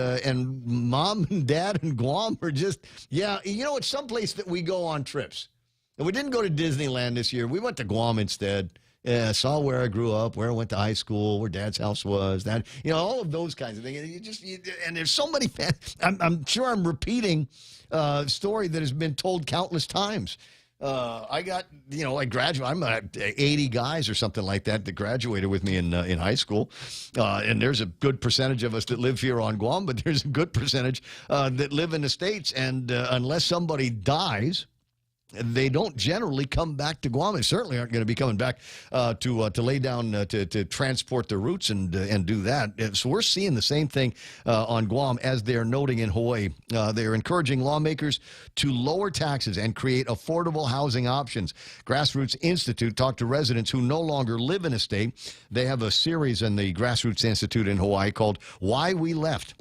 mom and dad in Guam are just, it's someplace that we go on trips. And we didn't go to Disneyland this year. We went to Guam instead. Saw where I grew up, where I went to high school, where Dad's house was, that, all of those kinds of things. And there's so many I'm sure I'm repeating a story that has been told countless times. I graduated. I'm 80 guys or something like that graduated with me in high school. And there's a good percentage of us that live here on Guam, but there's a good percentage that live in the States. And unless somebody dies, they don't generally come back to Guam. They certainly aren't going to be coming back to lay down, to transport their roots and do that. So we're seeing the same thing on Guam as they're noting in Hawaii. They're encouraging lawmakers to lower taxes and create affordable housing options. Grassroots Institute talked to residents who no longer live in a state. They have a series in the Grassroots Institute in Hawaii called Why We Left.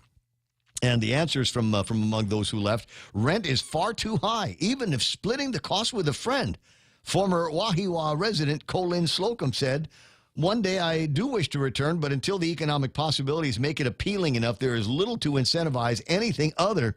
And the answers from among those who left: rent is far too high, even if splitting the cost with a friend. Former Wahiawa resident Colin Slocum said, one day I do wish to return, but until the economic possibilities make it appealing enough, there is little to incentivize anything other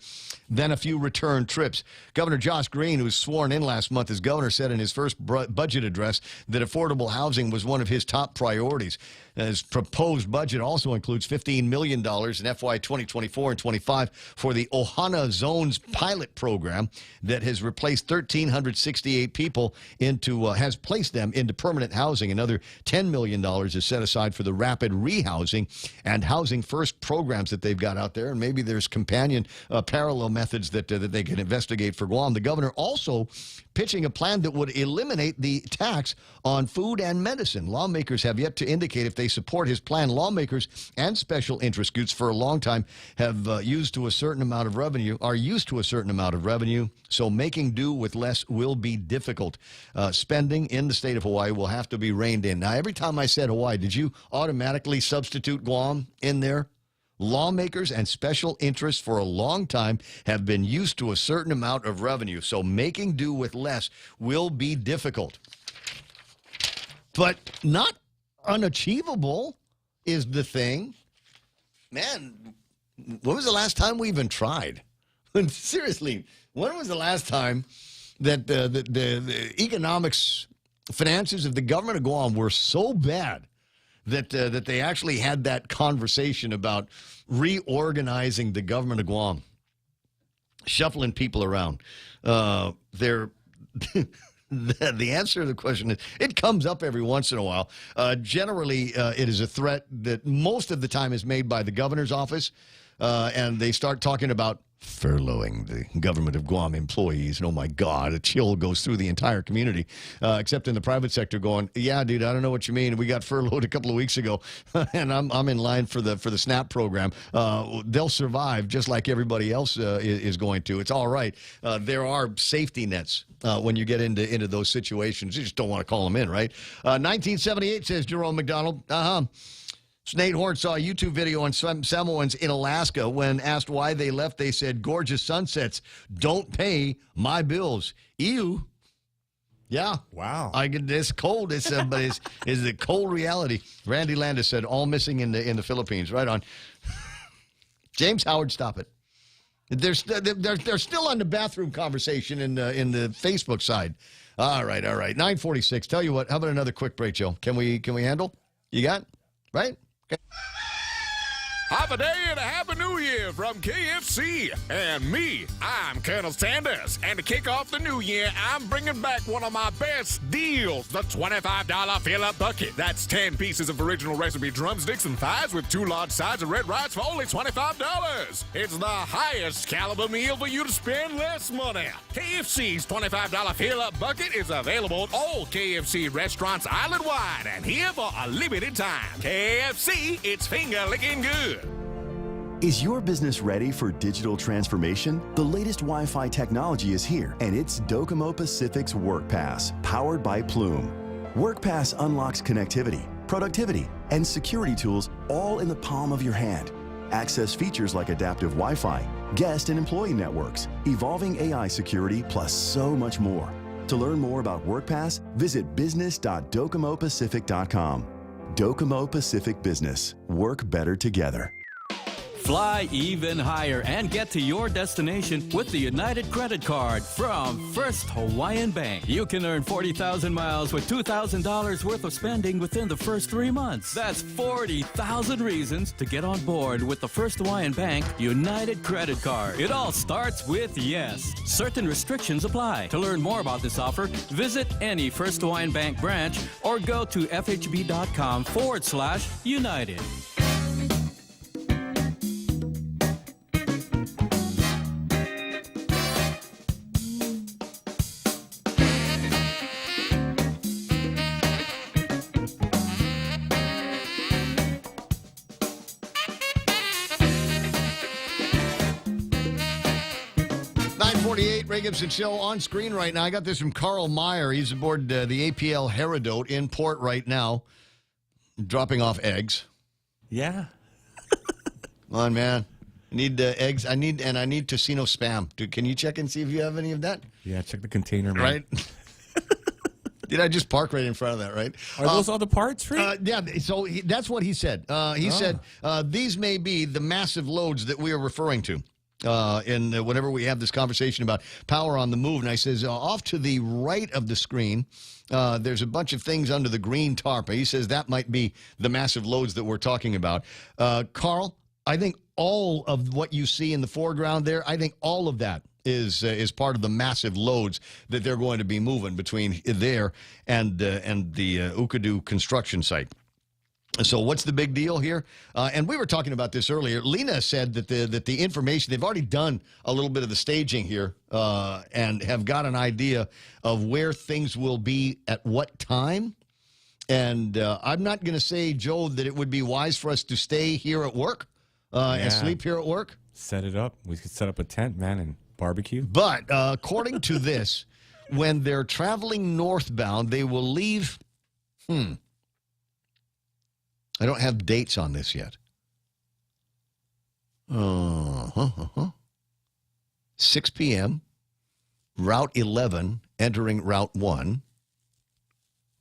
than a few return trips. Governor Josh Green, who was sworn in last month as governor, said in his first budget address that affordable housing was one of his top priorities. His proposed budget also includes $15 million in FY 2024 and 25 for the Ohana Zones pilot program that has replaced 1,368 people has placed them into permanent housing. Another $10 million is set aside for the rapid rehousing and housing first programs that they've got out there. And maybe there's companion parallel methods that they can investigate for Guam. The governor also pitching a plan that would eliminate the tax on food and medicine. Lawmakers have yet to indicate if they support his plan. Lawmakers and special interest groups for a long time have used to a certain amount of revenue, so making do with less will be difficult. Spending in the state of Hawaii will have to be reined in. Now, every time I said Hawaii, did you automatically substitute Guam in there? Lawmakers and special interests for a long time have been used to a certain amount of revenue, so making do with less will be difficult. But not unachievable is the thing. Man, when was the last time we even tried? Seriously, when was the last time that the economics, finances of the government of Guam were so bad that they actually had that conversation about reorganizing the government of Guam, shuffling people around? The answer to the question is it comes up every once in a while. Generally, it is a threat that most of the time is made by the governor's office, and they start talking about furloughing the government of Guam employees. And oh, my God, a chill goes through the entire community, except in the private sector going, yeah, dude, I don't know what you mean. We got furloughed a couple of weeks ago, and I'm in line for the SNAP program. They'll survive just like everybody else is going to. It's all right. There are safety nets when you get into those situations. You just don't want to call them in, right? 1978, says Jerome McDonald. Nate Horn saw a YouTube video on some Samoans in Alaska. When asked why they left, they said, gorgeous sunsets don't pay my bills. Ew. Yeah. Wow. It's cold. It's a cold reality. Randy Landis said, all missing in the Philippines. Right on. James Howard, stop it. They're still on the bathroom conversation in the Facebook side. All right. 9:46. Tell you what, how about another quick break, Joe? Can we handle? You got? Right? Okay. Happy day and a happy new year from KFC. And me, I'm Colonel Sanders. And to kick off the new year, I'm bringing back one of my best deals, the $25 fill-up bucket. That's 10 pieces of original recipe drumsticks and thighs with 2 large sides of red rice for only $25. It's the highest caliber meal for you to spend less money. KFC's $25 fill-up bucket is available at all KFC restaurants island-wide and here for a limited time. KFC, it's finger-licking good. Is your business ready for digital transformation? The latest Wi-Fi technology is here, and it's Docomo Pacific's WorkPass, powered by Plume. WorkPass unlocks connectivity, productivity, and security tools all in the palm of your hand. Access features like adaptive Wi-Fi, guest and employee networks, evolving AI security, plus so much more. To learn more about WorkPass, visit business.docomopacific.com. Docomo Pacific Business. Work better together. Fly even higher and get to your destination with the United Credit Card from First Hawaiian Bank. You can earn 40,000 miles with $2,000 worth of spending within the first 3 months. That's 40,000 reasons to get on board with the First Hawaiian Bank United Credit Card. It all starts with yes. Certain restrictions apply. To learn more about this offer, visit any First Hawaiian Bank branch or go to fhb.com/United. Ray Gibson Show on screen right now. I got this from Carl Meyer. He's aboard the APL Herodot in port right now, dropping off eggs. Yeah. Come on, man. I need eggs. I need tocino spam. Dude, can you check and see if you have any of that? Yeah, check the container, man. Right? Did I just park right in front of that, right? Are those all the parts, right? Yeah, so that's what he said. He said, these may be the massive loads that we are referring to. whenever we have this conversation about power on the move. And I says, off to the right of the screen, there's a bunch of things under the green tarp. He says that might be the massive loads that we're talking about. Carl, I think all of what you see in the foreground there, I think all of that is part of the massive loads that they're going to be moving between there and the Ukadu construction site. So what's the big deal here? And we were talking about this earlier. Lena said that the information, they've already done a little bit of the staging here and have got an idea of where things will be at what time. And I'm not going to say, Joe, that it would be wise for us to stay here at work and sleep here at work. Set it up. We could set up a tent, man, and barbecue. But according to this, when they're traveling northbound, they will leave... I don't have dates on this yet. 6 p.m., Route 11 entering Route 1,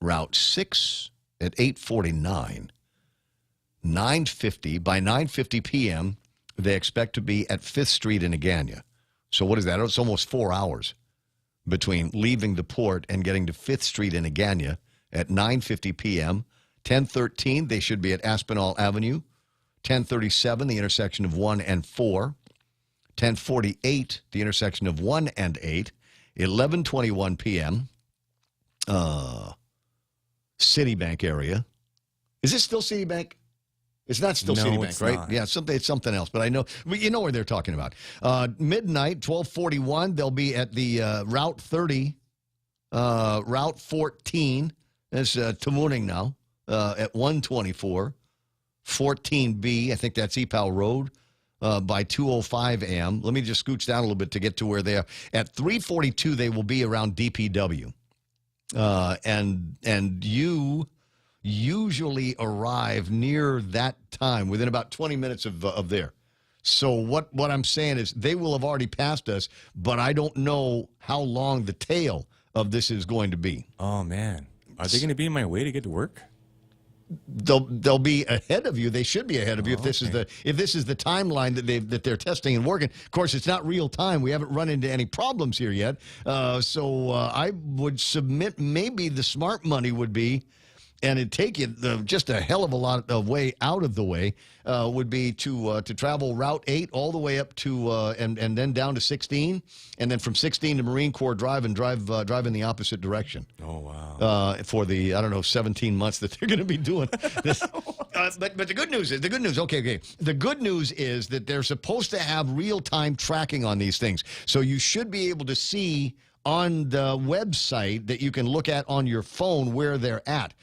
Route 6 at 8:49, 9:50. By 9:50 p.m., they expect to be at 5th Street in Agania. So what is that? It's almost 4 hours between leaving the port and getting to 5th Street in Agania at 9:50 p.m., 10:13, they should be at Aspinall Avenue. 10:37, the intersection of 1 and 4. 10:48, the intersection of 1 and 8. 11:21 p.m., Citibank area. Is this still Citibank? It's not still Citibank, it's right? not. Yeah, it's something else, but I know you know where they're talking about. Midnight, 12:41, they'll be at the Route 30, Route 14. That's Tamuning now. At 1:24, 14B, I think that's EPAL Road, by 2:05 a.m. Let me just scooch down a little bit to get to where they are. At 3:42, they will be around DPW. And you usually arrive near that time, within about 20 minutes of there. So what I'm saying is they will have already passed us, but I don't know how long the tail of this is going to be. Oh, man. Are they going to be in my way to get to work? They'll be ahead of you. They should be ahead of you if this is the timeline that they're testing and working. Of course, it's not real time. We haven't run into any problems here yet. So I would submit maybe the smart money would be, and it'd take you just a hell of a lot of way out of the way, would be to travel Route 8 all the way up to and then down to 16, and then from 16 to Marine Corps Drive and drive in the opposite direction. Oh wow! For the 17 months that they're going to be doing this. But the good news is okay. The good news is that they're supposed to have real time tracking on these things, so you should be able to see on the website that you can look at on your phone where they're at.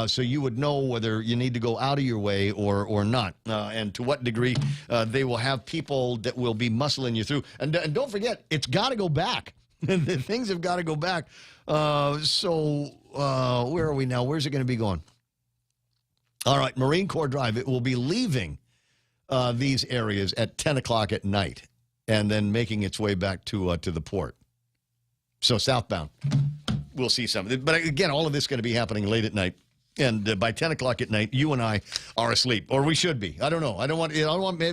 So you would know whether you need to go out of your way or not, and to what degree they will have people that will be muscling you through. And don't forget, it's got to go back. Things have got to go back. So where are we now? Where's it going to be going? All right, Marine Corps Drive. It will be leaving these areas at 10 o'clock at night and then making its way back to the port. So southbound, we'll see something. But again, all of this is going to be happening late at night. And by 10 o'clock at night, you and I are asleep, or we should be. I don't know. I don't want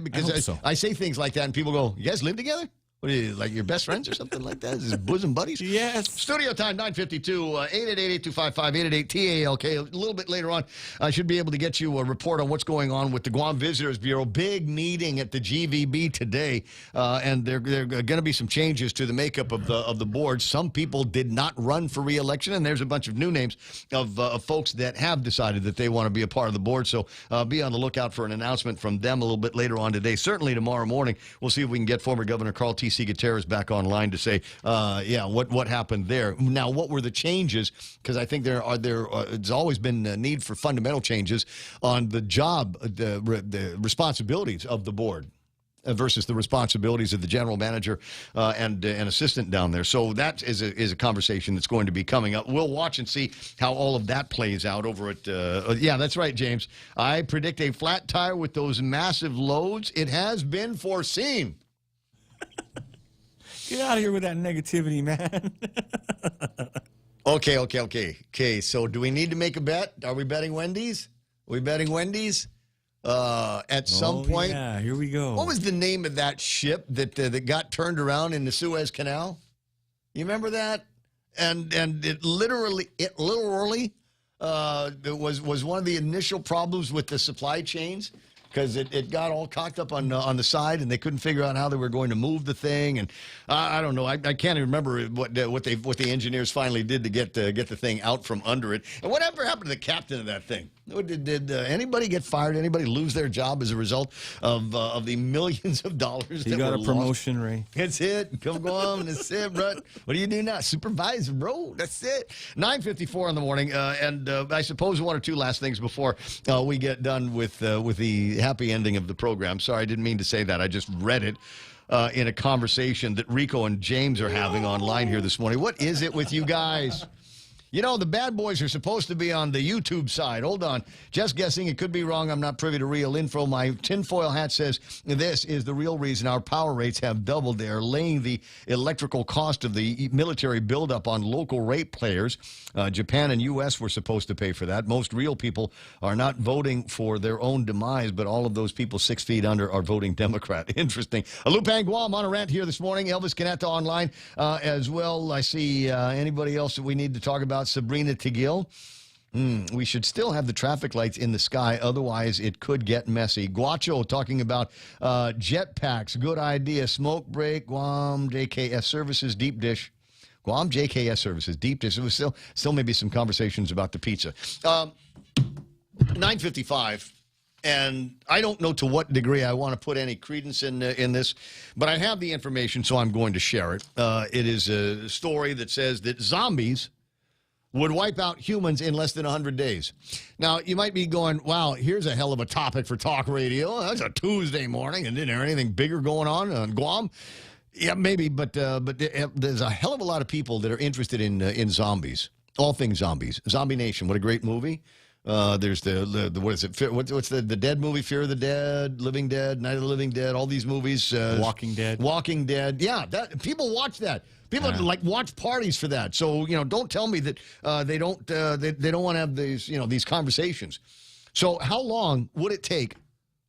because I say things like that, and people go, "You guys live together? What are you, like your best friends or something like that? Is it bosom buddies?" Yes. Studio time 9:52 888-825-5888 TALK. A little bit later on, I should be able to get you a report on what's going on with the Guam Visitors Bureau. Big meeting at the GVB today, and there are going to be some changes to the makeup of the board. Some people did not run for re-election, and there's a bunch of new names of folks that have decided that they want to be a part of the board. So be on the lookout for an announcement from them a little bit later on today. Certainly tomorrow morning, we'll see if we can get former Governor Carl T.C. Gutierrez back online to say, what happened there. Now, what were the changes? Because I think there's always been a need for fundamental changes on the job, the responsibilities of the board versus the responsibilities of the general manager and an assistant down there. So that is a conversation that's going to be coming up. We'll watch and see how all of that plays out over at, that's right, James. I predict a flat tire with those massive loads. It has been foreseen. Get out of here with that negativity, man. Okay. So do we need to make a bet? Are we betting Wendy's? Are we betting Wendy's? at some point. Yeah, here we go. What was the name of that ship that got turned around in the Suez Canal? You remember that? And it literally was one of the initial problems with the supply chains, because it got all cocked up on the side, and they couldn't figure out how they were going to move the thing. And I don't know. I can't even remember what the engineers finally did to get the thing out from under it. And whatever happened to the captain of that thing? Did anybody get fired? Anybody lose their job as a result of the millions of dollars he that got were a lost? promotion, Ray. That's it. Come on. That's it, bro. What do you do now? Supervisor, bro. That's it. 9:54 in the morning. And I suppose one or two last things before we get done with the happy ending of the program. Sorry, I didn't mean to say that. I just read it in a conversation that Rico and James are having online here this morning. What is it with you guys? You know, the bad boys are supposed to be on the YouTube side. Hold on. Just guessing. It could be wrong. I'm not privy to real info. My tinfoil hat says this is the real reason our power rates have doubled. They are laying the electrical cost of the military buildup on local ratepayers. Japan and U.S. were supposed to pay for that. Most real people are not voting for their own demise, but all of those people 6 feet under are voting Democrat. Interesting. Lupang Guam on a rant here this morning. Elvis Canetta online as well. I see anybody else that we need to talk about. Sabrina Tegil. We should still have the traffic lights in the sky. Otherwise, it could get messy. Guacho talking about jetpacks. Good idea. Smoke break. Guam JKS Services. Deep dish. Guam JKS Services. Deep dish. There was still maybe some conversations about the pizza. 9:55. And I don't know to what degree I want to put any credence in this, but I have the information, so I'm going to share it. It is a story that says that zombies would wipe out humans in less than 100 days. Now, you might be going, wow, here's a hell of a topic for talk radio. That's a Tuesday morning, and isn't there anything bigger going on Guam? Yeah, maybe, but there's a hell of a lot of people that are interested in zombies, all things zombies. Zombie Nation, what a great movie. There's the what is it? What's the Dead movie? Fear of the Dead, Living Dead, Night of the Living Dead. All these movies. Walking Dead. Walking Dead. Yeah, people watch that. People like watch parties for that. So don't tell me that they don't want to have these conversations. So how long would it take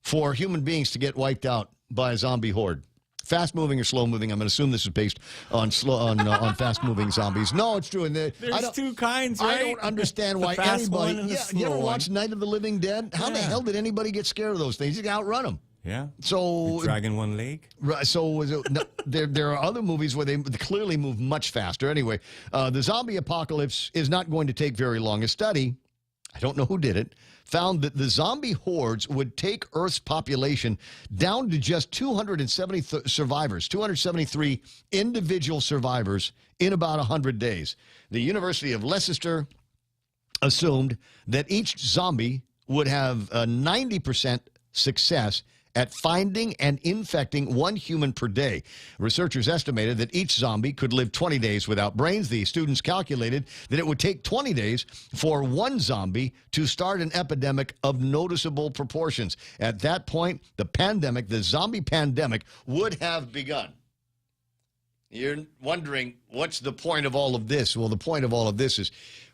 for human beings to get wiped out by a zombie horde? Fast moving or slow moving? I'm going to assume this is based on on fast moving zombies. No, it's true. And there's two kinds, right? I don't understand why anybody. You ever watch Night of the Living Dead? How the hell did anybody get scared of those things? You can outrun them. Yeah. So dragging one leg. Right. So there are other movies where they clearly move much faster. Anyway, the zombie apocalypse is not going to take very long. A study, I don't know who did it, found that the zombie hordes would take Earth's population down to just 270 survivors, 273 individual survivors in about 100 days. The University of Leicester assumed that each zombie would have a 90% success at finding and infecting one human per day. Researchers estimated that each zombie could live 20 days without brains. The students calculated that it would take 20 days for one zombie to start an epidemic of noticeable proportions. At that point, the zombie pandemic would have begun. You're wondering, what's the point of all of this? Well, the point of all of this is,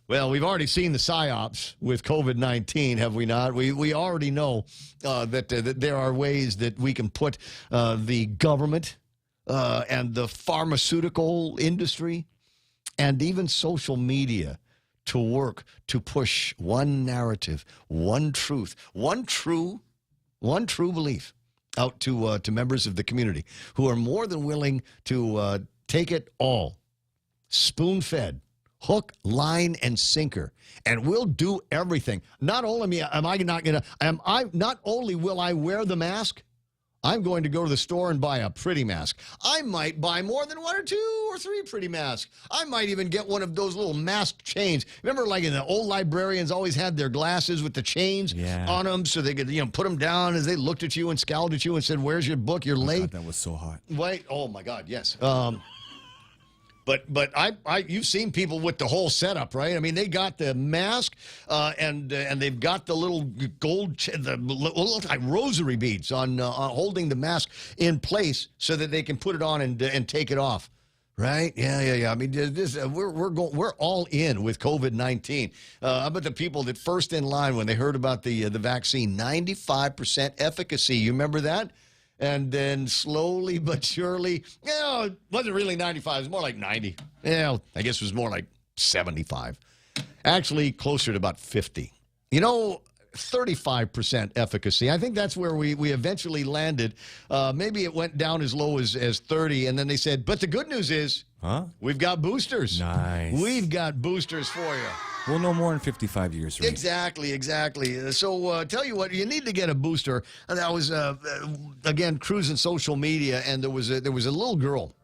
well, we've already seen the psyops with COVID-19, have we not? We already know that there are ways that we can put the government and the pharmaceutical industry and even social media to work to push one narrative, one truth, one true belief out to members of the community who are more than willing to take it all, spoon-fed, hook, line, and sinker, and we'll do everything. Not only will I wear the mask, I'm going to go to the store and buy a pretty mask. I might buy more than one or two or three pretty masks. I might even get one of those little mask chains. Remember, like in the old librarians always had their glasses with the chains on them so they could, put them down as they looked at you and scowled at you and said, "Where's your book? You're late." God, that was so hot. Wait, oh my God, yes. But you've seen people with the whole setup, right? I mean, they got the mask and they've got the little gold, the little like rosary beads on holding the mask in place so that they can put it on and take it off. Right? Yeah. I mean, we're all in with COVID-19. How about the people that first in line when they heard about the vaccine? 95% efficacy. You remember that? And then slowly but surely, it wasn't really 95. It was more like 90. I guess it was more like 75. Actually, closer to about 50. 35% efficacy. I think that's where we eventually landed. Maybe it went down as low as 30, and then they said, but the good news is, we've got boosters. Nice. We've got boosters for you. Well, no more in 55 years, right? Exactly. So tell you what, you need to get a booster. And I was, again, cruising social media, and there was a little girl.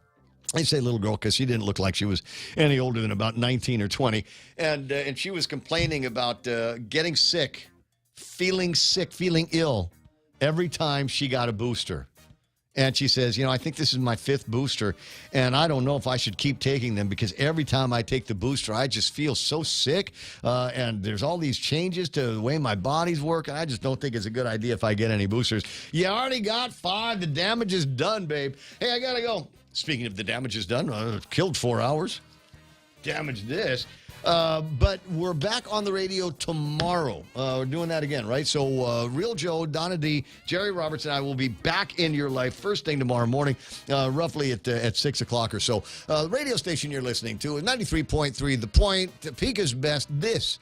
I say little girl because she didn't look like she was any older than about 19 or 20. And she was complaining about getting sick, feeling ill every time she got a booster. And she says, I think this is my 5th booster, and I don't know if I should keep taking them because every time I take the booster, I just feel so sick, and there's all these changes to the way my body's working. I just don't think it's a good idea if I get any boosters. You already got 5. The damage is done, babe. Hey, I got to go. Speaking of the damage is done, killed 4 hours. Damage this. But we're back on the radio tomorrow. We're doing that again, right? So Real Joe, Donna D, Jerry Roberts, and I will be back in your life first thing tomorrow morning, roughly at 6 o'clock or so. The radio station you're listening to is 93.3 The Point, Topeka's best. This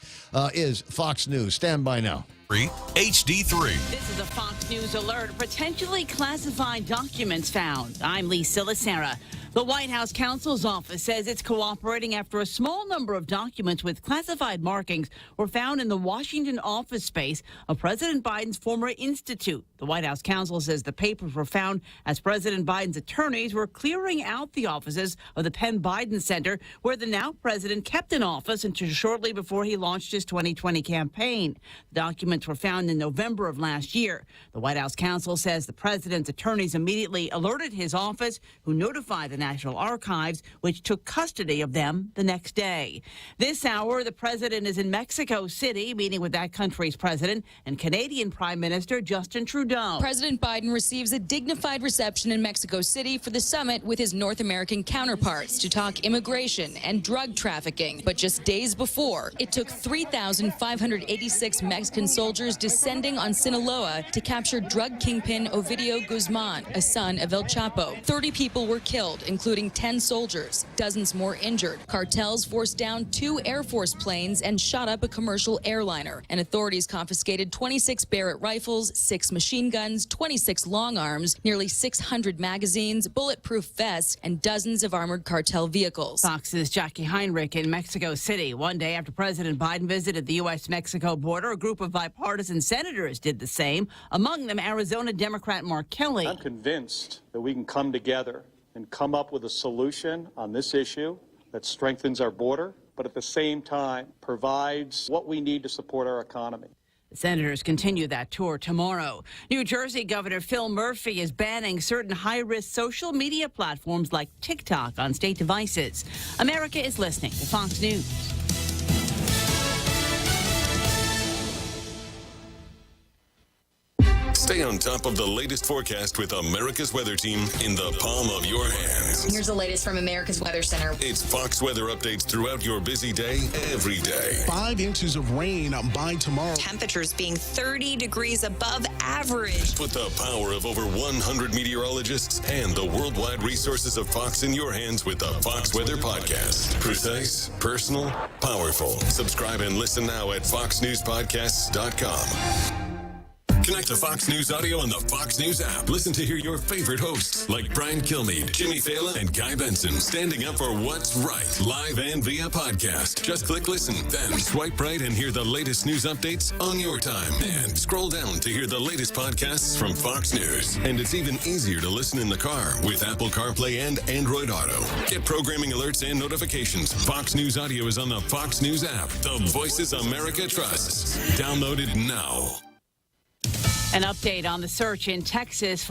is Fox News. Stand by now. HD3. This is a Fox News alert. Potentially classified documents found. I'm Lee Silasera. The White House counsel's office says it's cooperating after a small number of documents with classified markings were found in the Washington office space of President Biden's former institute. The White House counsel says the papers were found as President Biden's attorneys were clearing out the offices of the Penn Biden Center, where the now president kept an office until shortly before he launched his 2020 campaign. The documents were found in November of last year. The White House counsel says the president's attorneys immediately alerted his office, who notified the National Archives, which took custody of them the next day. This hour, the president is in Mexico City, meeting with that country's president and Canadian Prime Minister Justin Trudeau. President Biden receives a dignified reception in Mexico City for the summit with his North American counterparts to talk immigration and drug trafficking. But just days before, it took 3,586 Mexican soldiers descending on Sinaloa to capture drug kingpin Ovidio Guzman, a son of El Chapo. 30 people were killed, including 10 soldiers, dozens more injured. Cartels forced down 2 Air Force planes and shot up a commercial airliner. And authorities confiscated 26 Barrett rifles, 6 machine guns, 26 long arms, nearly 600 magazines, bulletproof vests, and dozens of armored cartel vehicles. Fox's Jackie Heinrich in Mexico City. One day after President Biden visited the U.S.-Mexico border, a group of bipartisan senators did the same. Among them, Arizona Democrat Mark Kelly. I'm convinced that we can come together and come up with a solution on this issue that strengthens our border, but at the same time provides what we need to support our economy. The senators continue that tour tomorrow. New Jersey Governor Phil Murphy is banning certain high-risk social media platforms like TikTok on state devices. America is listening to Fox News. Stay on top of the latest forecast with America's Weather Team in the palm of your hands. Here's the latest from America's Weather Center. It's Fox weather updates throughout your busy day, every day. 5 inches of rain by tomorrow. Temperatures being 30 degrees above average. Put the power of over 100 meteorologists and the worldwide resources of Fox in your hands with the Fox Weather Podcast. Precise, personal, powerful. Subscribe and listen now at foxnewspodcasts.com. Connect to Fox News Audio on the Fox News app. Listen to hear your favorite hosts like Brian Kilmeade, Jimmy Fallon, and Guy Benson standing up for what's right, live and via podcast. Just click listen, then swipe right and hear the latest news updates on your time. And scroll down to hear the latest podcasts from Fox News. And it's even easier to listen in the car with Apple CarPlay and Android Auto. Get programming alerts and notifications. Fox News Audio is on the Fox News app. The voices America trusts. Download it now. An update on the search in Texas